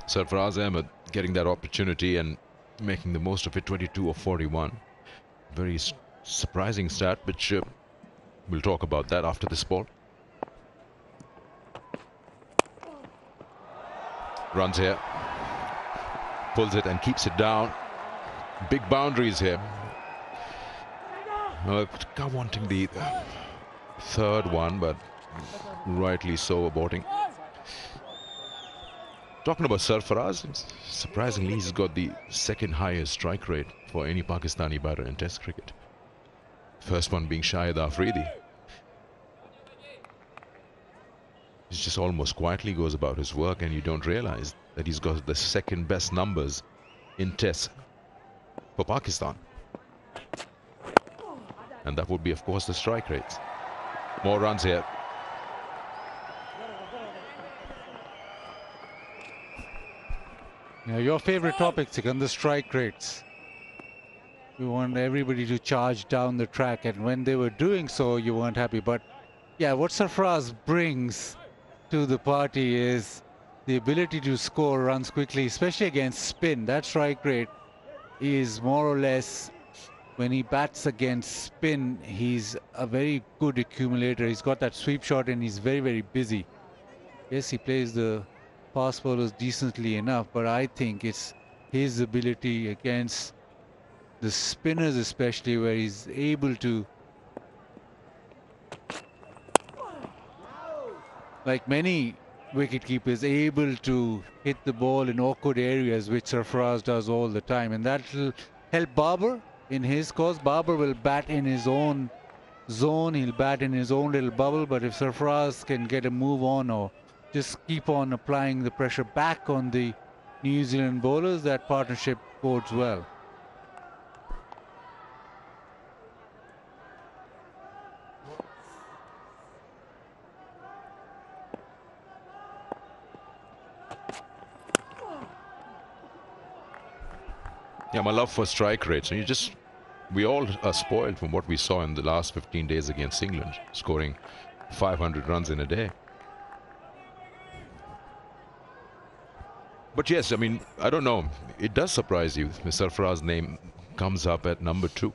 Sarfaraz Ahmed getting that opportunity and making the most of it, 22 of 41. Very surprising stat, which we'll talk about that after this ball. Runs here. Pulls it and keeps it down. Big boundaries here. Wanting the third one, but rightly so aborting. Talking about Sarfaraz, surprisingly, he's got the second highest strike rate for any Pakistani batter in Test cricket. First one being Shahid Afridi. He just almost quietly goes about his work, and you don't realize that he's got the second best numbers in Tests for Pakistan. And that would be, of course, the strike rates. More runs here. Yeah, your favorite topic, Sikand, the strike rates. You want everybody to charge down the track, and when they were doing so, you weren't happy. But yeah, what Sarfraz brings to the party is the ability to score runs quickly, especially against spin. That strike rate is more or less, when he bats against spin, he's a very good accumulator. He's got that sweep shot and he's very, very busy. Yes, he plays the fast bowlers decently enough, but I think it's his ability against the spinners especially, where he's able to, like many wicketkeepers, able to hit the ball in awkward areas, which Sarfraz does all the time, and that will help Babar in his cause. Babar will bat in his own zone, he'll bat in his own little bubble, but if Sarfraz can get a move on or just keep on applying the pressure back on the New Zealand bowlers, that partnership bodes well. Yeah, my love for strike rates. And we all are spoiled from what we saw in the last 15 days against England, scoring 500 runs in a day. But yes, I mean, I don't know. It does surprise you. Mr. Sarfaraz's name comes up at number 2.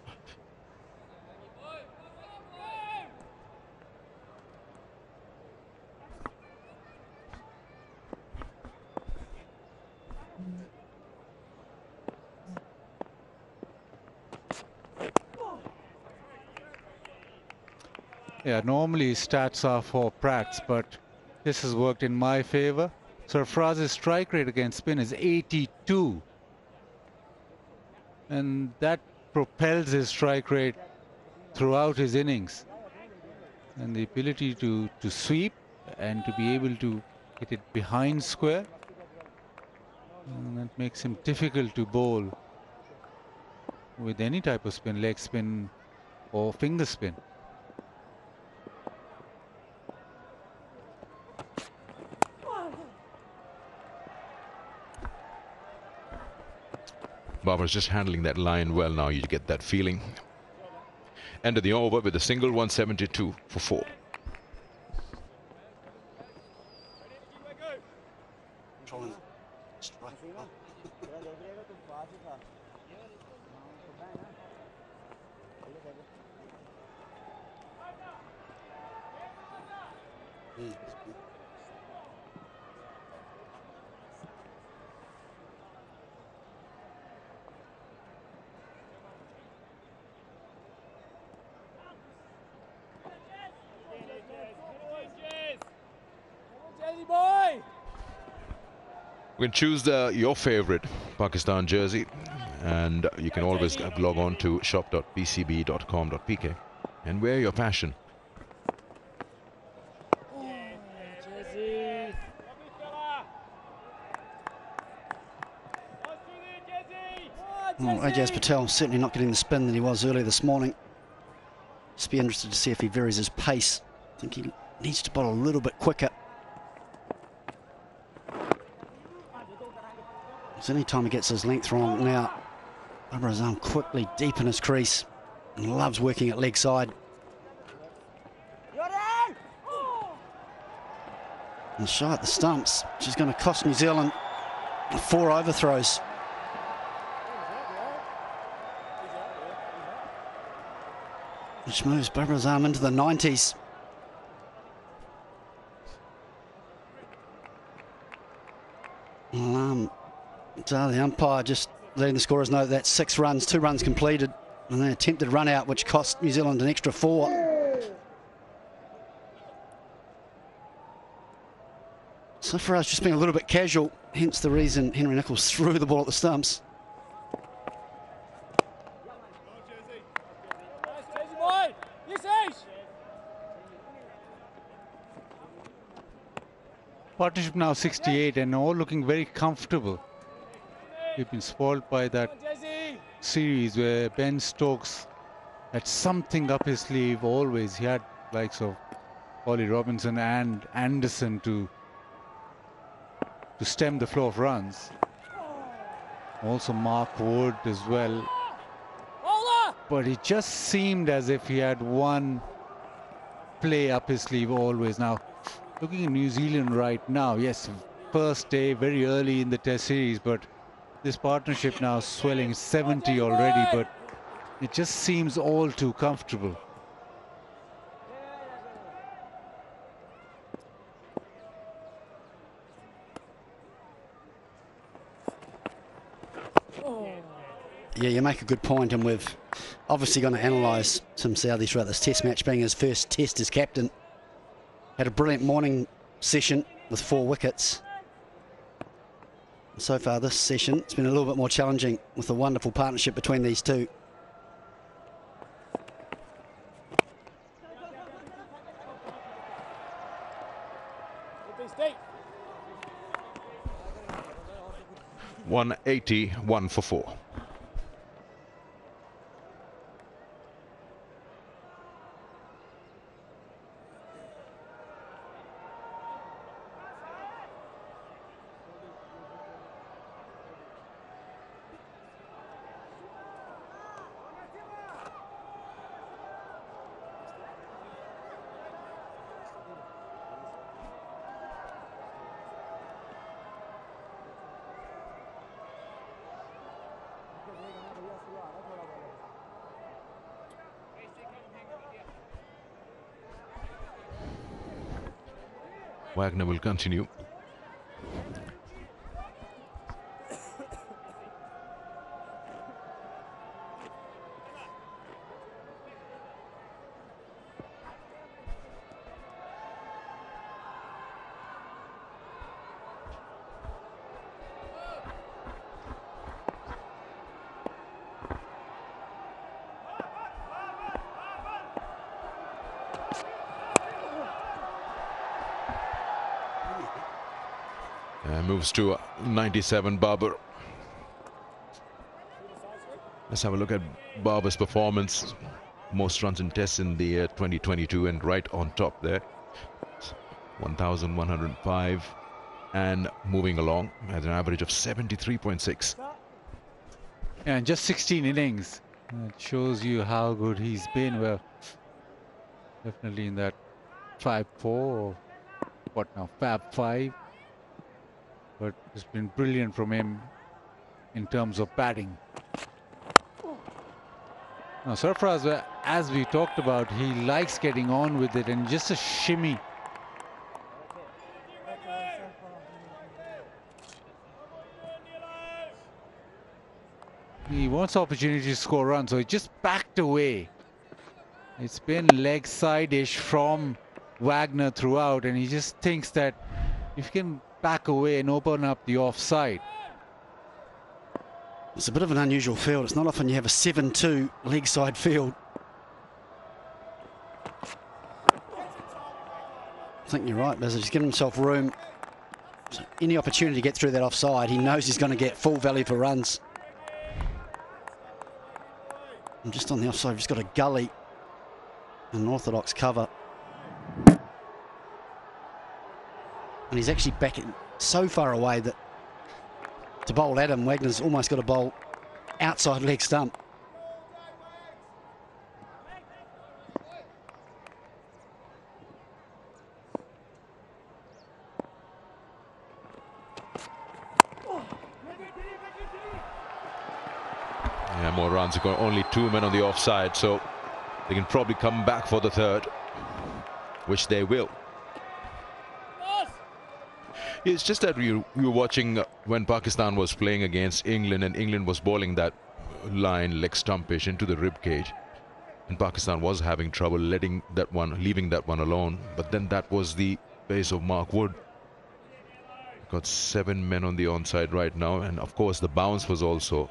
Yeah, normally stats are for Prats, but this has worked in my favor. Sarfraz's strike rate against spin is 82. And that propels his strike rate throughout his innings. And the ability to sweep and to be able to hit it behind square, and that makes him difficult to bowl with any type of spin, leg spin or finger spin. Babar's just handling that line well now. You get that feeling. End of the over with a single, 172 for 4. You can choose your favorite Pakistan jersey, and you can always log on to shop.pcb.com.pk and wear your passion. Well, Ajaz Patel certainly not getting the spin that he was earlier this morning. Just be interested to see if he varies his pace. I think he needs to bowl a little bit quicker. So any time he gets his length wrong now, Babar Azam quickly deep in his crease and loves working at leg side. And the shot at the stumps, which is going to cost New Zealand 4 overthrows. Which moves Babar Azam into the 90s. Well, the umpire just letting the scorers know that's 6 runs, 2 runs completed, and an attempted run out which cost New Zealand an extra 4. So for us, just being a little bit casual, hence the reason Henry Nicholls threw the ball at the stumps. Partnership now 68 and all looking very comfortable. We've been spoiled by that series where Ben Stokes had something up his sleeve always. He had likes of Ollie Robinson and Anderson to stem the flow of runs. Also Mark Wood as well. But it just seemed as if he had one play up his sleeve always. Now, looking at New Zealand right now, yes, first day, very early in the Test series, but this partnership now swelling 70 already, but it just seems all too comfortable. Yeah, you make a good point, and we've obviously going to analyse some Saudi throughout this Test match, being his first Test as captain. Had a brilliant morning session with 4 wickets. So far this session, it's been a little bit more challenging with the wonderful partnership between these two. $181 for 4. Wagner will continue. Moves to 97, Barber. Let's have a look at Barber's performance. Most runs in tests in the year 2022 and right on top there. 1,105 and moving along at an average of 73.6. And just 16 innings. It shows you how good he's been. Well, definitely in that 5-4 or what now, Fab 5. But it's been brilliant from him in terms of batting. Now, Sarfaraz, as we talked about, he likes getting on with it and just a shimmy. He wants opportunity to score runs, so he just backed away. It's been leg side-ish from Wagner throughout, and he just thinks that if he can back away and open up the offside. It's a bit of an unusual field. It's not often you have a 7-2 leg side field. I think you're right, Biz. He's given himself room. So any opportunity to get through that offside, he knows he's going to get full value for runs. And just on the offside, he's got a gully, an orthodox cover. And he's actually backing so far away that to bowl at him, Wagner's almost got a bowl outside leg stump. Yeah, more runs. You've got only 2 men on the offside, so they can probably come back for the third, which they will. It's just that you were watching when Pakistan was playing against England, and England was bowling that line leg stumpish into the rib cage, and Pakistan was having trouble leaving that one alone. But then that was the pace of Mark Wood. Got 7 men on the onside right now, and of course the bounce was also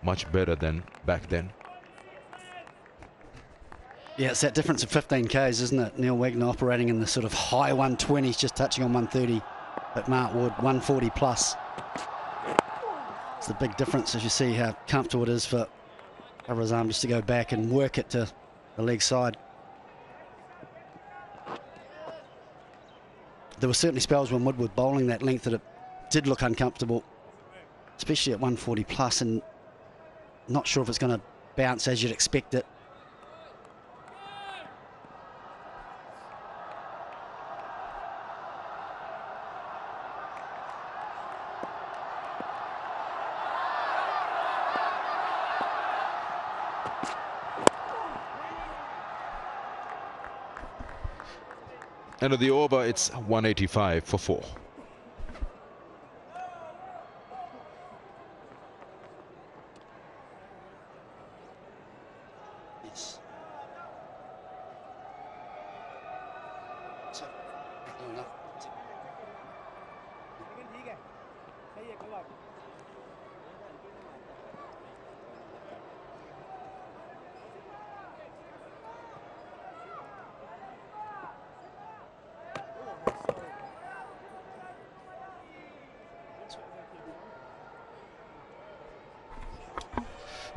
much better than back then. Yeah, it's that difference of 15 Ks, isn't it? Neil Wagner operating in the sort of high 120s, just touching on 130, but Mark Wood 140 plus. It's the big difference as you see how comfortable it is for Razam just to go back and work it to the leg side. There were certainly spells when Wood was bowling that length that it did look uncomfortable. especially at 140 plus, and not sure if it's going to bounce as you'd expect it. End of the over, it's 185 for 4. Yes.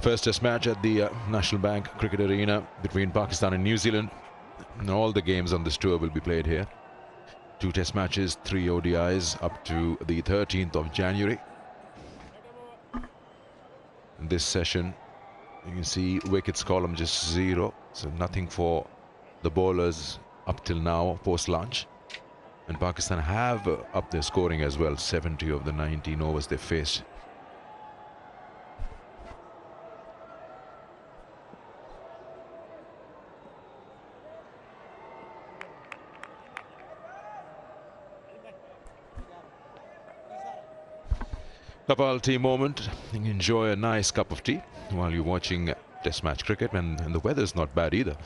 First test match at the National Bank Cricket Arena between Pakistan and New Zealand. And all the games on this tour will be played here. 2 test matches, 3 ODIs up to the 13th of January. In this session, you can see wickets column just 0. So nothing for the bowlers up till now, post-lunch. And Pakistan have upped their scoring as well, 70 of the 19 overs they faced. Kapal tea moment. You can enjoy a nice cup of tea while you're watching test match cricket, and the weather's not bad either.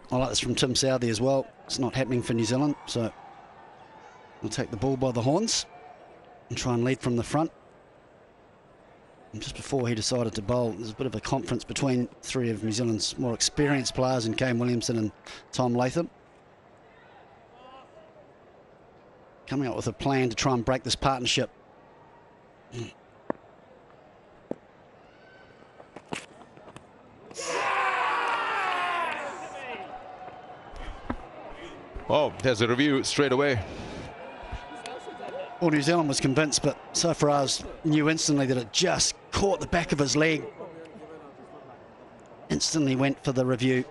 I like this from Tim Southey as well. It's not happening for New Zealand, so we'll take the bull by the horns and try and lead from the front. And just before he decided to bowl, there's a bit of a conference between 3 of New Zealand's more experienced players in Kane Williamson and Tom Latham, coming up with a plan to try and break this partnership. Oh, there's a review straight away. Well, New Zealand was convinced, but Sarfaraz knew instantly that it just caught the back of his leg. Instantly went for the review.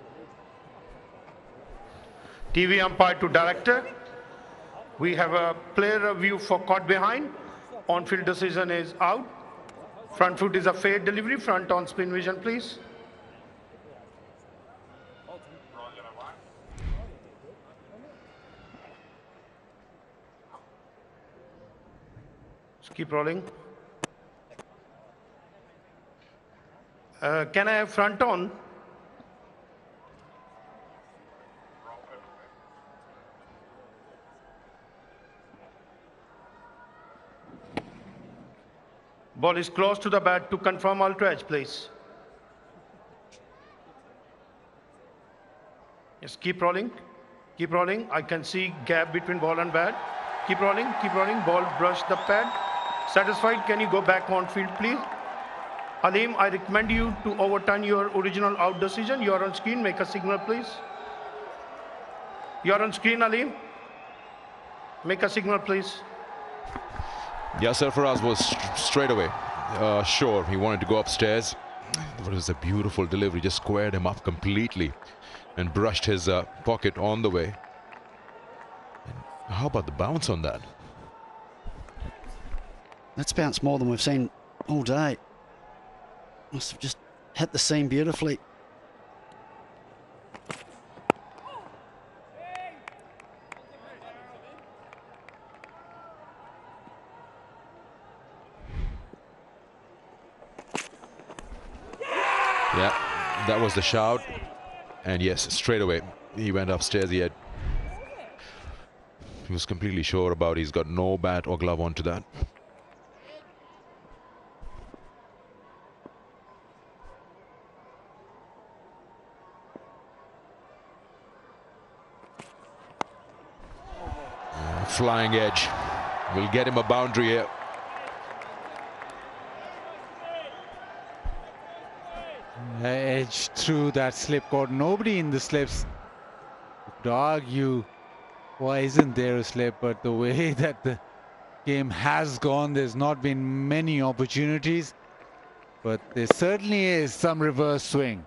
TV umpire to director. We have a player review for caught behind. On-field decision is out. Front foot is a fair delivery. Front on spin vision, please. Just keep rolling. Can I have front on? Ball is close to the bat. To confirm ultra edge, please. Yes, keep rolling. Keep rolling. I can see gap between ball and bat. Keep rolling. Keep rolling. Ball brush the pad. Satisfied? Can you go back on field, please? Aleem, I recommend you to overturn your original out decision. You are on screen. Make a signal, please. You are on screen, Aleem. Make a signal, please. Yeah, Sarfaraz was straight away sure he wanted to go upstairs. It was a beautiful delivery, just squared him up completely and brushed his pocket on the way. And how about the bounce on that? That's bounced more than we've seen all day. Must have just hit the seam beautifully. Yeah, that was the shout. And yes, straight away, he went upstairs. He was completely sure about he's got no bat or glove onto that. Flying edge. Will get him a boundary here. Edge through that slip cord. Nobody in the slips could argue why isn't there a slip, but the way that the game has gone. There's not been many opportunities, but there certainly is some reverse swing.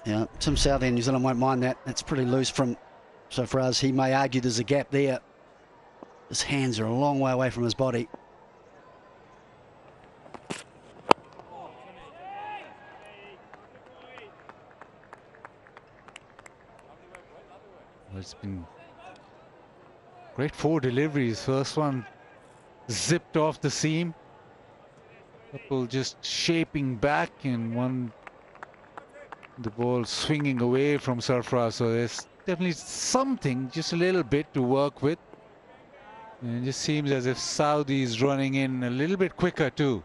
Yeah, Tim Southee and New Zealand won't mind that. That's pretty loose from Sarfaraz. He may argue there's a gap there. His hands are a long way away from his body. Well, it's been great 4 deliveries. First one zipped off the seam. Couple just shaping back, and one the ball swinging away from Sarfaraz. So there's definitely something, just a little bit to work with. And it just seems as if Saudi is running in a little bit quicker too.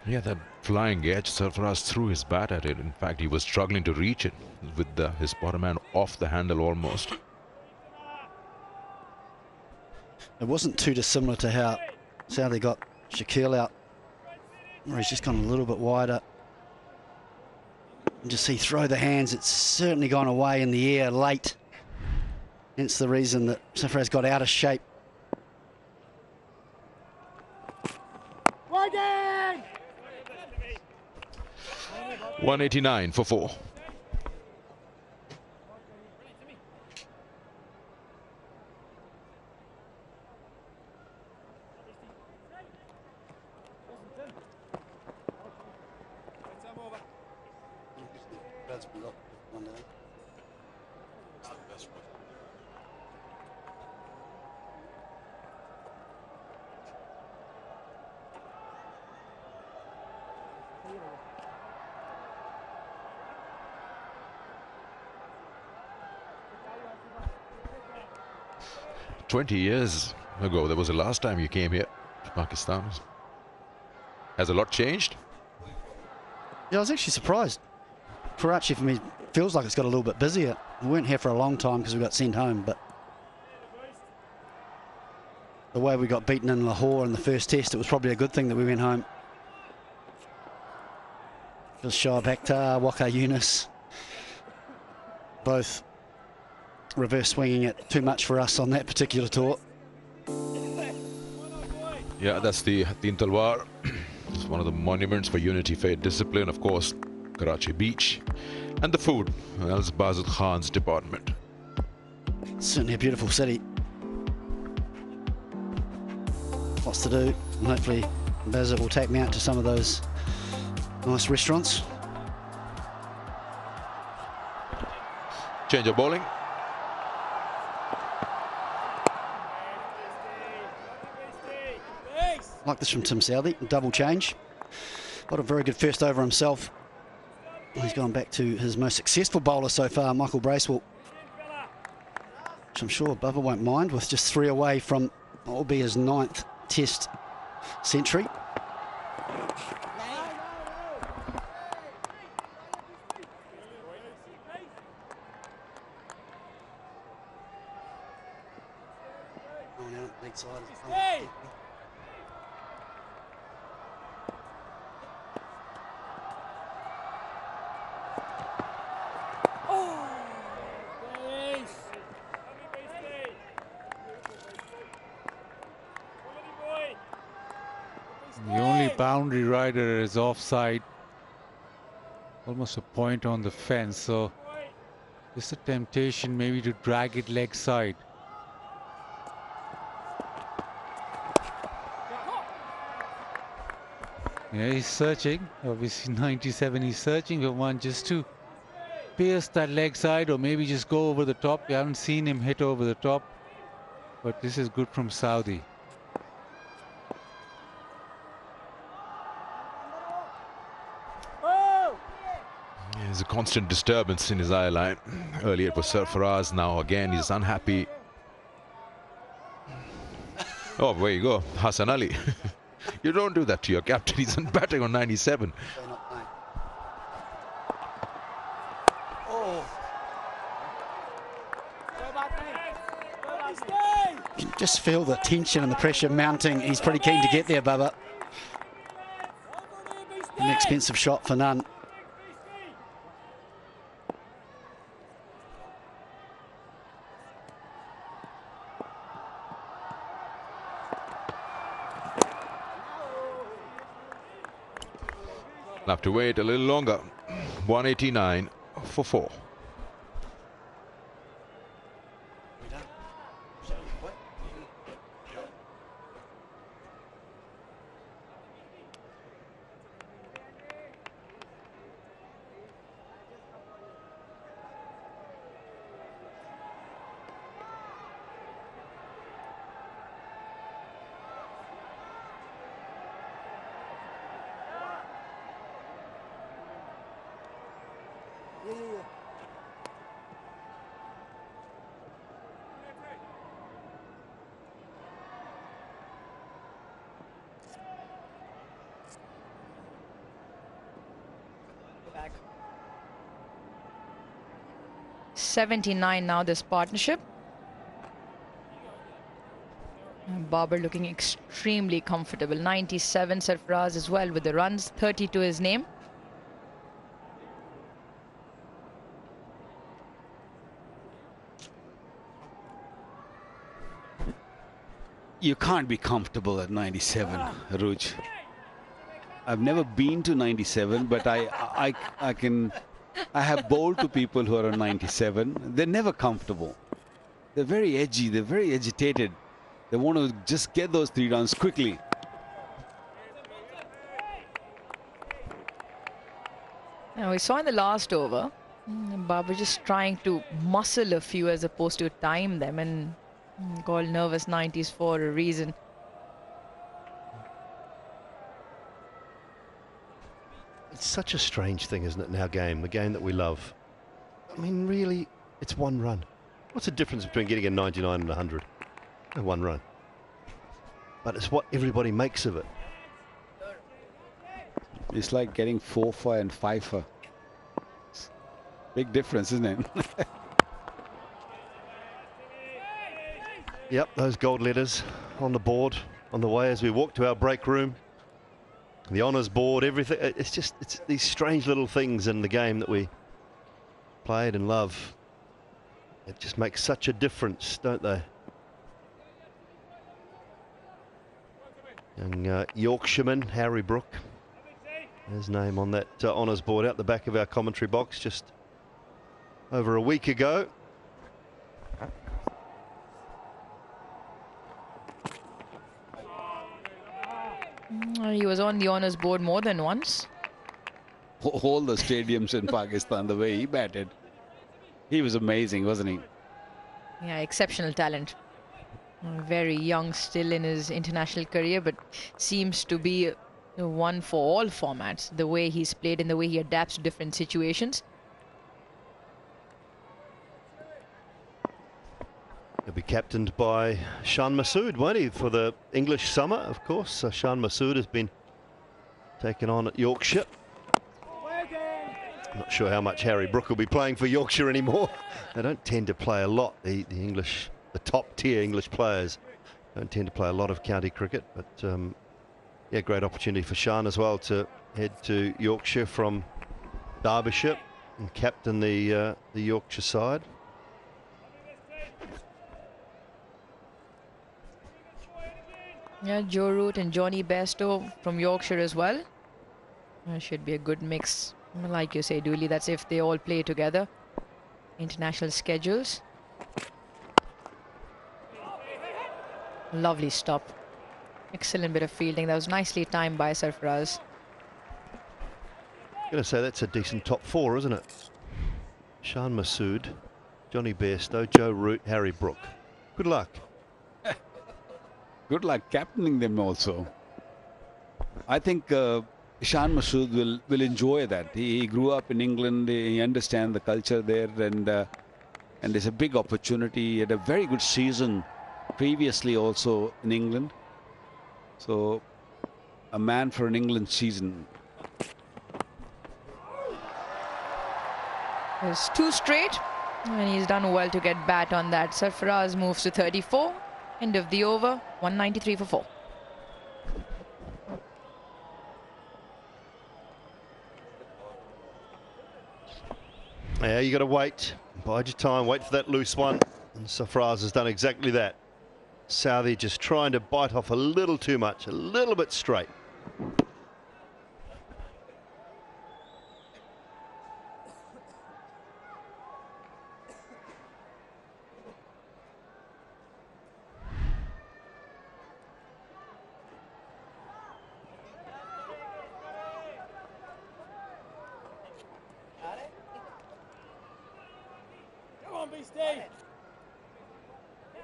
Yeah, that flying edge, Sarfaraz threw his bat at it. In fact, he was struggling to reach it with his bottom hand off the handle almost. It wasn't too dissimilar to how Southee got Shaquille out, where he's just gone a little bit wider. And just see throw the hands, it's certainly gone away in the air late. Hence the reason that Sarfaraz got out of shape. Widen! 189 for 4. "20 years ago, that was the last time you came here to Pakistan. Has a lot changed?" Yeah, I was actually surprised. Karachi, for me, feels like it's got a little bit busier. We weren't here for a long time because we got sent home, but the way we got beaten in Lahore in the first test, it was probably a good thing that we went home. Because Shoaib Akhtar, Waqar Yunus, both reverse swinging it too much for us on that particular tour. Yeah, that's the Teen Talwar. It's one of the monuments for unity, faith, discipline. Of course, Karachi Beach. And the food. Well, that's Bazil Khan's department. Certainly a beautiful city. Lots to do. And hopefully Bazil will take me out to some of those nice restaurants. Change of bowling. Like this from Tim Southee, double change. Got a very good first over himself. He's gone back to his most successful bowler so far, Michael Bracewell, which I'm sure Bubba won't mind, with just 3 away from what will be his 9th test century. Going out leg side. The only boundary rider is offside, almost a point on the fence, so just a temptation maybe to drag it leg side. Yeah, he's searching, obviously 97, he's searching for one just to pierce that leg side or maybe just go over the top. We haven't seen him hit over the top, but this is good from Saudi. There's a constant disturbance in his eye line. Earlier it was Sarfaraz, now again he's unhappy. Oh, there you go, Hassan Ali. You don't do that to your captain, he's batting on 97. Just feel the tension and the pressure mounting. He's pretty keen to get there, Bubba. An expensive shot for none. We'll have to wait a little longer. 189 for 4. Back. 79 now, this partnership. And Barber looking extremely comfortable. 97 Sarfaraz as well with the runs, 30 to his name. You can't be comfortable at 97, Ruj. I've never been to 97, but I have bowled to people who are on 97. They're never comfortable. They're very edgy. They're very agitated. They want to just get those 3 runs quickly. Now we saw in the last over, Babar just trying to muscle a few as opposed to time them, and called nervous 90s for a reason. It's such a strange thing, isn't it, in our game, the game that we love. I mean, really, it's 1 run. What's the difference between getting a 99 and 100? 1 run. But it's what everybody makes of it. It's like getting 4-for and 5-for. Big difference, isn't it? Yep, those gold letters on the board on the way as we walk to our break room. The honours board, everything. It's these strange little things in the game that we played and love. It just makes such a difference, don't they? Young Yorkshireman Harry Brook, his name on that honours board out the back of our commentary box just over a week ago. He was on the honours board more than once. All the stadiums in Pakistan, the way he batted. He was amazing, wasn't he? Yeah, exceptional talent. Very young still in his international career, but seems to be one for all formats. The way he's played and the way he adapts to different situations. He'll be captained by Shan Masood, won't he, for the English summer, of course. Shan Masood has been taken on at Yorkshire. I'm not sure how much Harry Brook will be playing for Yorkshire anymore. They don't tend to play a lot, the top-tier English players don't tend to play a lot of county cricket. But, yeah, great opportunity for Shan as well to head to Yorkshire from Derbyshire and captain the Yorkshire side. Yeah, Joe Root and Johnny Bairstow from Yorkshire as well. Should be a good mix. Like you say, Dooley, that's if they all play together. International schedules. Lovely stop. Excellent bit of fielding. That was nicely timed by Sarfaraz. I'm going to say that's a decent top 4, isn't it? Shan Masood, Johnny Bairstow, Joe Root, Harry Brook. Good luck. Good luck captaining them also. I think Shan Masood will enjoy that. He grew up in England. He understands the culture there, and it's a big opportunity. He had a very good season previously also in England. So a man for an England season. There's 2 straight, and he's done well to get bat on that. Sarfaraz moves to 34. End of the over, 193 for 4. Yeah, you got to wait. Bide your time. Wait for that loose one. And Safraz has done exactly that. Southey just trying to bite off a little too much, a little bit straight. Come on, Beastie. Get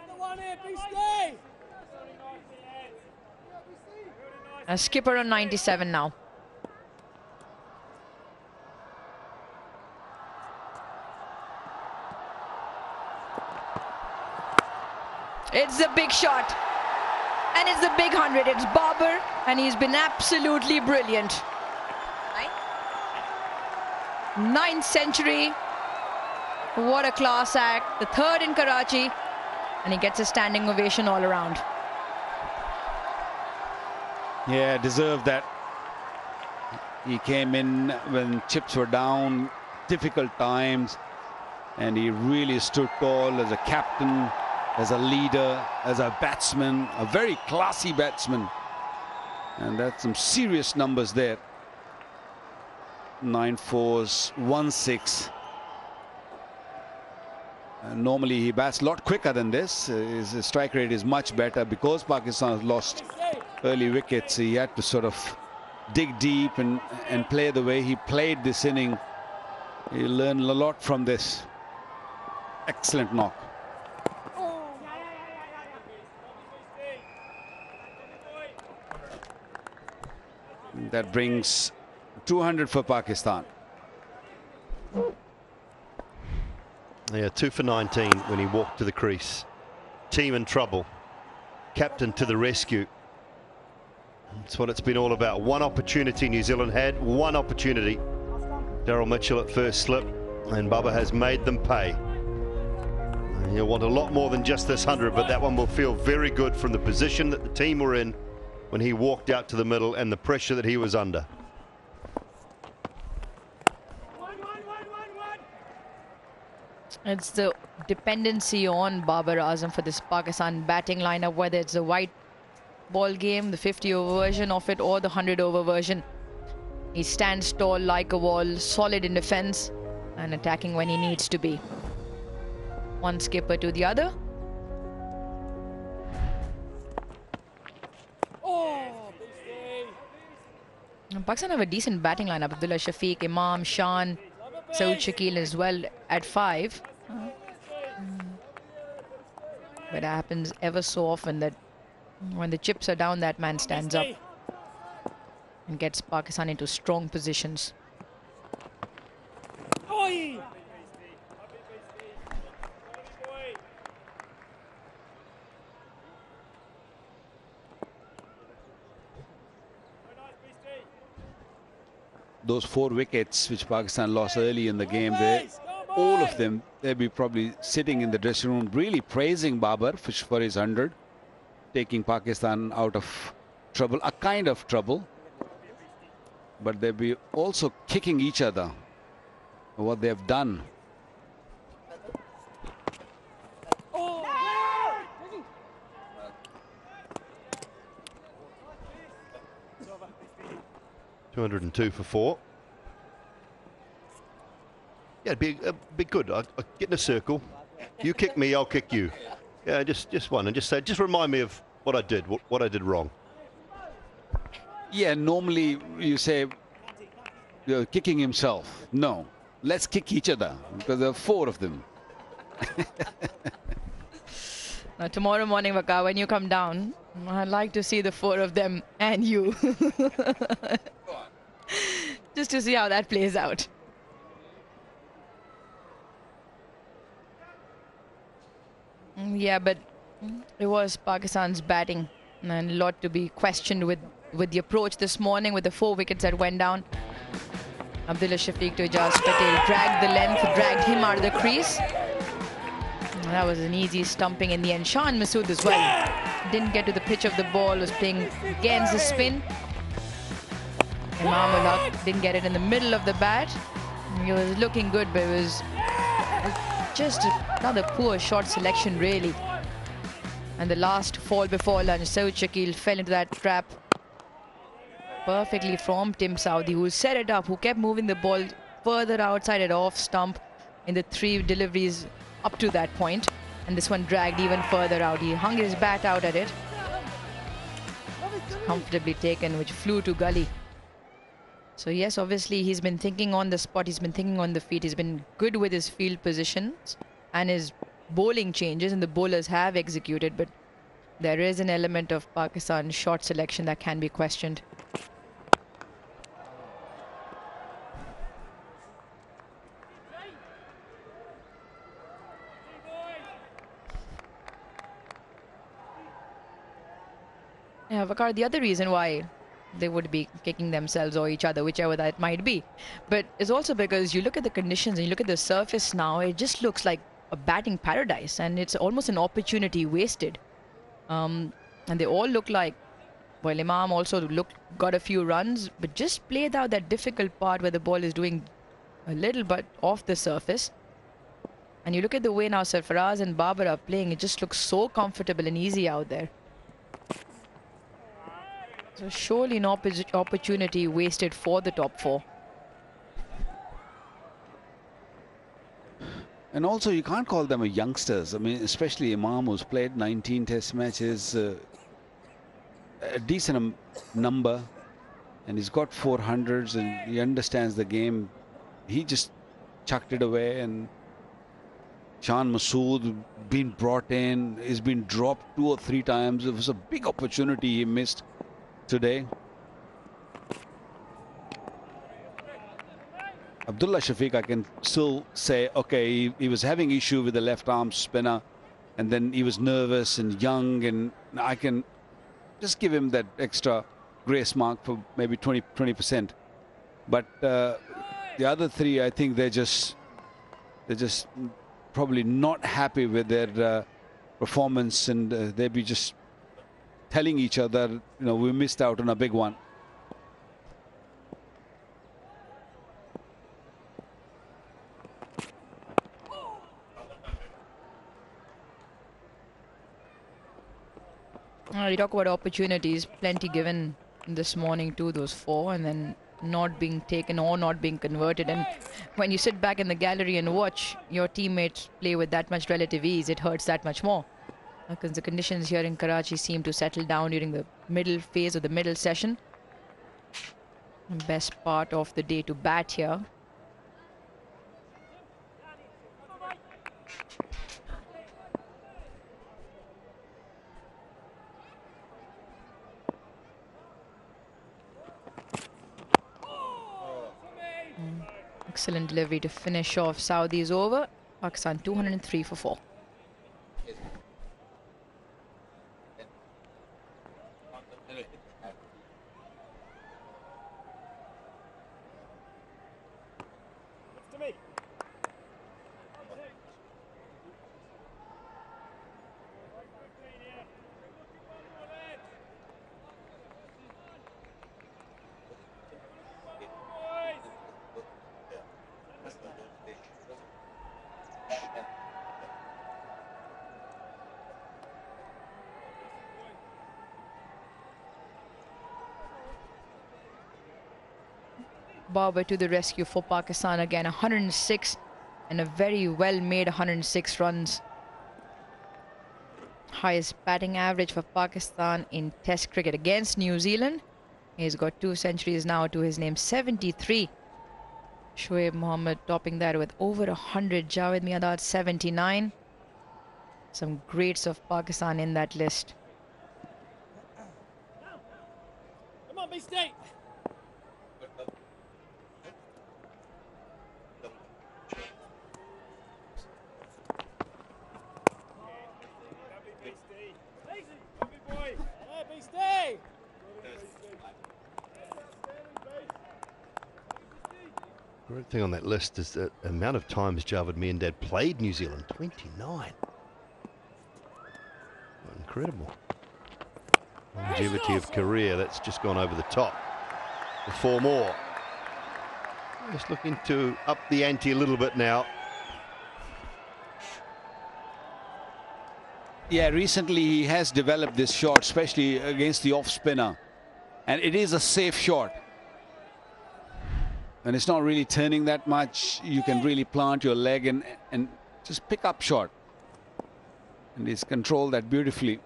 the one here, Beastie. A skipper on 97 now. It's a big shot. And it's a big 100. It's Babar, and he's been absolutely brilliant. Ninth century. What a class act. The third in Karachi. And he gets a standing ovation all around. Yeah, deserved that. He came in when chips were down, difficult times, and he really stood tall as a captain, as a leader, as a batsman, a very classy batsman. And that's some serious numbers there. 9 fours, 1 6. Normally he bats a lot quicker than this. His strike rate is much better. Because Pakistan has lost early wickets, he had to sort of dig deep and play the way he played this inning. He learned a lot from this. Excellent knock. That brings 200 for Pakistan. Yeah, 2 for 19 when he walked to the crease. Team in trouble. Captain to the rescue. That's what it's been all about. One opportunity New Zealand had, one opportunity. Daryl Mitchell at first slip, and Bubba has made them pay. You'll want a lot more than just this 100, but that one will feel very good from the position that the team were in when he walked out to the middle and the pressure that he was under. It's the dependency on Babar Azam for this Pakistan batting lineup, whether it's the white ball game, the 50-over version of it, or the 100-over version. He stands tall like a wall, solid in defense, and attacking when he needs to be. One skipper to the other. And Pakistan have a decent batting lineup. Abdullah Shafiq, Imam, Shan, Saud Shakil as well at 5. But it happens ever so often that when the chips are down, that man stands up and gets Pakistan into strong positions. Those 4 wickets which Pakistan lost early in the game, all of them, they'll be probably sitting in the dressing room really praising Babar for his 100, taking Pakistan out of trouble, a kind of trouble. But they'll be also kicking each other for what they have done. $202 for 4. Yeah, it'd be good. I'd get in a circle. You kick me, I'll kick you. Yeah, just one, and just remind me of what I did, what I did wrong. Yeah, normally you say you're kicking himself. No, let's kick each other because there are 4 of them. Now, tomorrow morning, Waka, when you come down, I'd like to see the 4 of them and you. Just to see how that plays out. Yeah, but it was Pakistan's batting, and a lot to be questioned with the approach this morning with the 4 wickets that went down. Abdullah Shafiq to Ijaz Patel dragged the length, dragged him out of the crease. That was an easy stumping in the end. Shan Masood as well. Didn't get to the pitch of the ball, was playing against the spin. Imam ul Haq didn't get it in the middle of the bat. He was looking good, but it was just another poor shot selection, really. And the last fall before lunch, Saud Shakil fell into that trap perfectly from Tim Saudi, who set it up, who kept moving the ball further outside at off stump in the 3 deliveries up to that point. And this one dragged even further out. He hung his bat out at it. Comfortably taken, which flew to gully. So yes, obviously he's been thinking on the spot, he's been thinking on the feet, he's been good with his field positions and his bowling changes, and the bowlers have executed, but there is an element of Pakistan shot selection that can be questioned. Yeah, Vakar, the other reason why they would be kicking themselves or each other, whichever that might be, but it's also because you look at the conditions and you look at the surface now, it just looks like a batting paradise, and it's almost an opportunity wasted. And they all look like, well, Imam also got a few runs, but just played out that difficult part where the ball is doing a little bit off the surface. And you look at the way now Sarfaraz and Babar are playing, it just looks so comfortable and easy out there. So surely an opportunity wasted for the top 4. And also, you can't call them a youngsters. I mean, especially Imam, who's played 19 test matches, a decent number, and he's got 400s, and he understands the game. He just chucked it away, and Shan Masood been brought in, he's been dropped 2 or 3 times. It was a big opportunity he missed today. Abdullah Shafiq, I can still say, okay, he was having issue with the left arm spinner, and then he was nervous and young, and I can just give him that extra grace mark for maybe 20%. But the other 3, I think they're just probably not happy with their performance, and they'll be just telling each other, you know, we missed out on a big one. You talk about opportunities, plenty given this morning to those 4, and then not being taken or not being converted. And when you sit back in the gallery and watch your teammates play with that much relative ease, it hurts that much more. Because the conditions here in Karachi seem to settle down during the middle phase of the middle session. Best part of the day to bat here. Excellent delivery to finish off Saudi's over. Pakistan 203 for 4. Babar to the rescue for Pakistan again. 106 and a very well made 106 runs. Highest batting average for Pakistan in Test cricket against New Zealand. He's got 2 centuries now to his name, 73. Shoaib Mohammad topping that with over 100. Javed Miandad 79. Some greats of Pakistan in that list. Come on, B-State. Great thing on that list is the amount of times Javed Miandad played New Zealand, 29. Incredible. Longevity of career, that's just gone over the top. For 4 more. Just looking to up the ante a little bit now. Yeah, recently he has developed this shot, especially against the off spinner. And it is a safe shot. And it's not really turning that much. You can really plant your leg and just pick up shot. And he's controlled that beautifully.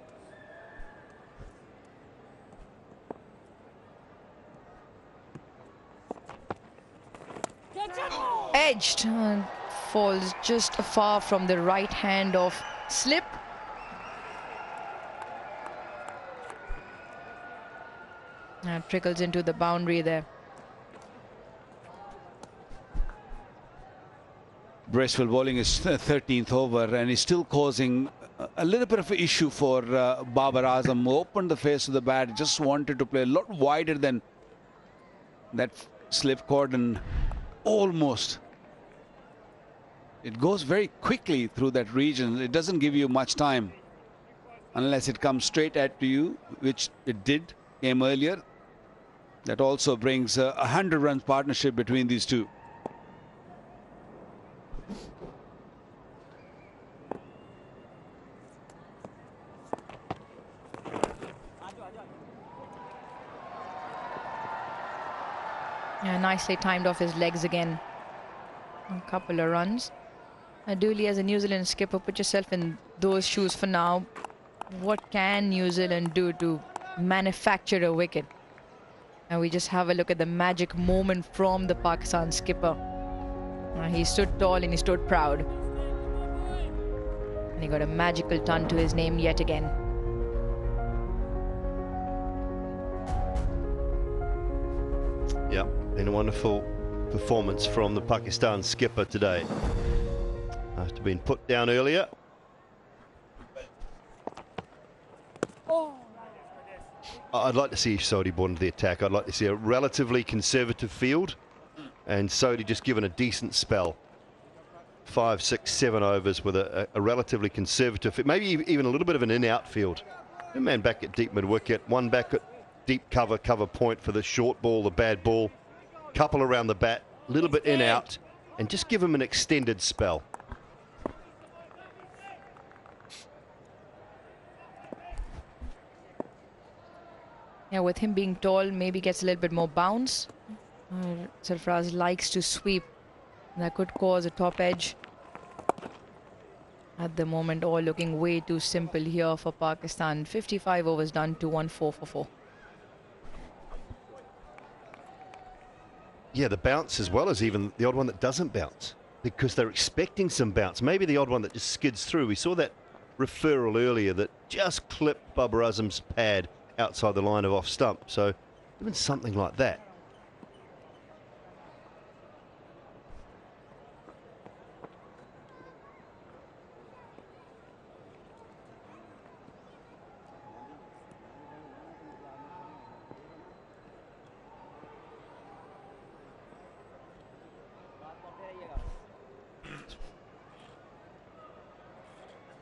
Edged and falls just far from the right hand of Slip. And trickles into the boundary there. Bracewell bowling is 13th over and is still causing a little bit of an issue for Babar Azam, who opened the face of the bat, just wanted to play a lot wider than that slip cordon. Almost. It goes very quickly through that region. It doesn't give you much time unless it comes straight at you, which it did, came earlier. That also brings a 100-run partnership between these two. Yeah, nicely timed off his legs again. A couple of runs. Dooley, as a New Zealand skipper, put yourself in those shoes for now. What can New Zealand do to manufacture a wicket? And we just have a look at the magic moment from the Pakistan skipper. He stood tall and he stood proud. And he got a magical ton to his name yet again. Yeah, been a wonderful performance from the Pakistan skipper today. After being put down earlier. I'd like to see Sodhi brought into the attack. I'd like to see a relatively conservative field and Sodhi just given a decent spell. 5, 6, 7 overs with a relatively conservative, maybe even a little bit of an in-out field. A man back at deep mid-wicket, one back at deep cover point for the short ball, the bad ball. Couple around the bat, a little bit in-out, and just give him an extended spell. Yeah, with him being tall, maybe gets a little bit more bounce. Sarfaraz likes to sweep. That could cause a top edge. At the moment, all looking way too simple here for Pakistan. 55 overs done, 2-1, 4 for 4. Yeah, the bounce as well as even the odd one that doesn't bounce, because they're expecting some bounce. Maybe the odd one that just skids through. We saw that referral earlier that just clipped Babar Azam's pad outside the line of off stump. So even something like that.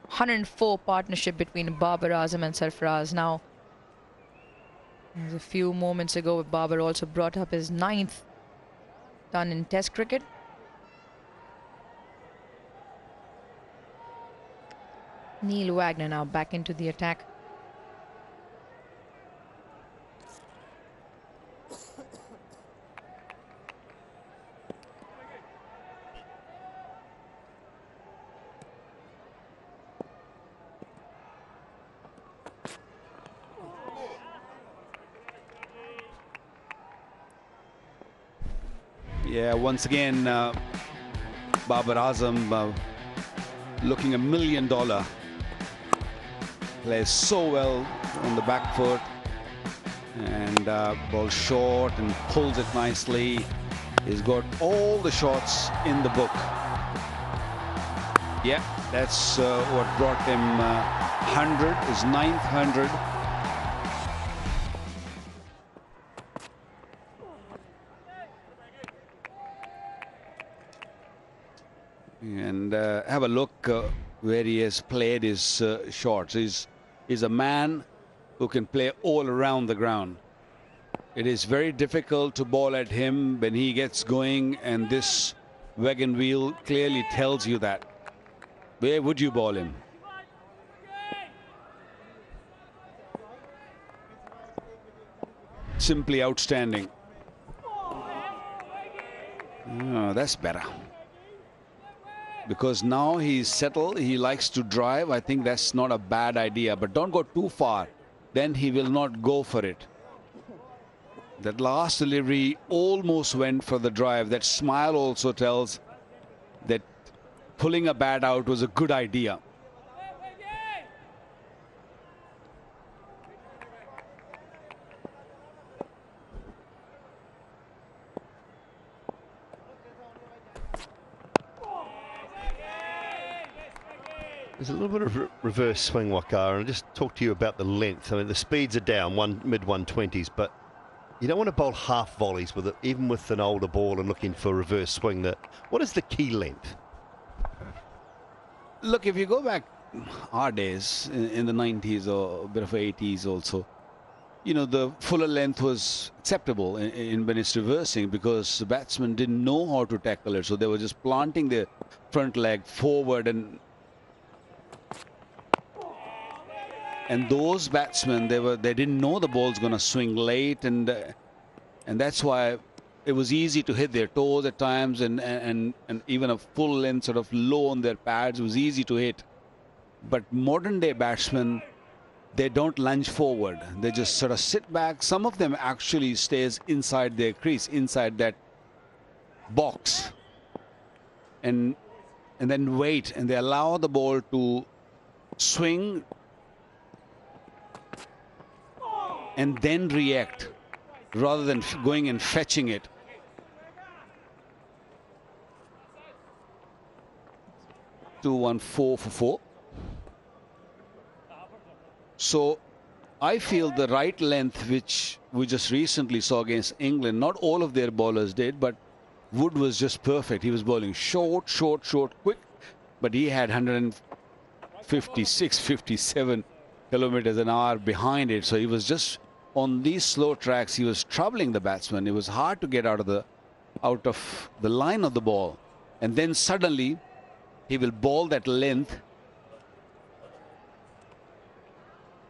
.104 partnership between Babar Azam and Sarfaraz now. A few moments ago, Babar also brought up his 9th ton in Test cricket. Neil Wagner now back into the attack. Yeah, once again, Babar Azam looking $1 million. Plays so well on the back foot and bowls short and pulls it nicely. He's got all the shots in the book. Yeah, that's what brought him 100, his 9th 100. And have a look where he has played his shots. He's is a man who can play all around the ground. It is very difficult to bowl at him when he gets going, and this wagon wheel clearly tells you that. Where would you bowl him? Simply outstanding. Oh, that's better. Because now he's settled, he likes to drive. I think that's not a bad idea, but don't go too far. Then he will not go for it. That last delivery almost went for the drive. That smile also tells that pulling a bat out was a good idea. There's a little bit of reverse swing, Wakar, and I'll just talk to you about the length. I mean, the speeds are down, mid-120s, but you don't want to bowl half volleys with it, even with an older ball and looking for reverse swing. What is the key length? Look, if you go back our days in the 90s or a bit of 80s also, you know, the fuller length was acceptable in when it's reversing, because the batsmen didn't know how to tackle it, so they were just planting their front leg forward, and those batsmen, they didn't know the ball's going to swing late, and that's why it was easy to hit their toes at times, and even a full length sort of low on their pads was easy to hit. But modern day batsmen, they don't lunge forward. They just sort of sit back. Some of them actually stays inside their crease, inside that box, and then wait, and they allow the ball to swing and then react, rather than going and fetching it. Two, 1, 4 for 4. So I feel the right length, which we just recently saw against England, not all of their bowlers did, but Wood was just perfect. He was bowling short, quick, but he had 156, 57 kilometers an hour behind it. So he was just on these slow tracks, he was troubling the batsman. It was hard to get out of the line of the ball, and then suddenly he will bowl that length,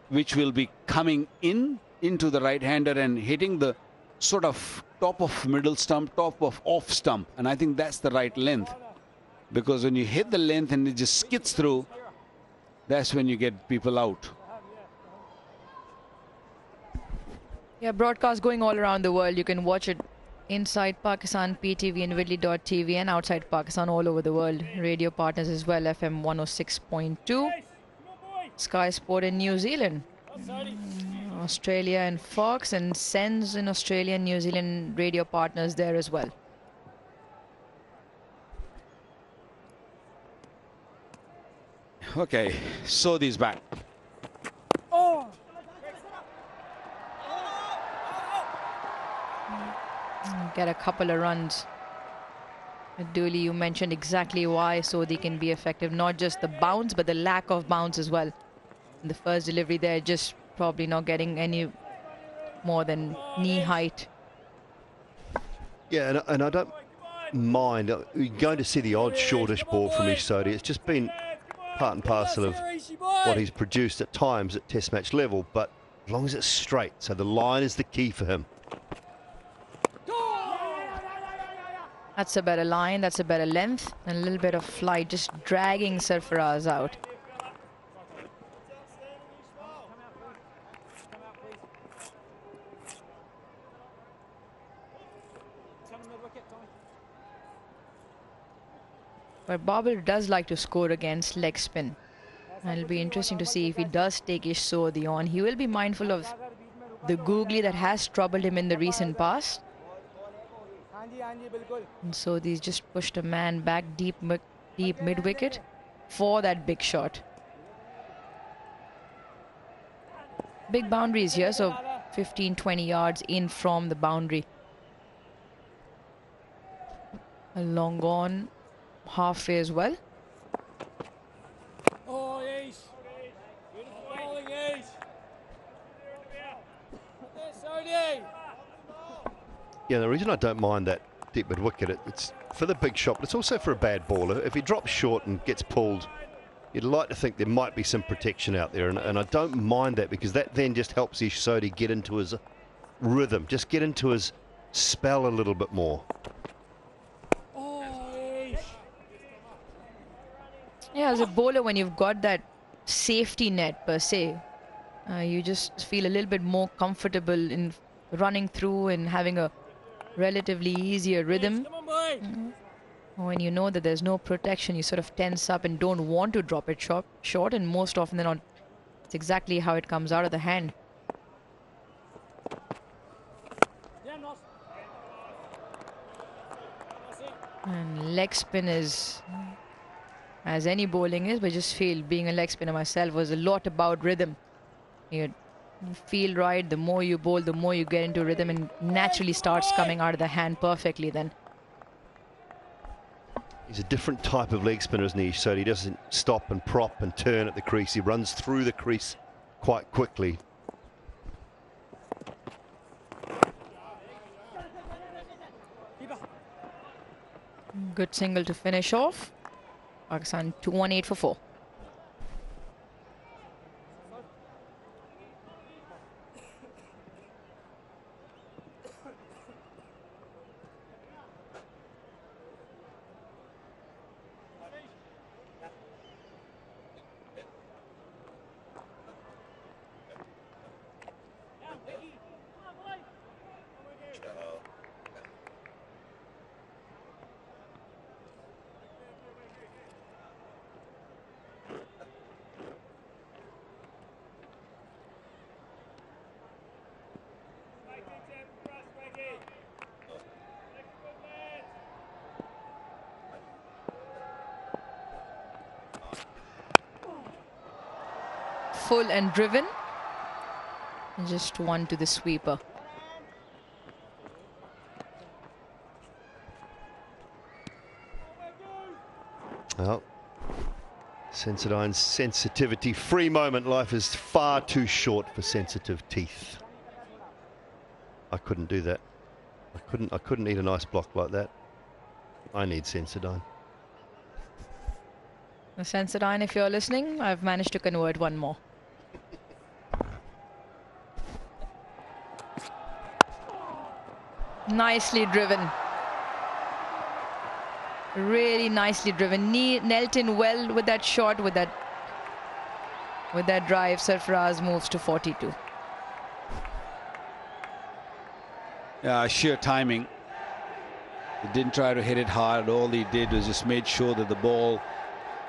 which will be coming into the right-hander and hitting the sort of top of middle stump, top of off stump, and I think that's the right length, because when you hit the length and it just skids through, that's when you get people out. Yeah, broadcast going all around the world. You can watch it inside Pakistan, PTV and Widley.tv, and outside Pakistan all over the world. Radio partners as well, FM 106.2, Sky Sport in New Zealand, Australia and Fox, and Sens in Australia and New Zealand radio partners there as well. Okay, so these back. Get a couple of runs. Dooley, you mentioned exactly why Sodhi can be effective. Not just the bounce, but the lack of bounce as well. In the first delivery there, just probably not getting any more than knee height. Yeah, and I don't mind. You're going to see the odd shortish ball from Sodhi. It's just been part and parcel of what he's produced at times at Test match level, but as long as it's straight. So the line is the key for him. That's a better line, that's a better length, and a little bit of flight, just dragging Sarfaraz out. But Babur does like to score against leg spin. And it'll be interesting to see if he does take Ish Sodhi on. He will be mindful of the googly that has troubled him in the recent past. And so he's just pushed a man back deep mid-wicket for that big shot. Big boundaries here, so 15-20 yards in from the boundary. A long gone halfway as well. Oh, Ace. Beautiful bowling, Yeah, the reason I don't mind that deep mid wicket, it's for the big shot, but it's also for a bad baller. If he drops short and gets pulled, you'd like to think there might be some protection out there, and I don't mind that, because that then just helps Ish Sodhi get into his rhythm, just get into his spell a little bit more. Yeah, as a bowler, when you've got that safety net per se, you just feel a little bit more comfortable in running through and having a relatively easier rhythm. When you know that there's no protection, you sort of tense up and don't want to drop it short, and most often than not, it's exactly how it comes out of the hand. And leg spin is, as any bowling is, but I just feel, being a leg spinner myself, was a lot about rhythm. You feel right, the more you bowl, the more you get into rhythm, and naturally starts coming out of the hand perfectly then. He's a different type of leg spinner, isn't he? So he doesn't stop and prop and turn at the crease. He runs through the crease quite quickly. Good single to finish off. Pakistan 218 for 4. Full and driven. Just one to the sweeper. Well, Sensitine's sensitivity. Free moment. Life is far too short for sensitive teeth. I couldn't do that. I couldn't eat a nice block like that. I need Sensodyne. Sensodyne, if you're listening, I've managed to convert one more. Nicely driven. Really nicely driven. Knelt in well with that shot, with that drive. Sarfaraz moves to 42. Yeah, sheer timing. He didn't try to hit it hard. All he did was just made sure that the ball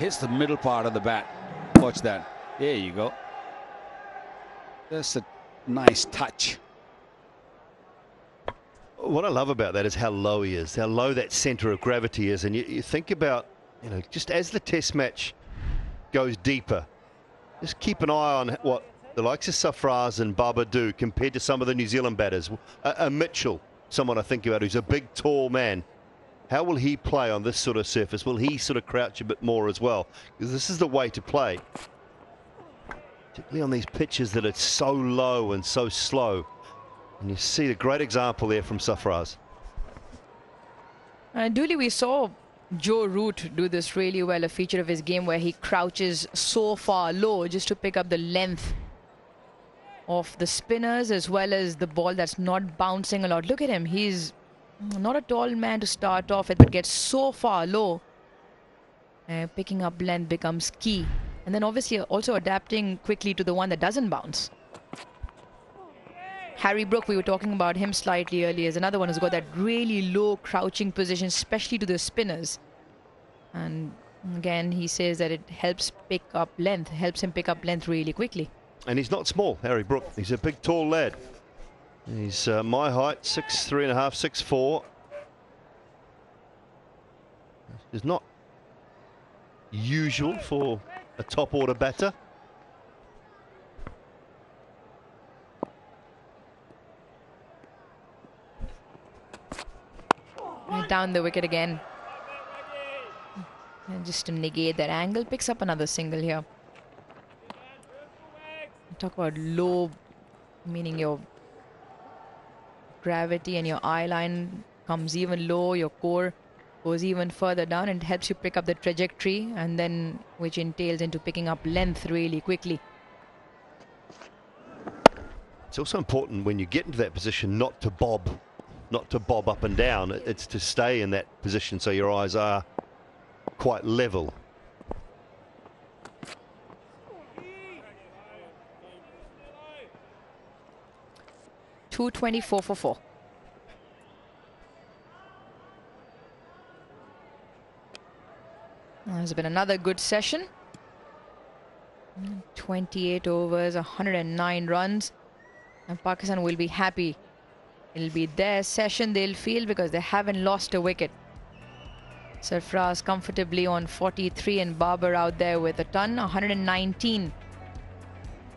hits the middle part of the bat. Watch that. There you go. That's a nice touch. What I love about that is how low he is, how low that centre of gravity is. And you think about, you know, just as the test match goes deeper, just keep an eye on what the likes of Sarfaraz and Baba do compared to some of the New Zealand batters. Mitchell, someone I think about who's a big, tall man. How will he play on this sort of surface? Will he sort of crouch a bit more as well? Because this is the way to play, particularly on these pitches that are so low and so slow. And you see a great example there from Sarfaraz. Dooley, we saw Joe Root do this really well, a feature of his game where he crouches so far low just to pick up the length of the spinners as well as the ball that's not bouncing a lot. Look at him. He's not a tall man to start off with, but gets so far low. Picking up length becomes key. And then obviously also adapting quickly to the one that doesn't bounce. Harry Brook, we were talking about him slightly earlier, is another one who's got that really low crouching position, especially to the spinners. And again, he says that it helps pick up length, helps him pick up length really quickly. And he's not small, Harry Brook. He's a big, tall lad. He's my height, 6'3.5", 6'4". It's not usual for a top order batter. Down the wicket again. And just to negate that angle, picks up another single here. Talk about low, meaning you're gravity and your eye line comes even low, your core goes even further down, and it helps you pick up the trajectory, and then which entails into picking up length really quickly. It's also important when you get into that position not to bob up and down. It's to stay in that position so your eyes are quite level. .224 for 4. There's been another good session. 28 overs, 109 runs. And Pakistan will be happy. It'll be their session, they'll feel, because they haven't lost a wicket. Sarfraz comfortably on 43 and Babar out there with a ton, 119.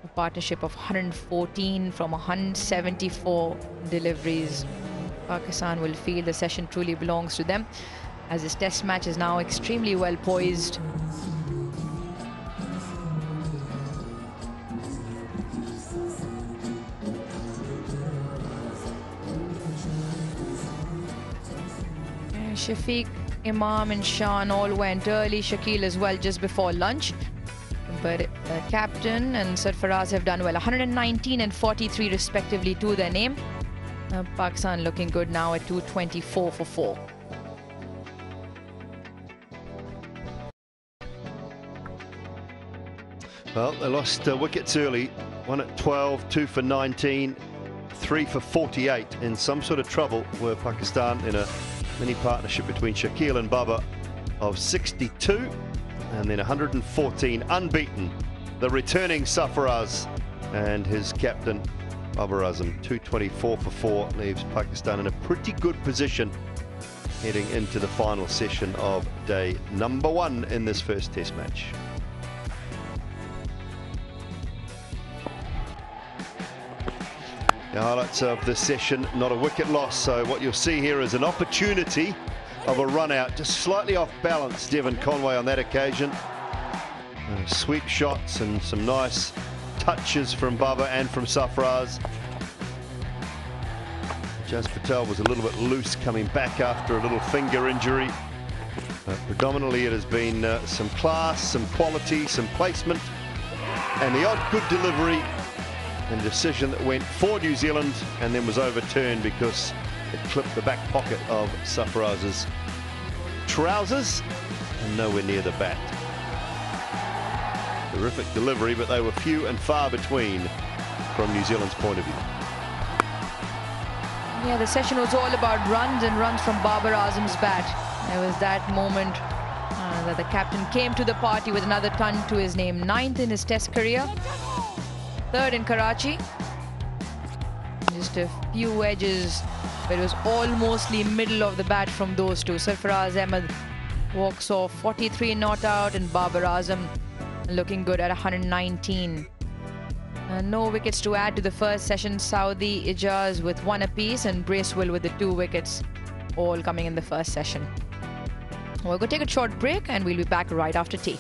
A partnership of 114 from 174 deliveries. Pakistan will feel the session truly belongs to them, as this test match is now extremely well poised. Shafiq, Imam and Shan all went early, Shakil as well just before lunch. But Captain and Sarfaraz have done well, 119 and 43 respectively to their name. Pakistan looking good now at 224 for 4. Well, they lost wickets early. One at 12, 2 for 19, 3 for 48. In some sort of trouble were Pakistan in a mini partnership between Shakil and Babar of 62, and then 114 unbeaten. The returning Sarfaraz and his captain Babar Azam. 224 for 4 leaves Pakistan in a pretty good position heading into the final session of day number 1 in this first test match. The highlights of this session, not a wicket loss, so what you'll see here is an opportunity of a run out, just slightly off balance, Devon Conway on that occasion. Sweep shots and some nice touches from Babar and from Sarfaraz. Jas Patel was a little bit loose coming back after a little finger injury. Predominantly it has been some class, some quality, some placement, and the odd good delivery. And a decision that went for New Zealand and then was overturned because it clipped the back pocket of Sarfaraz's trousers and nowhere near the bat. Terrific delivery, but they were few and far between from New Zealand's point of view. Yeah, the session was all about runs and runs from Babar Azam's bat. There was that moment that the captain came to the party with another ton to his name, 9th in his test career. 3rd in Karachi. Just a few edges, but it was almost middle of the bat from those two. Sarfaraz Ahmed walks off 43 not out, and Babar Azam looking good at 119. No wickets to add to the first session. Saudi, Ijaz with 1 apiece, and Bracewell with the 2 wickets, all coming in the first session. We're going to take a short break and we'll be back right after tea.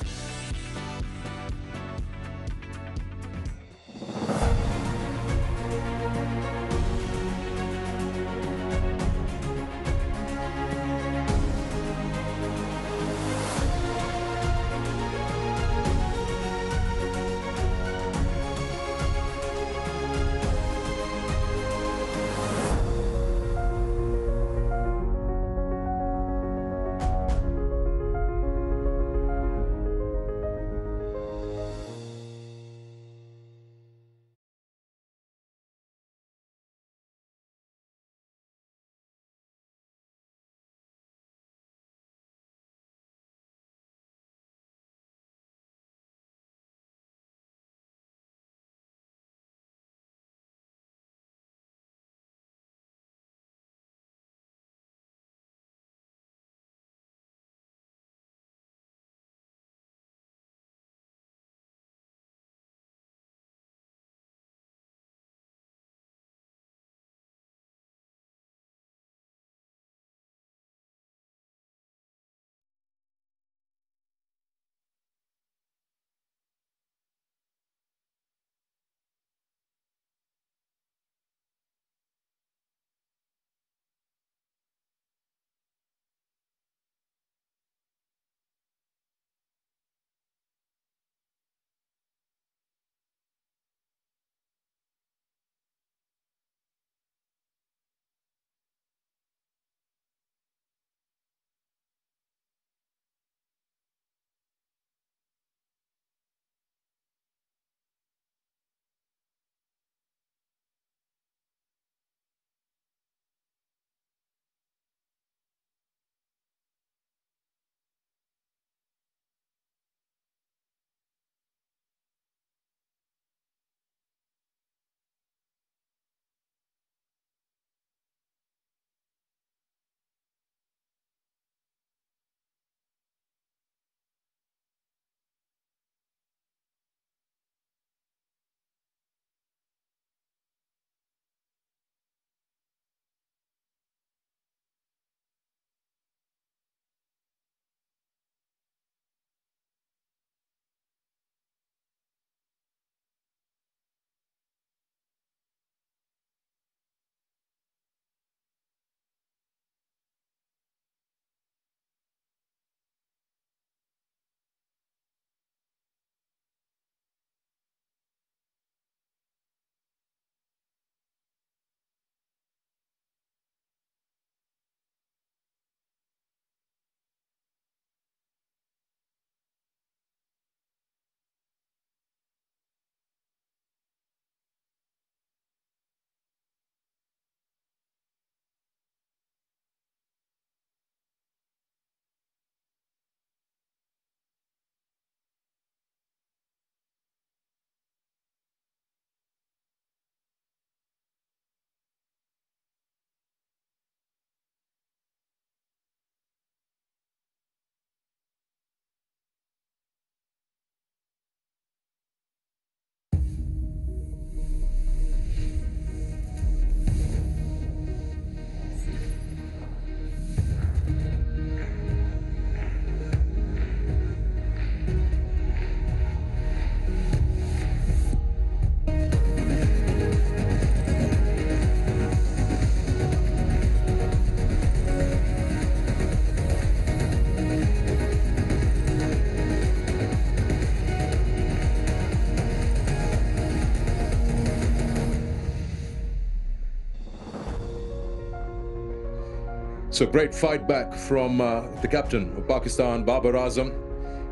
So great fight back from the captain of Pakistan, Babar Azam,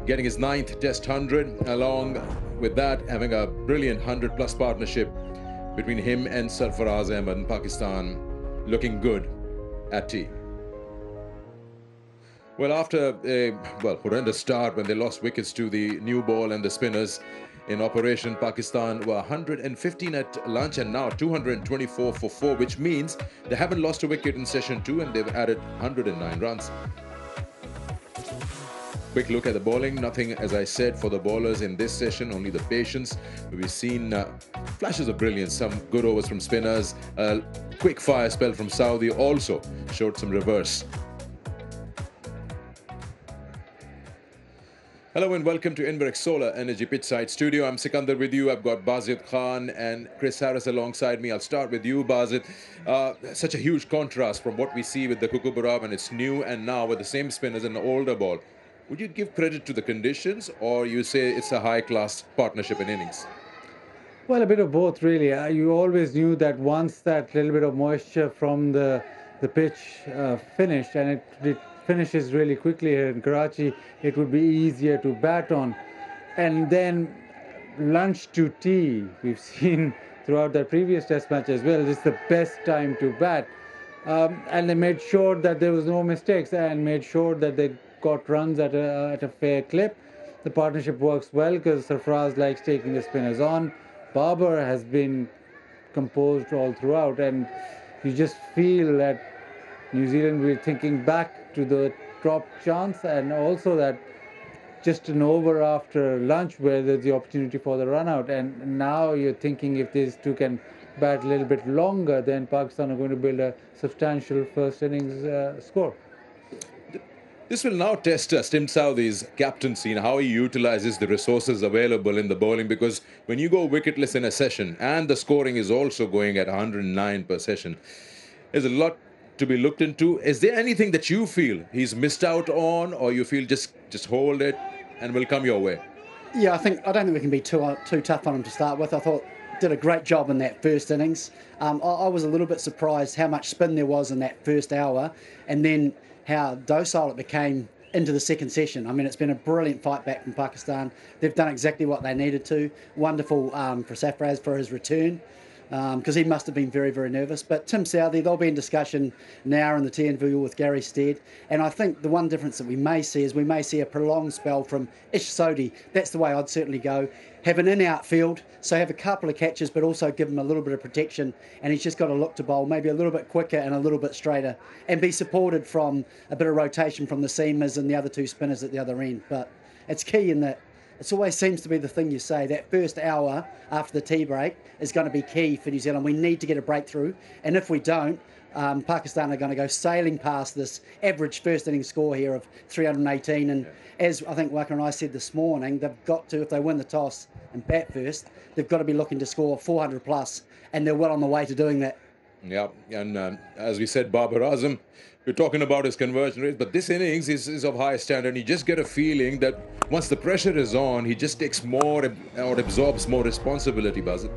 getting his 9th Test 100, along with that having a brilliant 100-plus partnership between him and Sarfaraz Ahmed in Pakistan, looking good at tea. Well, after a horrendous start when they lost wickets to the new ball and the spinners in Operation Pakistan were 115 at lunch and now 224 for 4, which means they haven't lost a wicket in session 2 and they've added 109 runs. Quick look at the bowling. Nothing, as I said, for the bowlers in this session, only the patience. We've seen flashes of brilliance, some good overs from spinners, a quick fire spell from Saudi also showed some reverse. Hello and welcome to Inverex Solar Energy Pitchside Studio. I'm Sikandar with you. I've got Bazid Khan and Chris Harris alongside me. I'll start with you, Bazid. Such a huge contrast from what we see with the Kukubara when it's new and now with the same spinners and the older ball. Would you give credit to the conditions or you say it's a high-class partnership in innings? Well, a bit of both, really. You always knew that once that little bit of moisture from the pitch finished, and it finishes really quickly here in Karachi, it would be easier to bat on. And then lunch to tea, we've seen throughout that previous test match as well, this is the best time to bat. And they made sure that there was no mistakes and made sure that they got runs at a fair clip. The partnership works well because Sarfaraz likes taking the spinners on. Babar has been composed all throughout, and you just feel that New Zealand will be thinking back to the drop chance, and also that just an over after lunch where there's the opportunity for the run out, and now you're thinking if these two can bat a little bit longer, then Pakistan are going to build a substantial first innings score. This will now test Tim Southee's captaincy and how he utilizes the resources available in the bowling, because when you go wicketless in a session and the scoring is also going at 109 per session, there's a lot to be looked into. Is there anything that you feel he's missed out on, or you feel just hold it and will come your way? Yeah, I don't think we can be too tough on him to start with. I thought did a great job in that first innings. I was a little bit surprised how much spin there was in that first hour, and then how docile it became into the second session. I mean, it's been a brilliant fight back from Pakistan. They've done exactly what they needed to. Wonderful for Sarfaraz for his return, because he must have been very, very nervous. But Tim Southee, they'll be in discussion now in the tea interview with Gary Stead. And I think the one difference that we may see is we may see a prolonged spell from Ish Sodhi. That's the way I'd certainly go. Have an in-outfield, so have a couple of catches, but also give him a little bit of protection. And he's just got to look to bowl maybe a little bit quicker and a little bit straighter, and be supported from a bit of rotation from the seamers and the other two spinners at the other end. But it's key in that it always seems to be the thing you say, that first hour after the tea break is going to be key for New Zealand. We need to get a breakthrough, and if we don't, Pakistan are going to go sailing past this average first innings score here of 318. And as I think Waka and I said this morning, they've got to, if they win the toss and bat first, they've got to be looking to score 400 plus, and they're well on the way to doing that. Yeah, and as we said, Babar Azam, we're talking about his conversion rate, but this innings is of high standard. You just get a feeling that once the pressure is on, he just takes more or absorbs more responsibility, Bazit.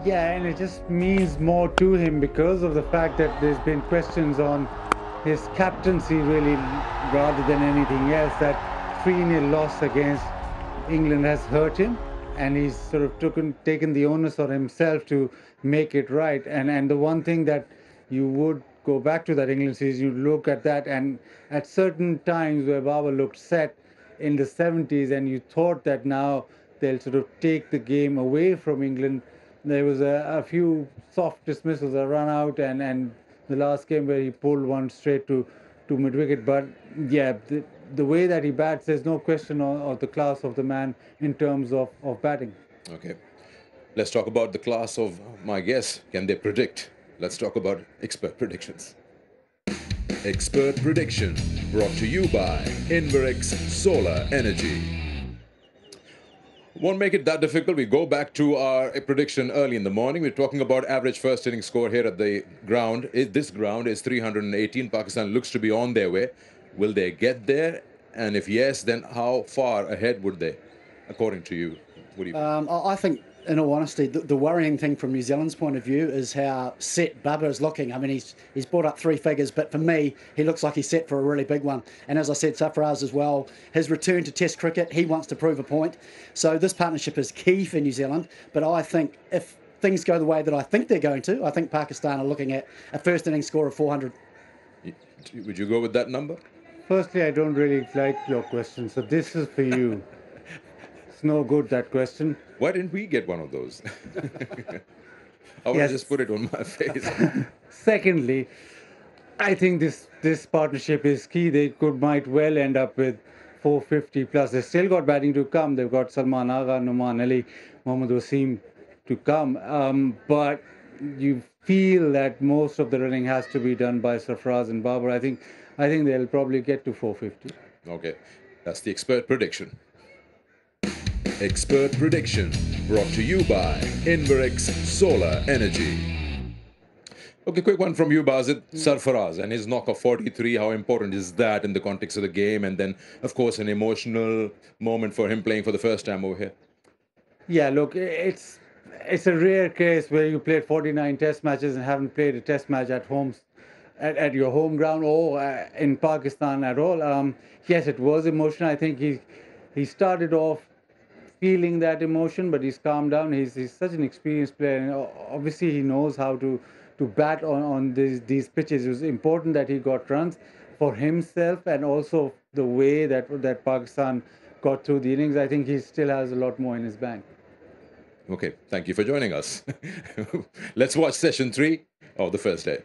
Yeah, and it just means more to him because of the fact that there's been questions on his captaincy really rather than anything else. That 3-0 loss against England has hurt him, and he's sort of taken the onus on himself to make it right. And the one thing that you would go back to that England series, you look at that, and at certain times where Babar looked set in the 70s and you thought that now they'll sort of take the game away from England, there was a few soft dismissals, a run out, and the last game where he pulled one straight to mid-wicket. But yeah, the way that he bats, there's no question of the class of the man in terms of batting. Okay, let's talk about the class of my guests. Can they predict? Let's talk about expert predictions. Expert prediction brought to you by Inverex Solar Energy. Won't make it that difficult. We go back to our prediction early in the morning. We're talking about average first inning score here at the ground. This ground is 318. Pakistan looks to be on their way. Will they get there? And if yes, then how far ahead would they, according to you? What do you I think in all honesty, the worrying thing from New Zealand's point of view is how set Bubba is looking. I mean, he's brought up 3 figures, but for me, he looks like he's set for a really big one. And as I said, Sarfaraz as well, his return to Test cricket, he wants to prove a point. So this partnership is key for New Zealand. But I think if things go the way that I think they're going to, I think Pakistan are looking at a first innings score of 400. Would you go with that number? Firstly, I don't really like your question, so this is for you. It's no good, that question. Why didn't we get one of those? I would have just put it on my face. Secondly, I think this partnership is key. They might well end up with 450 plus. They've still got batting to come. They've got Salman Agha, Numan Ali, Mohammad Wasim to come. But you feel that most of the running has to be done by Sarfaraz and Babar. I think they'll probably get to 450. Okay, that's the expert prediction. Expert prediction brought to you by Inverex Solar Energy. Okay, quick one from you, Bazit. Sarfaraz and his knock of 43. How important is that in the context of the game? And then, of course, an emotional moment for him playing for the first time over here. Yeah, look, it's a rare case where you played 49 test matches and haven't played a test match at home, at your home ground or in Pakistan at all. Yes, it was emotional. I think he started off feeling that emotion, but he's calmed down. He's such an experienced player, and obviously he knows how to bat on these pitches. It was important that he got runs for himself and also the way that Pakistan got through the innings. I think he still has a lot more in his bank. Okay, thank you for joining us. Let's watch session 3 of the first day.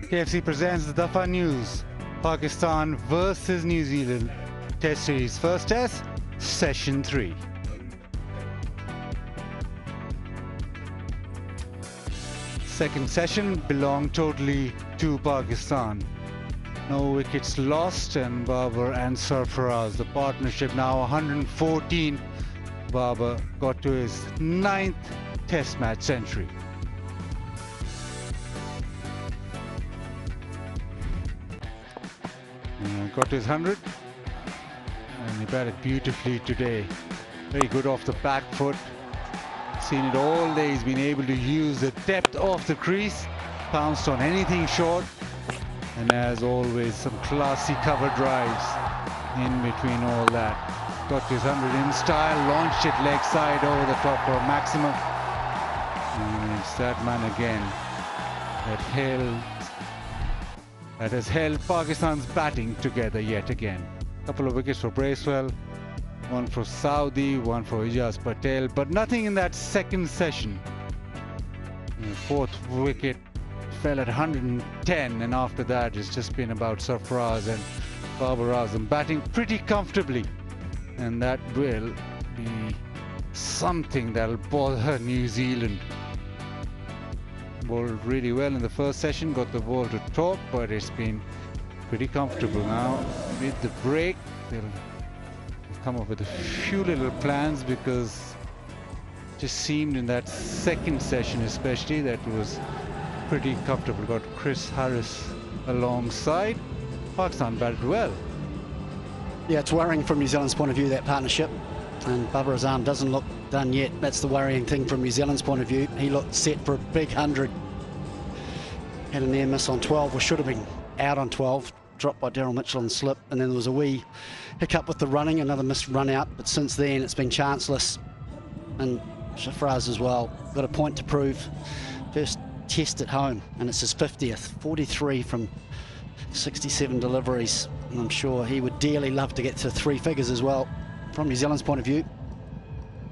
KFC presents the Dafa News. Pakistan versus New Zealand Test Series. First test, Session 3. Second session belonged totally to Pakistan. No wickets lost, and Babar and Sarfaraz, the partnership now 114. Babar got to his 9th Test match century. Got to his 100, and he batted beautifully today. Very good off the back foot. Seen it all day. He's been able to use the depth of the crease, pounced on anything short, and as always, some classy cover drives in between all that. Got to his 100 in style, launched it leg side over the top for a maximum. And it's that man again that has held Pakistan's batting together yet again. Couple of wickets for Bracewell, one for Saudi, one for Ijaz Patel, but nothing in that second session. The fourth wicket fell at 110, and after that it's just been about Sarfaraz and Babar Azam batting pretty comfortably, and that will be something that'll bother New Zealand. Bowled really well in the first session, got the ball to top, but it's been pretty comfortable now. With the break, they'll come up with a few little plans, because it just seemed in that second session especially that it was pretty comfortable. Got Chris Harris alongside. Pakistan batted well. Yeah, it's worrying from New Zealand's point of view, that partnership. And Babar Azam doesn't look done yet. That's the worrying thing from New Zealand's point of view. He looked set for a big 100. Had a near miss on 12, or should have been out on 12. Dropped by Daryl Mitchell on the slip. And then there was a wee hiccup with the running, another missed run out. But since then, it's been chanceless. And Sarfaraz as well. Got a point to prove. First test at home, and it's his 50th. 43 from 67 deliveries. And I'm sure he would dearly love to get to 3 figures as well. From New Zealand's point of view,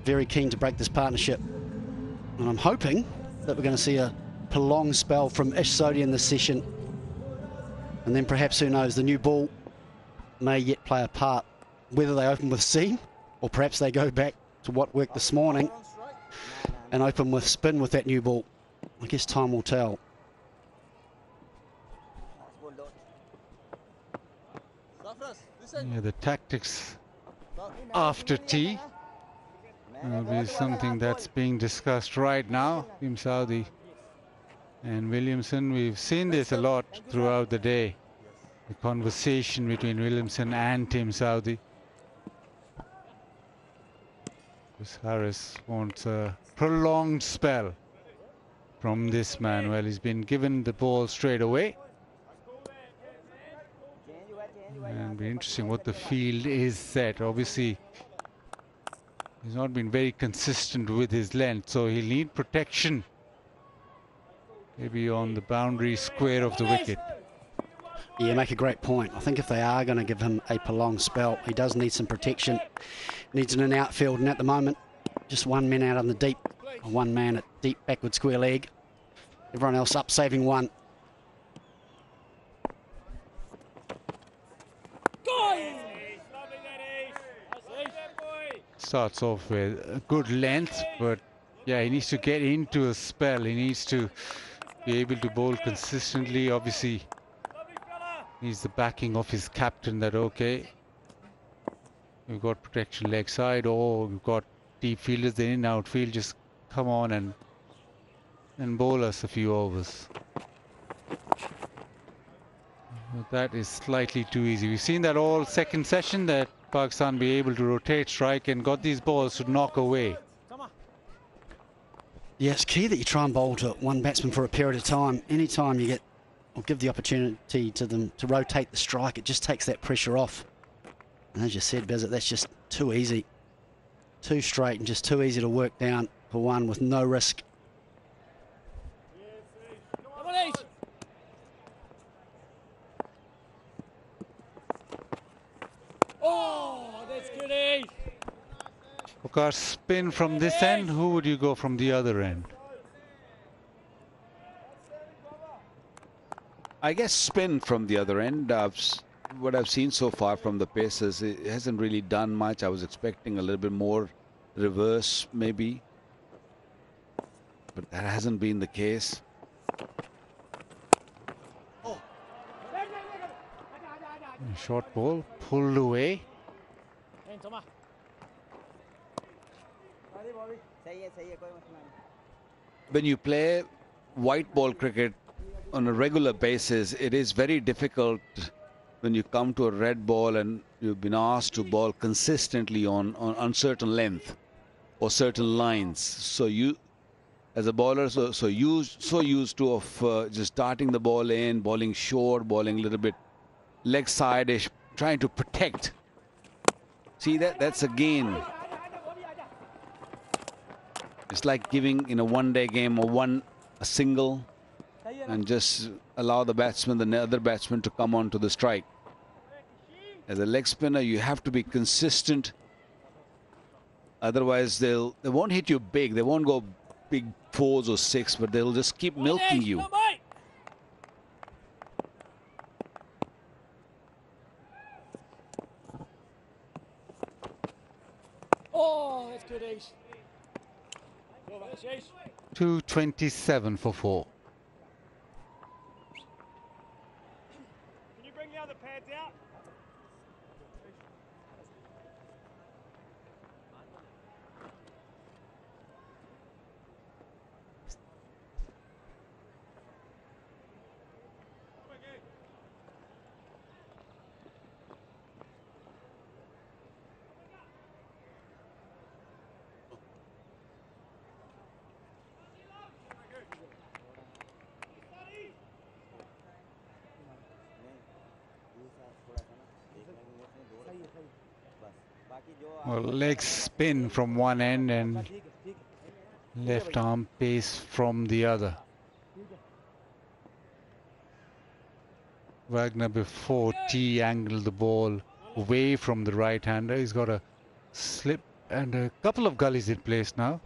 very keen to break this partnership, and I'm hoping that we're going to see a prolonged spell from Ish Sodhi in this session, and then perhaps, who knows, the new ball may yet play a part, whether they open with seam or perhaps they go back to what worked this morning and open with spin with that new ball. I guess time will tell. Yeah, the tactics after tea will be something that's being discussed right now. Team Saudi and Williamson, we've seen this a lot throughout the day. The conversation between Williamson and Team Saudi. Chris Harris wants a prolonged spell from this man. Well, he's been given the ball straight away. And it'll be interesting what the field is set. Obviously, he's not been very consistent with his length, so he'll need protection. Maybe on the boundary square of the wicket. Yeah, make a great point. I think if they are going to give him a prolonged spell, he does need some protection. Needs an outfield, and at the moment, just one man out on the deep, one man at deep backward square leg. Everyone else up, saving one. Starts off with a good length, but yeah, he needs to get into a spell. He needs to be able to bowl consistently. Obviously, needs the backing of his captain that, okay, we've got protection leg side, or we've got deep fielders in outfield, just come on and bowl us a few overs. But that is slightly too easy. We've seen that all second session, that Pakistan be able to rotate strike and got these balls to knock away. Yeah, it's key that you try and bowl to one batsman for a period of time. Anytime you get, or give the opportunity to them to rotate the strike, it just takes that pressure off. And as you said, Bezit, that's just too easy. Too straight and just too easy to work down for one with no risk. Oh, that's good. Wakar, spin from this end. Who would you go from the other end? I guess spin from the other end. What I've seen so far from the Pacers, it hasn't really done much. I was expecting a little bit more reverse maybe, but that hasn't been the case. Short ball pulled away. When you play white ball cricket on a regular basis, it is very difficult when you come to a red ball and you've been asked to bowl consistently on certain length or certain lines. So you, as a bowler, so used to of just starting the ball in, bowling short, bowling a little bit leg side-ish, trying to protect. See, that's a gain. It's like giving in a one-day game or a single and just allow the batsman, the other batsman, to come on to the strike. As a leg spinner, you have to be consistent. Otherwise, they won't hit you big. They won't go big 4s or 6, but they'll just keep milking you. Oh, that's good, Ace. 227 for 4. Can you bring the other pads out? Well, leg spin from one end and left arm pace from the other. Wagner before T angled the ball away from the right-hander. He's got a slip and a couple of gullies in place now.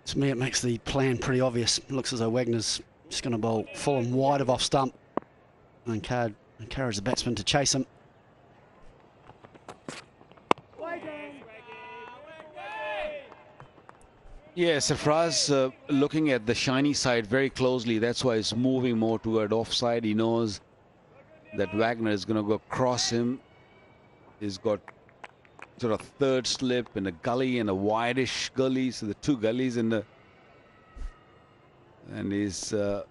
To me, it makes the plan pretty obvious. It looks as though Wagner's just going to bowl full and wide of off stump and encourage the batsman to chase him. Yeah, Sarfraz looking at the shiny side very closely. That's why he's moving more toward offside. He knows that Wagner is going to go cross him. He's got sort of third slip and a gully and a wideish gully. So the two gullies in the... And he's going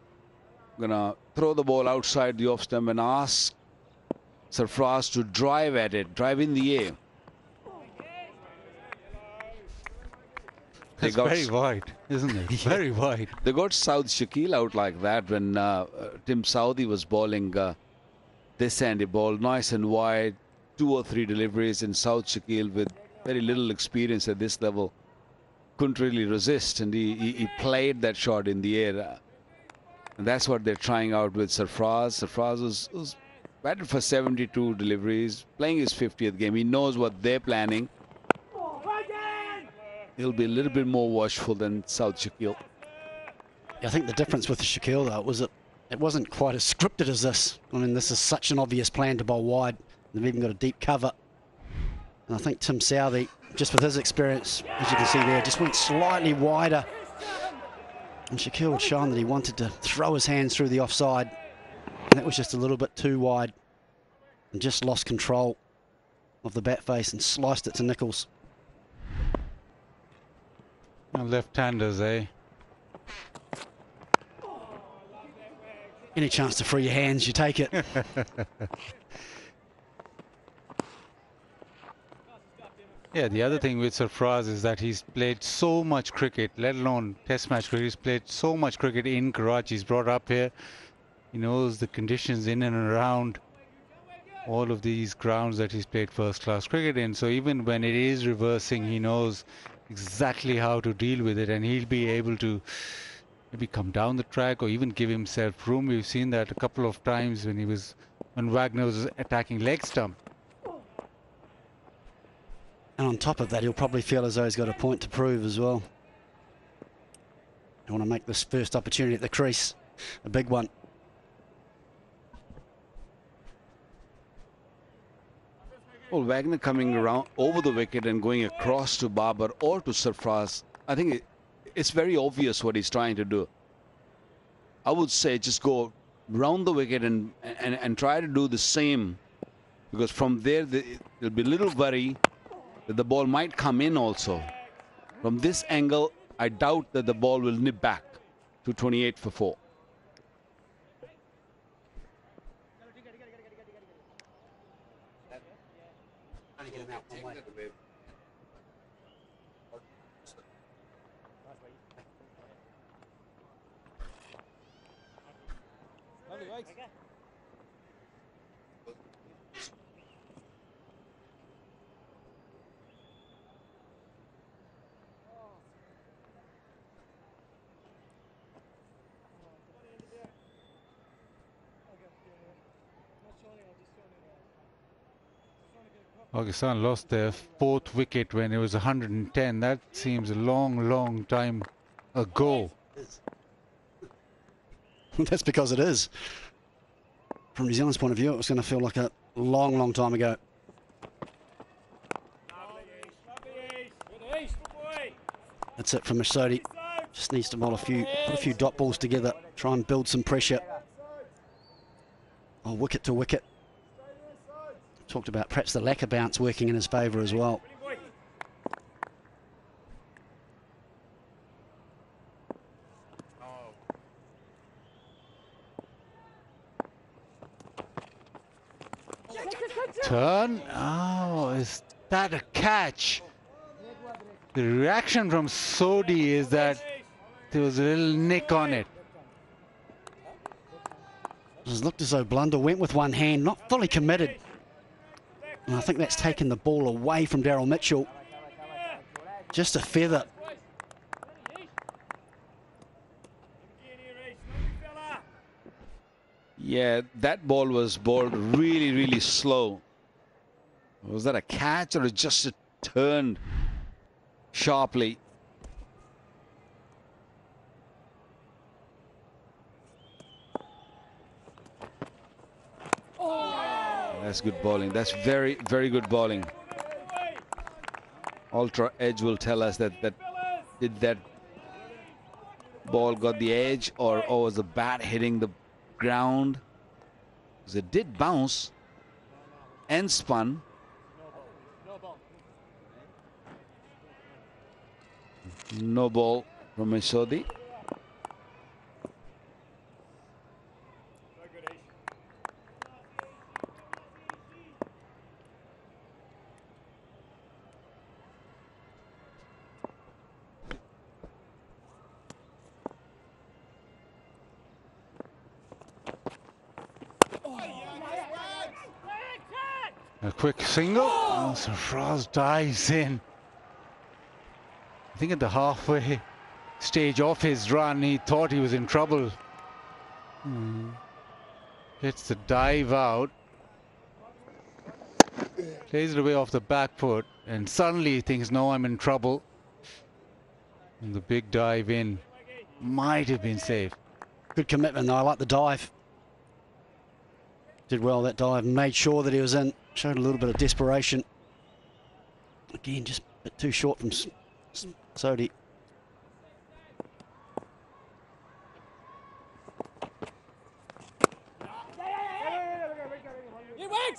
to throw the ball outside the off stump and ask Sarfraz to drive at it, drive in the air. It's very wide, isn't it? Very wide. They got South Shakil out like that when Tim Southee was bowling this end. He bowled nice and wide, 2 or 3 deliveries, and South Shakil with very little experience at this level couldn't really resist, and he played that shot in the air. And that's what they're trying out with Sarfraz. Sarfraz was batted for 72 deliveries, playing his 50th game. He knows what they're planning. He'll be a little bit more watchful than South Shakil. I think the difference with the Shakil, though, was that it wasn't quite as scripted as this. I mean, this is such an obvious plan to bowl wide. They've even got a deep cover. And I think Tim Southee, just with his experience, as you can see there, just went slightly wider. And Shakil had shown that he wanted to throw his hands through the offside. And that was just a little bit too wide. And just lost control of the bat face and sliced it to Nicholls. Left-handers, eh? Any chance to free your hands, you take it. Yeah, the other thing with Sarfraz is that he's played so much cricket, let alone test match cricket. He's played so much cricket in Karachi. He's brought up here. He knows the conditions in and around all of these grounds that he's played first-class cricket in. So even when it is reversing, he knows exactly how to deal with it, and he'll be able to maybe come down the track or even give himself room. We've seen that a couple of times when Wagner was attacking leg stump. And on top of that, he'll probably feel as though he's got a point to prove as well. You want to make this first opportunity at the crease a big one. Well, Wagner coming around over the wicket and going across to Babar or to Sarfraz, I think it's very obvious what he's trying to do. I would say just go round the wicket and try to do the same, because from there there'll be little worry that the ball might come in also. From this angle, I doubt that the ball will nip back to 28 for 4. Pakistan lost their 4th wicket when it was 110. That seems a long, long time ago. That's because it is. From New Zealand's point of view, it was going to feel like a long, long time ago. That's it from Masodi. Just needs to bowl put a few dot balls together, try and build some pressure. Oh, wicket to wicket. Talked about perhaps the lack of bounce working in his favour as well. Turn. Oh, is that a catch? The reaction from Sodhi is that there was a little nick on it. It looked as though Blunder went with one hand, not fully committed. And I think that's taken the ball away from Daryl Mitchell. Just a feather. Yeah, that ball was bowled really, really slow. Was that a catch or just a turn sharply? That's good bowling. That's very, very good bowling. Ultra Edge will tell us that did that ball got the edge or was the bat hitting the ground? Because it did bounce and spun. No ball from Masodi. A quick single. Oh, Sarfraz dives in. I think at the halfway stage of his run, he thought he was in trouble. Gets the dive out. Plays it away off the back foot. And suddenly he thinks, no, I'm in trouble. And the big dive in might have been safe. Good commitment though. I like the dive. Did well that dive. Made sure that he was in. Showed a little bit of desperation. Again, just a bit too short from Sodhi.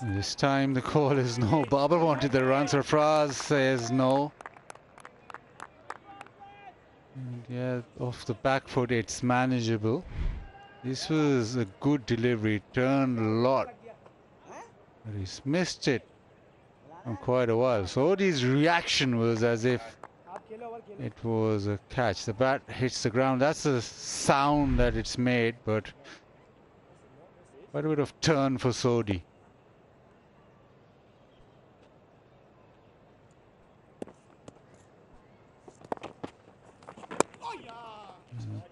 This time the call is no. Babar wanted the run. Sarfraz says no. And yeah, off the back foot, it's manageable. This was a good delivery. Turned a lot. But he's missed it for quite a while. Sodhi's reaction was as if it was a catch. The bat hits the ground. That's the sound that it's made, but quite a bit of turn for Sodhi.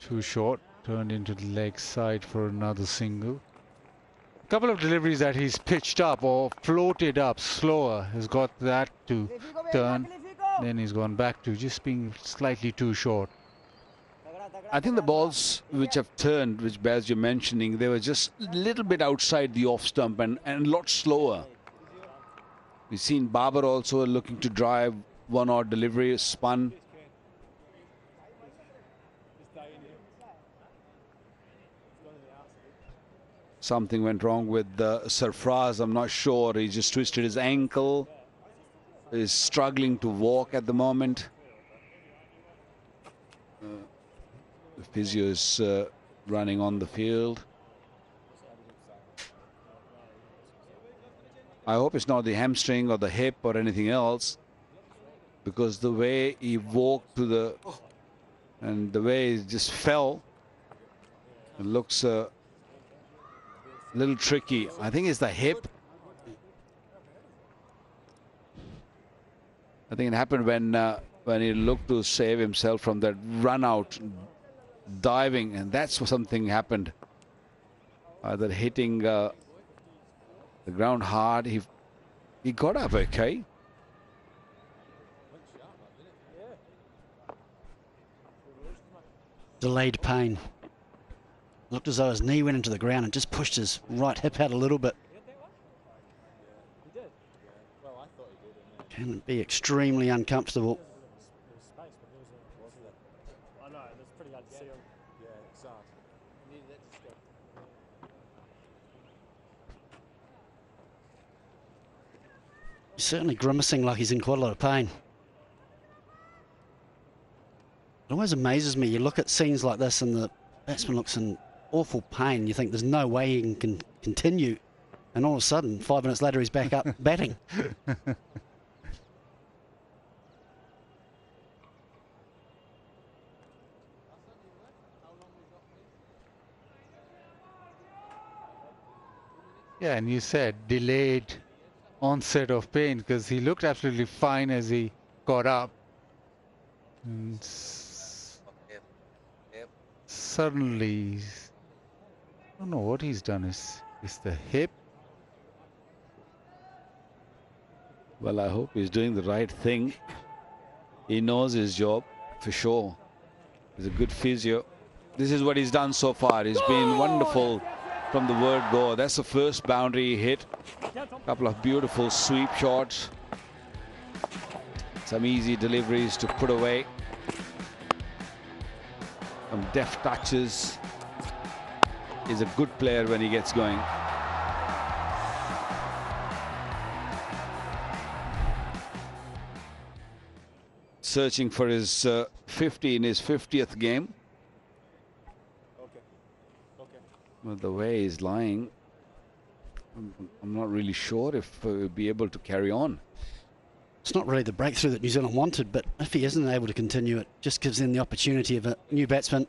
Too short. Turned into the leg side for another single. A couple of deliveries that he's pitched up or floated up slower has got that to turn. Then he's gone back to just being slightly too short. I think the balls which have turned, which Baz you're mentioning, they were just a little bit outside the off stump and a lot slower. We've seen Babar also looking to drive one odd delivery, spun. Something went wrong with Sarfraz. I'm not sure. He just twisted his ankle. He's struggling to walk at the moment. The physio is running on the field. I hope it's not the hamstring or the hip or anything else, because the way he walked to the and the way he just fell, it looks a little tricky. I think it's the hip. I think it happened when he looked to save himself from that run out diving, and that's what something happened. Either hitting the ground hard. He got up okay. Delayed pain. Looked as though his knee went into the ground and just pushed his right hip out a little bit. Can be extremely uncomfortable. He's certainly grimacing like he's in quite a lot of pain. It always amazes me. You look at scenes like this and the batsman looks in awful pain. You think there's no way he can continue. And all of a sudden, 5 minutes later, he's back up batting. Yeah, and you said delayed onset of pain, because he looked absolutely fine as he got up. And suddenly, I don't know what he's done. Is the hip? Well, I hope he's doing the right thing. He knows his job for sure. He's a good physio. This is what he's done so far. He's been wonderful from the word go. That's the first boundary he hit. A couple of beautiful sweep shots. Some easy deliveries to put away. Some deft touches. He's a good player when he gets going. Searching for his 50 in his 50th game. Well, the way he's lying, I'm not really sure if he'll be able to carry on. It's not really the breakthrough that New Zealand wanted, but if he isn't able to continue, it just gives them the opportunity of a new batsman.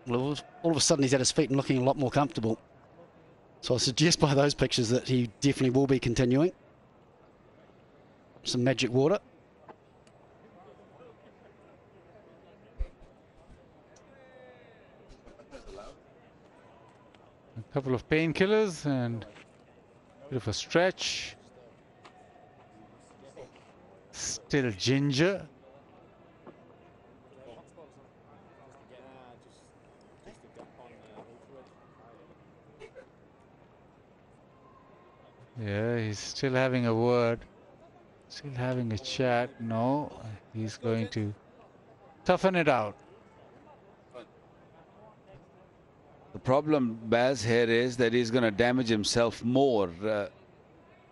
All of a sudden, he's at his feet and looking a lot more comfortable. So I suggest by those pictures that he definitely will be continuing. Some magic water. A couple of painkillers and a bit of a stretch. Still ginger. Yeah, he's still having a word. Still having a chat. No, he's going to toughen it out. The problem, Baz, here is that he's going to damage himself more.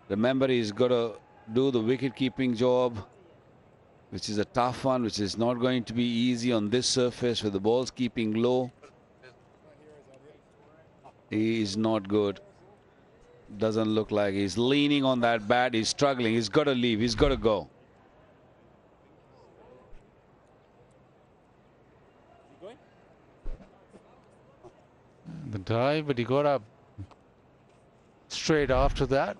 Remember, he's got to do the wicket-keeping job, which is a tough one, which is not going to be easy on this surface with the balls keeping low. He is not good. Doesn't look like he's leaning on that bat. He's struggling. He's got to leave. He's got to go. The dive, but he got up straight after that.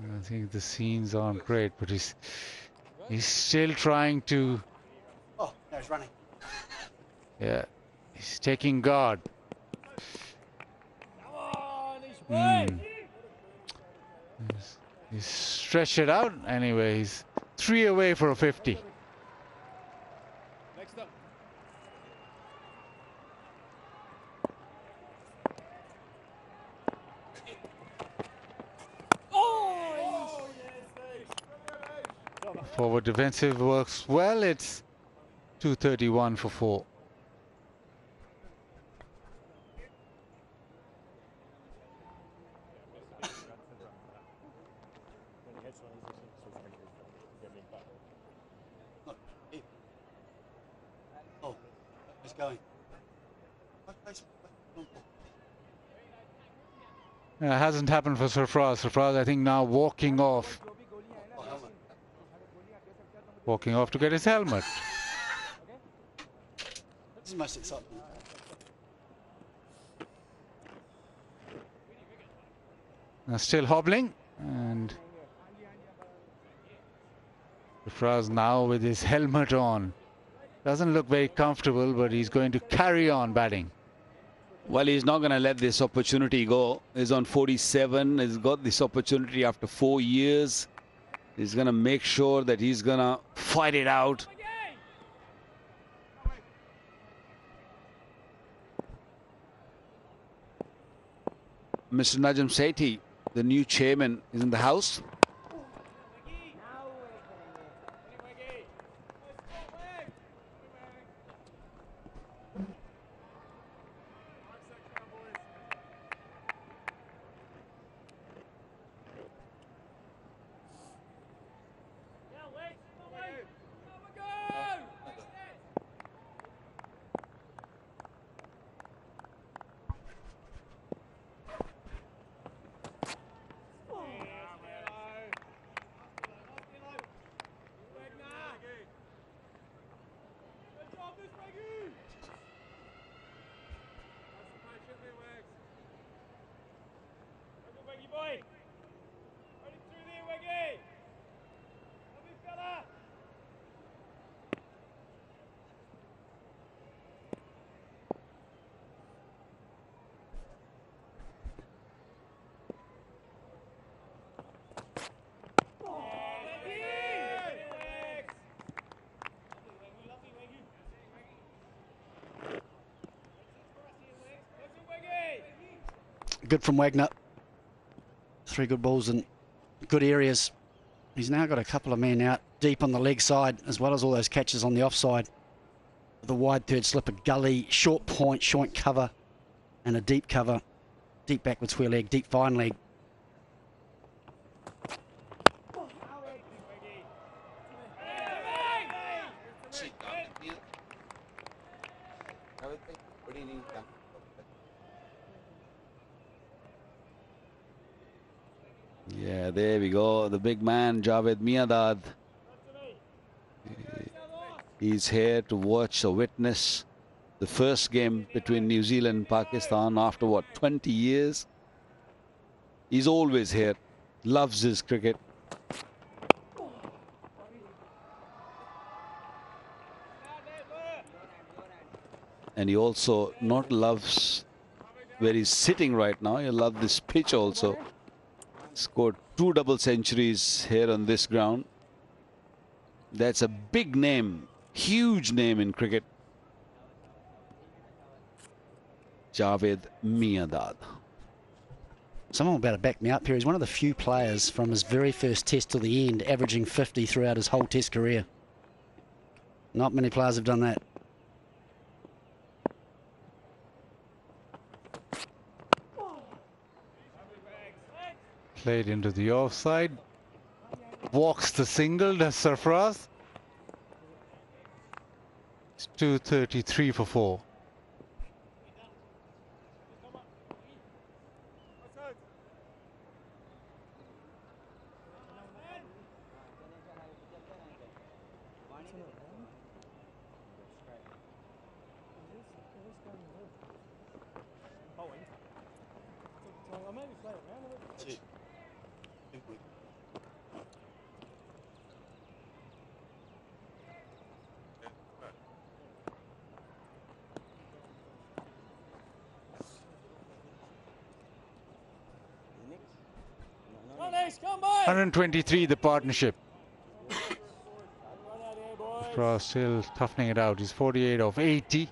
I think the scenes aren't great, but he's still trying to. Oh, no, he's running. Yeah, he's taking guard. He's stretched it out. Anyway, he's 3 away for a 50. Forward defensive works well. It's 231 for 4. Oh, it's going. It hasn't happened for Sarfraz. Sarfraz, I think, now walking off. Walking off to get his helmet. This is most exciting. Now still hobbling, and Sarfraz now with his helmet on. Doesn't look very comfortable, but he's going to carry on batting. Well, he's not going to let this opportunity go. He's on 47. He's got this opportunity after 4 years. He's going to make sure that he's going to fight it out. Mr. Najam Sethi, the new chairman, is in the house. Good from Wagner. 3 good balls in good areas. He's now got a couple of men out deep on the leg side, as well as all those catches on the offside. The wide third slipper, gully, short point, short cover, and a deep cover. Deep backward square leg, deep fine leg. Yeah, there we go. The big man, Javed Miandad. He's here to watch or witness the first game between New Zealand and Pakistan after, what, 20 years? He's always here. Loves his cricket. And he also not loves where he's sitting right now. He loves this pitch also. Scored 2 double centuries here on this ground. That's a big name, huge name in cricket. Javed Miandad. Someone better back me up here. He's one of the few players from his very first test to the end, averaging 50 throughout his whole test career. Not many players have done that. Played into the offside. Walks the single, does Sarfraz. It's 233 for 4. Come 123 the partnership. Sarfraz still toughening it out. He's 48 of 80.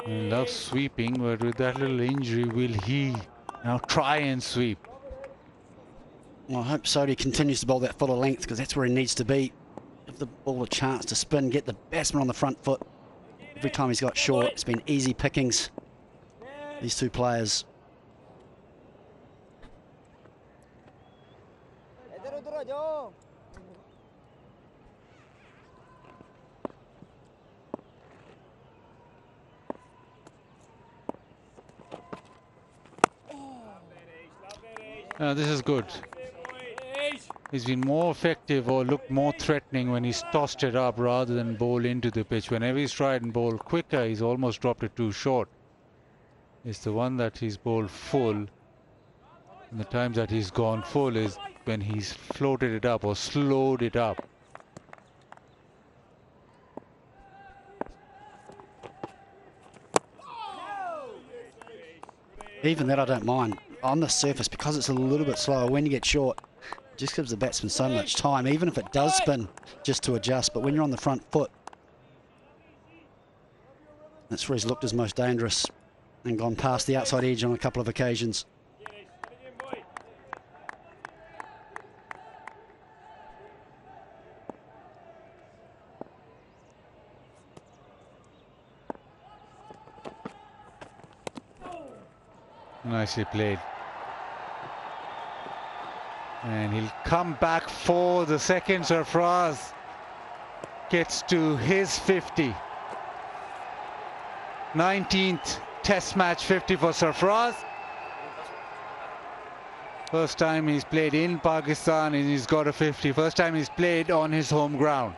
He loves sweeping, but with that little injury, will he now try and sweep? Well, I hope Sodhi continues to bowl that fuller length, because that's where he needs to be. Give the ball a chance to spin, get the batsman on the front foot. Every time he's got short, it's been easy pickings. These two players. This is good. He's been more effective or looked more threatening when he's tossed it up rather than bowl into the pitch. Whenever he's tried and bowled quicker, he's almost dropped it too short. It's the one that he's bowled full. And the times that he's gone full is when he's floated it up or slowed it up. Even that I don't mind. On the surface, because it's a little bit slower, when you get short, it just gives the batsman so much time, even if it does spin, just to adjust. But when you're on the front foot, that's where he's looked his most dangerous and gone past the outside edge on a couple of occasions. Nicely played. And he'll come back for the second. Sarfraz gets to his 50. 19th Test match 50 for Sarfraz. First time he's played in Pakistan and he's got a 50. First time he's played on his home ground.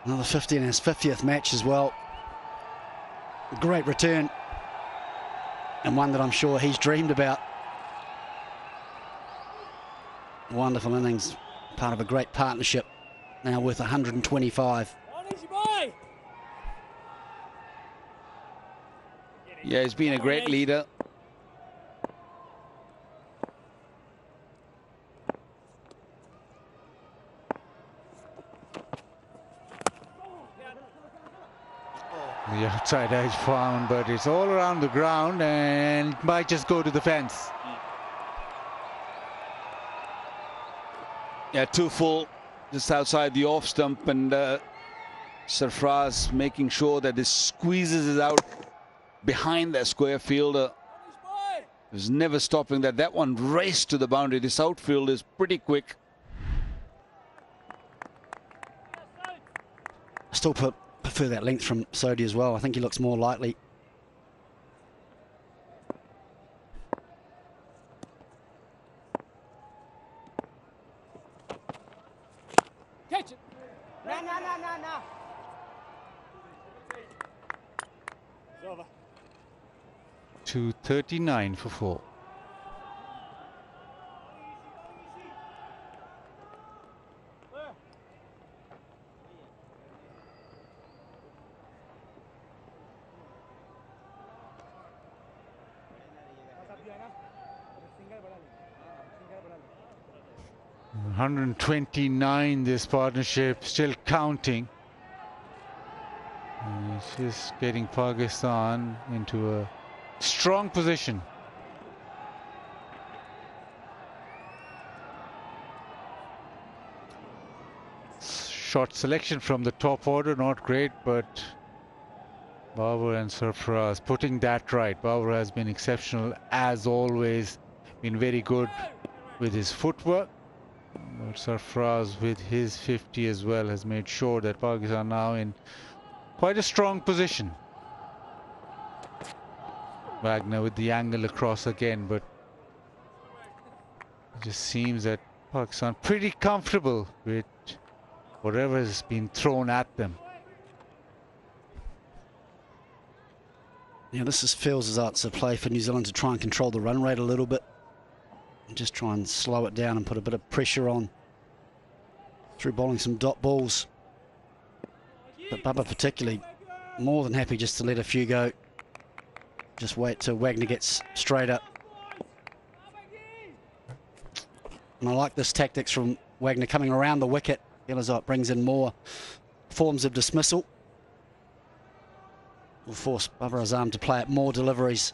Another 50 in his 50th match as well. Great return, and one that I'm sure he's dreamed about. Wonderful innings, part of a great partnership, now worth 125. Yeah, he's been a great leader. The outside edge found, but it's all around the ground and might just go to the fence. Yeah, too full, just outside the off stump, and Sarfraz making sure that he squeezes it out behind that square fielder. There's never stopping that. That one raced to the boundary. This outfield is pretty quick. Still prefer that length from Sodhi as well. I think he looks more likely. Catch it. No. It's over. 239 for 4. $129 this partnership, still counting. And it's just getting Pakistan into a strong position. Shot selection from the top order, not great, but Babar and Sarfraz putting that right. Babar has been exceptional as always, been very good with his footwork. But Sarfraz with his 50 as well has made sure that Pakistan now in quite a strong position. Wagner with the angle across again, but it just seems that Pakistan pretty comfortable with whatever has been thrown at them. Yeah, this feels as though it's a play for New Zealand to try and control the run rate a little bit. And just try and slow it down and put a bit of pressure on through bowling some dot balls. But Bubba particularly more than happy just to let a few go. Just wait till Wagner gets straight up. And I like this tactics from Wagner coming around the wicket. Feels like it brings in more forms of dismissal. will force Babar Azam to play at more deliveries.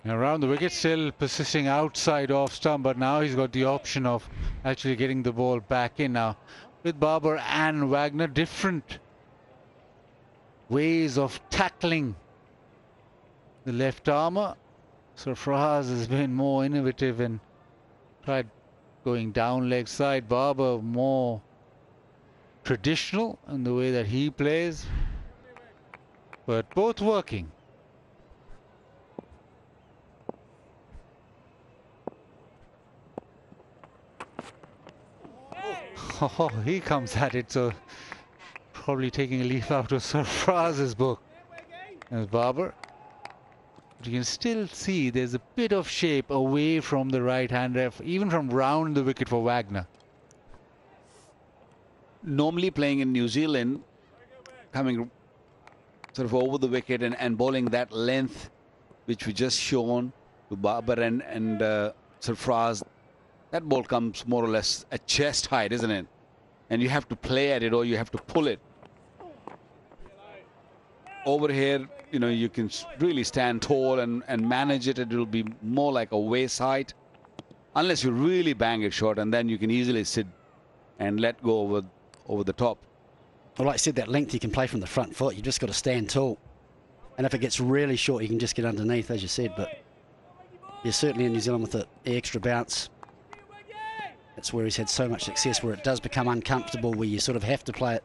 Around the wicket, still persisting outside off stump, but now he's got the option of actually getting the ball back in now. With Babar and Wagner, different ways of tackling the left armour. Sarfraz has been more innovative and tried going down leg side. Babar more traditional in the way that he plays, but both working. Oh, he comes at it, so probably taking a leaf out of Sarfraz's book. There's Babar. But you can still see there's a bit of shape away from the right-hander, even from round the wicket for Wagner. Normally playing in New Zealand, coming sort of over the wicket and bowling that length, which we just shown to Babar and Sarfraz, that ball comes more or less at chest height, isn't it? And you have to play at it or you have to pull it. Over here, you know, you can really stand tall and manage it. It will be more like a waist height, unless you really bang it short, and then you can easily sit and let go over the top. Well, like I said, that length you can play from the front foot. You just got to stand tall. And if it gets really short, you can just get underneath, as you said. But yeah, certainly in New Zealand with the extra bounce, that's where he's had so much success, where it does become uncomfortable, where you sort of have to play it.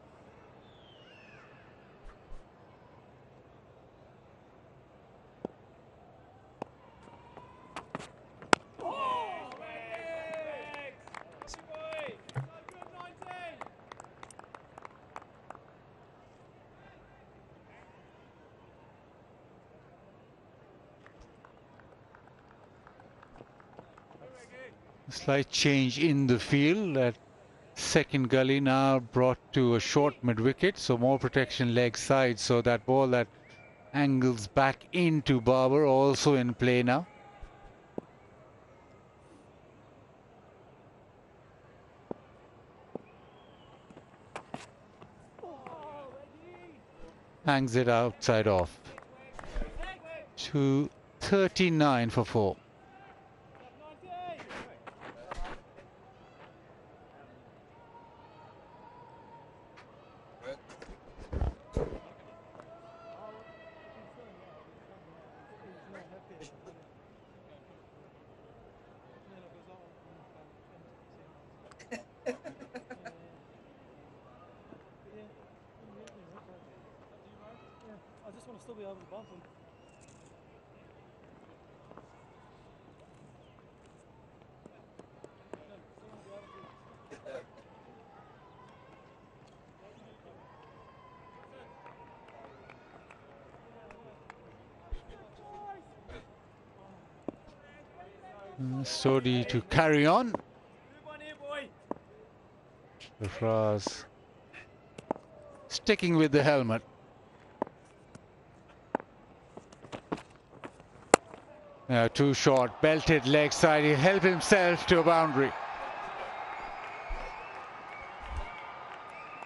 Slight change in the field. That second gully now brought to a short mid-wicket, so more protection leg side. So that ball that angles back into Babar also in play now. Hangs it outside off. To 39 for 4. Sodi to carry on. Sarfraz sticking with the helmet. Too short, belted leg side. He helped himself to a boundary.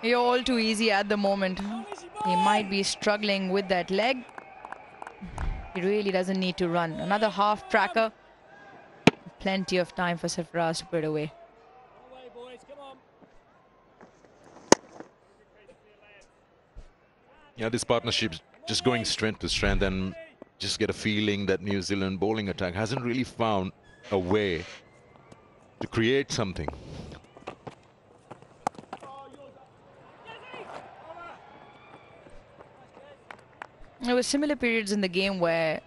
You're all too easy at the moment. He might be struggling with that leg. He really doesn't need to run. Another half tracker. Plenty of time for Sarfraz to put it away. Yeah, this partnership just going strength to strength, and just get a feeling that New Zealand bowling attack hasn't really found a way to create something. There were similar periods in the game where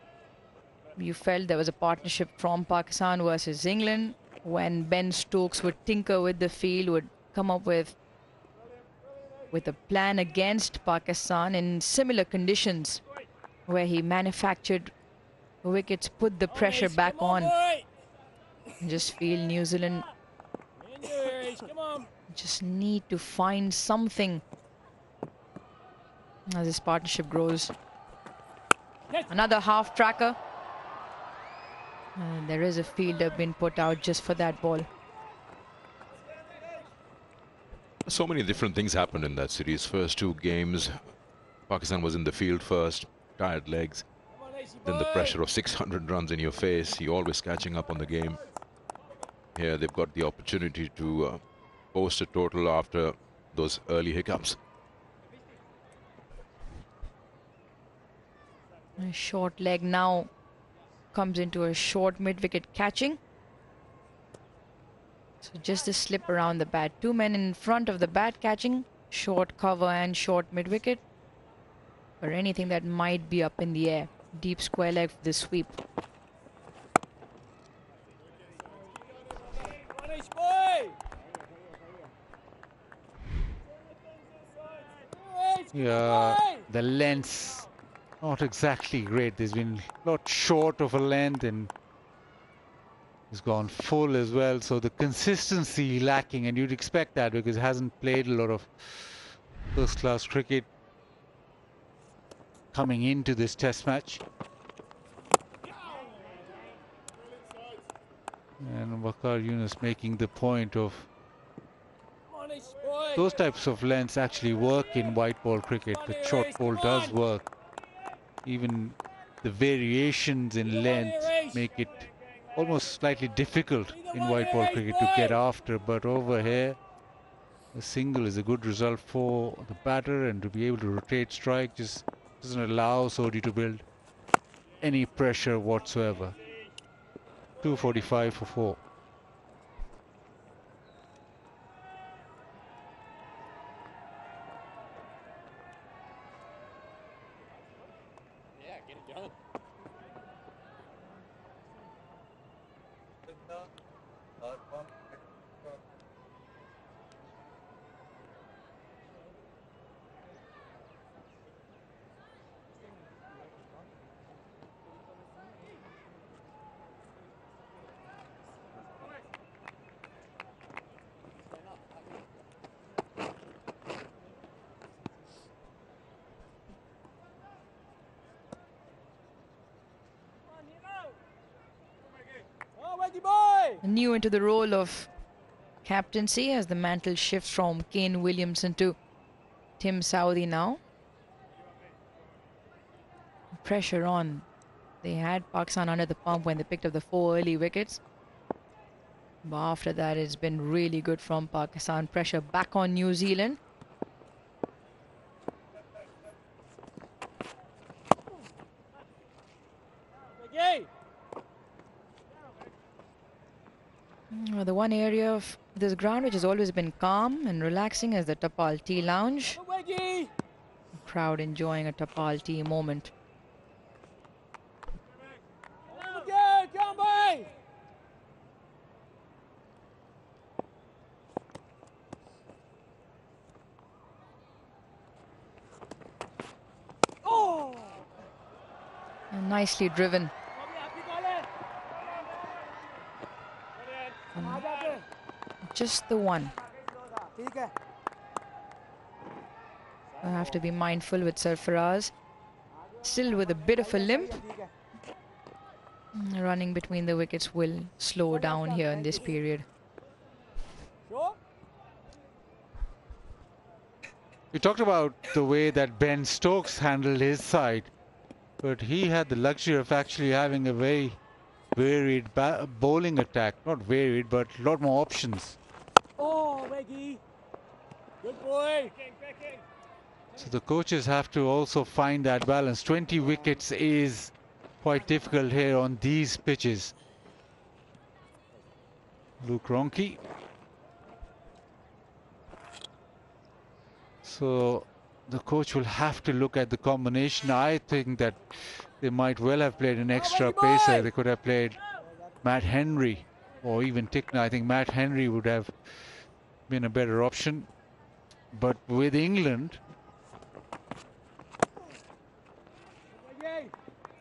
you felt there was a partnership from Pakistan versus England, when Ben Stokes would tinker with the field, would come up with a plan against Pakistan in similar conditions, where he manufactured wickets, put the pressure back on. And just feel New Zealand just need to find something as this partnership grows. Another half tracker. And there is a fielder been put out just for that ball. So many different things happened in that series. First two games, Pakistan was in the field first, tired legs. Then the pressure of 600 runs in your face, you're always catching up on the game. Here they've got the opportunity to post a total after those early hiccups. A short leg now comes into a short mid-wicket catching. So just a slip around the bat. Two men in front of the bat catching. Short cover and short mid-wicket. Or anything that might be up in the air. Deep square leg for the sweep. Yeah, the lengths not exactly great. There's been a lot short of a length and he's gone full as well. So the consistency lacking, and you'd expect that because he hasn't played a lot of first-class cricket coming into this test match. And Waqar Yunus making the point of those types of lengths actually work in white ball cricket. The short ball does work. Even the variations in length make it almost slightly difficult in white ball cricket to get after. But over here, a single is a good result for the batter, and to be able to rotate strike just doesn't allow Sodhi to build any pressure whatsoever. 245 for 4. New into the role of captaincy as the mantle shifts from Kane Williamson to Tim Southee now. Pressure on. They had Pakistan under the pump when they picked up the 4 early wickets. But after that, it's been really good from Pakistan. Pressure back on New Zealand. The one area of this ground which has always been calm and relaxing is the Tapal Tea Lounge. Crowd enjoying a Tapal Tea moment. And nicely driven. Just the one. I have to be mindful with Sarfaraz. Still with a bit of a limp. Running between the wickets will slow down here in this period. We talked about the way that Ben Stokes handled his side, but he had the luxury of actually having a very varied bowling attack. Not varied, but a lot more options. Oh, Reggie. Good boy. So the coaches have to also find that balance. 20 wickets is quite difficult here on these pitches. Luke Ronchi. So the coach will have to look at the combination. I think that they might well have played an extra pacer. They could have played Matt Henry or even Tickner. I think Matt Henry would have been a better option. But with England,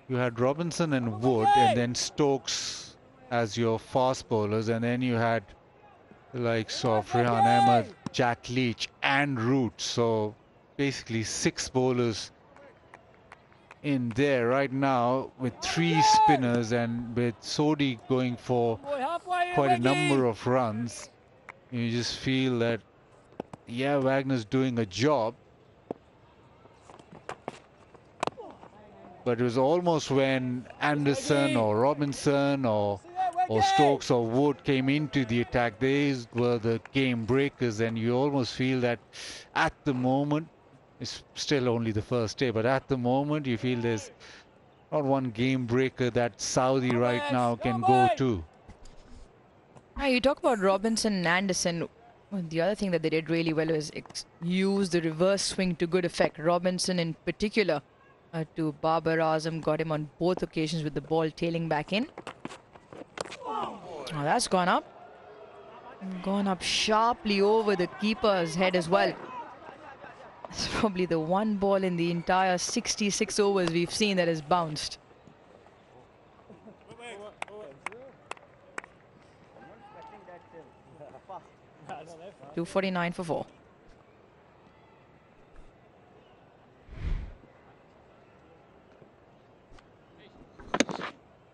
you had Robinson and Wood, and then Stokes as your fast bowlers, and then you had the likes of Rehan Ahmed, Jack Leach and Root. So basically 6 bowlers in there right now with 3 spinners and with Sodi going for quite a number of runs. You just feel that, yeah, Wagner's doing a job. But it was almost when Anderson or Robinson or Stokes or Wood came into the attack, these were the game breakers, and you almost feel that at the moment, it's still only the first day, but at the moment you feel there's not one game breaker that Saudi right now can go to. You talk about Robinson and Anderson. Well, the other thing that they did really well was use the reverse swing to good effect. Robinson in particular to Babar Azam, got him on both occasions with the ball tailing back in. Oh, that's gone up. Gone up sharply over the keeper's head as well. It's probably the one ball in the entire 66 overs we've seen that has bounced. .249 for 4.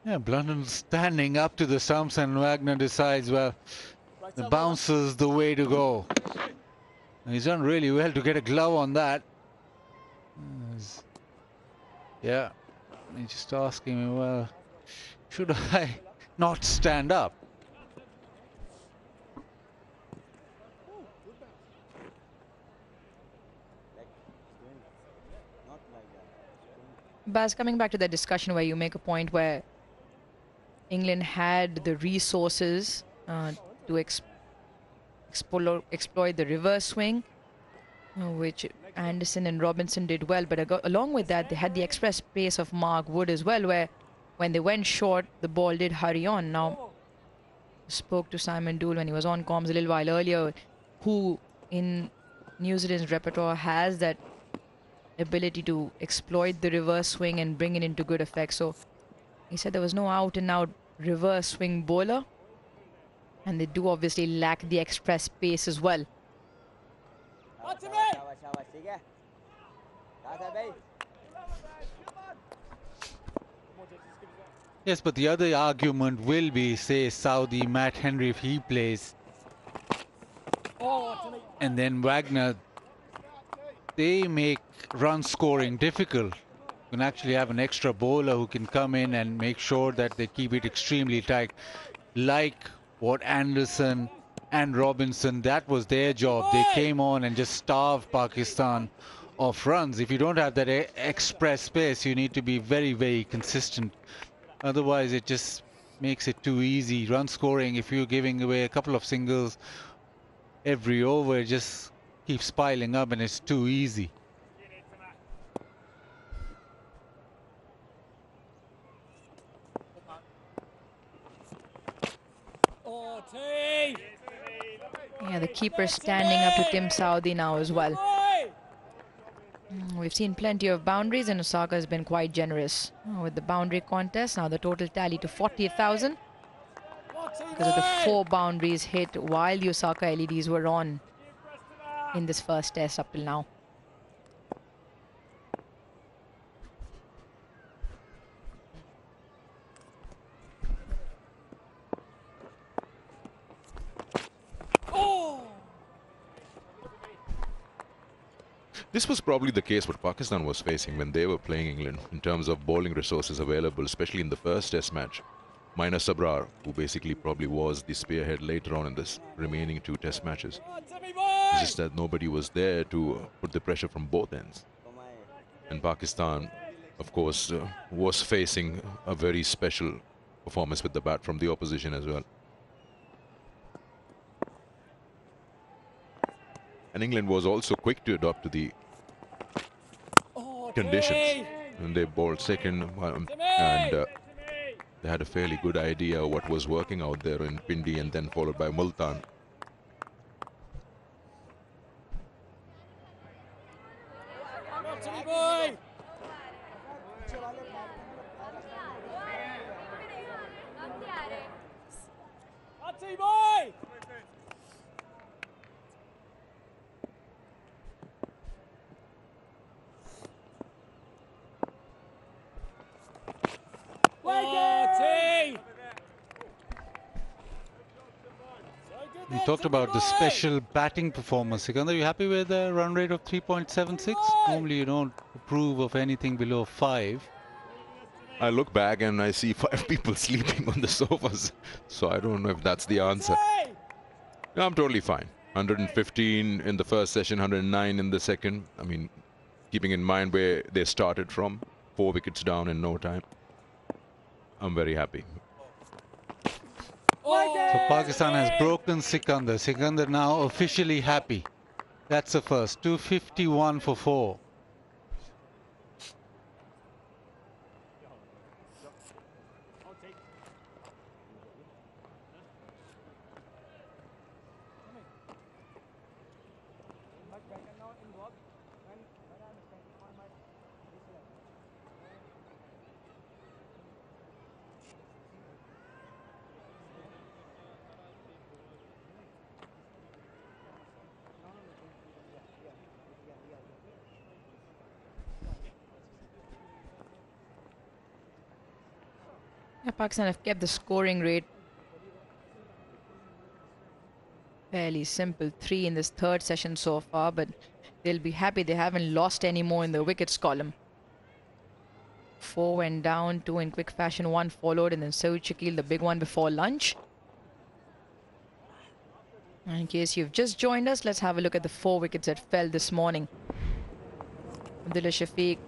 Yeah, Blunden standing up to the stumps, and Wagner decides, well, the bounce is the way to go. And he's done really well to get a glove on that. Yeah, he's just asking me, well, should I not stand up? Baz, coming back to that discussion where you make a point where England had the resources to exploit the reverse swing, which Anderson and Robinson did well. But along with that, they had the express pace of Mark Wood as well, where when they went short, the ball did hurry on. Now, spoke to Simon Dool when he was on comms a little while earlier, who in New Zealand's repertoire has that ability to exploit the reverse swing and bring it into good effect. So he said there was no out and out reverse swing bowler, and they do obviously lack the express pace as well. Yes, but the other argument will be, say, Saudi Matt Henry, if he plays, and then Wagner, they make run scoring difficult. You can actually have an extra bowler who can come in and make sure that they keep it extremely tight, like what Anderson and Robinson, that was their job. They came on and just starved Pakistan of runs. If you don't have that express pace, you need to be very, very consistent. Otherwise, it just makes it too easy. Run scoring, if you're giving away a couple of singles every over, it just keeps piling up and it's too easy. Yeah, the keeper standing up to Tim Saudi now as well. We've seen plenty of boundaries, and Osaka has been quite generous with the boundary contest. Now the total tally to 40,000 because of the 4 boundaries hit while the Osaka LEDs were on in this first test up till now. This was probably the case what Pakistan was facing when they were playing England in terms of bowling resources available, especially in the first test match. Minus Sabrar, who basically probably was the spearhead later on in this remaining 2 test matches. It's just that nobody was there to put the pressure from both ends. And Pakistan, of course, was facing a very special performance with the bat from the opposition as well. And England was also quick to adopt to the conditions. And they bowled second, and they had a fairly good idea of what was working out there in Pindi, and then followed by Multan. talked about the special batting performance. Sikandar, are you happy with a run rate of 3.76? Normally you don't approve of anything below 5. I look back and I see 5 people sleeping on the sofas. So I don't know if that's the answer. No, I'm totally fine. 115 in the first session, 109 in the second. I mean, keeping in mind where they started from, 4 wickets down in no time. I'm very happy. So Pakistan has broken Sikandar. Sikandar now officially happy. That's the first. 251 for 4. Yeah, Pakistan have kept the scoring rate fairly simple. 3 in this third session so far, but they'll be happy they haven't lost any more in the wickets column. 4 went down, 2 in quick fashion, 1 followed, and then Saud Shakil, the big one before lunch. And in case you've just joined us, let's have a look at the 4 wickets that fell this morning. Abdullah Shafiq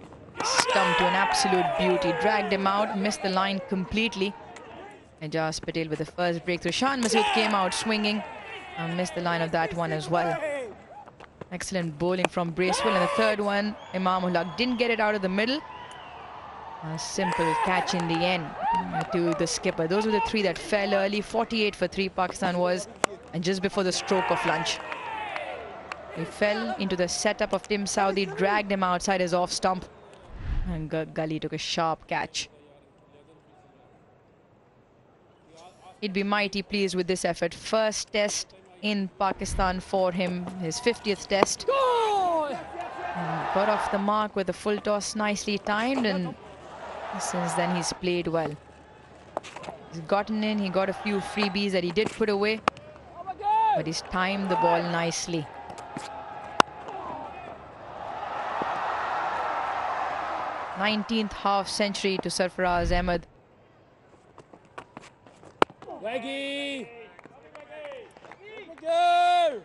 stumped to an absolute beauty, dragged him out, missed the line completely. Ijaz Patel with the first breakthrough. Shan Masood came out swinging and missed the line of that one as well. Excellent bowling from Bracewell, and the third one, Imam ul Haq didn't get it out of the middle. A simple catch in the end to the skipper. Those were the 3 that fell early. 48 for 3 Pakistan was, and just before the stroke of lunch. He fell into the setup of Tim Southee, dragged him outside his off stump, and Gully took a sharp catch. He'd be mighty pleased with this effort. First test in Pakistan for him, his 50th test. And got off the mark with a full toss, nicely timed, and since then he's played well. He's gotten in, he got a few freebies that he did put away, but he's timed the ball nicely. Nineteenth half century to Sarfaraz Ahmed. Waggy! Go!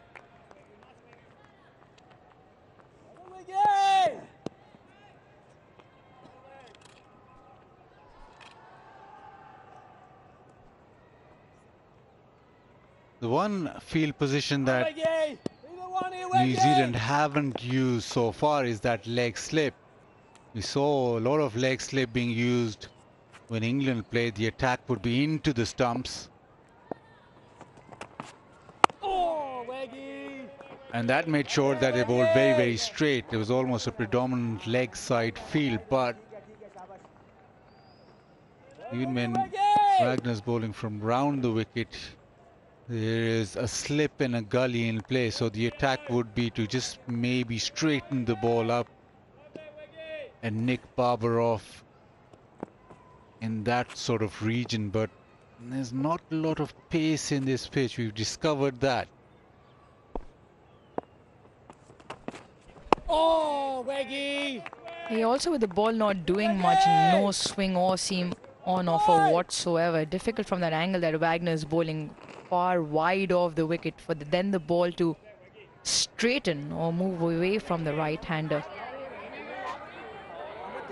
The one field position that New Zealand haven't used so far is that leg slip. We saw a lot of leg slip being used when England played. The attack would be into the stumps. And that made sure that they bowled very, very straight. It was almost a predominant leg side field, but even when Wagner's bowling from round the wicket, there is a slip and a gully in play, so the attack would be to just maybe straighten the ball up and nick Barber off in that sort of region. But there's not a lot of pace in this pitch. We've discovered that. Oh, Waggy! He also, with the ball not doing much, no swing or seam on offer whatsoever. Difficult from that angle that Wagner's bowling far wide off the wicket for then the ball to straighten or move away from the right-hander.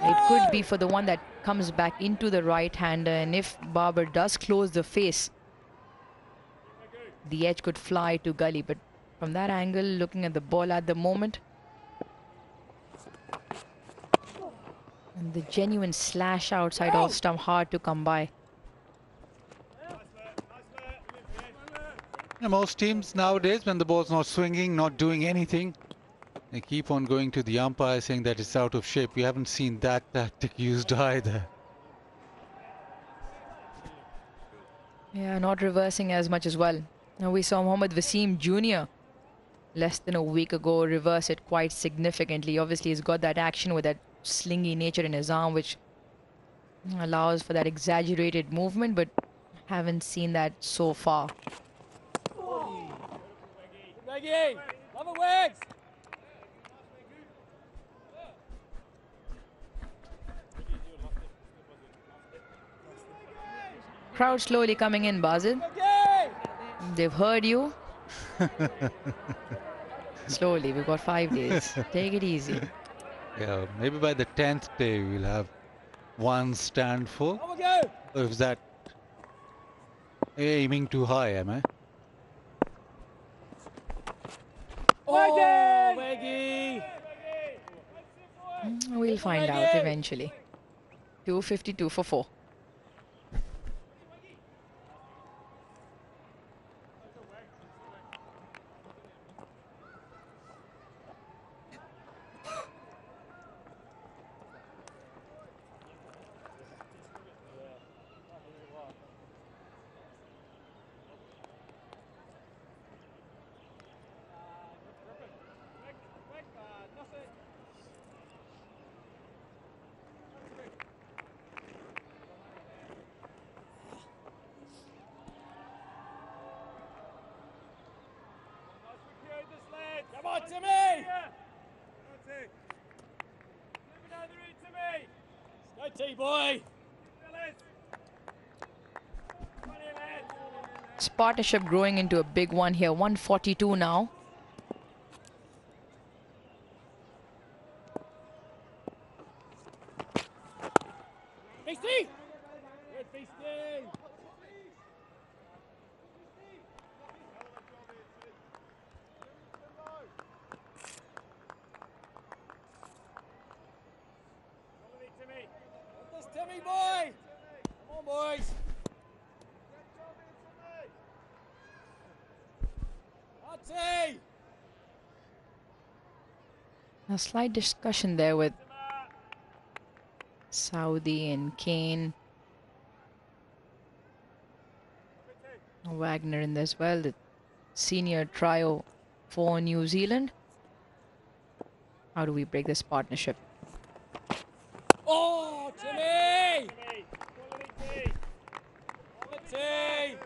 It could be for the one that comes back into the right-hander, and if Barber does close the face, the edge could fly to Gully. But from that angle, looking at the ball at the moment, and the genuine slash outside off stump, hard to come by. Most teams nowadays, when the ball's not swinging, not doing anything, they keep on going to the umpire saying that it's out of shape. We haven't seen that tactic used either. Yeah, not reversing as much as well. Now we saw Mohammad Wasim Jr. less than a week ago reverse it quite significantly. Obviously, he's got that action with that slingy nature in his arm, which allows for that exaggerated movement, but haven't seen that so far. Wiggy! Love it, Wigs! Crowd slowly coming in, Basil. They've heard you. Slowly, we've got 5 days. Take it easy. Yeah, maybe by the 10th day we'll have one stand full. Or is that aiming too high, am I? Oh, Wiggy! We'll find out eventually. 252 for 4. Come on, Timmy! Go, T-boy! This partnership growing into a big one here. 142 now. Beastie! Good, Beastie! This Timmy boy! Come on, boys! Artie! A slight discussion there with Saudi and Kane. Wagner in there as well, the senior trio for New Zealand. How do we break this partnership? Oh, Timmy! Quality!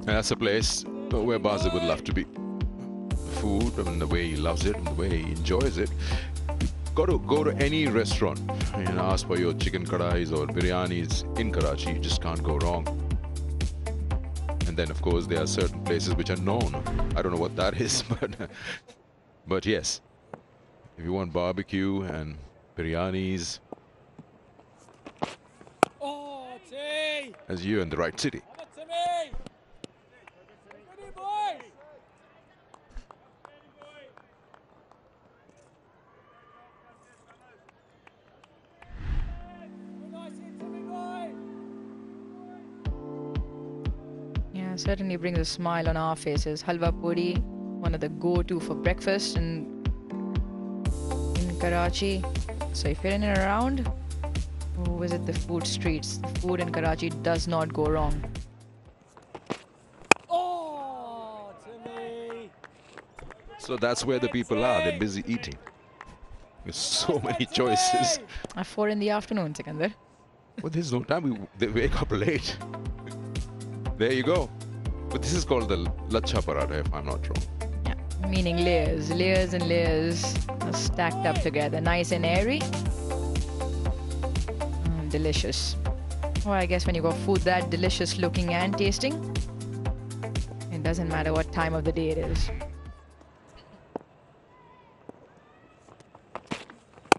That's a place where Basil would love to be. The food, I mean, the way he loves it and the way he enjoys it. Got to go to any restaurant and ask for your chicken kadais or biryanis in Karachi. You just can't go wrong. And then, of course, there are certain places which are known. I don't know what that is, but yes, if you want barbecue and biryanis, Oh, T! as you're in the right city. Timmy! Good, boys! Yeah, certainly brings a smile on our faces. Halwa puri, one of the go-to for breakfast in Karachi. So if you're in and around, visit the food streets. The food in Karachi does not go wrong. Oh, Timmy! So that's where the people are. They're busy eating. There's so many choices. At 4 in the afternoon, Sikandar. Well, there's no time. They wake up late. There you go. But this is called the lacha paratha, if I'm not wrong. Yeah, meaning layers. Layers and layers are stacked up together. Nice and airy. Delicious. Well, I guess when you got food that delicious looking and tasting, it doesn't matter what time of the day it is.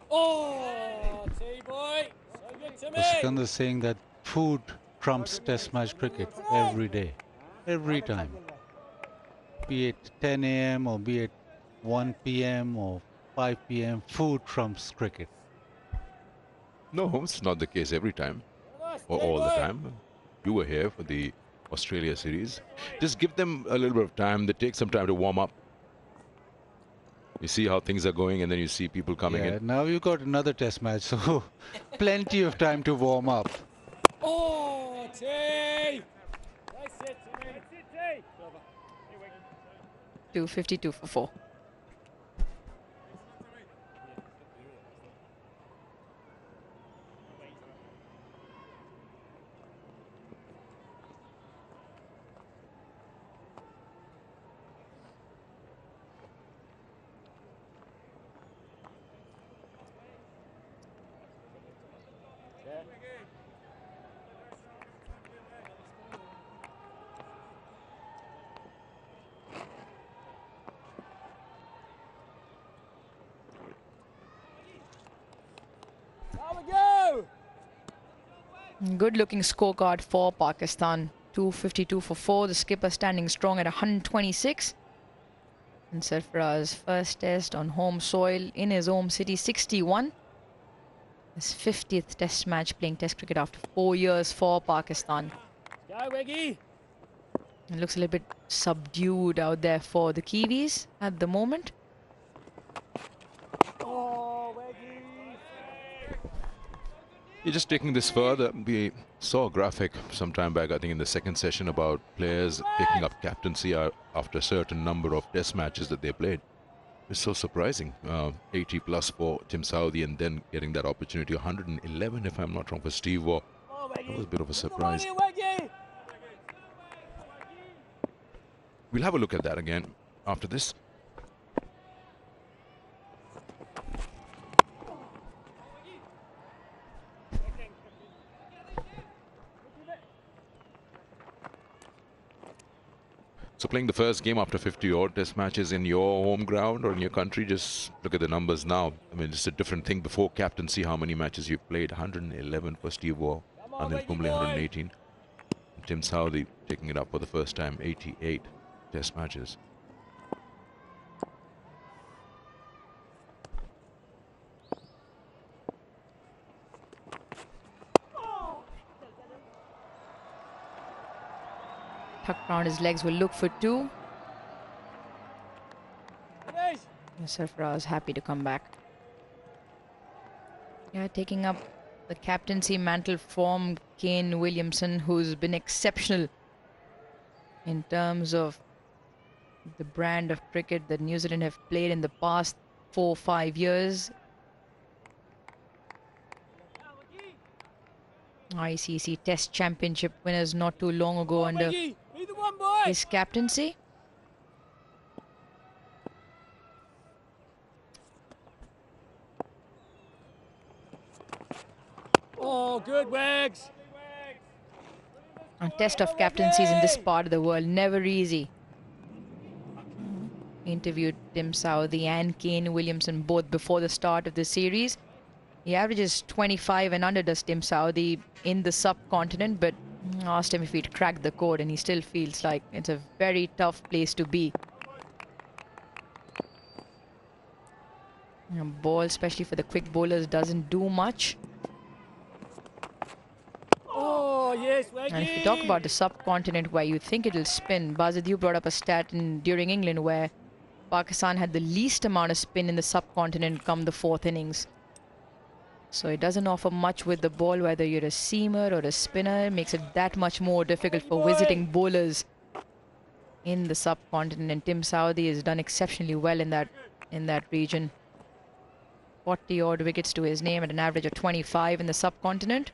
Oh, T-boy! So good, Timmy! Sikandar is saying that food trumps test match cricket every day. Every time. Be it 10 a.m. or be it 1 p.m. or 5 p.m. food trumps cricket. No, it's not the case every time or all the time. You were here for the Australia series. Just give them a little bit of time. They take some time to warm up. You see how things are going and then you see people coming in. Now you've got another test match, so plenty of time to warm up. Oh, T! That's it, Timmy. That's it, T! 252 for 4. Good looking scorecard for Pakistan. 252 for 4. The skipper standing strong at 126. And Sarfaraz first test on home soil in his home city, 61. His 50th test match playing test cricket after 4 years for Pakistan. It looks a little bit subdued out there for the Kiwis at the moment. You're just taking this further. We saw a graphic some time back, I think in the second session, about players picking up captaincy after a certain number of test matches that they played. It's so surprising. 80 plus for Tim Southee, and then getting that opportunity. 111, if I'm not wrong, for Steve Waugh. That was a bit of a surprise. We'll have a look at that again after this. So playing the first game after 50-odd test matches in your home ground or in your country, just look at the numbers now. I mean, it's a different thing. Before captaincy, how many matches you've played? 111 for Steve Waugh, Anil Kumble 118. And Tim Southee taking it up for the first time, 88 test matches. Tucked around his legs, will look for 2. Sarfaraz happy to come back. Yeah, taking up the captaincy mantle from Kane Williamson, who's been exceptional in terms of the brand of cricket that New Zealand have played in the past 4-5 years. ICC Test Championship winners not too long ago under his captaincy. Oh, good, Wags. A test of captaincies in this part of the world, never easy. Interviewed Tim Southee and Kane Williamson both before the start of the series. He averages 25 and under, does Tim Southee, in the subcontinent, but asked him if he'd cracked the code, and he still feels like it's a very tough place to be. A ball, especially for the quick bowlers, doesn't do much. Oh, yes, Waggy. And if you talk about the subcontinent where you think it'll spin, Bazid, you brought up a stat during England where Pakistan had the least amount of spin in the subcontinent come the 4th innings. So it doesn't offer much with the ball, whether you're a seamer or a spinner. It makes it that much more difficult for visiting bowlers in the subcontinent. And Tim Southee has done exceptionally well in that region. 40-odd wickets to his name at an average of 25 in the subcontinent.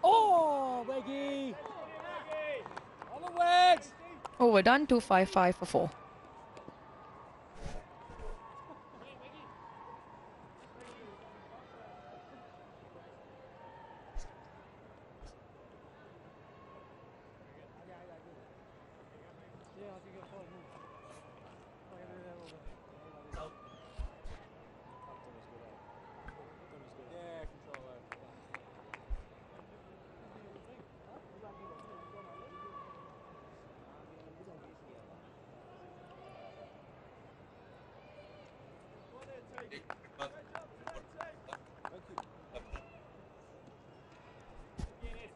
Oh, Waggy. On the Wags. Overdone, 255 for 4.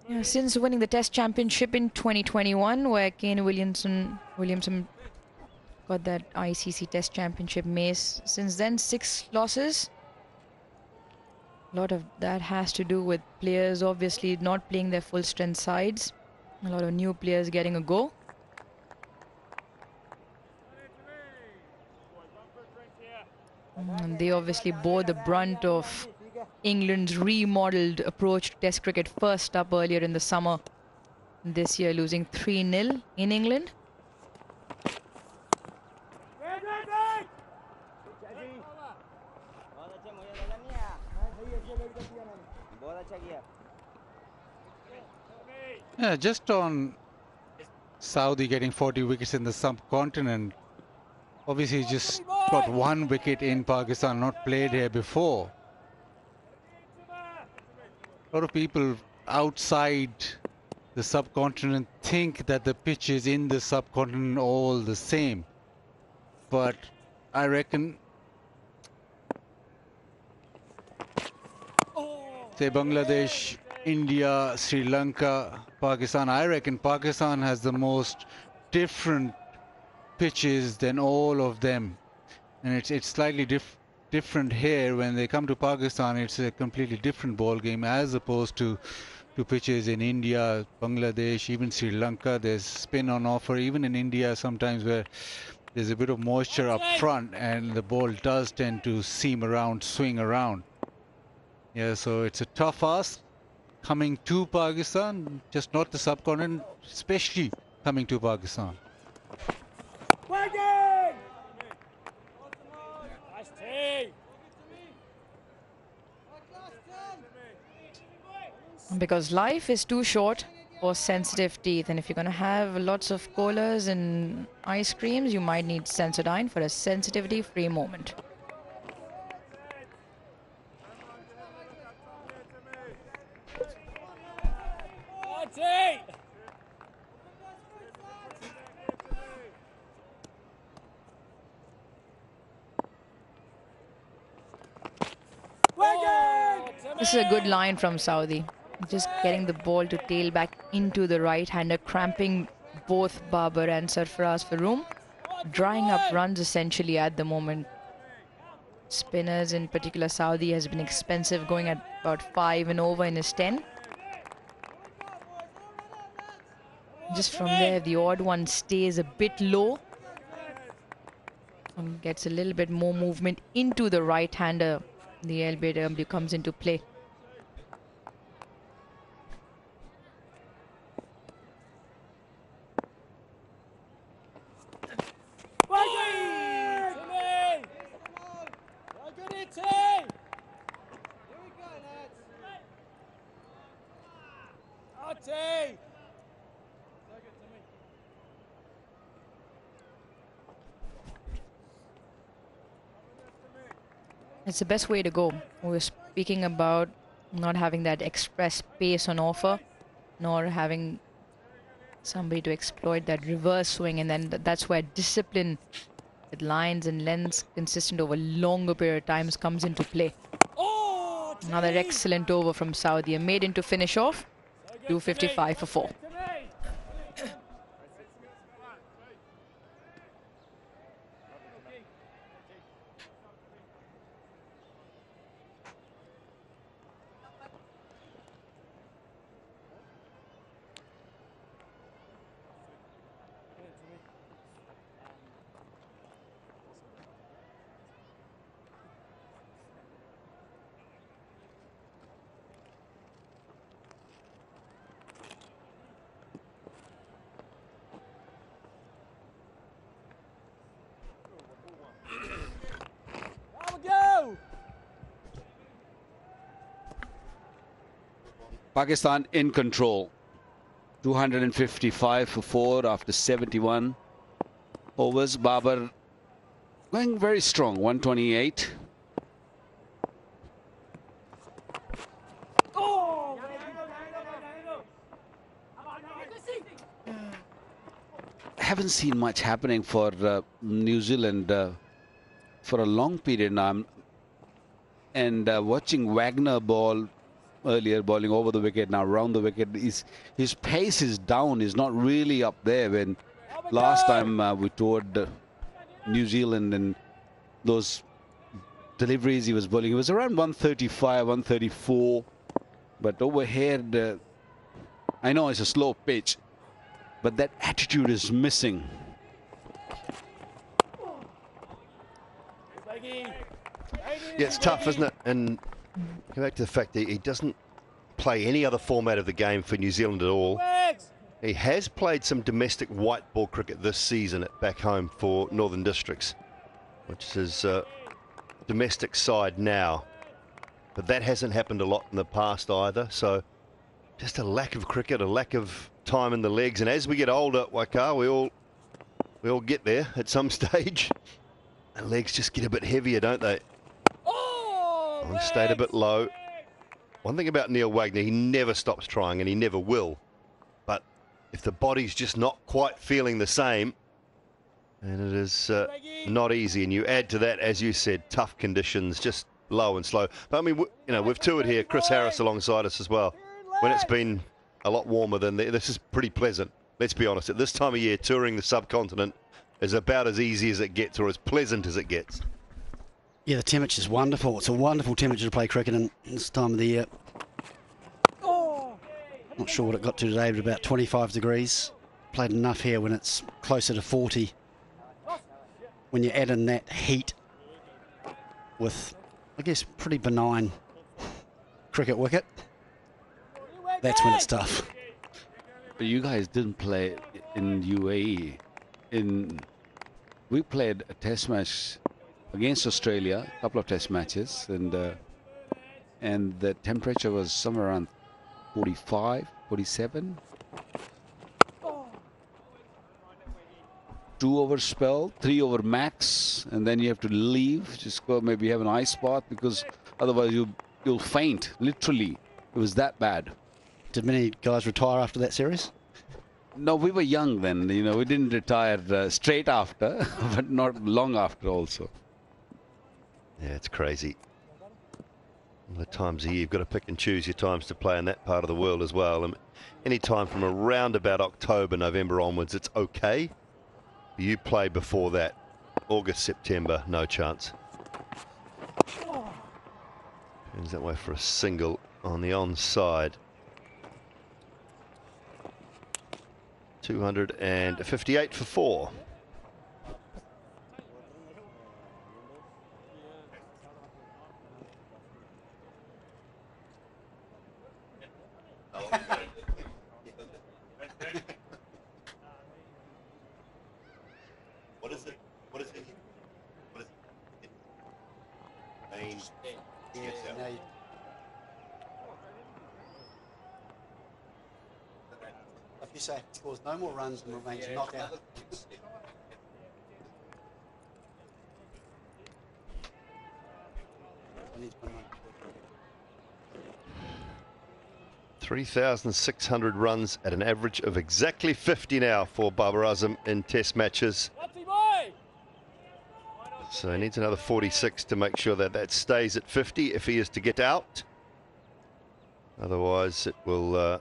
Yeah, since winning the Test Championship in 2021, where Kane Williamson got that ICC Test Championship mace, since then 6 losses. A lot of that has to do with players obviously not playing their full strength sides. A lot of new players getting a go. And they obviously bore the brunt of England's remodeled approach to Test cricket, first up earlier in the summer this year, losing 3-0 in England. Yeah, just on Saudi getting 40 wickets in the subcontinent. Obviously, he just got 1 wicket in Pakistan, not played here before. A lot of people outside the subcontinent think that the pitches in the subcontinent are all the same. But I reckon, say Bangladesh, India, Sri Lanka, Pakistan, I reckon Pakistan has the most different pitches than all of them. And it's slightly different here. When they come to Pakistan, it's a completely different ball game as opposed to pitches in India, Bangladesh, even Sri Lanka. There's spin on offer, even in India sometimes, where there's a bit of moisture up front and the ball does tend to seam around, swing around. Yeah, so it's a tough ask coming to Pakistan, just not the subcontinent, especially coming to Pakistan. Because life is too short for sensitive teeth, and if you're going to have lots of colas and ice creams, you might need Sensodyne for a sensitivity-free moment. This is a good line from Saudi. Just getting the ball to tail back into the right-hander, cramping both Babar and Sarfaraz for room. Drying up runs essentially at the moment. Spinners, in particular Saudi, has been expensive, going at about 5 and over in his 10. Just from there, the odd one stays a bit low and gets a little bit more movement into the right-hander. The LBW comes into play. It's the best way to go. We're speaking about not having that express pace on offer, nor having somebody to exploit that reverse swing, and then that's where discipline with lines and lengths consistent over longer period of times comes into play. Another excellent over from Saudi, made into finish off, 255 for 4. Pakistan in control. 255 for 4 after 71 overs. Babar going very strong, 128. Haven't seen much happening for New Zealand for a long period now. And watching Wagner ball earlier, bowling over the wicket, now round the wicket, his pace is down. He's not really up there. When last time we toured New Zealand and those deliveries he was bowling, he was around 135, 134. But over here, I know it's a slow pitch, but that attitude is missing. Yeah, it's tough, isn't it? And go back to the fact that he doesn't play any other format of the game for New Zealand at all. He has played some domestic white ball cricket this season back home for Northern Districts, which is domestic side now. but that hasn't happened a lot in the past either. So just a lack of cricket, a lack of time in the legs. And as we get older, Waika, we all get there at some stage. The legs just get a bit heavier, don't they? Oh, stayed a bit low. One thing about Neil Wagner, he never stops trying, and he never will. But if the body's just not quite feeling the same, and it is not easy. And you add to that, as you said, tough conditions, just low and slow. But I mean, you know, we've toured here, Chris Harris alongside us as well. When it's been a lot warmer than this is pretty pleasant. Let's be honest, at this time of year, touring the subcontinent is about as easy as it gets, or as pleasant as it gets. Yeah, the temperature's wonderful. It's a wonderful temperature to play cricket in this time of the year. Not sure what it got to today, but about 25 degrees. Played enough here when it's closer to 40. When you add in that heat with, I guess, pretty benign cricket wicket, that's when it's tough. But you guys didn't play in UAE. We played a test match against Australia, a couple of test matches, and the temperature was somewhere around 45, 47. 2-over spell, 3-over max, and then you have to leave, just go maybe have an ice spot, because otherwise you'll faint, literally. It was that bad. Did many guys retire after that series? No, we were young then, you know, we didn't retire straight after, but not long after also. Yeah, it's crazy. The times of year, you've got to pick and choose your times to play in that part of the world as well. And any time from around about October, November onwards, it's okay. You play before that, August, September, no chance. Turns that way for a single on the onside. 258 for 4. What is it? What is it? What is it? Main. Yes, yeah. If you say scores no more runs and remains knockout. $3,600 runs at an average of exactly 50 now for Babar Azam in test matches. So he needs another 46 to make sure that that stays at 50 if he is to get out. Otherwise it will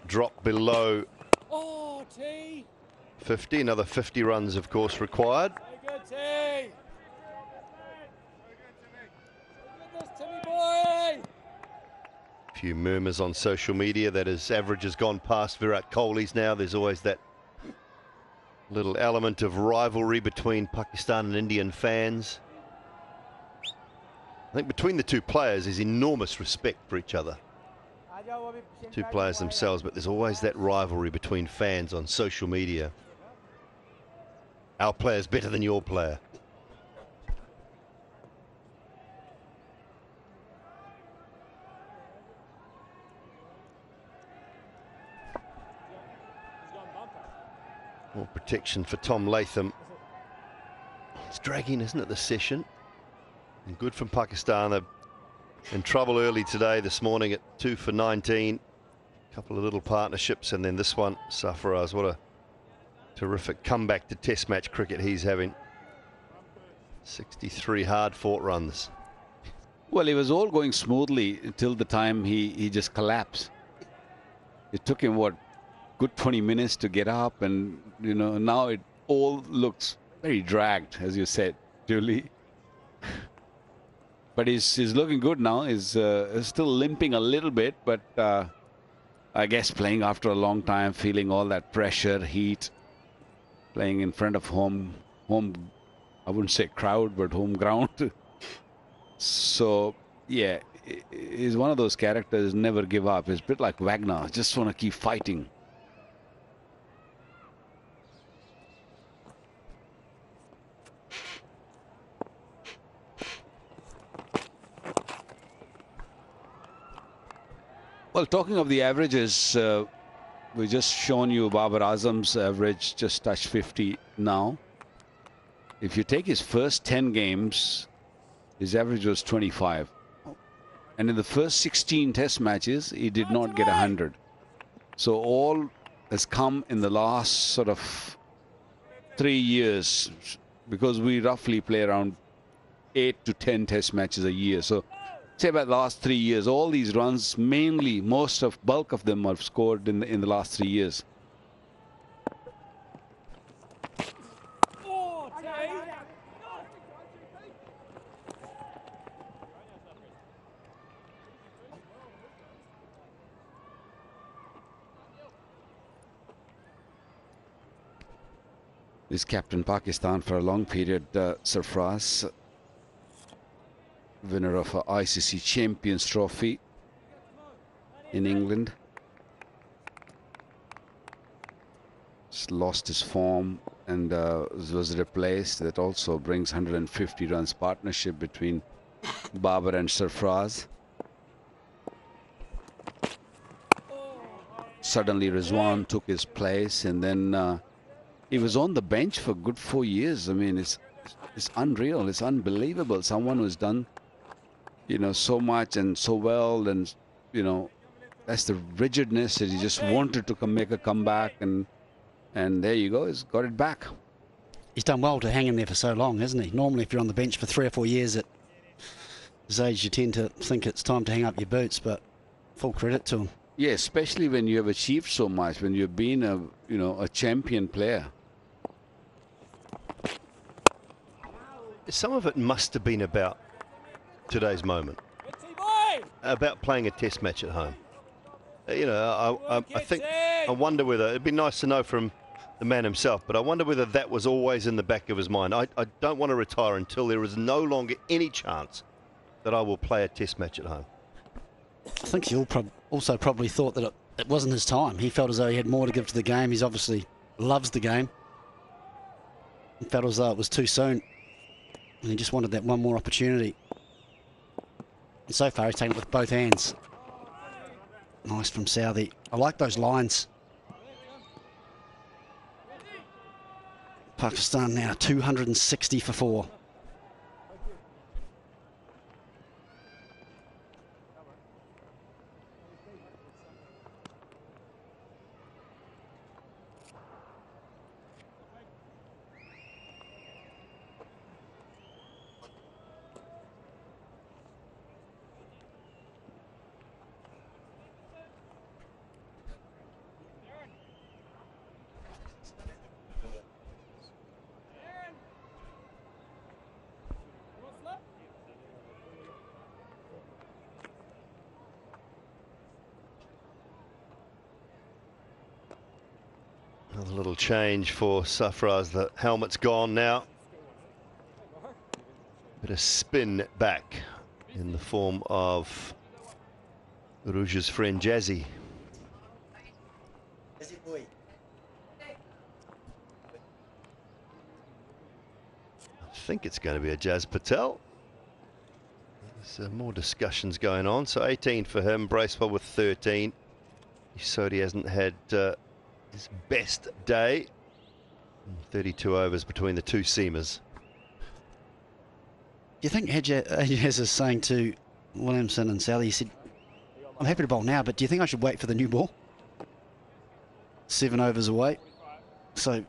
drop below 50. Another 50 runs, of course, required. A few murmurs on social media that his average has gone past Virat Kohli's now. There's always that little element of rivalry between Pakistan and Indian fans. I think between the two players there's enormous respect for each other. Two players themselves, but there's always that rivalry between fans on social media. Our player's better than your player. More protection for Tom Latham. It's dragging, isn't it, the session? And good from Pakistan. They're in trouble early today, this morning at 2 for 19. A couple of little partnerships, and then this one, Sarfaraz. What a terrific comeback to test match cricket he's having. 63 hard-fought runs. Well, it was all going smoothly until the time he just collapsed. It took him, what, good 20 minutes to get up, and you know, now it all looks very dragged, as you said, Julie. But he's looking good now. He's still limping a little bit, but I guess playing after a long time, feeling all that pressure, heat, playing in front of home, I wouldn't say crowd, but home ground. So, yeah, he's one of those characters, never give up. He's a bit like Wagner, just want to keep fighting. Well, talking of the averages, we just shown you Babar Azam's average just touched 50 now. If you take his first 10 games, his average was 25. And in the first 16 test matches, he did not get 100. So all has come in the last sort of 3 years, because we roughly play around 8 to 10 test matches a year. So say about the last 3 years, all these runs, mainly bulk of them are scored in the last 3 years. He's captain Pakistan for a long period, Sarfraz, winner of a ICC Champions Trophy in England. Just lost his form and was replaced. That also brings 150 runs partnership between Babar and Sarfraz. Suddenly Rizwan took his place, and then he was on the bench for a good 4 years. I mean, it's unreal. It's unbelievable. Someone who's done, you know, so much and so well, and you know, that's the rigidness that he just wanted to make a comeback, and there you go. He's got it back. He's done well to hang in there for so long, hasn't he? Normally, if you're on the bench for 3 or 4 years at his age, you tend to think it's time to hang up your boots. But full credit to him. Yeah, especially when you have achieved so much, when you've been a champion player. Some of it must have been about today's moment, about playing a test match at home. You know, I think, I wonder whether, it'd be nice to know from the man himself, but I wonder whether that was always in the back of his mind. I don't want to retire until there is no longer any chance that I will play a test match at home. I think he also probably thought that it wasn't his time. He felt as though he had more to give to the game. He's obviously loves the game. He felt as though it was too soon. And he just wanted that one more opportunity. And so far, he's taken it with both hands. Nice from Southey. I like those lines. Pakistan now 260 for 4. Another little change for Sarfraz. The helmet's gone now. Bit of spin back in the form of Rouge's friend Jazzy. I think it's going to be a Jazz Patel. There's more discussions going on. So 18 for him, Bracewell with 13. Sodi hasn't had his best day. 32 overs between the two seamers. Do you think Hajaz is saying to Williamson and Sally, he said, I'm happy to bowl now, but do you think I should wait for the new ball? 7 overs away. So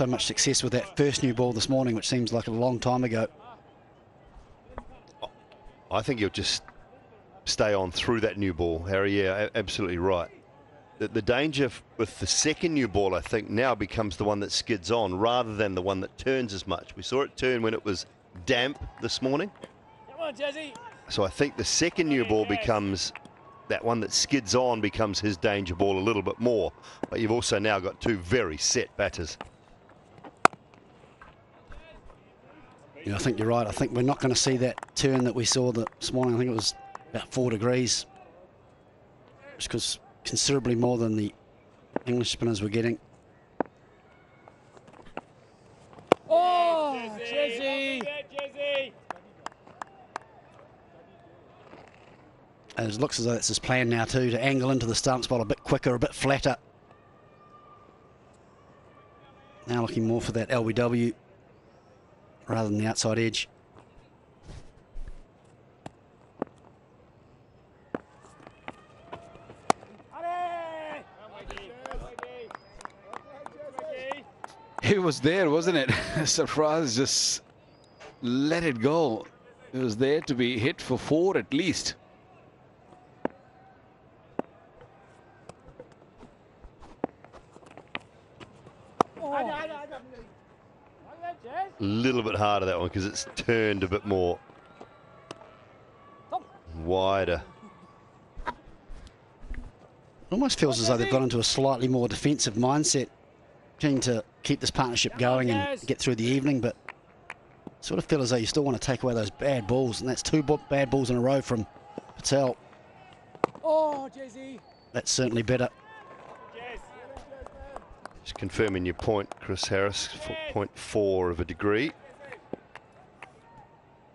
much success with that first new ball this morning, which seems like a long time ago. I think you'll just stay on through that new ball, Harry. Yeah, absolutely right. The danger with the second new ball, I think, now becomes the one that skids on rather than the one that turns as much. We saw it turn when it was damp this morning. Come on, Jazzy. So I think the second new ball becomes, that one that skids on becomes his danger ball a little bit more. But you've also now got two very set batters. Yeah, I think you're right. I think we're not going to see that turn that we saw this morning. I think it was about 4 degrees. Just because considerably more than the English spinners were getting. Oh, Jazzy! It looks as though that's his plan now too, to angle into the start spot a bit quicker, a bit flatter. Now looking more for that LBW rather than the outside edge. It was there, wasn't it? Sarfraz just let it go. It was there to be hit for 4 at least. A little bit harder that one because it's turned a bit more wider. Almost feels as though they've got into a slightly more defensive mindset, keen to keep this partnership going and get through the evening, but sort of feel as though you still want to take away those bad balls, and that's 2 bad balls in a row from Patel. Oh, Jay-Z. That's certainly better. Just confirming your point, Chris Harris, 0.4 of a degree.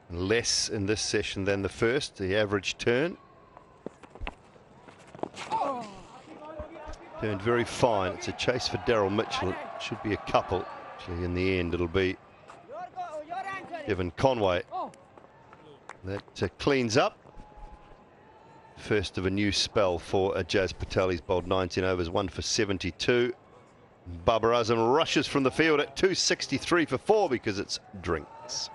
Less in this session than the first, the average turn. Turned very fine. It's a chase for Daryl Mitchell. It should be a couple. Actually, in the end, it'll be Evan Conway. That cleans up. First of a new spell for Jazz Patel. He's bowled 19 overs, 1 for 72. Babar Azam rushes from the field at 263 for 4 because it's drinks.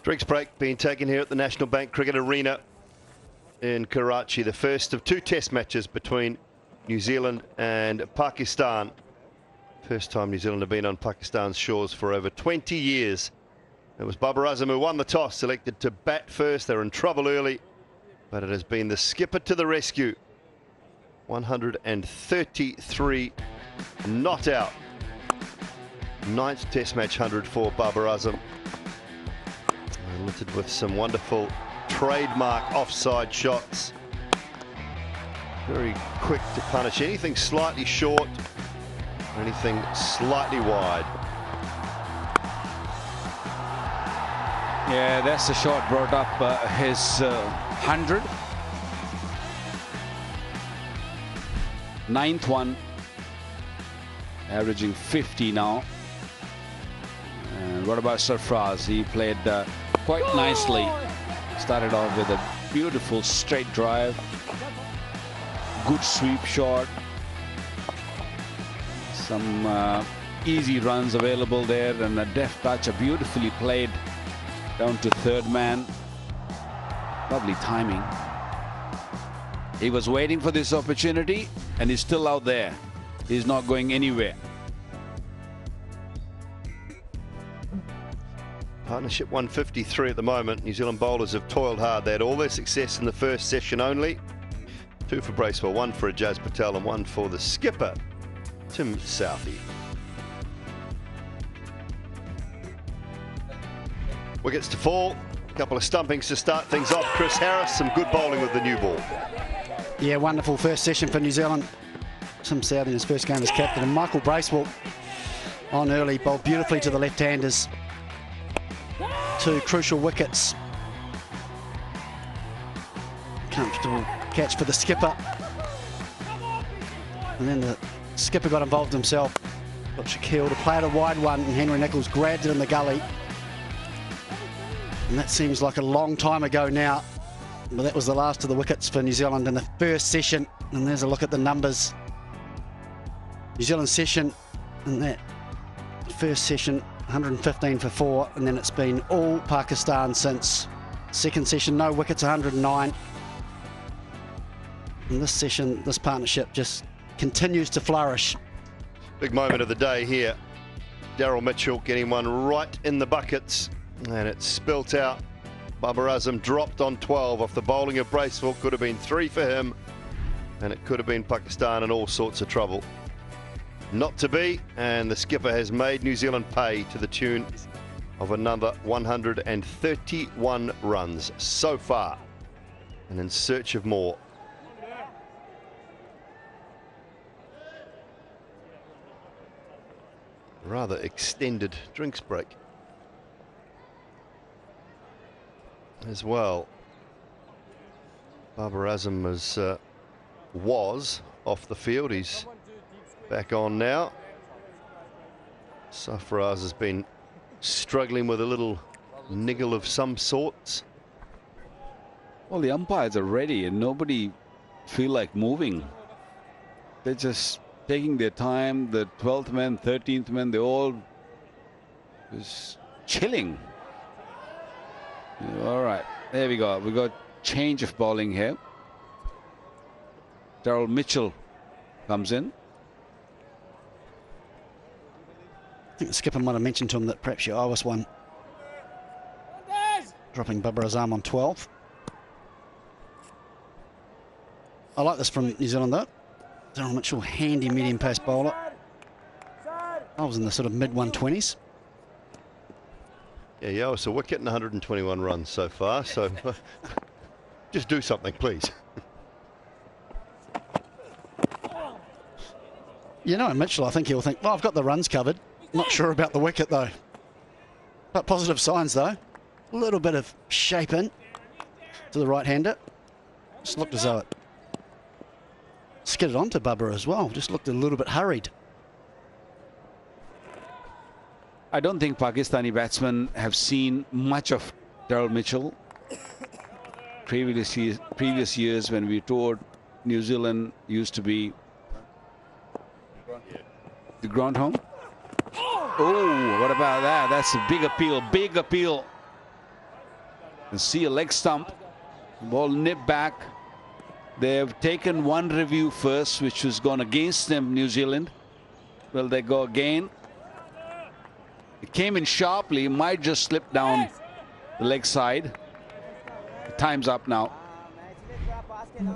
Drinks break being taken here at the National Bank Cricket Arena in Karachi. The first of 2 test matches between New Zealand and Pakistan. First time New Zealand have been on Pakistan's shores for over 20 years. It was Babar Azam who won the toss, selected to bat first. They were in trouble early, but it has been the skipper to the rescue. 133 not out. 9th test match 100 for Babar Azam. Littered with some wonderful trademark offside shots. Very quick to punish anything slightly short, anything slightly wide. Yeah, that's the shot brought up his 100. 9th one, averaging 50 now. And what about Sarfraz? He played quite nicely. Started off with a beautiful straight drive, good sweep shot, some easy runs available there, and a deft touch, a beautifully played down to 3rd man. Lovely timing. He was waiting for this opportunity and he's still out there. He's not going anywhere. Partnership 153 at the moment. New Zealand bowlers have toiled hard. They had all their success in the first session only. 2 for Bracewell, 1 for Ajaz Patel and 1 for the skipper, Tim Southey. Wickets to fall. A couple of stumpings to start things off. Chris Harris, some good bowling with the new ball. Yeah, wonderful first session for New Zealand. Tim Southey in his first game as captain, and Michael Bracewell on early, bowled beautifully to the left-handers. 2 crucial wickets. Comfortable catch for the skipper. And then the skipper got involved himself. Got Shaquille to play it a wide one, and Henry Nichols grabbed it in the gully. And that seems like a long time ago now. But that was the last of the wickets for New Zealand in the first session. And there's a look at the numbers. New Zealand session in that first session, 115 for 4. And then it's been all Pakistan since. Second session, no wickets, 109. And this session, this partnership just continues to flourish. Big moment of the day here. Daryl Mitchell getting one right in the buckets, and it's spilt out. Babar Azam dropped on 12 off the bowling of Bracewell. Could have been 3 for him, and it could have been Pakistan in all sorts of trouble. Not to be, and the skipper has made New Zealand pay to the tune of another 131 runs so far, and in search of more. Rather extended drinks break as well. Babar Azam was off the field. He's back on now. Safraz has been struggling with a little niggle of some sorts. Well, the umpires are ready and nobody feel like moving. They're just taking their time. The 12th man, 13th man, they all just chilling. All right, there we go. We got change of bowling here. Daryl Mitchell comes in. I think the skipper might have mentioned to him that perhaps your Iwas one, dropping Babar Azam on 12. I like this from New Zealand though. Daryl Mitchell, handy medium pace bowler. I was in the sort of mid 120s. Yeah, it's a wicket and 121 runs so far, so just do something, please. You know, Mitchell, I think he'll think, well, I've got the runs covered. Not sure about the wicket though. But positive signs though. A little bit of shape in to the right-hander. Just looked as though it skidded onto Babar as well. Just looked a little bit hurried. I don't think Pakistani batsmen have seen much of Daryl Mitchell. Previous years when we toured, New Zealand used to be the ground home. Oh, what about that? That's a big appeal, big appeal. You see a leg stump, ball nipped back. They've taken one review first, which was gone against them, New Zealand. Will they go again? It came in sharply, might just slip down the leg side. Time's up now. Yeah,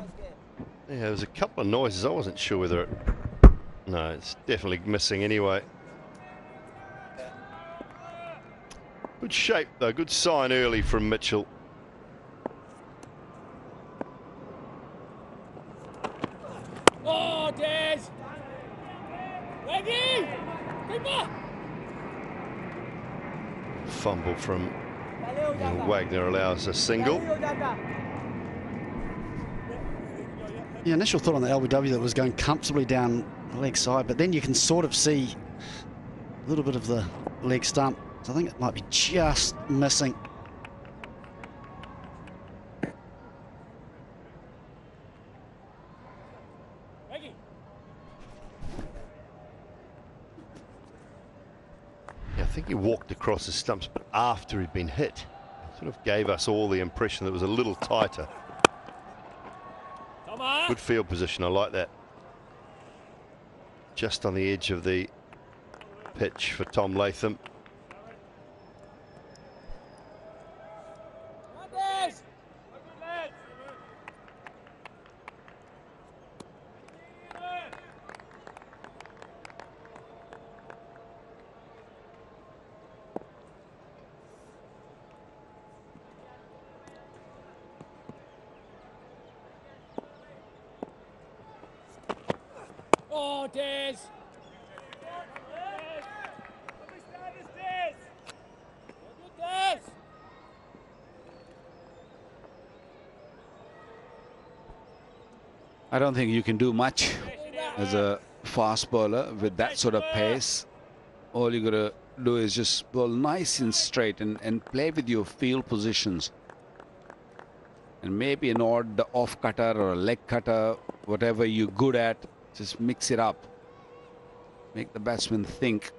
there was a couple of noises. I wasn't sure whether it... No, it's definitely missing anyway. Good shape though, good sign early from Mitchell. Oh, Des! Leggy! Keeper! Fumble from Wagner allows a single. The initial thought on the LBW that it was going comfortably down the leg side, but then you can sort of see a little bit of the leg stump. So I think it might be just missing. Yeah, I think he walked across the stumps, but after he'd been hit. Sort of gave us all the impression that it was a little tighter. Good field position, I like that. Just on the edge of the pitch for Tom Latham. Oh, Des! I don't think you can do much as a fast bowler with that sort of pace. All you got to do is just bowl nice and straight and play with your field positions. And maybe an odd off cutter or a leg cutter, whatever you're good at, just mix it up. Make the batsman think.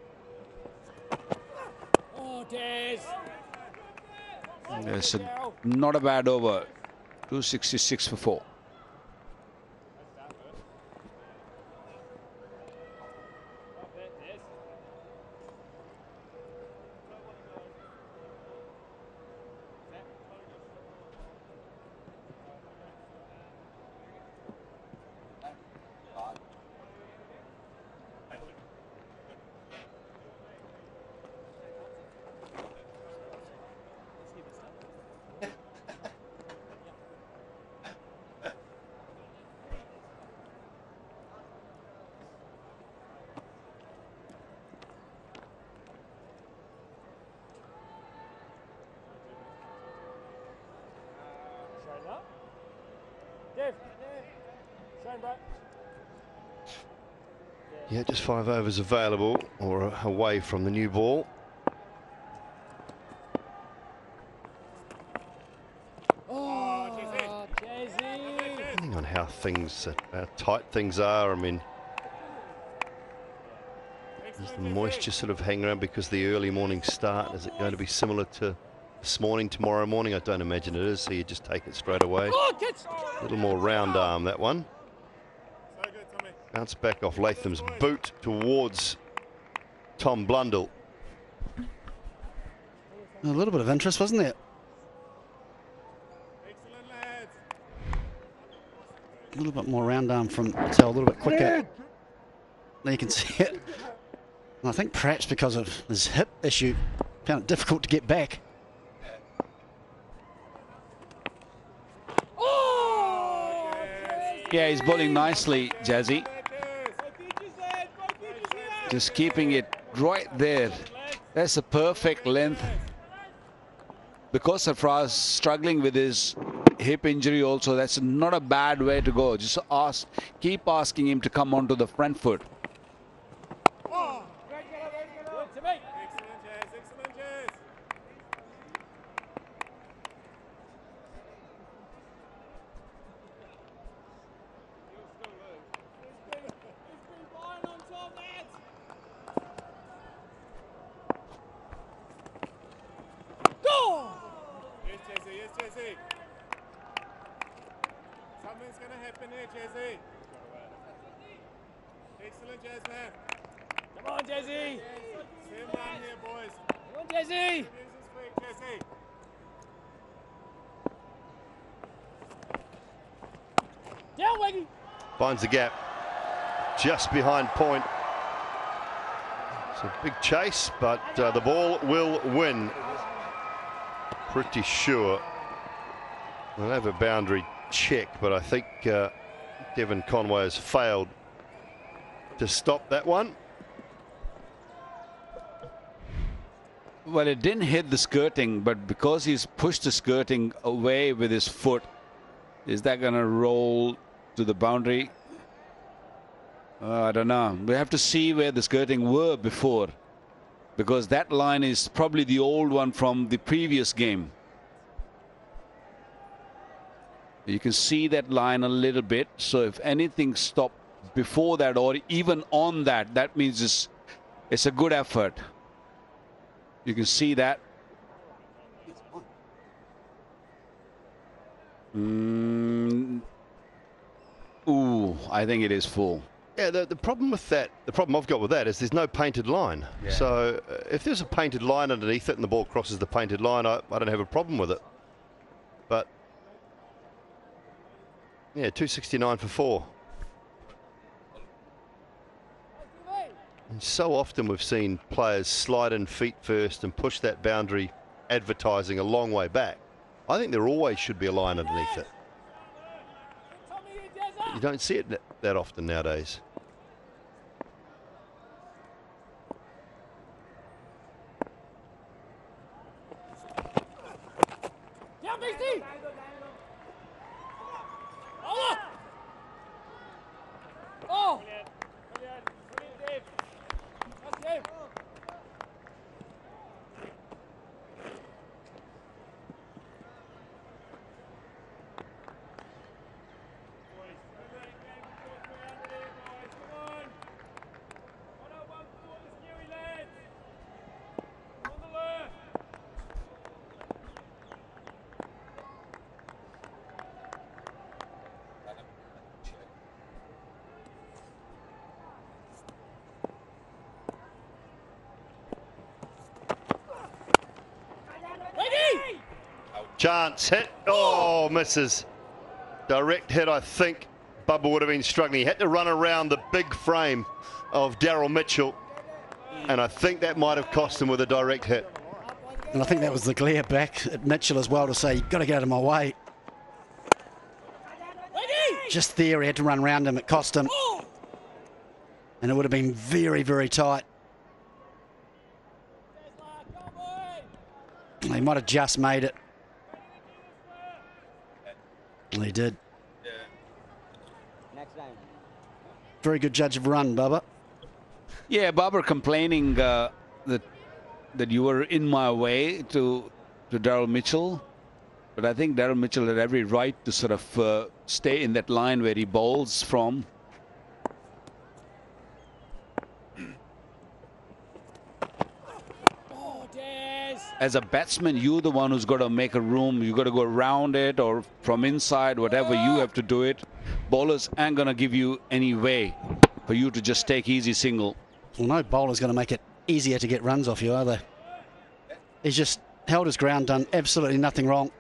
Oh, Des. It's not a bad over. 266 for 4. Yeah, just 5 overs available or away from the new ball. Depending on how tight things are, I mean, does the moisture sort of hang around because the early morning start? Is it going to be similar to this morning, tomorrow morning? I don't imagine it is, so you just take it straight away. A little more round arm, that one. Bounce back off Latham's boot towards Tom Blundell. A little bit of interest, wasn't there? A little bit more round arm from Patel, a little bit quicker. There you can see it. And I think perhaps because of his hip issue, found it difficult to get back. Yeah, he's bowling nicely, Jazzy. Just keeping it right there. That's a perfect length. Because Sarfraz struggling with his hip injury also, that's not a bad way to go. Just keep asking him to come onto the front foot. Something's going to happen here, Jazzy. Excellent, Jasmine. Come on, Jazzy. Same down here, boys. Come on, Jazzy. Jazzy. Down, Waggy. Finds the gap just behind point. It's a big chase, but the ball will win. Pretty sure. We'll have a boundary check, but I think Devon Conway has failed to stop that one. Well, it didn't hit the skirting, but because he's pushed the skirting away with his foot, is that going to roll to the boundary? I don't know. We have to see where the skirting were before, because that line is probably the old one from the previous game. You can see that line a little bit. So if anything stopped before that or even on that, that means it's a good effort. You can see that. Ooh, I think it is full. Yeah, the problem with that, the problem I've got with that is there's no painted line. Yeah. So if there's a painted line underneath it and the ball crosses the painted line, I don't have a problem with it. But yeah, 269 for 4. And so often we've seen players slide in feet first and push that boundary, advertising a long way back. I think there always should be a line underneath it. But you don't see it that often nowadays. Chance hit. Oh, misses. Direct hit, I think Bubba would have been struggling. He had to run around the big frame of Daryl Mitchell, and I think that might have cost him with a direct hit. And I think that was the glare back at Mitchell as well to say, you've got to get out of my way. Just there, he had to run around him. It cost him. And it would have been very, very tight. He might have just made it. Well, he did. Very good judge of run, Bubba. Yeah, Barbara complaining that you were in my way to Daryl Mitchell. But I think Daryl Mitchell had every right to sort of stay in that line where he bowls from. As a batsman, you're the one who's got to make a room. You've got to go around it or from inside, whatever you have to do it. Bowlers ain't going to give you any way for you to just take easy single. Well, no bowler's going to make it easier to get runs off you, are they? He's just held his ground, done absolutely nothing wrong.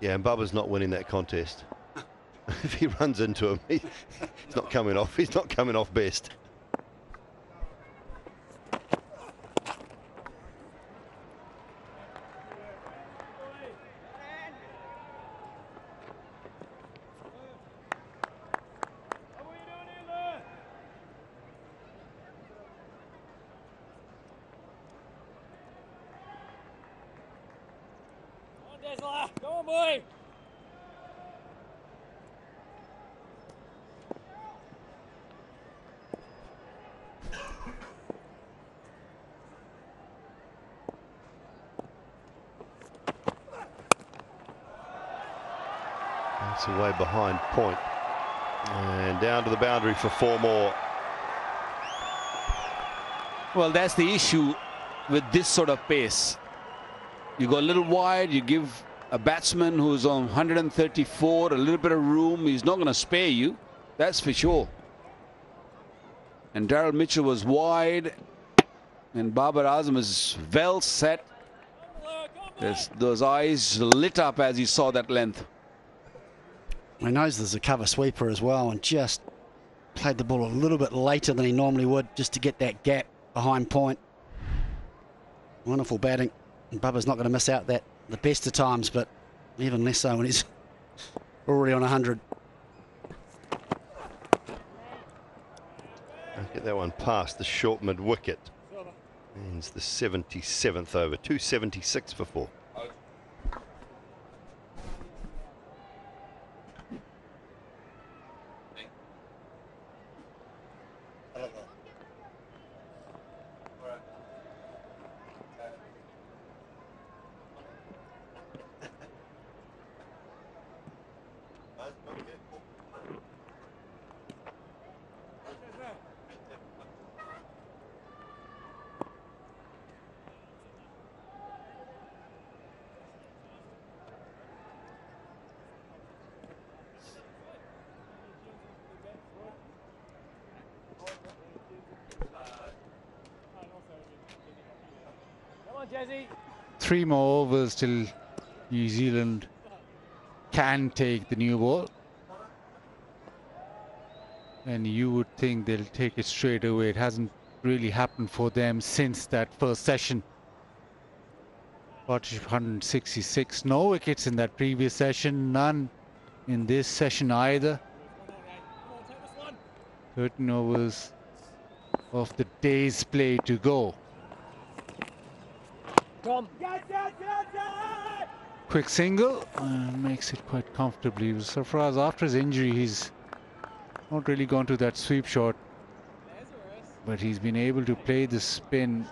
Yeah, and Bubba's not winning that contest. If he runs into him, he's not coming off. He's not coming off best. Go on, boy. That's away behind point. And down to the boundary for 4 more. Well, that's the issue with this sort of pace. You go a little wide, you give a batsman who's on 134 a little bit of room. He's not going to spare you, that's for sure. And Daryl Mitchell was wide, and Babar Azam is well set. Those eyes lit up as he saw that length. He knows there's a cover sweeper as well, and just played the ball a little bit later than he normally would, just to get that gap behind point. Wonderful batting. And Bubba's not going to miss out that the best of times, but even less so when he's already on 100. I'll get that one past the short mid wicket. Means the 77th over. 276 for 4. Come on, Jazzy. 3 more overs till New Zealand can take the new ball. And you would think they'll take it straight away. It hasn't really happened for them since that first session. Partnership 166, no wickets in that previous session, none in this session either. 13 overs of the day's play to go. Come. Quick single, makes it quite comfortably. Sarfaraz, after his injury, he's not really gone to that sweep shot, but he's been able to play the spin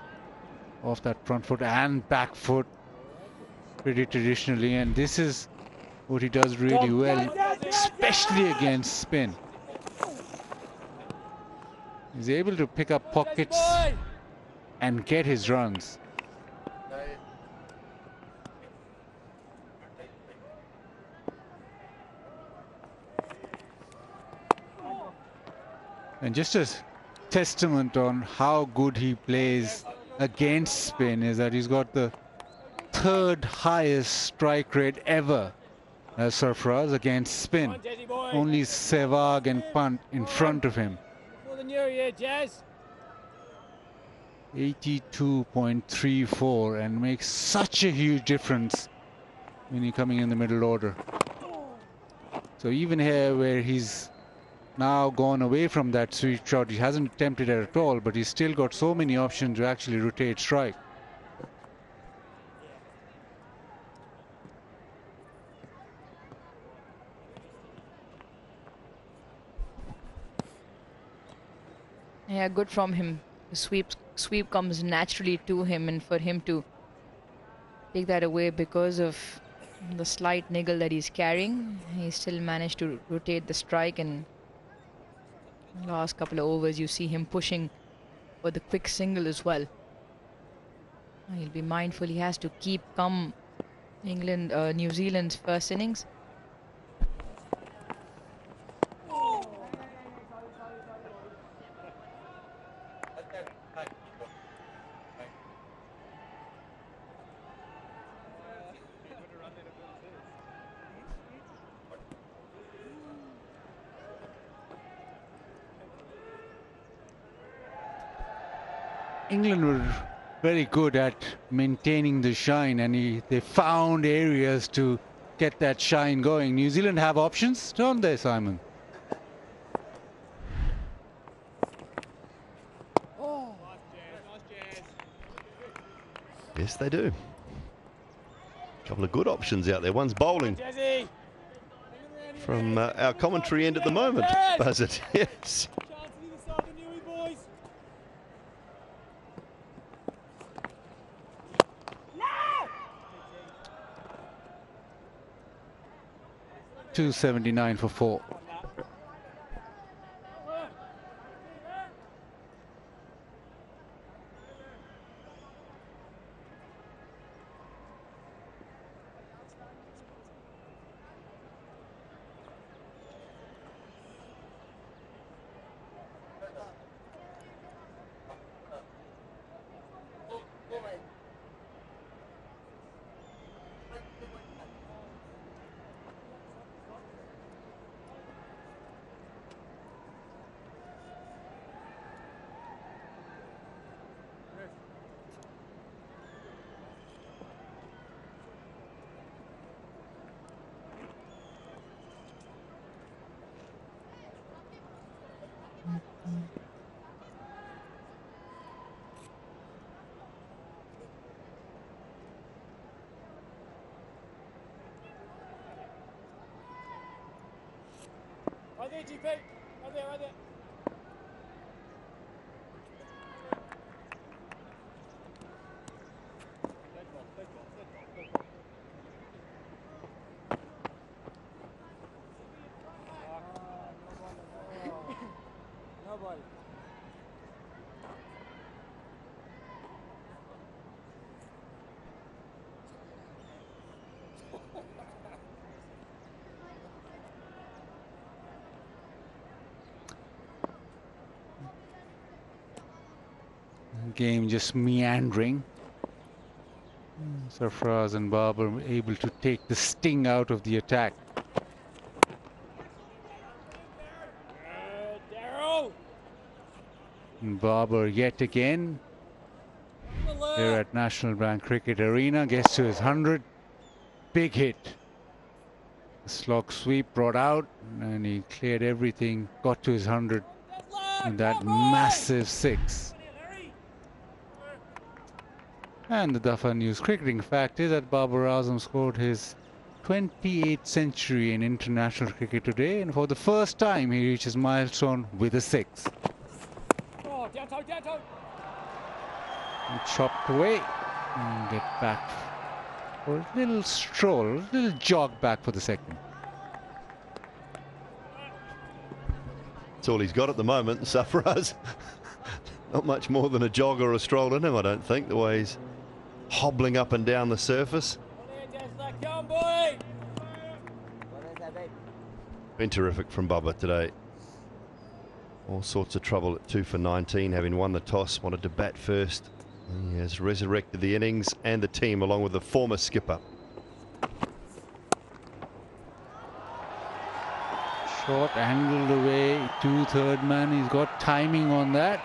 off that front foot and back foot pretty traditionally, and this is what he does really well, especially against spin. He's able to pick up pockets and get his runs. And just a testament on how good he plays against spin is that he's got the third highest strike rate ever as Sarfraz against spin. Only Sehwag and Pant in front of him. For the new year, Jazz. 82.34, and makes such a huge difference when you're coming in the middle order. So even here where he's now gone away from that sweet shot, he hasn't attempted it at all, but he's still got so many options to actually rotate strike. Yeah, good from him. The sweep comes naturally to him, and for him to take that away because of the slight niggle that he's carrying, he still managed to rotate the strike. And last couple of overs you see him pushing for the quick single as well. He'll be mindful, he has to keep calm. New Zealand's first innings. England were very good at maintaining the shine, and they found areas to get that shine going. New Zealand have options, don't they, Simon? Yes, they do. A couple of good options out there. One's bowling from our commentary end at the moment, Buzzard. Yes. 279 for 4. Right there, GP. Right there, right there. Nobody. Game just meandering. Sarfraz and Babar able to take the sting out of the attack. And Babar yet again here at National Bank Cricket Arena gets to his 100. Big hit. The slog sweep brought out and he cleared everything, got to his 100 in that massive 6. And the Dafa News cricketing fact is that Babar Azam scored his 28th century in international cricket today, and for the first time he reaches milestone with a 6. Oh, down toe, down toe. And chopped away and get back for a little stroll, a little jog back for the second. That's all he's got at the moment, Sarfraz. Not much more than a jog or a stroll in him, I don't think, the way he's hobbling up and down the surface. Been terrific from Bubba today. all sorts of trouble at 2 for 19, having won the toss, wanted to bat first. He has resurrected the innings and the team along with the former skipper. Short angled away to third man. He's got timing on that.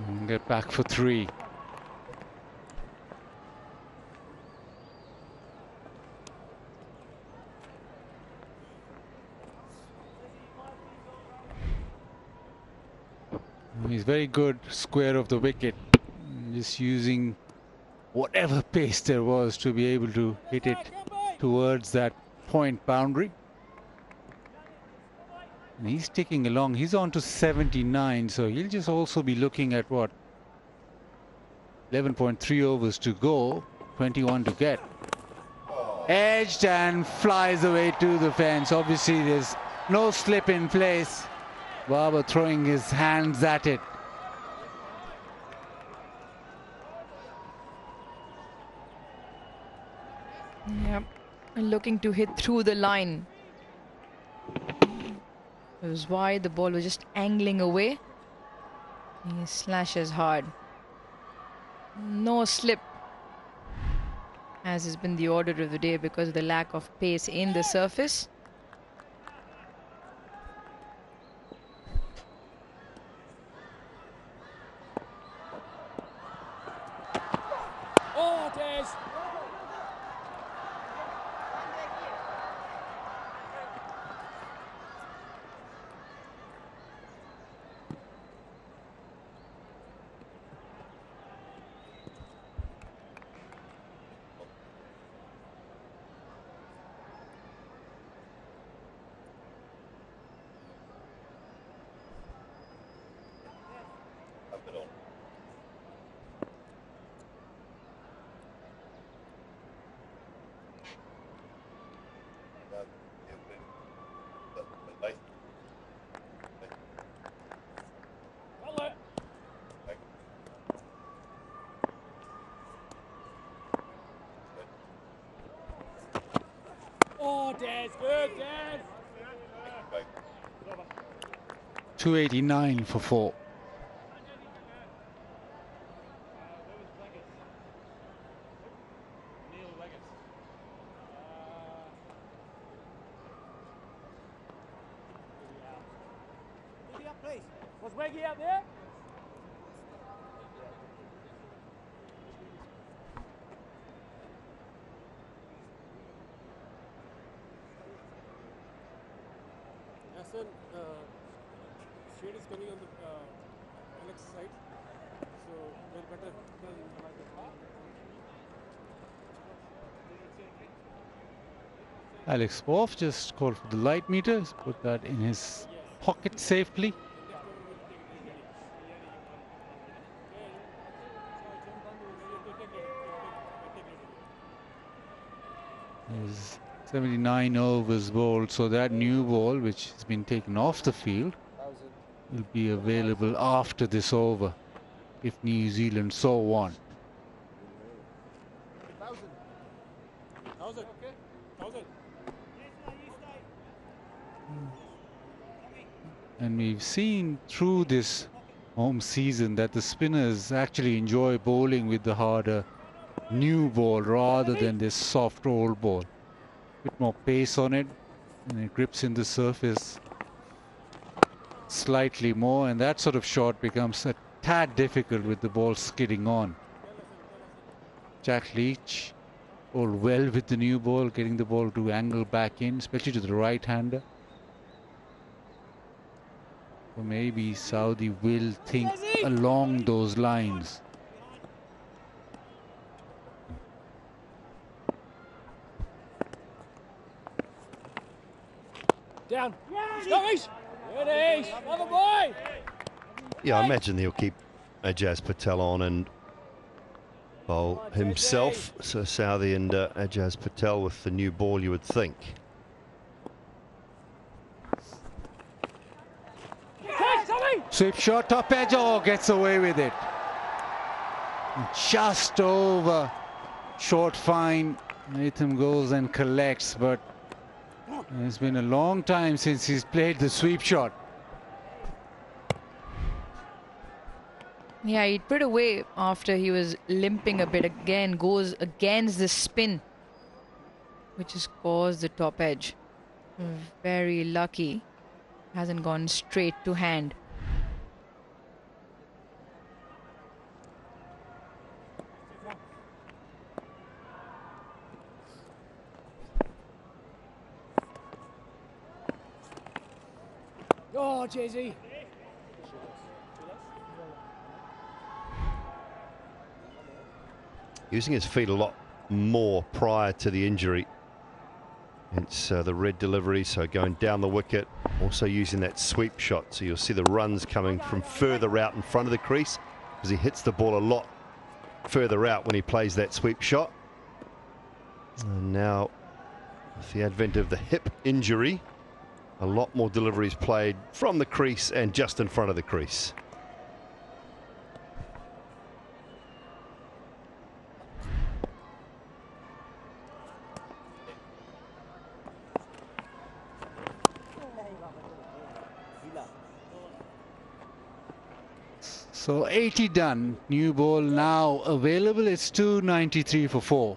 And get back for 3. He's very good square of the wicket, just using whatever pace there was to be able to hit it towards that point boundary. And he's ticking along. He's on to 79, so he'll just also be looking at what? 11.3 overs to go, 21 to get. Edged and flies away to the fence. Obviously, there's no slip in place. Babar throwing his hands at it. Yep, looking to hit through the line. It was wide, the ball was just angling away. He slashes hard. No slip, as has been the order of the day because of the lack of pace in the surface. Oh, Des! Oh, Des, good, Des! 289 for 4. Was Reggie out there? Hassan, shade is coming on the Alex side, so they're better than Alex Wolf just called for the light meters, put that in his pocket safely. Is 79 overs bowled, so that new ball, which has been taken off the field, will be available after this over, if New Zealand so want. And we've seen through this home season that the spinners actually enjoy bowling with the harder new ball rather than this soft old ball. Bit more pace on it, and it grips in the surface slightly more, and that sort of shot becomes a tad difficult with the ball skidding on. Jack Leach bowled well with the new ball, getting the ball to angle back in, especially to the right-hander. So maybe Saudi will think along those lines. Down. Stories. Good ace. Love a boy. Yeah, I imagine he'll keep Ajaz Patel on and bowl himself. So Saudi and Ajaz Patel with the new ball, you would think. Sweep shot, top edge, oh, gets away with it. Just over. Short fine. Nathan goes and collects, but It's been a long time since he's played the sweep shot. Yeah, he put away after he was limping a bit. Again, goes against the spin, which has caused the top edge. Very lucky. Hasn't gone straight to hand. Oh, Jay-Z. Using his feet a lot more prior to the injury. It's the red delivery, so going down the wicket, also using that sweep shot. So you'll see the runs coming from further out in front of the crease because he hits the ball a lot further out when he plays that sweep shot. And now, with the advent of the hip injury, a lot more deliveries played from the crease and just in front of the crease. So 80 done. New ball now available. It's 293 for 4.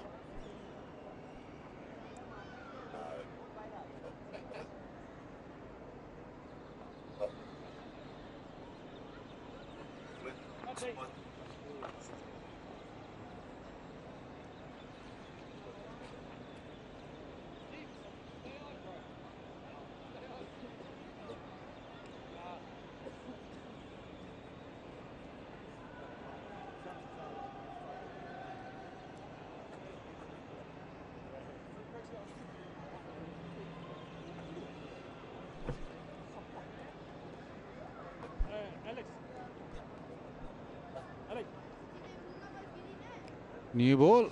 New ball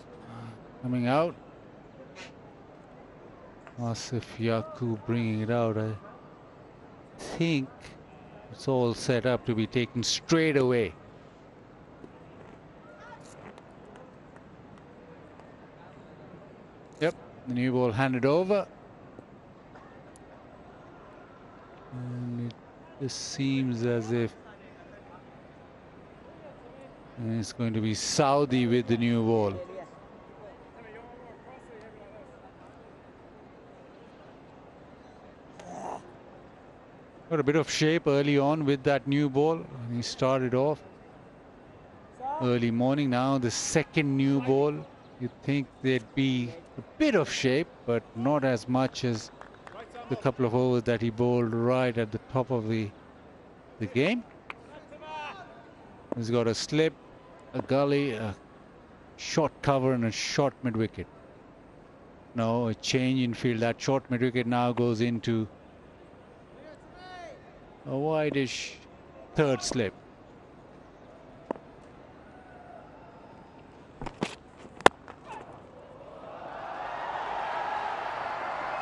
coming out. Asif Yaku bringing it out. I think it's all set up to be taken straight away. Yep, the new ball handed over. And it just seems as if it's going to be Saudi with the new ball. Got a bit of shape early on with that new ball. He started off early morning. Now the second new ball. You'd think there'd be a bit of shape, but not as much as the couple of overs that he bowled right at the top of the game. He's got a slip, a gully, a short cover and a short mid-wicket. No, a change in field. That short mid-wicket now goes into a wideish third slip.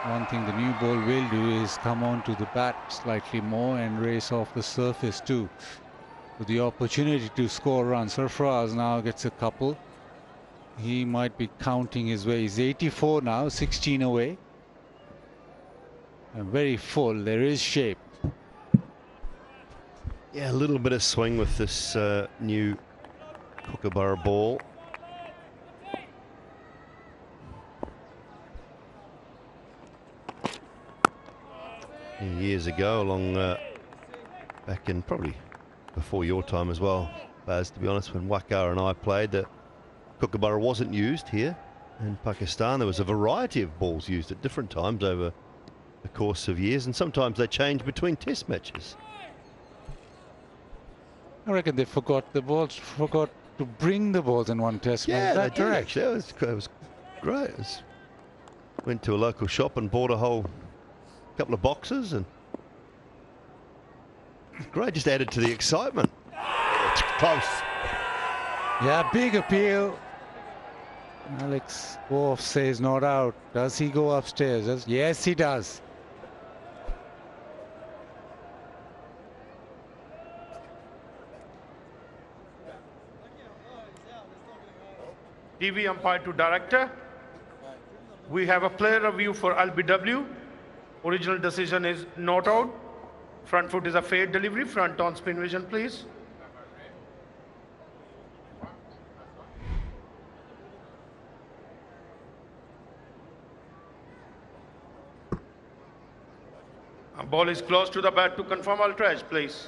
One thing the new ball will do is come onto the bat slightly more and race off the surface too, with the opportunity to score runs. Sarfaraz now gets a couple. He might be counting his way. He's 84 now, 16 away. And very full. There is shape. Yeah, a little bit of swing with this new Kookaburra ball. Years ago, along back in probably before your time as well, Baz, to be honest, when Waqar and I played, the Kookaburra wasn't used here in Pakistan. There was a variety of balls used at different times over the course of years, and sometimes they changed between test matches. I reckon they forgot to bring the balls in one test match. Yeah, Is that they did correct? actually. It was great. Went to a local shop and bought a whole couple of boxes, and great, just added to the excitement. It's close. Yeah, big appeal. Alex Wolf says not out. Does he go upstairs? Yes, he does. TV umpire to director. We have a player review for LBW. Original decision is not out. Front foot is a fair delivery. Front on spin vision, please. Ball is close to the bat to confirm ultra edge, please.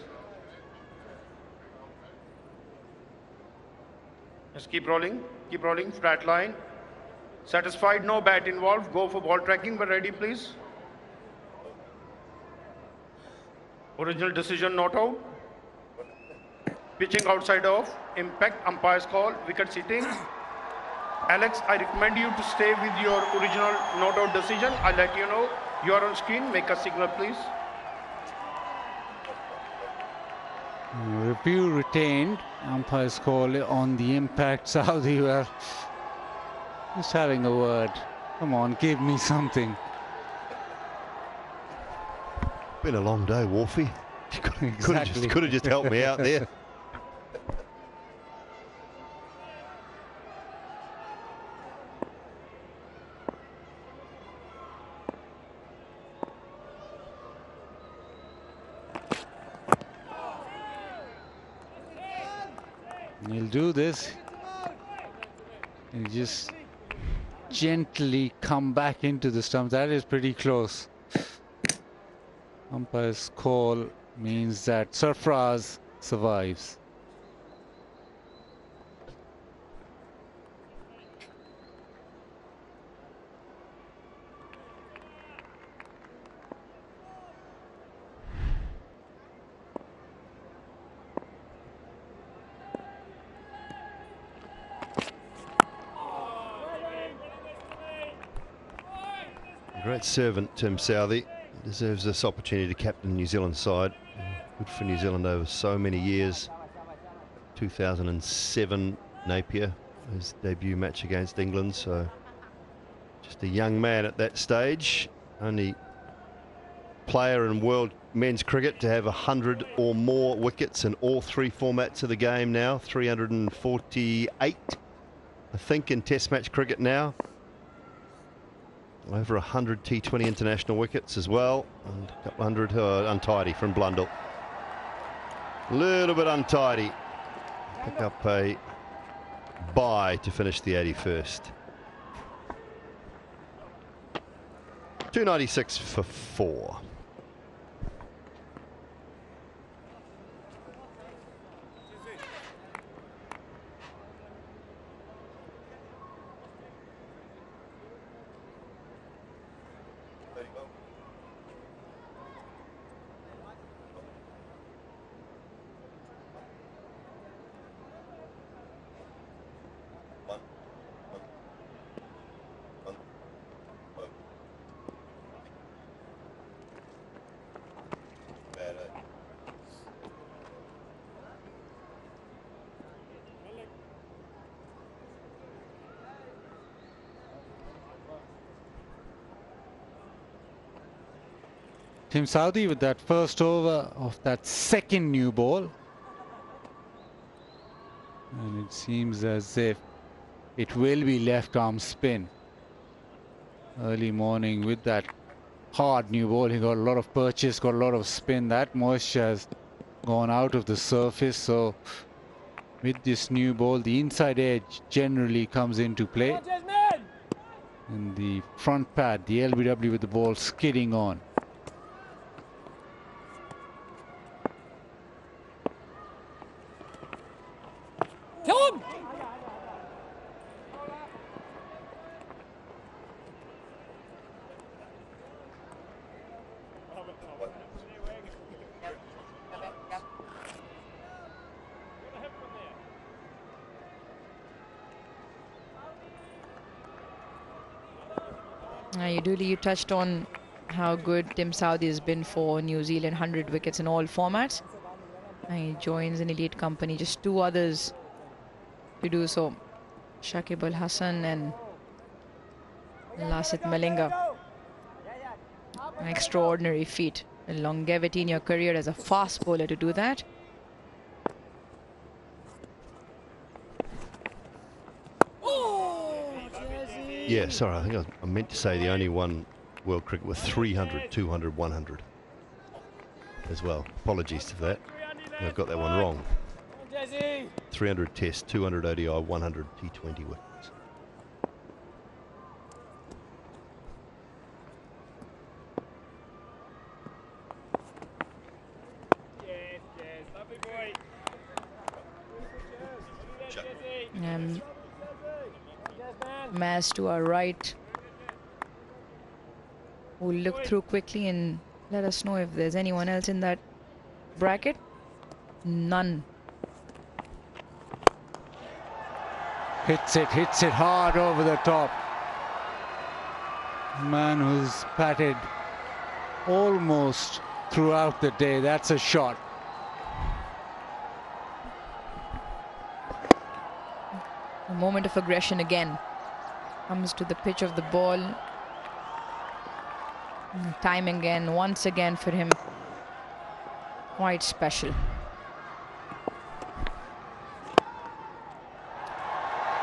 Just keep rolling, flat line. Satisfied, no bat involved. Go for ball tracking, but ready, please. Original decision not out. Pitching outside off. Impact, umpire's call, wicket sitting. Alex, I recommend you to stay with your original not out decision. I'll let you know. You are on screen. Make a signal, please. Review retained. Umpire's call on the impact. Saudi were just having a word. Come on, give me something. Been a long day, Wolfie. Exactly. Could have just helped me out there. He'll do this. He'll just gently come back into the stump. That is pretty close. Umpire's call means that Sarfraz survives. Great servant, Tim Southey. Deserves this opportunity to captain the New Zealand side. Good for New Zealand over so many years. 2007 Napier, his debut match against England. So just a young man at that stage. Only player in world men's cricket to have 100 or more wickets in all three formats of the game now. 348, I think, in Test match cricket now. Over 100 T20 international wickets as well, and a couple hundred untidy from Blundell. A little bit untidy. Pick up a bye to finish the 81st. 296 for 4. Tim Southey with that first over of that second new ball. And it seems as if it will be left arm spin. Early morning with that hard new ball. He got a lot of purchase, got a lot of spin. That moisture has gone out of the surface. So with this new ball, the inside edge generally comes into play. And the front pad, the LBW with the ball skidding on. Come! You touched on how good Tim Southey has been for New Zealand, 100 wickets in all formats. He joins an elite company, just two others to do so. Shakib Al Hassan and Lasith Malinga. An extraordinary feat. A longevity in your career as a fast bowler to do that. Yeah, sorry, I think I meant to say the only one world cricket with 300, 200, 100 as well. Apologies for that. I've got that one wrong. 300 Test, 200 ODI, 100 T20 wickets. Maz to our right. We'll look through quickly and let us know if there's anyone else in that bracket. None. Hits it hard over the top. Man who's batted almost throughout the day. That's a shot. A moment of aggression again. Comes to the pitch of the ball. Time again, once again for him. Quite special.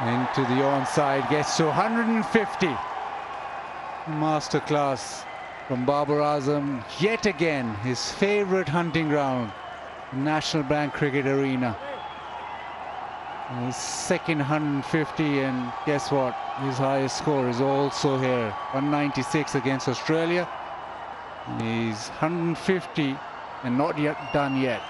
Into the onside, gets to 150. Masterclass from Babar Azam. Yet again, his favorite hunting ground, National Bank Cricket Arena. His second 150, and guess what? His highest score is also here, 196 against Australia. He's 150 and not yet done yet.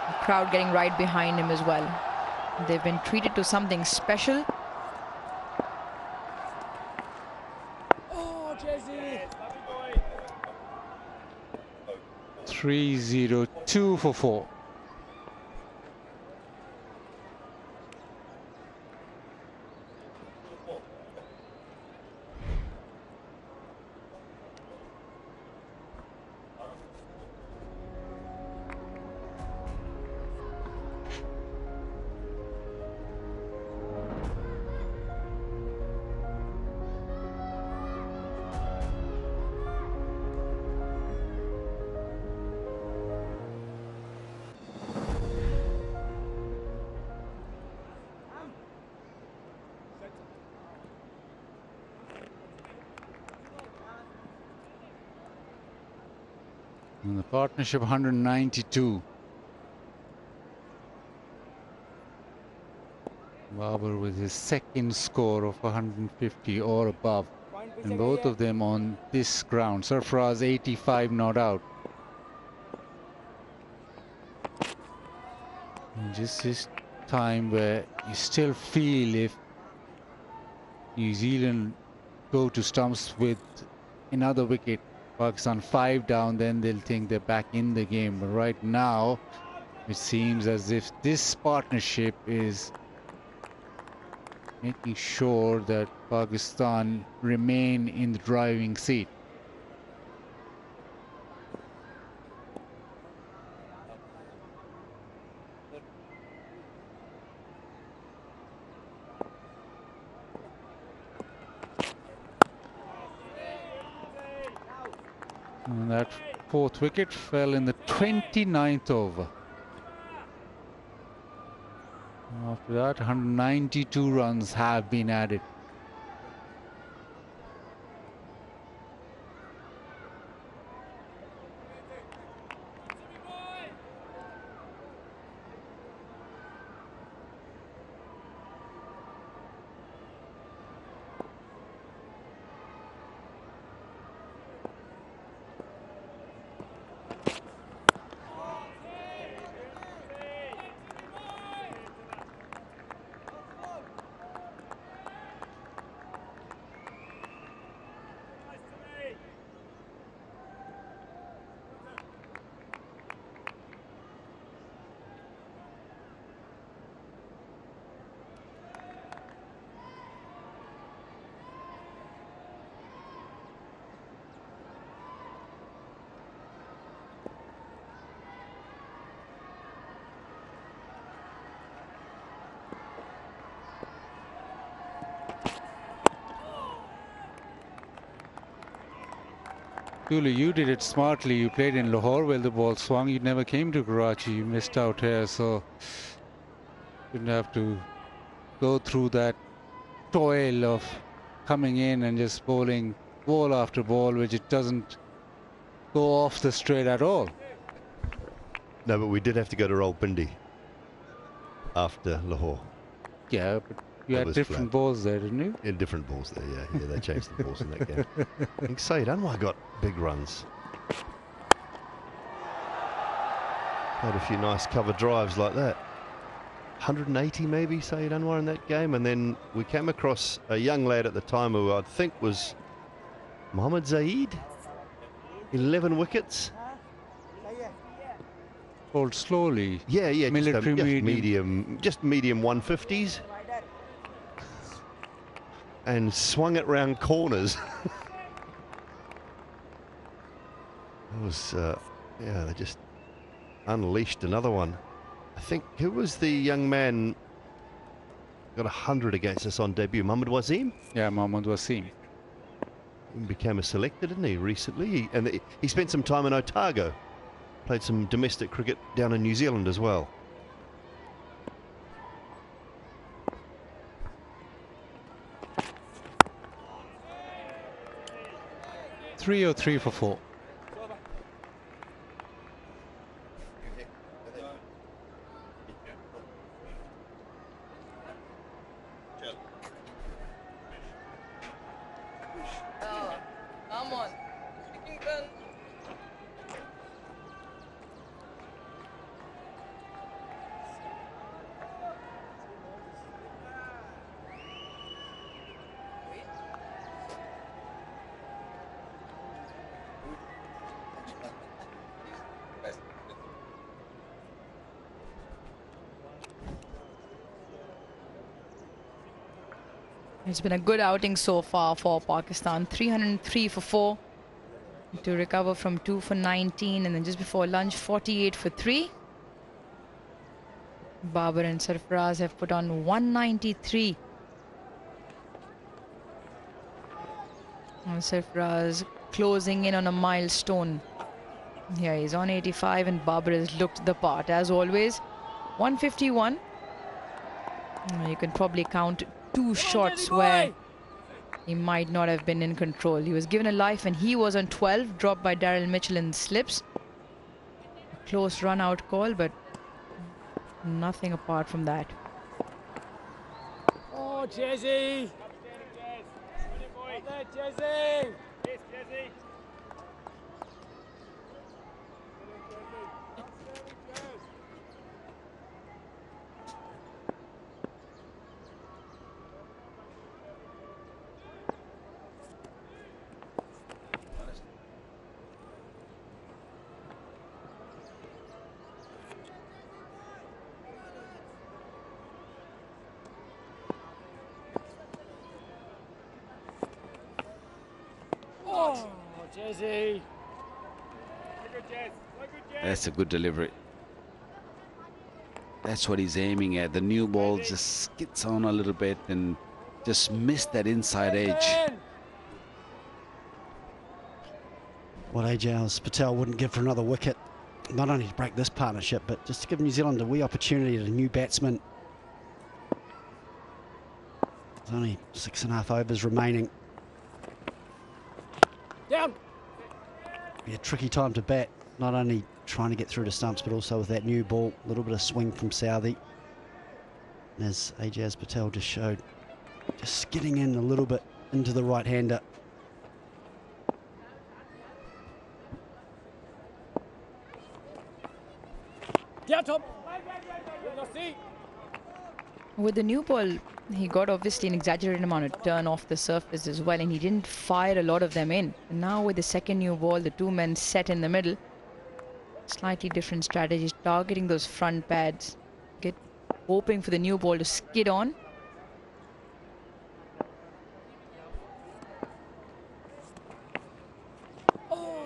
The crowd getting right behind him as well. They've been treated to something special. Oh, Jesse! 302 for 4. And the partnership 192. Babar with his second score of 150 or above. And both of them on this ground. Sarfaraz 85 not out. And just this time where you still feel if New Zealand go to stumps with another wicket, Pakistan 5 down, then they'll think they're back in the game. But right now, it seems as if this partnership is making sure that Pakistan remain in the driving seat. And that fourth wicket fell in the 29th over. After that, 192 runs have been added. Julie, you did it smartly. You played in Lahore where the ball swung. You never came to Karachi. You missed out here, so didn't have to go through that toil of coming in and just bowling ball after ball, which it doesn't go off the straight at all. No, but we did have to go to Rawalpindi after Lahore. Yeah, but you It had was different flat. balls there, didn't you? In different balls there, yeah. Yeah, they changed the balls in that game. I think Saeed Anwar got big runs. Had a few nice cover drives like that. 180 maybe, Saeed Anwar in that game. And then we came across a young lad at the time who I think was Mohammad Zaid. 11 wickets. Bowled slowly. Yeah, Military just medium 150s. And swung it round corners. It was, yeah, they just unleashed another one. I think, who was the young man got 100 against us on debut? Mohammad Wasim? Yeah, Mohammad Wasim. He became a selector, didn't he, recently? He spent some time in Otago. Played some domestic cricket down in New Zealand as well. Three or 3 for 4. Come on. It's been a good outing so far for Pakistan. 303 for 4 to recover from 2 for 19, and then just before lunch 48 for 3. Babar and Sarfaraz have put on 193. And Sarfaraz closing in on a milestone. Yeah, he's on 85 and Babar has looked the part as always. 151. You can probably count 2 shots where he might not have been in control. He was given a life and he was on 12, dropped by Daryl Mitchell in slips. A close run out call, but nothing apart from that. Oh, Jezzy! Well there, Jezzy! Yes, Jezzy! Oh, Jezzy! That's a good delivery. That's what he's aiming at. The new ball just skids on a little bit and just missed that inside edge. What Ajaz Patel wouldn't give for another wicket, not only to break this partnership, but just to give New Zealand a wee opportunity at a new batsman. There's only 6.5 overs remaining. Down! Be a tricky time to bat, not only trying to get through to stumps, but also with that new ball. A little bit of swing from Southee. And as Ajaz Patel just showed, just skidding in a little bit into the right-hander. Down top! See? With the new ball, he got obviously an exaggerated amount of turn off the surface as well, and he didn't fire a lot of them in. And now with the second new ball, the 2 men set in the middle. Slightly different strategies, targeting those front pads, hoping for the new ball to skid on. Oh,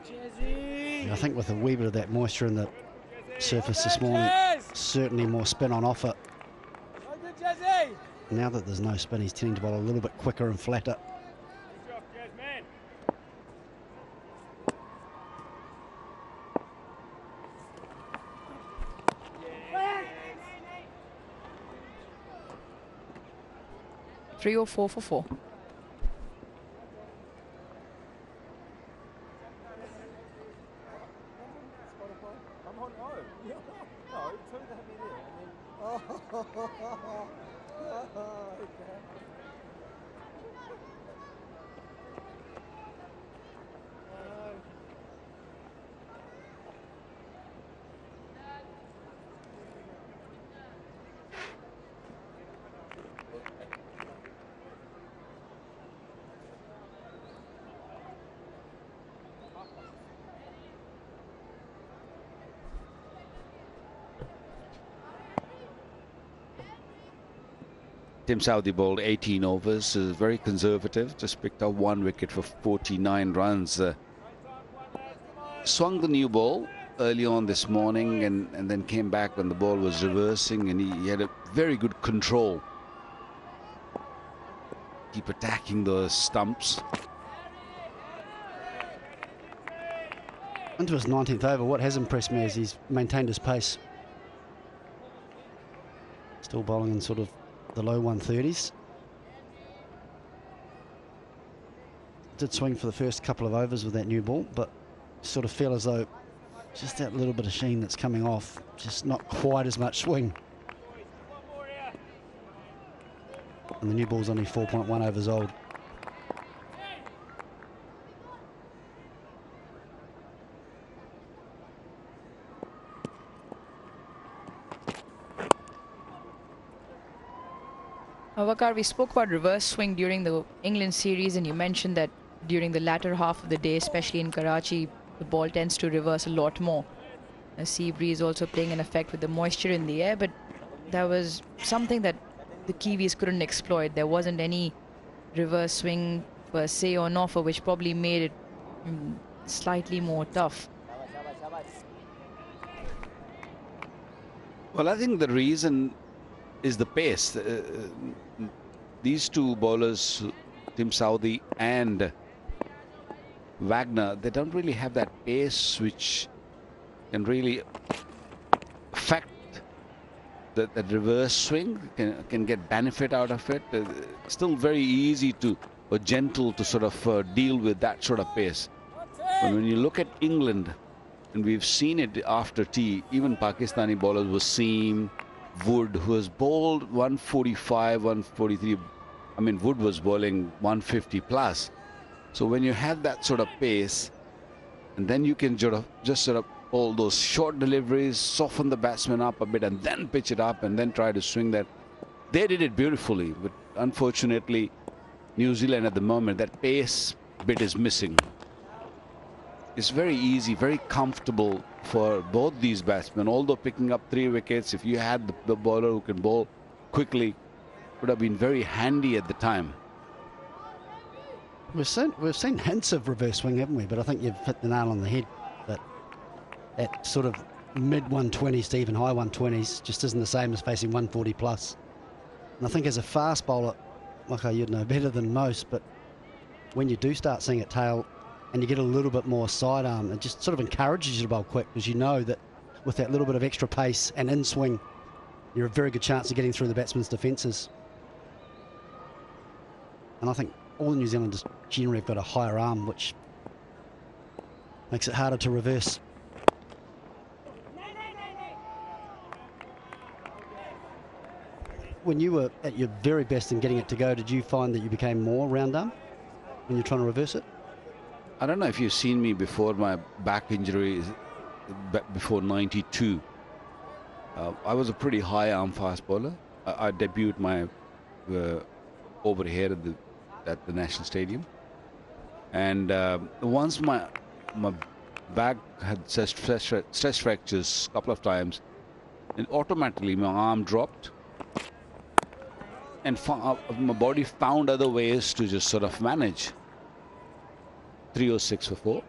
Jezzy! I think with a wee bit of that moisture in the surface this morning, certainly more spin on offer. Now that there's no spin, he's tending to bowl a little bit quicker and flatter. 304 for 4. Tim Southee bowled 18 overs, very conservative, just picked up 1 wicket for 49 runs. Swung the new ball early on this morning and then came back when the ball was reversing, and he had a very good control. Keep attacking those stumps. Into his 19th over, what has impressed me is he's maintained his pace. Still bowling in sort of the low 130s. Did swing for the first couple of overs with that new ball, but sort of feel as though just that little bit of sheen that's coming off, just not quite as much swing. And the new ball's only 4.1 overs old. Vakar, we spoke about reverse swing during the England series, and you mentioned that during the latter half of the day, especially in Karachi, the ball tends to reverse a lot more. The sea breeze also playing an effect with the moisture in the air, but that was something that the Kiwis couldn't exploit. There wasn't any reverse swing per se on offer, which probably made it slightly more tough. Well, I think the reason is the pace. These two bowlers, Tim Southee and Wagner, they don't really have that pace which can really affect that reverse swing, can get benefit out of it. Still very easy to, or gentle to sort of deal with that sort of pace. But when you look at England, and we've seen it after tea, even Pakistani bowlers were Seam, Wood, who has bowled 145, 143. I mean, Wood was bowling 150 plus. So when you have that sort of pace, and then you can just sort of bowl those short deliveries, soften the batsman up a bit, and then pitch it up, and then try to swing that. They did it beautifully, but unfortunately, New Zealand at the moment, that pace bit is missing. It's very easy, very comfortable for both these batsmen. Although picking up 3 wickets, if you had the bowler who can bowl quickly, would have been very handy at the time. We've seen hints of reverse swing, haven't we? But I think you've hit the nail on the head. That at sort of mid 120s to even high 120s just isn't the same as facing 140 plus. And I think as a fast bowler, like you'd know better than most, but when you do start seeing it tail and you get a little bit more sidearm, it just sort of encourages you to bowl quick, because you know that with that little bit of extra pace and in swing, you're a very good chance of getting through the batsman's defences. And I think all the New Zealanders generally have got a higher arm, which makes it harder to reverse. When you were at your very best in getting it to go, did you find that you became more round arm when you're trying to reverse it? I don't know if you've seen me before my back injury, before 92. I was a pretty high arm fast bowler. I debuted my over here at the National Stadium. And once my back had stress fractures a couple of times, and automatically my arm dropped. And my body found other ways to just sort of manage. 306 for 4.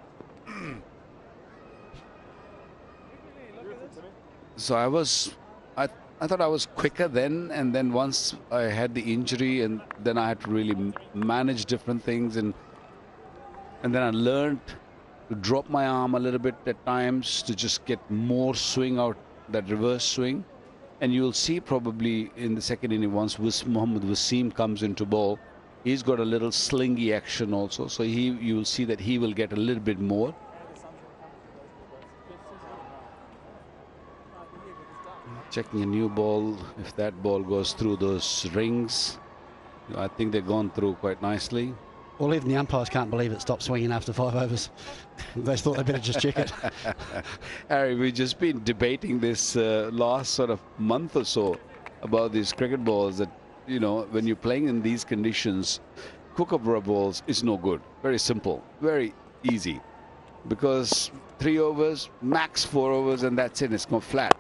So I thought I was quicker then, and then once I had the injury, and then I had to really manage different things, and then I learned to drop my arm a little bit at times to just get more swing out, that reverse swing. And you'll see probably in the second inning, once Mohammad Wasim comes into ball, he's got a little slingy action also. So you'll see that he will get a little bit more. Checking a new ball. If that ball goes through those rings, I think they've gone through quite nicely. Well, even the umpires can't believe it stopped swinging after 5 overs. They thought they better just check it. Harry, we've just been debating this last sort of month or so about these cricket balls that, you know, when you're playing in these conditions, Kookaburra balls is no good. Very simple, very easy. Because 3 overs, max 4 overs, and that's it. It's gone flat.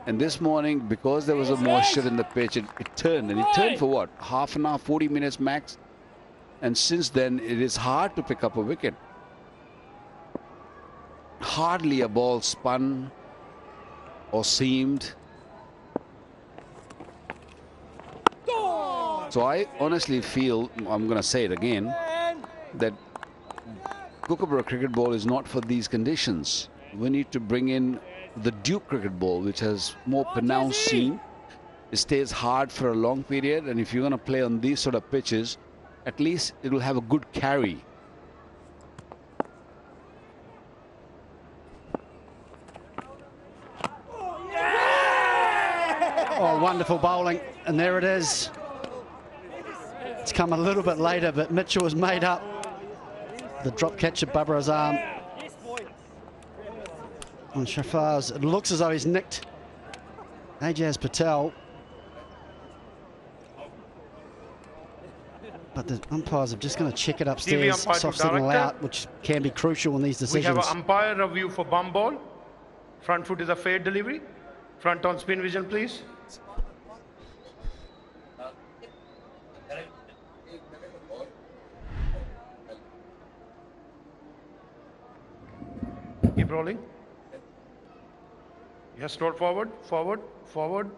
And this morning, because there was a moisture in the pitch, it turned. And it turned for what? Half an hour, 40 minutes max? And since then, it is hard to pick up a wicket. Hardly a ball spun or seamed. So I honestly feel, I'm going to say it again, that Kookaburra cricket ball is not for these conditions. We need to bring in the Duke cricket ball, which has more pronounced seam. It stays hard for a long period, and if you're going to play on these sort of pitches, at least it will have a good carry. Oh, wonderful bowling. And there it is. It's come a little bit later, but Mitchell has made up the drop catch of Babar Azam on Shafaz. It looks as though he's nicked Ajaz Patel. But the umpires are just going to check it upstairs, soft signal out, which can be crucial in these decisions. We have an umpire review for bum ball. Front foot is a fair delivery. Front on spin vision, please. Keep rolling. Yes, roll forward, forward, forward.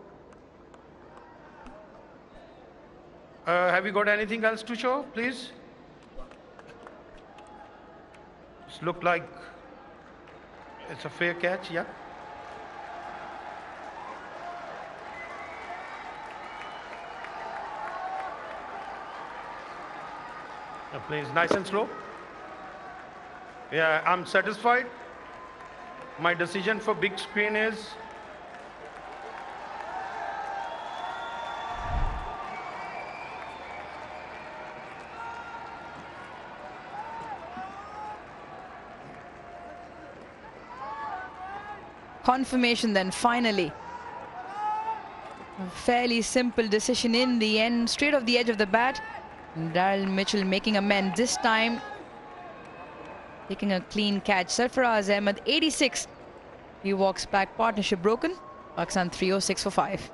Have you got anything else to show, please? It's look like it's a fair catch, yeah. Please, nice and slow. Yeah, I'm satisfied. My decision for big screen is confirmation then finally. A fairly simple decision in the end, straight off the edge of the bat. Daryl Mitchell making amends this time, taking a clean catch. Sarfaraz Ahmed 86. He walks back, partnership broken. Pakistan 306 for 5.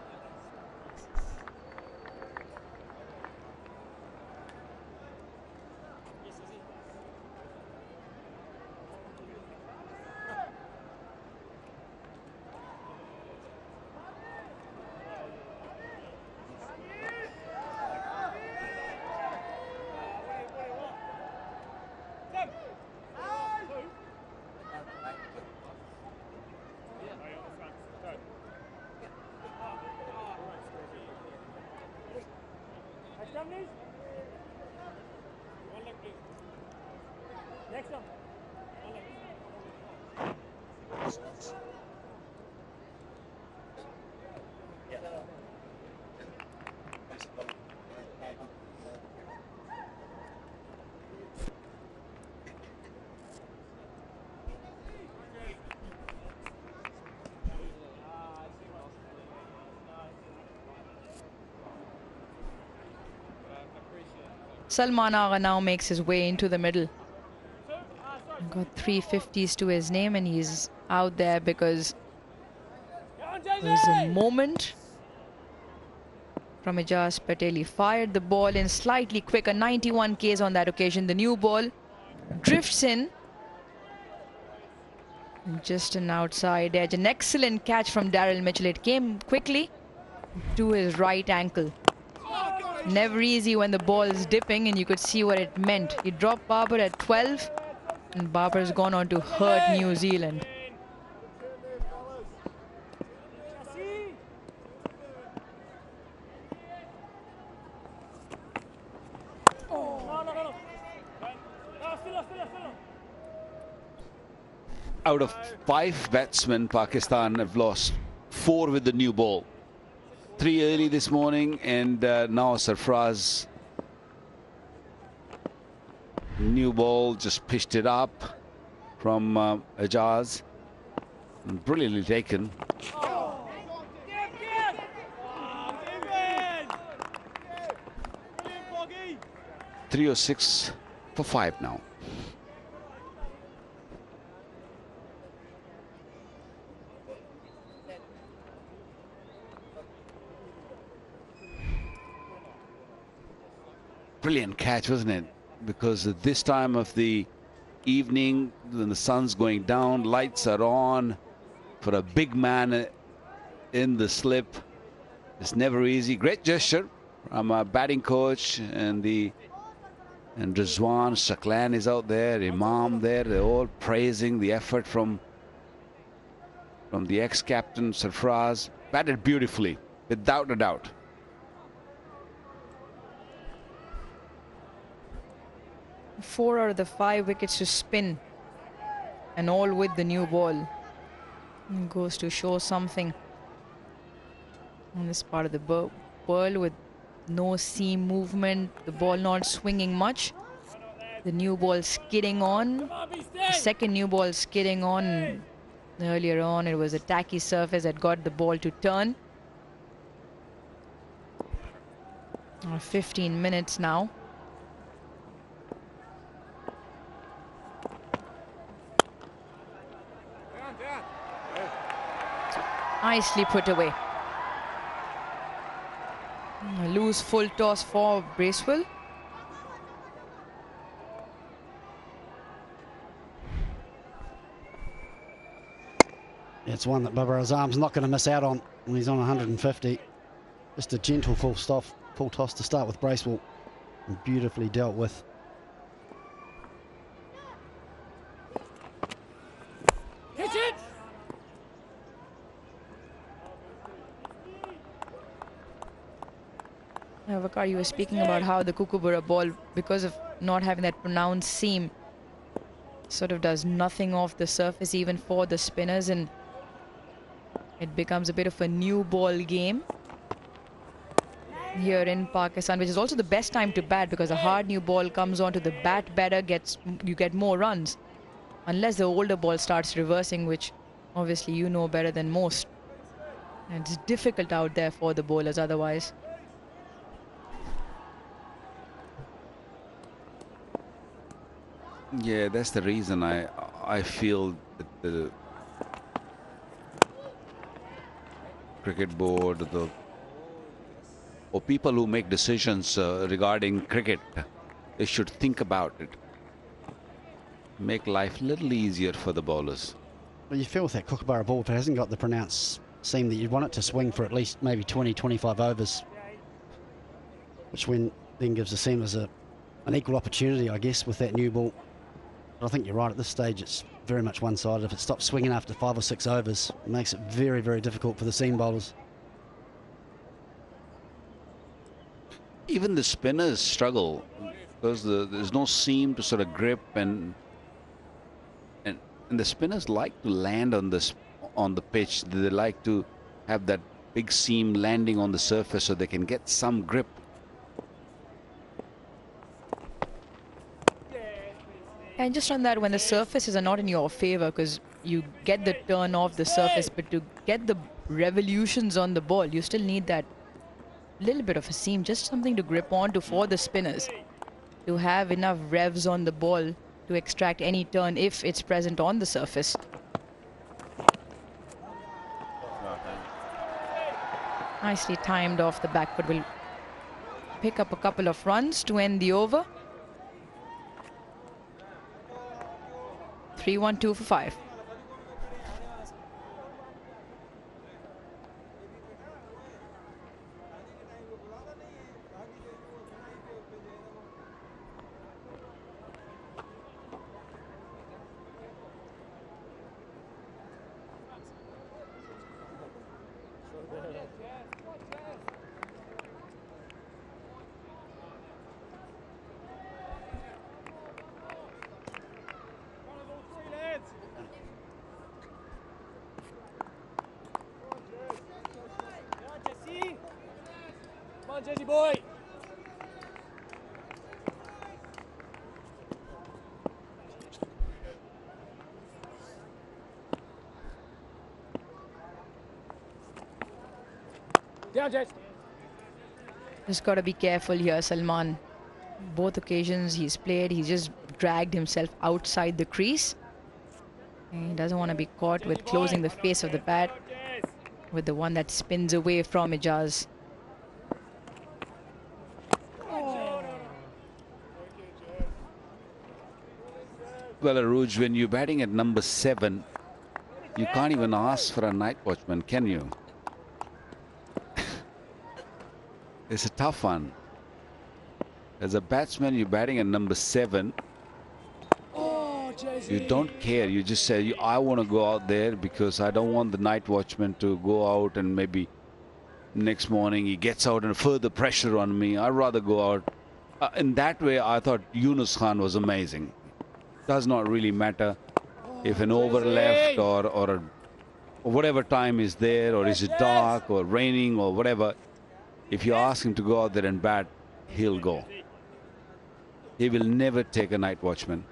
Next one. Salman Agha now makes his way into the middle. Got 350s to his name, and he's out there because there's a moment from Ijaz Patel. He fired the ball in slightly quicker, 91 Ks on that occasion. The new ball drifts in. Just an outside edge. An excellent catch from Daryl Mitchell. It came quickly to his right ankle. Never easy when the ball is dipping, and you could see what it meant. He dropped Babar at 12, and Babar's gone on to hurt New Zealand. out of 5 batsmen, Pakistan have lost 4 with the new ball. 3 early this morning, and now Sarfraz. New ball, just pitched it up from Ajaz. Brilliantly taken. 306 for 5 now. Brilliant catch, wasn't it? Because at this time of the evening, when the sun's going down, lights are on, for a big man in the slip, it's never easy. Great gesture from our batting coach, and Rizwan Shaklan is out there, Imam there. They're all praising the effort from the ex-captain Sarfraz. Batted beautifully, without a doubt. Four out of the 5 wickets to spin, and all with the new ball. It goes to show something on this part of the world, with no seam movement, the ball not swinging much. The new ball skidding on. The second new ball skidding on. Earlier on, it was a tacky surface that got the ball to turn. 15 minutes now. Nicely put away. A loose full toss for Bracewell. It's one that Babar Azam's not going to miss out on when he's on 150. Just a gentle full toss to start with Bracewell. And beautifully dealt with. Hit it! Vakar, you were speaking about how the Kookaburra ball, because of not having that pronounced seam, sort of does nothing off the surface even for the spinners, and it becomes a bit of a new ball game here in Pakistan, which is also the best time to bat, because a hard new ball comes onto the bat better, you get more runs, unless the older ball starts reversing, which obviously you know better than most. And it's difficult out there for the bowlers otherwise. Yeah, that's the reason I feel that the cricket board, or people who make decisions regarding cricket, they should think about it. Make life a little easier for the bowlers. Well, you feel with that Kookaburra ball, if it hasn't got the pronounced seam, that you'd want it to swing for at least maybe 20, 25 overs, which then gives the seamers an equal opportunity, I guess, with that new ball. But I think you're right, at this stage it's very much one-sided. If it stops swinging after 5 or 6 overs, it makes it very, very difficult for the seam bowlers. Even the spinners struggle because there's no seam to sort of grip, and the spinners like to land on the pitch. They like to have that big seam landing on the surface so they can get some grip. And just on that, when the surfaces are not in your favor, because you get the turn off the surface, but to get the revolutions on the ball, you still need that little bit of a seam, just something to grip onto for the spinners, to have enough revs on the ball to extract any turn if it's present on the surface. Nicely timed off the back foot. Will pick up a couple of runs to end the over. 3-1-2 for 5. on, Jesse boy. Down, Jess. Just got to be careful here, Salman. Both occasions he's played, he just dragged himself outside the crease. And he doesn't want to be caught with closing the face of the bat with the one that spins away from Ijaz. Well, Aruj, when you're batting at number 7, you can't even ask for a night watchman, can you? It's a tough one. As a batsman, you're batting at number 7. You don't care. You just say, I want to go out there because I don't want the night watchman to go out and maybe next morning he gets out and further pressure on me. I'd rather go out. In that way, I thought Yunus Khan was amazing. Does not really matter if an over left or whatever time is there, or is it dark or raining or whatever. If you ask him to go out there and bat, he'll go. He will never take a night watchman.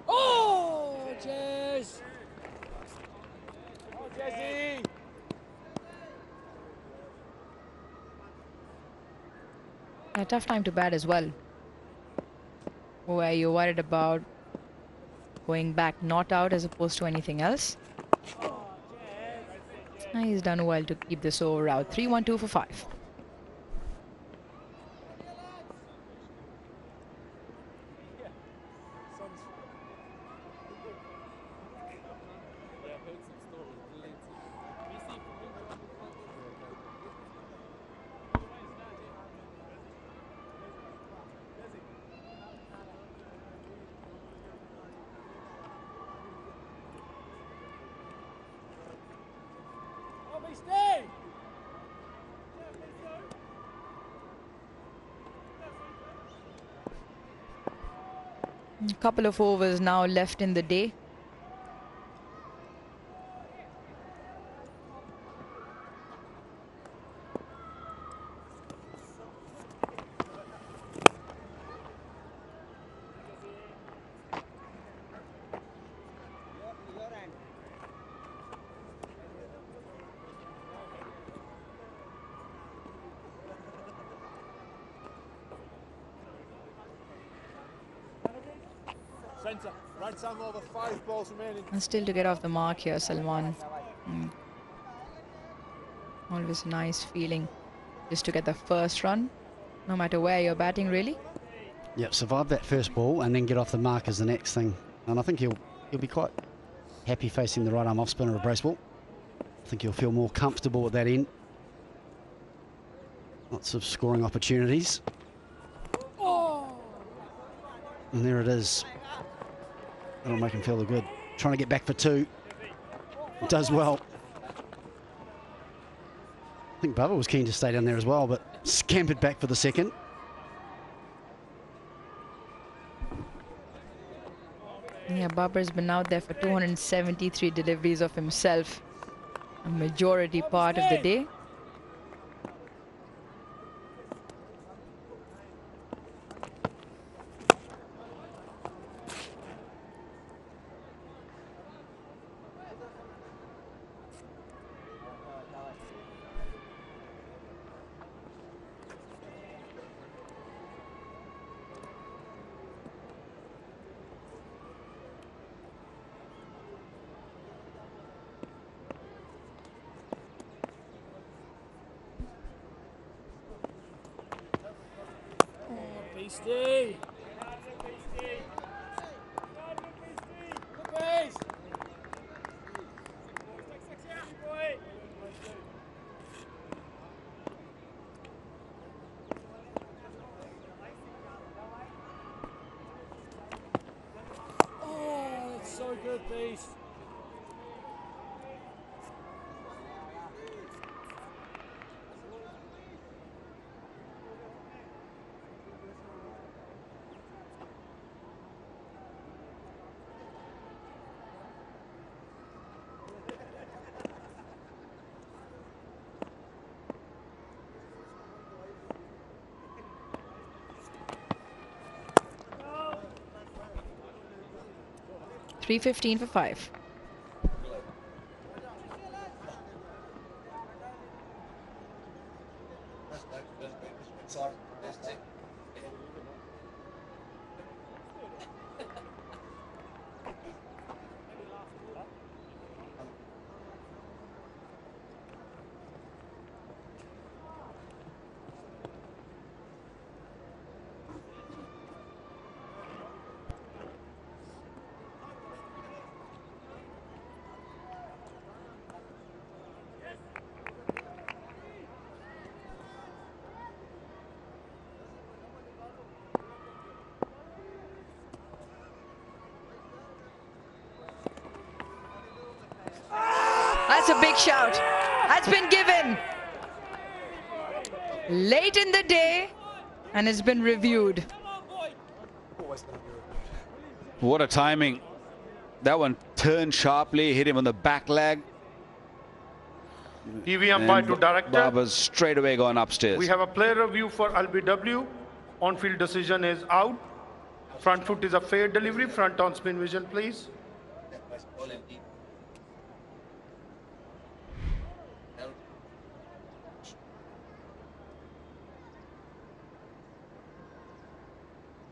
Oh, Jess. Oh, Jesse. A tough time to bat as well, where you're worried about going back not out as opposed to anything else. He's done well to keep this over out. 3-1-2 for 5. Stay. A couple of overs now left in the day. Centre. Right time over, 5 balls remaining. And still to get off the mark here, Salman. Always a nice feeling just to get the first run, no matter where you're batting, really. Yep, survive that first ball and then get off the mark is the next thing. And I think he'll be quite happy facing the right arm off spinner of brace ball. I think he'll feel more comfortable at that end. Lots of scoring opportunities. And there it is. That'll make him feel good. Trying to get back for 2. Does well. I think Bubba was keen to stay down there as well, but scampered back for the second. Yeah, Babar's been out there for 273 deliveries of himself. A majority part of the day. Beastie. Good pace. Oh, that's so good, Beast. 3:15 for 5. That's a big shout. That's been given late in the day and it's been reviewed. What a timing. That one turned sharply, hit him on the back leg. TV umpire to director. Babar's straight away gone upstairs. We have a player review for LBW. On-field decision is out. Front foot is a fair delivery. Front on spin vision, please.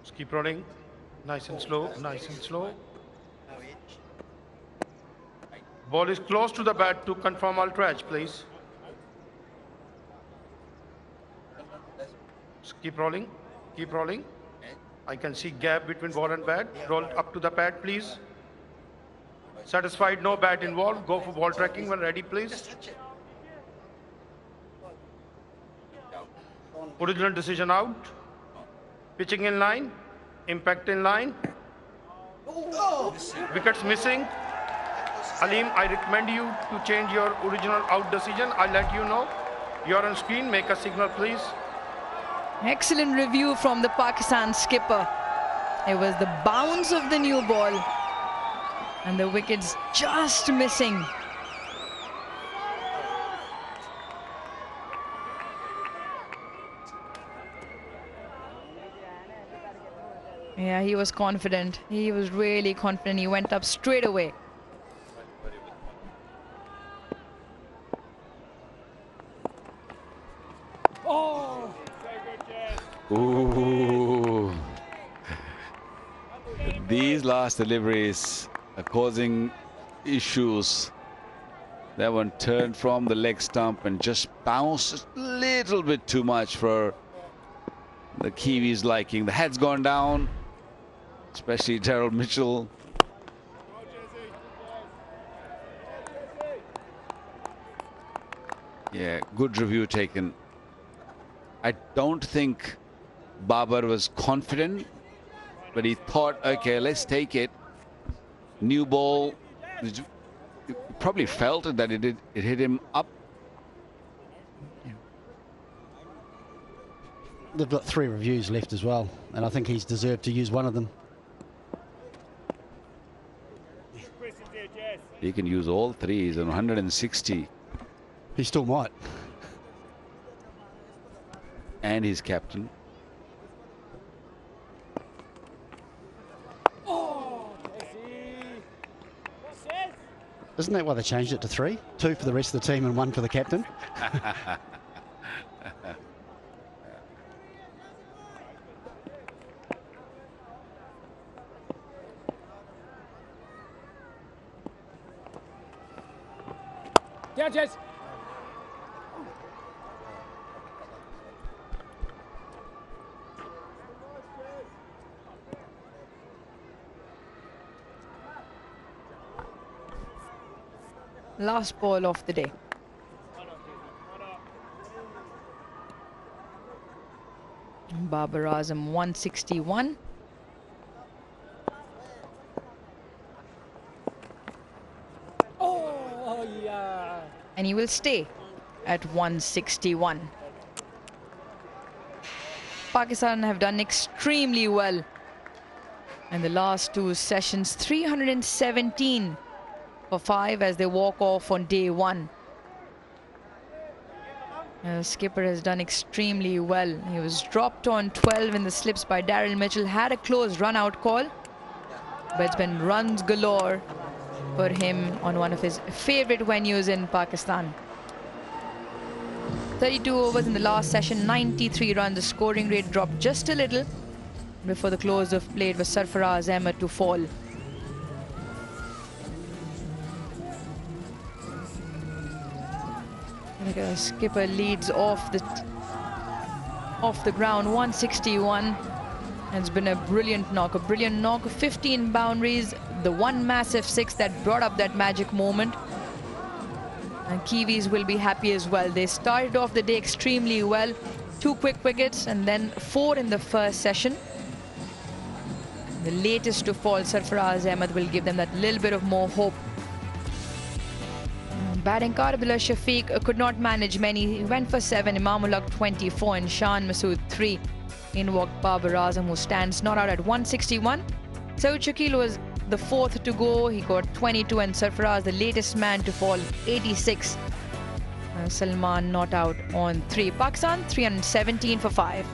Just keep rolling. Nice and slow, nice and slow. Ball is close to the bat to confirm all trash, please. Just keep rolling, keep rolling. I can see gap between ball and bat. Roll up to the pad, please. Satisfied, no bat involved. Go for ball tracking when ready, please. Original decision out. Pitching in line. Impact in line. Wickets missing. Aleem, I recommend you to change your original out decision. I'll let you know. You're on screen. Make a signal, please. Excellent review from the Pakistan skipper. It was the bounce of the new ball and the wickets just missing. Yeah, he was confident. He was really confident. He went up straight away. Oh! Ooh. These last deliveries are causing issues. That one turned from the leg stump and just bounced a little bit too much for the Kiwis' liking. The head's gone down, especially Daryl Mitchell. Yeah, good review taken. I don't think Babar was confident, but he thought, okay, let's take it. New ball. He probably felt it that it hit him up. They've got 3 reviews left as well, and I think he's deserved to use one of them. He can use all 3. He's on 160. He still might. And he's captain. Isn't that why they changed it to 3? 2 for the rest of the team and 1 for the captain. Down, Jez. Last ball of the day. Babar Azam 161. Oh, yeah. And he will stay at 161. Pakistan have done extremely well in the last 2 sessions. 317 for 5 as they walk off on day 1. Skipper has done extremely well. He was dropped on 12 in the slips by Daryl Mitchell. Had a close run out call. but it's been runs galore for him on one of his favorite venues in Pakistan. 32 overs in the last session, 93 runs. The scoring rate dropped just a little before the close of play. It was Sarfaraz Ahmed to fall. The skipper leads off the ground, 161. It's been a brilliant knock, 15 boundaries, the one massive six that brought up that magic moment. And Kiwis will be happy as well. They started off the day extremely well. 2 quick wickets and then 4 in the first session. The latest to fall, Sarfaraz Ahmed, will give them that little bit of more hope. Batting card, Abdullah Shafiq could not manage many. He went for 7, Imamullah 24 and Shan Masood 3. In walked Babar Azam, who stands not out at 161. Saud Shakil was the 4th to go. He got 22 and Sarfaraz, the latest man to fall, 86. Salman not out on 3. Pakistan 317 for 5.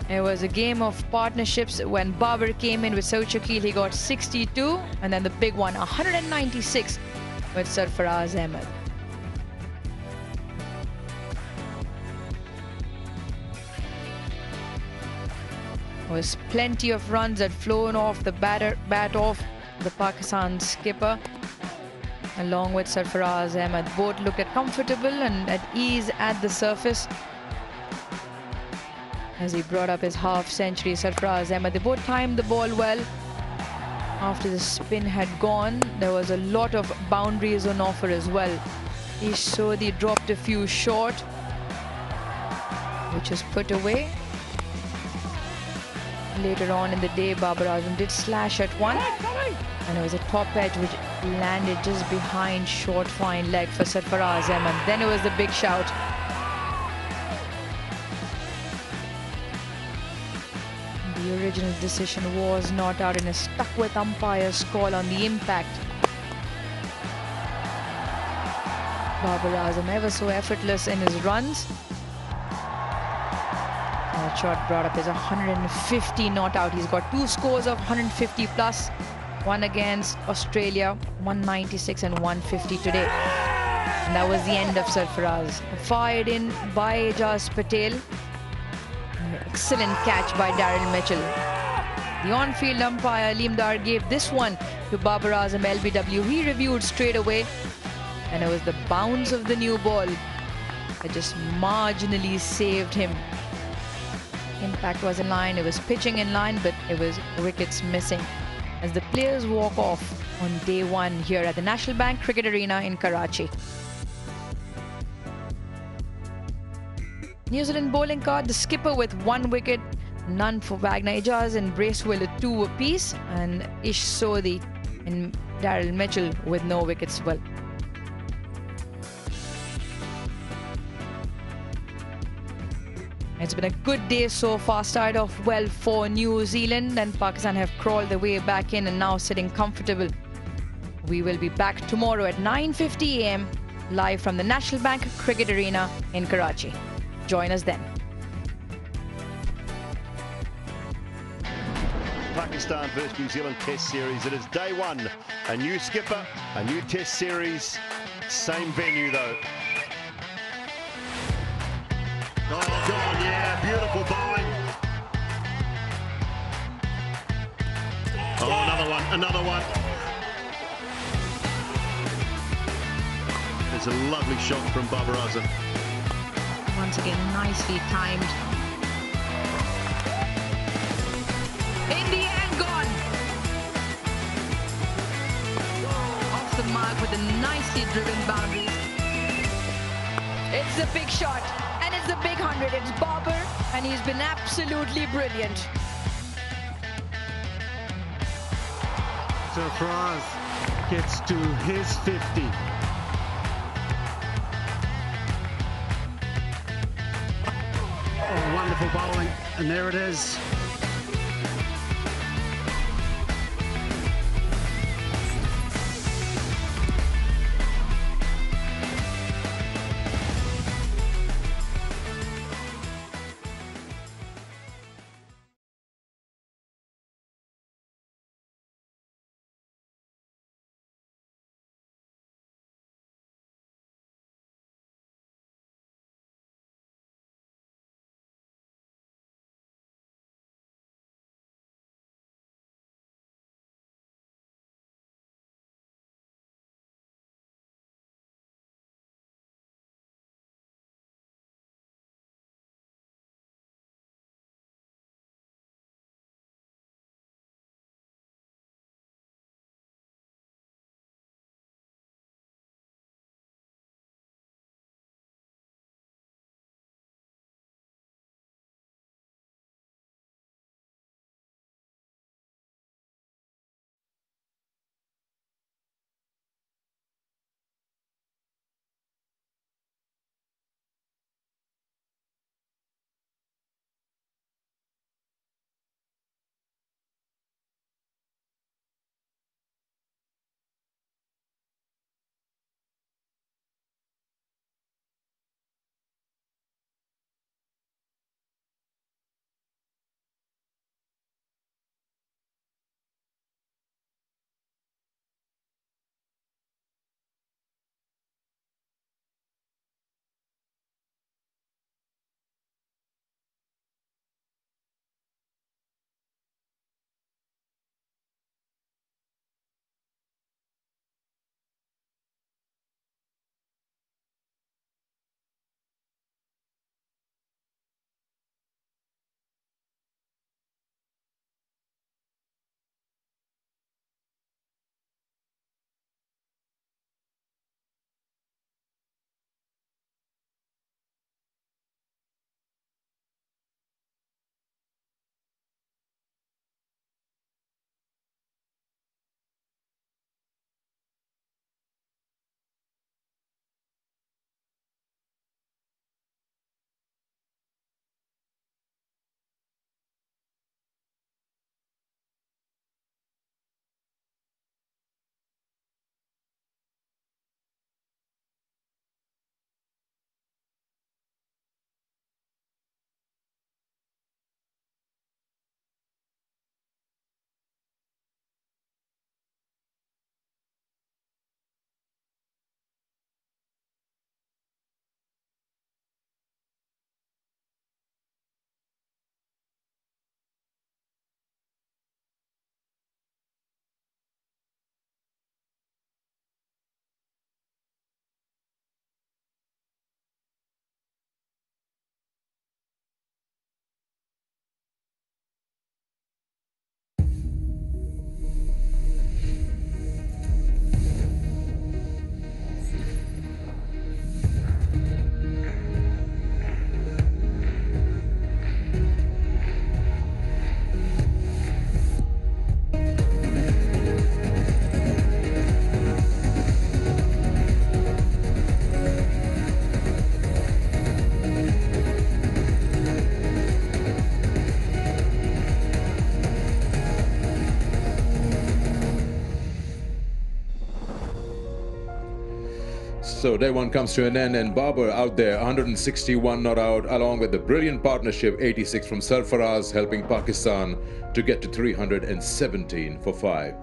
It was a game of partnerships. When Babar came in with Saud Shakil, he got 62, and then the big one, 196 with Sarfaraz Ahmed. There was plenty of runs that flown off the bat off the Pakistan skipper, along with Sarfaraz Ahmed. Both looked comfortable and at ease at the surface as he brought up his half century. Sarfaraz Ahmed, they both timed the ball well. After the spin had gone, there was a lot of boundaries on offer as well. Ish Sodhi dropped a few short, which was put away. Later on in the day, Babar Azam did slash at 1, and it was a top edge which landed just behind short fine leg for Sarfaraz Ahmed. Then it was the big shout. The original decision was not out and is stuck with umpire's call on the impact. Babar Azam ever so effortless in his runs. That shot brought up his 150 not out. He's got 2 scores of 150 plus. One against Australia, 196 and 150 today. And that was the end of Sarfaraz. Fired in by Ejaz Patel. Excellent catch by Daryl Mitchell. The on-field umpire Limdar gave this one to Babar Azam LBW. He reviewed straight away, and it was the bounce of the new ball that just marginally saved him. Impact was in line, it was pitching in line, but it was wickets missing as the players walk off on day 1 here at the National Bank Cricket Arena in Karachi. New Zealand bowling card, the skipper with 1 wicket, none for Wagner. Ijaz and Bracewell at 2 apiece, and Ish Sodhi and Daryl Mitchell with no wickets as well. It's been a good day so far. Started off well for New Zealand, and Pakistan have crawled their way back in and now sitting comfortable. We will be back tomorrow at 9:50 a.m. live from the National Bank Cricket Arena in Karachi. Join us then. Pakistan versus New Zealand Test Series. It is day 1. A new skipper, a new Test Series. Same venue though. Oh God, yeah, beautiful bowling. Oh, another one. It's a lovely shot from Babar Azam. Once again, nicely timed. In the air, gone. Off the mark with a nicely driven boundary. It's a big shot, and it's a big 100. It's Babar, and he's been absolutely brilliant. Sarfaraz gets to his 50. Oh, wonderful bowling, and there it is. So day one comes to an end, and Babar out there, 161 not out, along with the brilliant partnership, 86 from Sarfaraz, helping Pakistan to get to 317 for 5.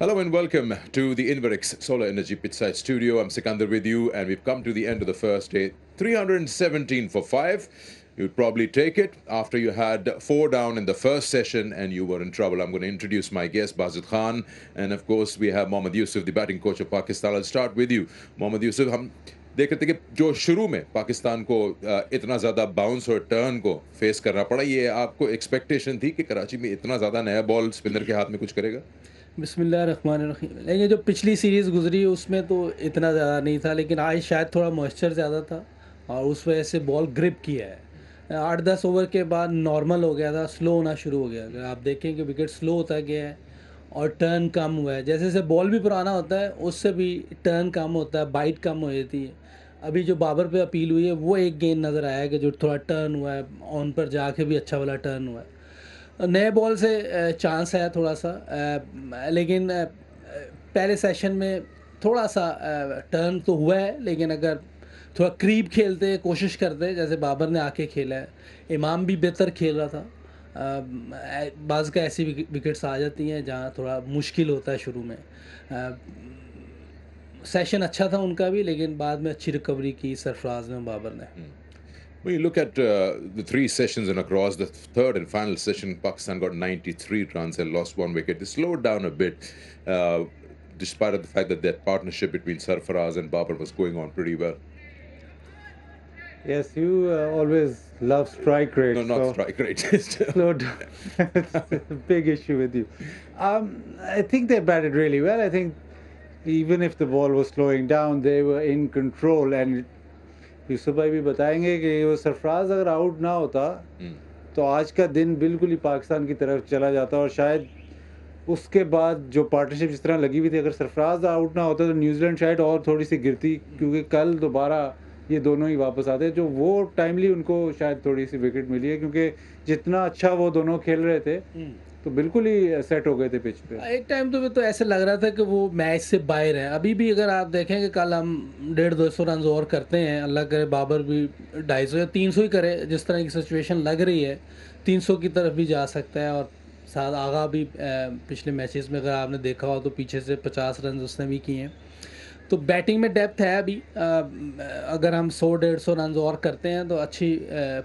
Hello and welcome to the Inverix Solar Energy Pitchside Studio. I'm Sikandar with you, and we've come to the end of the first day. 317 for 5. You'd probably take it after you had 4 down in the first session and you were in trouble. I'm going to introduce my guest, Bazid Khan, and of course we have Mohammad Yusuf, the batting coach of Pakistan. I'll start with you. Mohammad Yusuf, हम देख रहे थे कि जो शुरू में पाकिस्तान को इतना ज़्यादा बाउंस और टर्न को फेस करना पड़ा, ये आपको एक्सपेक्टेशन थी कि कराची में इतना ज़्यादा नया बॉल स्पिनर के हाथ में कुछ करेगा? बिस्मिल्लाहिर्रहमानिर्रहीम। लेकिन जो पिछली सीरीज़ गुजरी उसमें तो इतना ज़्यादा नहीं था, लेकिन आज शायद थोड़ा मॉइस्चर ज़्यादा था और उस वजह से बॉल ग्रिप किया है। 8-10 ओवर के बाद नॉर्मल हो गया था, स्लो होना शुरू हो गया। अगर आप देखें कि विकेट स्लो होता गया है और टर्न कम हुआ है, जैसे जैसे बॉल भी पुराना होता है उससे भी टर्न कम होता है, बाइट कम हो जाती है। अभी जो बाबर पे अपील हुई है वो एक गेंद नज़र आया कि जो थोड़ा टर्न हुआ है, ऑन पर जाके भी अच्छा वाला टर्न हुआ है। नए बॉल से चांस है थोड़ा सा, लेकिन पहले सेशन में थोड़ा सा टर्न तो हुआ है, लेकिन अगर थोड़ा क्रीप खेलते कोशिश करते जैसे बाबर ने आके खेला है, इमाम भी बेहतर खेल रहा था। बाज़ का ऐसी विकेट्स आ जाती हैं जहाँ थोड़ा मुश्किल होता है शुरू में। सेशन अच्छा था उनका भी, लेकिन बाद में अच्छी रिकवरी की सरफराज ने, बाबर ने। When you look at the 3 sessions and across, the third and final session, Pakistan got 93 runs and lost 1 wicket. They slowed down a bit, despite of the fact that that partnership between Sarfaraz and Babar was going on pretty well. Yes, you always love strike rate. No, not so strike rate. slow down. It's a big issue with you. I think they batted really well. I think even if the ball was slowing down, they were in control. And Yusuf भाई भी बताएंगे कि वो सरफराज अगर out ना होता तो आज का दिन बिल्कुल ही पाकिस्तान की तरफ चला जाता, और शायद उसके बाद जो पार्टनरशिप जिस तरह लगी हुई थी, अगर सरफराज आउट ना होता तो न्यूजीलैंड शायद और थोड़ी सी गिरती, क्योंकि कल दोबारा ये दोनों ही वापस आते। जो वो टाइमली उनको शायद थोड़ी सी विकेट मिली है, क्योंकि जितना अच्छा वो दोनों खेल रहे थे तो बिल्कुल ही सेट हो गए थे पिच पे। एक टाइम तो ऐसे लग रहा था कि वो मैच से बाहर है। अभी भी अगर आप देखें कि कल हम 150-200 रन और करते हैं, अल्लाह करे बाबर भी 250 या 300 ही करे, जिस तरह की सिचुएशन लग रही है 300 की तरफ भी जा सकता है। और साथ आगा भी पिछले मैचेस में अगर आपने देखा हो तो पीछे से 50 रन उसने भी किए हैं। तो बैटिंग में डेप्थ है अभी, अगर हम 100-150 रन और करते हैं तो अच्छी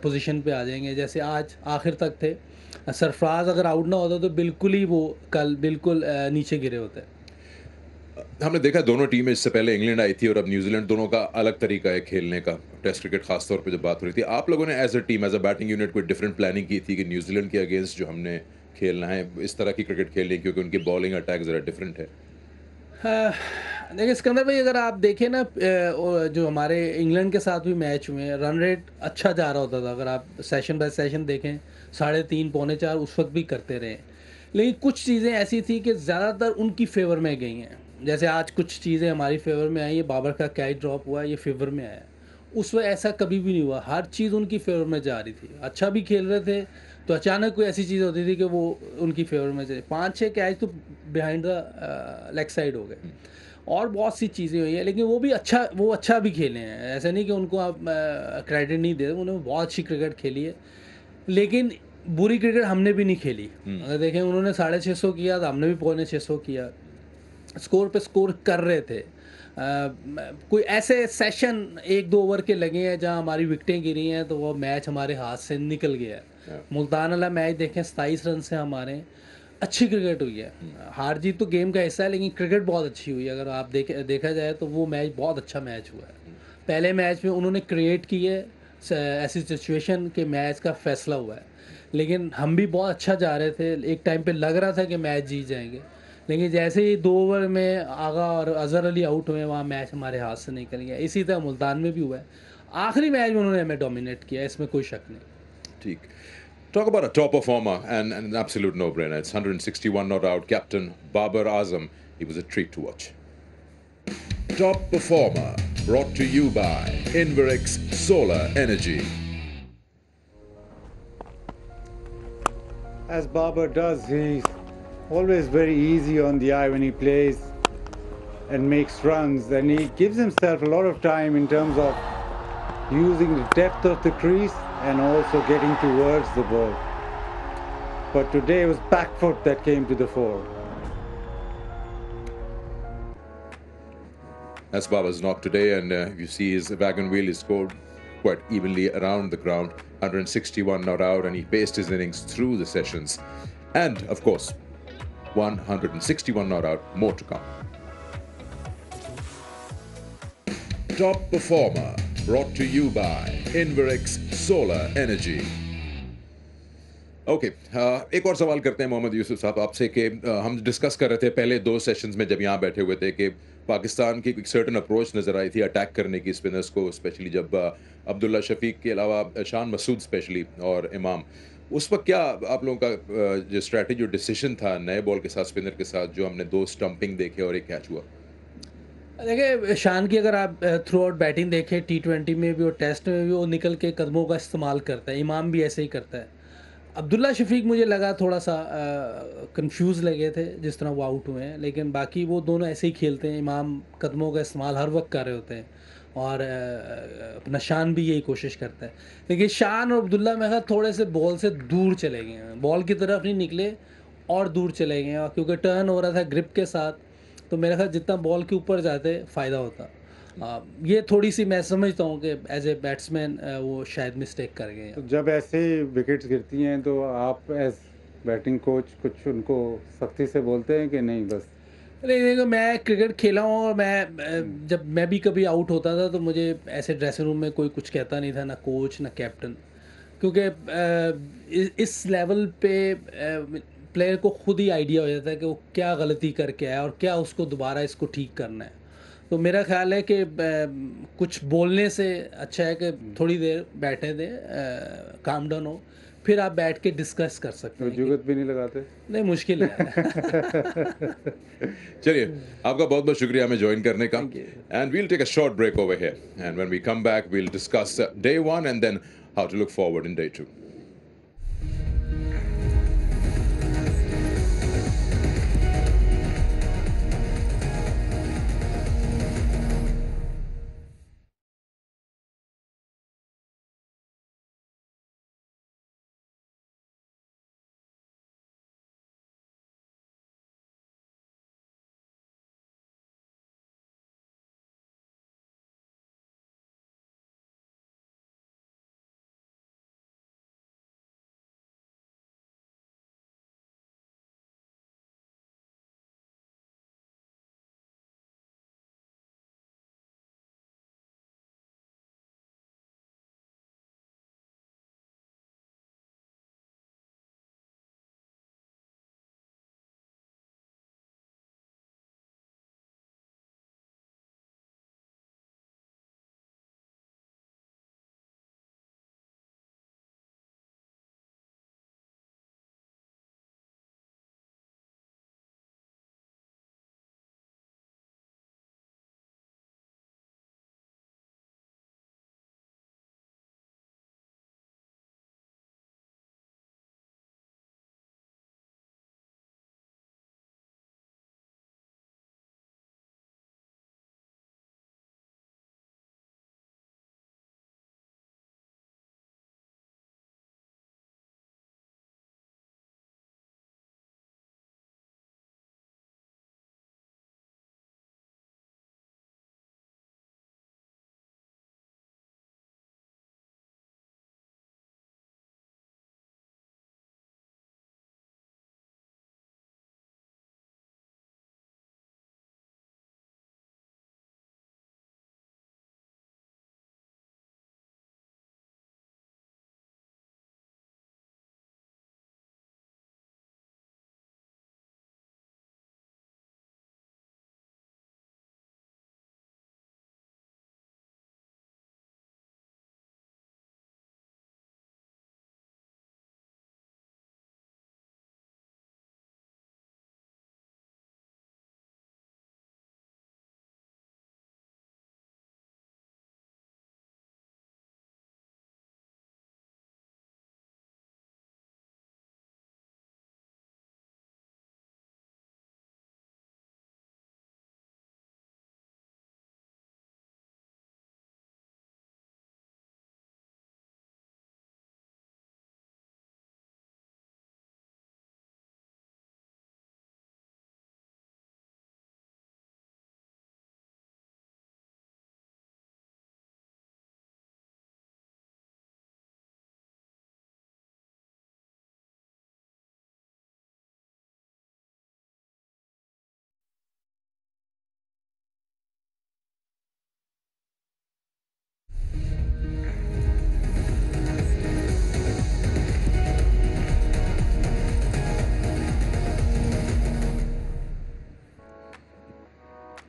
पोजीशन पे आ जाएंगे। जैसे आज आखिर तक थे, सरफराज अगर आउट ना होता तो बिल्कुल ही वो कल बिल्कुल नीचे गिरे होते। हमने देखा दोनों टीमें, इससे पहले इंग्लैंड आई थी और अब न्यूजीलैंड, दोनों का अलग तरीका है खेलने का। टेस्ट क्रिकेट खास तौर पे जब बात हो रही थी, आप लोगों ने as a team, as a batting unit कोई डिफरेंट प्लानिंग की थी कि न्यूजीलैंड के अगेंस्ट जो हमने खेलना है इस तरह की क्रिकेट खेलनी है, क्योंकि उनकी बॉलिंग अटैक ज़रा डिफरेंट है? देखिए सिकंदर भाई, अगर आप देखें ना जो हमारे इंग्लैंड के साथ भी मैच हुए हैं, रन रेट अच्छा जा रहा होता था। अगर आप सेशन बाय सेशन देखें 3.5 पौने 4 उस वक्त भी करते रहे, लेकिन कुछ चीज़ें ऐसी थी कि ज़्यादातर उनकी फेवर में गई हैं। जैसे आज कुछ चीज़ें हमारी फेवर में आई है, बाबर का कैच ड्रॉप हुआ, ये फेवर में आया। उस वक्त ऐसा कभी भी नहीं हुआ, हर चीज़ उनकी फेवर में जा रही थी। अच्छा भी खेल रहे थे तो अचानक कोई ऐसी चीज़ होती थी कि वो उनकी फेवर में चले। 5-6 कैच तो बिहाइंड द लेग साइड हो गए, और बहुत सी चीज़ें हुई हैं। लेकिन वो अच्छा भी खेले हैं, ऐसा नहीं कि उनको आप क्रेडिट नहीं दे, उन्होंने बहुत अच्छी क्रिकेट खेली है। लेकिन बुरी क्रिकेट हमने भी नहीं खेली। अगर देखें उन्होंने 650 किया था, हमने भी 650 किया। स्कोर पे स्कोर कर रहे थे। कोई ऐसे सेशन 1-2 ओवर के लगे हैं जहां हमारी विकेटें गिरी हैं तो वो मैच हमारे हाथ से निकल गया है। मुल्तान वाला मैच देखें, 27 रन से हमारे अच्छी क्रिकेट हुई है। हार जीत तो गेम का हिस्सा है, लेकिन क्रिकेट बहुत अच्छी हुई है। अगर आप देखा जाए तो वो मैच बहुत अच्छा मैच हुआ है। पहले मैच में उन्होंने क्रिएट की है ऐसी सिचुएशन कि मैच का फैसला हुआ है, लेकिन हम भी बहुत अच्छा जा रहे थे। एक टाइम पे लग रहा था कि मैच जीत जाएंगे, लेकिन जैसे ही 2 ओवर में आगा और अजहर अली आउट हुए, वहाँ मैच हमारे हाथ से निकल गया। इसी तरह मुल्तान में भी हुआ है। आखिरी मैच में उन्होंने हमें डोमिनेट किया, इसमें कोई शक नहीं। ठीक। Talk about a top performer and an absolute no-brainer. It's 161 not out. Captain Babar Azam. He was a treat to watch. Top performer brought to you by Inverix Solar Energy. As Babar does, he's always very easy on the eye when he plays. and makes runs, and he gives himself a lot of time in terms of using the depth of the crease and also getting towards the ball. But today it was back foot that came to the fore. That's Baba's knock today, and you see his wagon wheel is scored quite evenly around the ground. 161 not out, and he paced his innings through the sessions. And, of course, 161 not out, more to come. Top Performer, brought to you by Inverix Solar Energy. Okay एक और सवाल करते हैं मोहम्मद यूसुफ साहब आपसे कि हम discuss कर रहे थे पहले 2 सेशंस में जब यहाँ बैठे हुए थे कि पाकिस्तान की एक सर्टन अप्रोच नज़र आई थी अटैक करने की स्पिनर्स को, स्पेशली जब अब्दुल्ला शफीक के अलावा शान मसूद स्पेशली और इमाम, उस वक्त क्या आप लोगों का जो स्ट्रैटेजी और डिसीजन था नए बॉल के साथ, स्पिनर के साथ, जो हमने 2 स्टंपिंग देखे और एक कैच हुआ? देखिए, शान की अगर आप थ्रू आउट बैटिंग देखें, T20 में भी और टेस्ट में भी वो निकल के कदमों का इस्तेमाल करता है, इमाम भी ऐसे ही करता है। अब्दुल्ला शफीक मुझे लगा थोड़ा सा कंफ्यूज लगे थे जिस तरह वो आउट हुए हैं, लेकिन बाकी वो दोनों ऐसे ही खेलते हैं। इमाम कदमों का इस्तेमाल हर वक्त कर रहे होते हैं और अपना शान भी यही कोशिश करता है। लेकिन शान और अब्दुल्ला मैं कहा थोड़े से बॉल से दूर चले गए हैं, बॉल की तरफ नहीं निकले और दूर चले गए हैं, क्योंकि टर्न हो रहा था ग्रिप के साथ, तो मेरे ख्याल जितना बॉल के ऊपर जाते फ़ायदा होता। ये थोड़ी सी मैं समझता हूँ कि एज ए बैट्समैन वो शायद मिस्टेक कर गए हैं। तो जब ऐसे विकेट्स गिरती हैं तो आप एज बैटिंग कोच कुछ उनको सख्ती से बोलते हैं कि नहीं बस? नहीं देखो, मैं क्रिकेट खेला हूँ और मैं जब मैं भी कभी आउट होता था तो मुझे ऐसे ड्रेसिंग रूम में कोई कुछ कहता नहीं था, ना कोच ना कैप्टन, क्योंकि इस लेवल पे प्लेयर को खुद ही आइडिया हो जाता है कि वो क्या गलती करके आया और क्या उसको दोबारा इसको ठीक करना है। तो मेरा ख्याल है कि कुछ बोलने से अच्छा है कि थोड़ी देर बैठे दें, काम डाउन हो, फिर आप बैठ के डिस्कस कर सकते तो हैं। जुगत भी नहीं लगाते? नहीं, मुश्किल है। चलिए, आपका बहुत बहुत शुक्रिया हमें ज्वाइन करने का, and we'll take a short break over here, and when we come back we'll discuss day 1 and then how to look forward in day 2.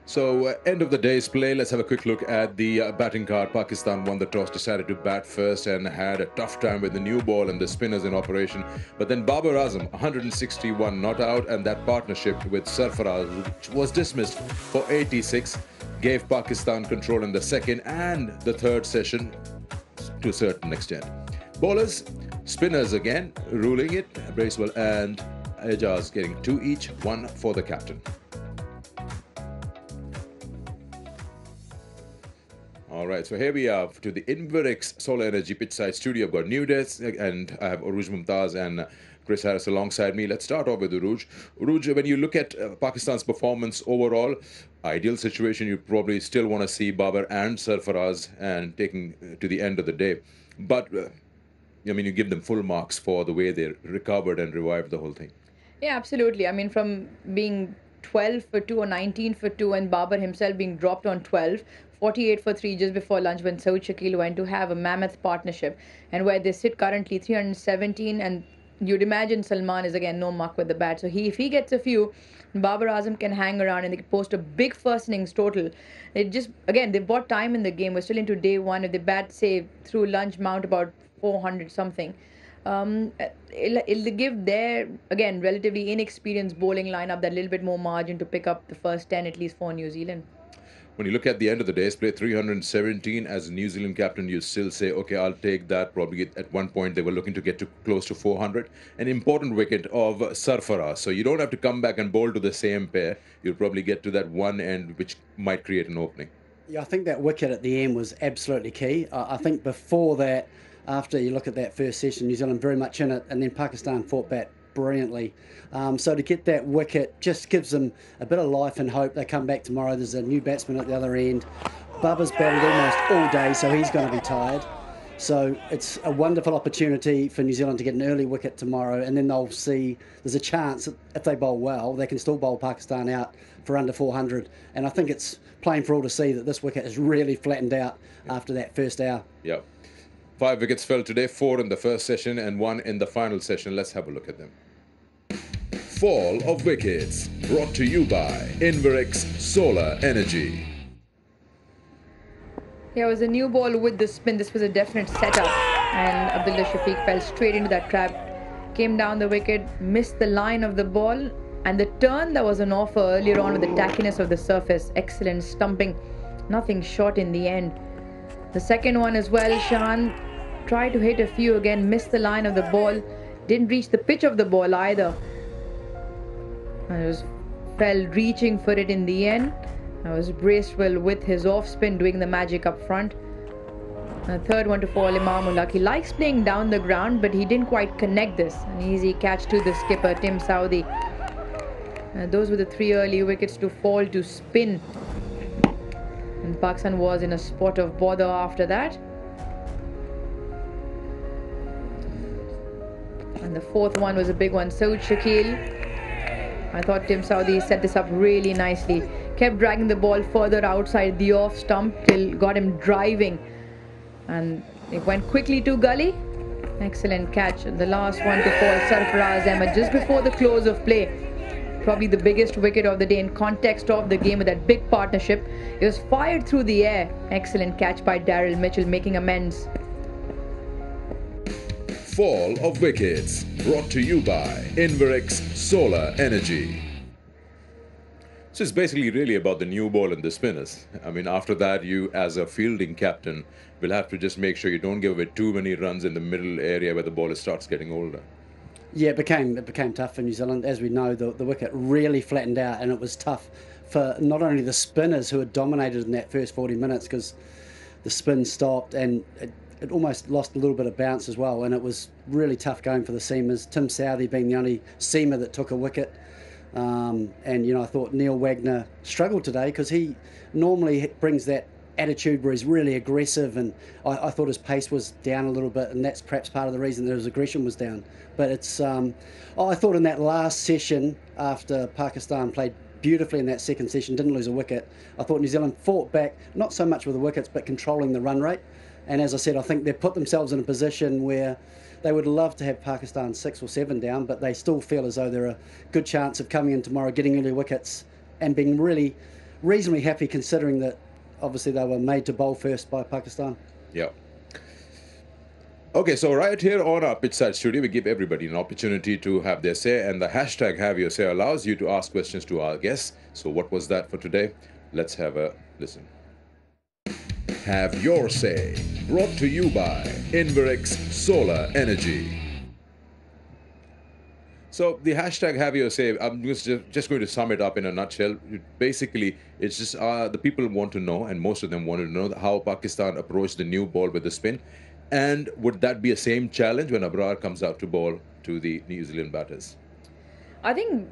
So, end of the day's play, let's have a quick look at the batting card. Pakistan won the toss, decided to bat first, and had a tough time with the new ball and the spinners in operation. But then Babar Azam, 161 not out, and that partnership with Sarfaraz, which was dismissed for 86, gave Pakistan control in the second and the third session to a certain extent. Bowlers, spinners again, ruling it, Bracewell and Ejaz getting 2 each, 1 for the captain. All right, so here we are to the Inverix Solar Energy Pitchside Studio. I've got new desks and I have Uruj Mumtaz and Chris Harris alongside me. Let's start off with Uruj. Uruj, when you look at Pakistan's performance overall, ideal situation, you probably still want to see Babar and Sarfaraz and taking to the end of the day. But, I mean, you give them full marks for the way they recovered and revived the whole thing. Yeah, absolutely. I mean, from being 12 for 2 or 19 for 2 and Babar himself being dropped on 12, 48 for 3 just before lunch when Saud Shakil went to have a mammoth partnership, and where they sit currently 317, and you'd imagine Salman is again no muck with the bat. So if he gets a few, Babar Azam can hang around and they could post a big first innings total. It just, again, they've bought time in the game. We're still into day one. If they bat, say, through lunch, mount about 400 something. It'll give their, again, relatively inexperienced bowling lineup that little bit more margin to pick up the first 10 at least for New Zealand. When you look at the end of the day's play, 317 as a New Zealand captain, you still say, okay, I'll take that. Probably at one point they were looking to get to close to 400. An important wicket of Sarfaraz. So you don't have to come back and bowl to the same pair. You'll probably get to that one end, which might create an opening. Yeah, I think that wicket at the end was absolutely key. I think before that, after you look at that first session, New Zealand very much in it, and then Pakistan fought back brilliantly. So to get that wicket just gives them a bit of life and hope. They come back tomorrow. There's a new batsman at the other end. Babar's batted almost all day, so he's going to be tired. So it's a wonderful opportunity for New Zealand to get an early wicket tomorrow, and then they'll see there's a chance that if they bowl well, they can still bowl Pakistan out for under 400. And I think it's plain for all to see that this wicket has really flattened out after that first hour. Yep. 5 wickets fell today, 4 in the first session and 1 in the final session. Let's have a look at them. Fall of wickets, brought to you by Inverix Solar Energy. Yeah, it was a new ball with the spin. This was a definite setup, and Abdullah Shafiq fell straight into that trap. Came down the wicket, missed the line of the ball, and the turn that was on offer earlier on with the tackiness of the surface. Excellent stumping, nothing short in the end. The second one as well, Shan tried to hit a few again, missed the line of the ball, didn't reach the pitch of the ball either. And it fell reaching for it in the end. That was Bracewell with his off spin doing the magic up front. And the third one to fall, Imamullah. He likes playing down the ground, but he didn't quite connect this. An easy catch to the skipper, Tim Southee. And those were the 3 early wickets to fall to spin. And Pakistan was in a spot of bother after that. And the fourth one was a big one, Saud Shakil. I thought Tim Southee set this up really nicely. Kept dragging the ball further outside the off stump till got him driving. And it went quickly to gully. Excellent catch. And the last one to fall, Sarfaraz Ahmed, just before the close of play. Probably the biggest wicket of the day in context of the game with that big partnership. It was fired through the air. Excellent catch by Daryl Mitchell, making amends. Fall of wickets, brought to you by Inverix Solar Energy. So it's basically really about the new ball and the spinners. I mean, after that, you as a fielding captain will have to just make sure you don't give away too many runs in the middle area where the ball starts getting older. Yeah, it became tough for New Zealand. As we know, the wicket really flattened out, and it was tough for not only the spinners who had dominated in that first 40 minutes because the spin stopped and it almost lost a little bit of bounce as well, and it was really tough going for the seamers. Tim Southee being the only seamer that took a wicket. And, you know, I thought Neil Wagner struggled today because he normally brings that attitude where he's really aggressive, and I thought his pace was down a little bit, and that's perhaps part of the reason that his aggression was down. But it's, I thought in that last session, after Pakistan played beautifully in that second session, didn't lose a wicket, I thought New Zealand fought back, not so much with the wickets, but controlling the run rate. And as I said, I think they've put themselves in a position where they would love to have Pakistan 6 or 7 down, but they still feel as though they're a good chance of coming in tomorrow, getting early wickets, and being really, reasonably happy considering that obviously they were made to bowl first by Pakistan. Yeah. Okay, so right here on our Pitchside Studio, we give everybody an opportunity to have their say, and the hashtag Have Your Say allows you to ask questions to our guests. So what was that for today? Let's have a listen. Have Your Say, brought to you by Inverix Solar Energy. So the hashtag Have Your Say, I'm just going to sum it up in a nutshell. Basically, it's just the people want to know, and most of them wanted to know, how Pakistan approached the new ball with the spin. And would that be a same challenge when Abrar comes out to bowl to the New Zealand batters? I think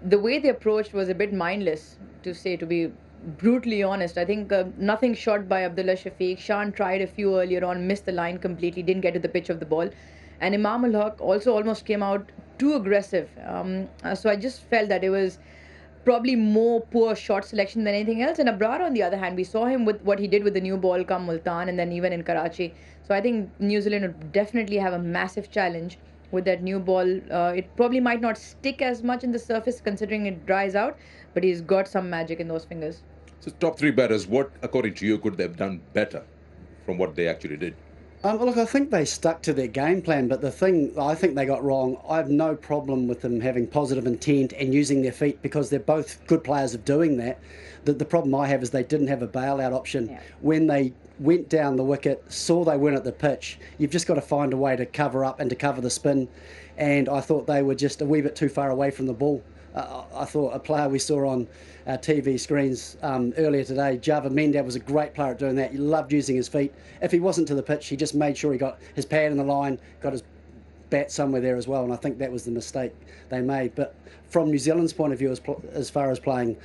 the way they approached was a bit mindless, to be brutally honest. I think nothing short by Abdullah Shafiq. Shan tried a few earlier on, missed the line completely, didn't get to the pitch of the ball. And Imam Ul Haq also almost came out too aggressive. So I just felt that it was probably more poor shot selection than anything else. And Abrar, on the other hand, we saw him with what he did with the new ball come Multan and then even in Karachi. So I think New Zealand would definitely have a massive challenge with that new ball. It probably might not stick as much in the surface considering it dries out, but he's got some magic in those fingers. So top three batters, what, according to you, could they have done better from what they actually did? Look, I think they stuck to their game plan, but the thing I think they got wrong, I have no problem with them having positive intent and using their feet because they're both good players of doing that. The problem I have is they didn't have a bailout option. Yeah. When they went down the wicket, saw they weren't at the pitch, you've just got to find a way to cover up and to cover the spin. And I thought they were just a wee bit too far away from the ball. I thought a player we saw on our TV screens earlier today, Java Mendab, was a great player at doing that. He loved using his feet. If he wasn't to the pitch, he just made sure he got his pad in the line, got his bat somewhere there as well, and I think that was the mistake they made. But from New Zealand's point of view, as far as playing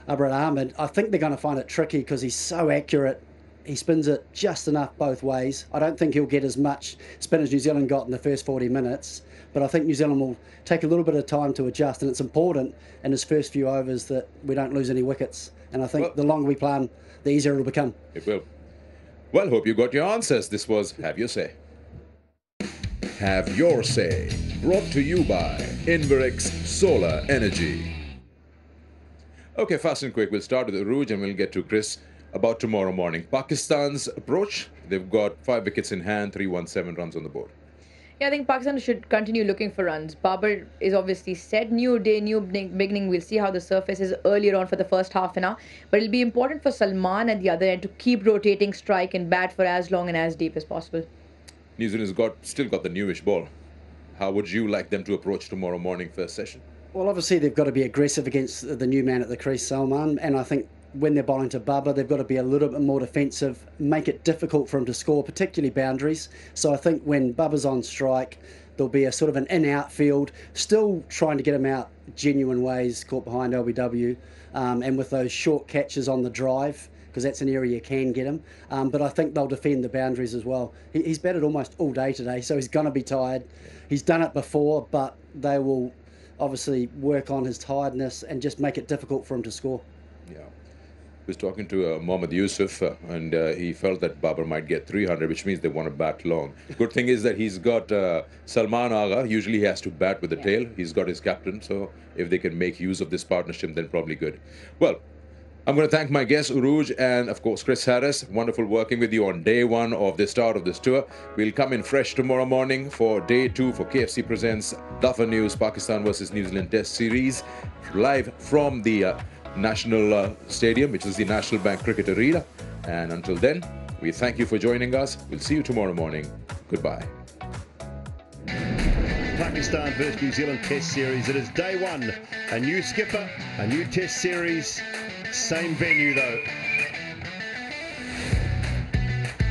Abrar Ahmed, I think they're going to find it tricky because he's so accurate. He spins it just enough both ways. I don't think he'll get as much spin as New Zealand got in the first 40 minutes, but I think New Zealand will take a little bit of time to adjust, and it's important in his first few overs that we don't lose any wickets. And I think the longer we play him, the easier it'll become. It will. Well, hope you got your answers. This was Have Your Say. Have Your Say, brought to you by Inverix Solar Energy. Okay, fast and quick. We'll start with Rouge and we'll get to Chris about tomorrow morning. Pakistan's approach, they've got 5 wickets in hand, 317 runs on the board. Yeah, I think Pakistan should continue looking for runs. Babar is obviously set. New day, new beginning. We'll see how the surface is earlier on for the first half an hour. But it'll be important for Salman at the other end to keep rotating, strike and bat for as long and as deep as possible. New Zealand's still got the newish ball. How would you like them to approach tomorrow morning first session? Well, obviously they've got to be aggressive against the new man at the crease, Salman, and I think when they're bowling to Babar, they've got to be a little bit more defensive, make it difficult for him to score, particularly boundaries. So I think when Babar's on strike, there'll be a sort of an in-out field, still trying to get him out genuine ways, caught behind LBW, and with those short catches on the drive, because that's an area you can get him. But I think they'll defend the boundaries as well. He's batted almost all day today, so he's going to be tired. He's done it before, but they will obviously work on his tiredness and just make it difficult for him to score. Yeah. I was talking to Mohammad Yusuf and he felt that Babar might get 300, which means they want to bat long. Good thing is that he's got Salman Agha. Usually he has to bat with the tail. He's got his captain, so if they can make use of this partnership, then probably good. Well, I'm going to thank my guests, Uruj and, of course, Chris Harris. Wonderful working with you on day 1 of the start of this tour. We'll come in fresh tomorrow morning for day 2 for KFC Presents Dafa News Pakistan versus New Zealand Test Series, live from the National Stadium, which is the National Bank Cricket Arena. And until then, we thank you for joining us. We'll see you tomorrow morning. Goodbye. Pakistan versus New Zealand Test Series. It is day 1. A new skipper, a new Test Series. Same venue though.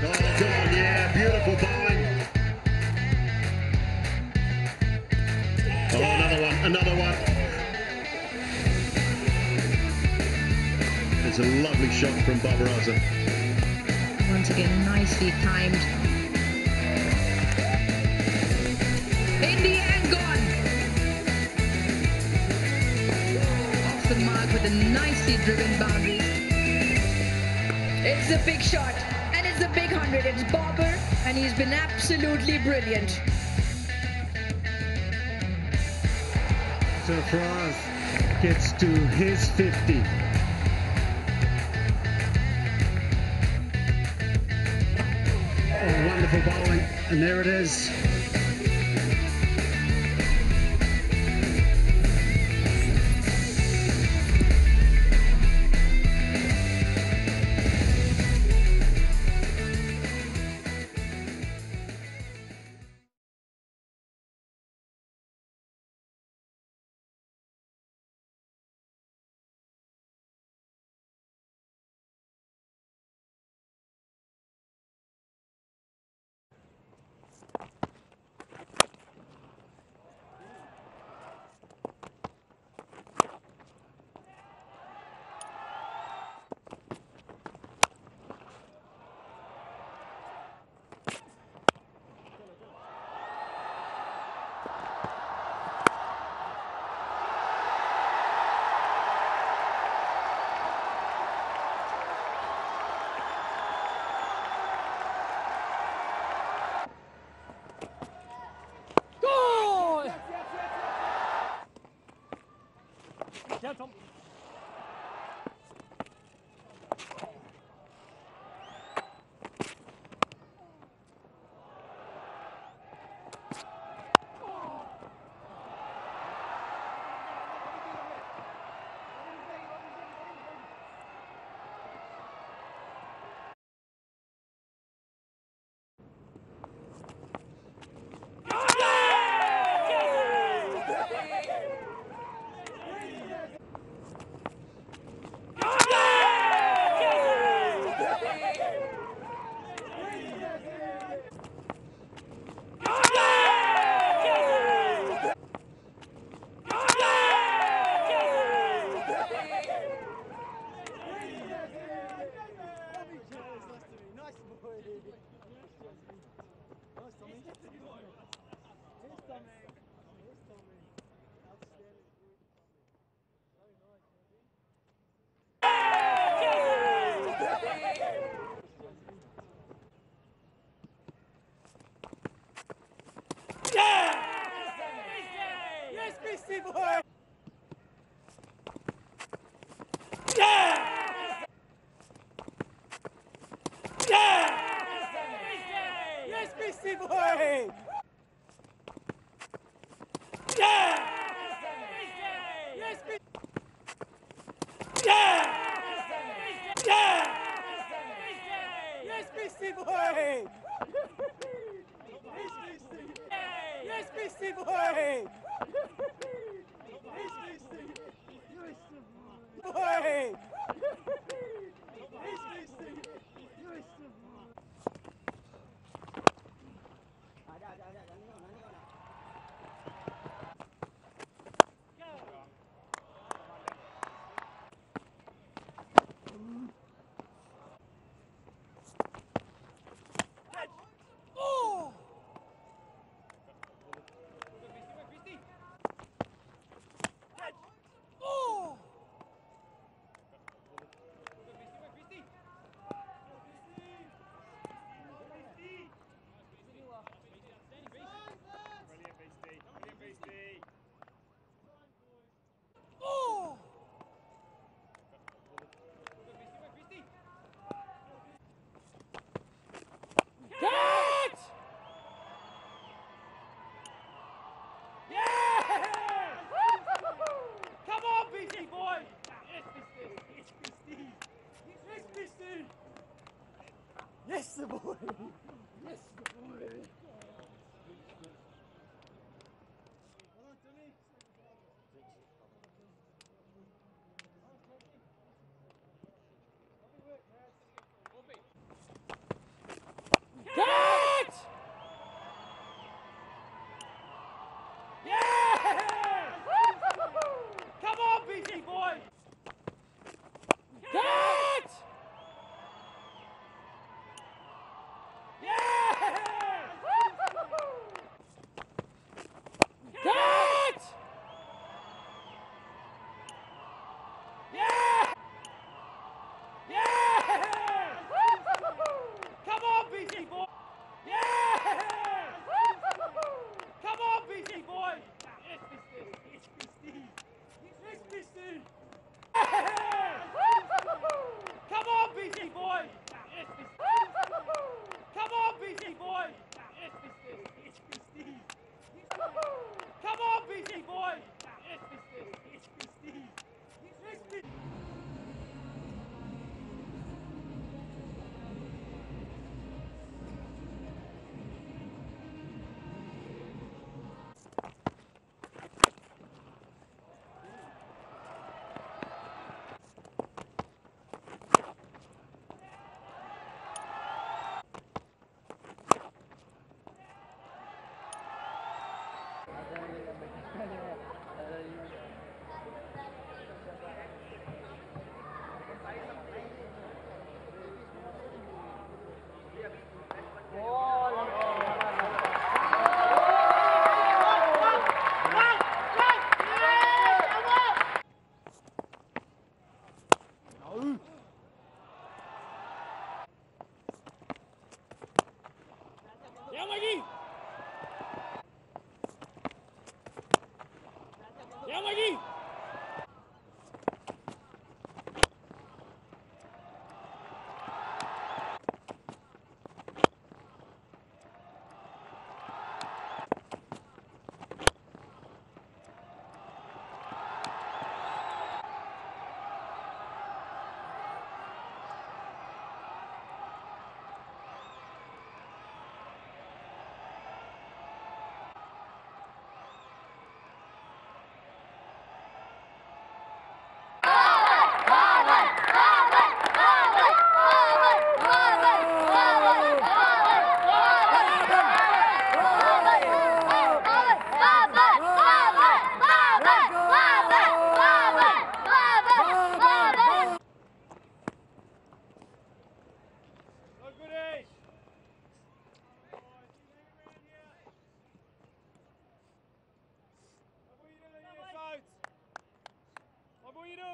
Oh, come on, yeah, beautiful bowling. Oh, another one. There's a lovely shot from Babar Azam. Once again, nicely timed. In the air, gone. Off the mark with a nicely driven boundary. It's a big shot, and it's a big 100. It's Babar, and he's been absolutely brilliant. Surprise gets to his 50. Beautiful bowling, and there it is.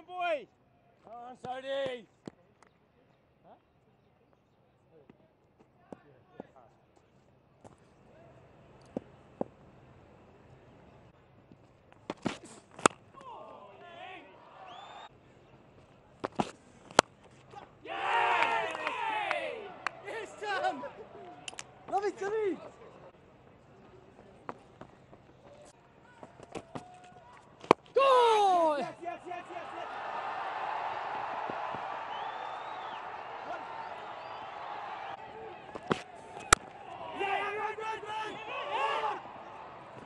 boy. Come on, Sody. Yes, Tom. Love it, Timmy. Goal! Yes, yes, yes, yes, yes. Run!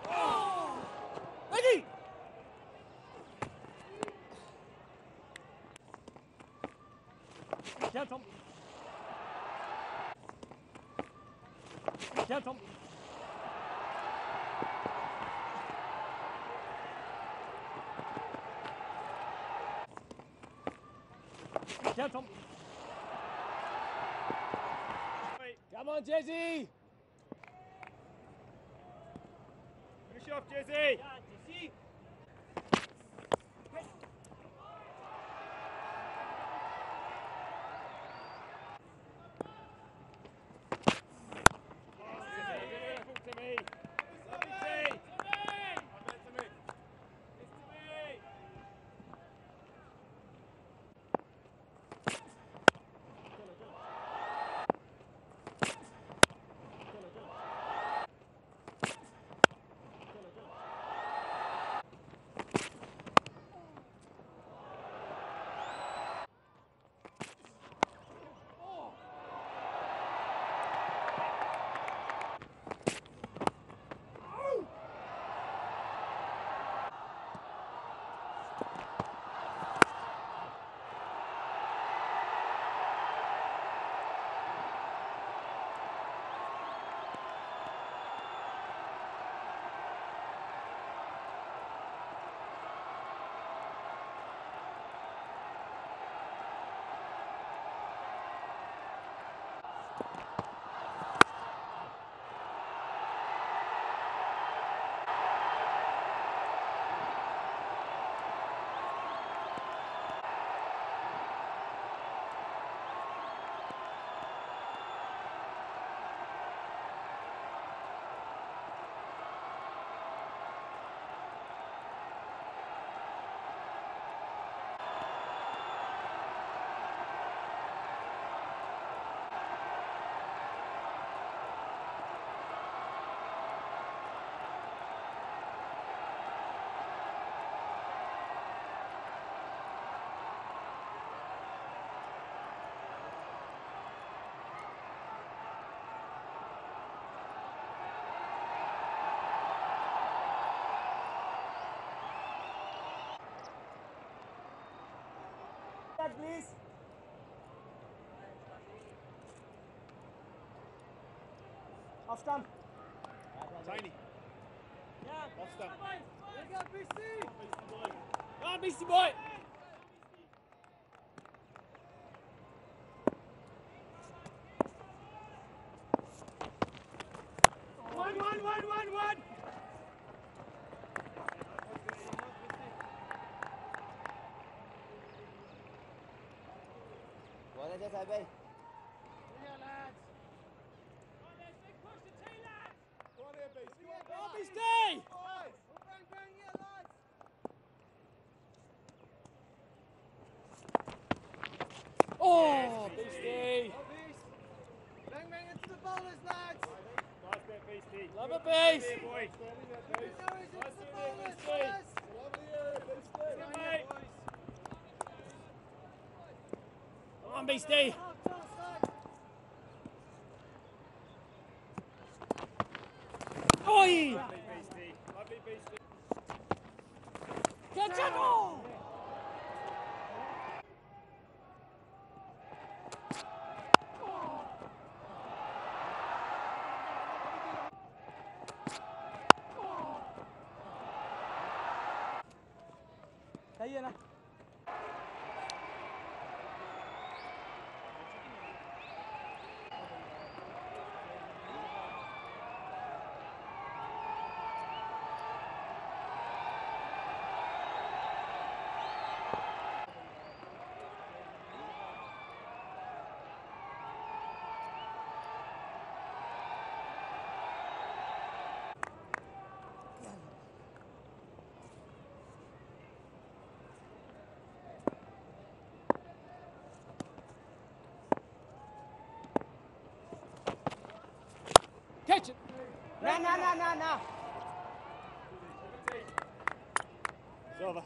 Oh! Ready! Down, Tom. Down, Tom. Down, Tom. Come on, Jesse. Finish off, Jesse. Yeah, Jesse. Please. Off stump. Tiny. Yeah. Off stump. Go, BC. Come on, BC boy. One. Boleh je Sabai. Here, lads. Come on, lads. Big push the tee, lads. Go on here, Beast. Go on, Beast. Bang, here, lads. Oh, Beastie. Bang, into the bowlers, lads. Nice bit, Beastie. Love it, Beast. Nice bit, Beastie. Lovely area, Beastie. Come on, Beastie. Oi! Lovely Beastie. Catch it! Oh! सही है ना No. It's over.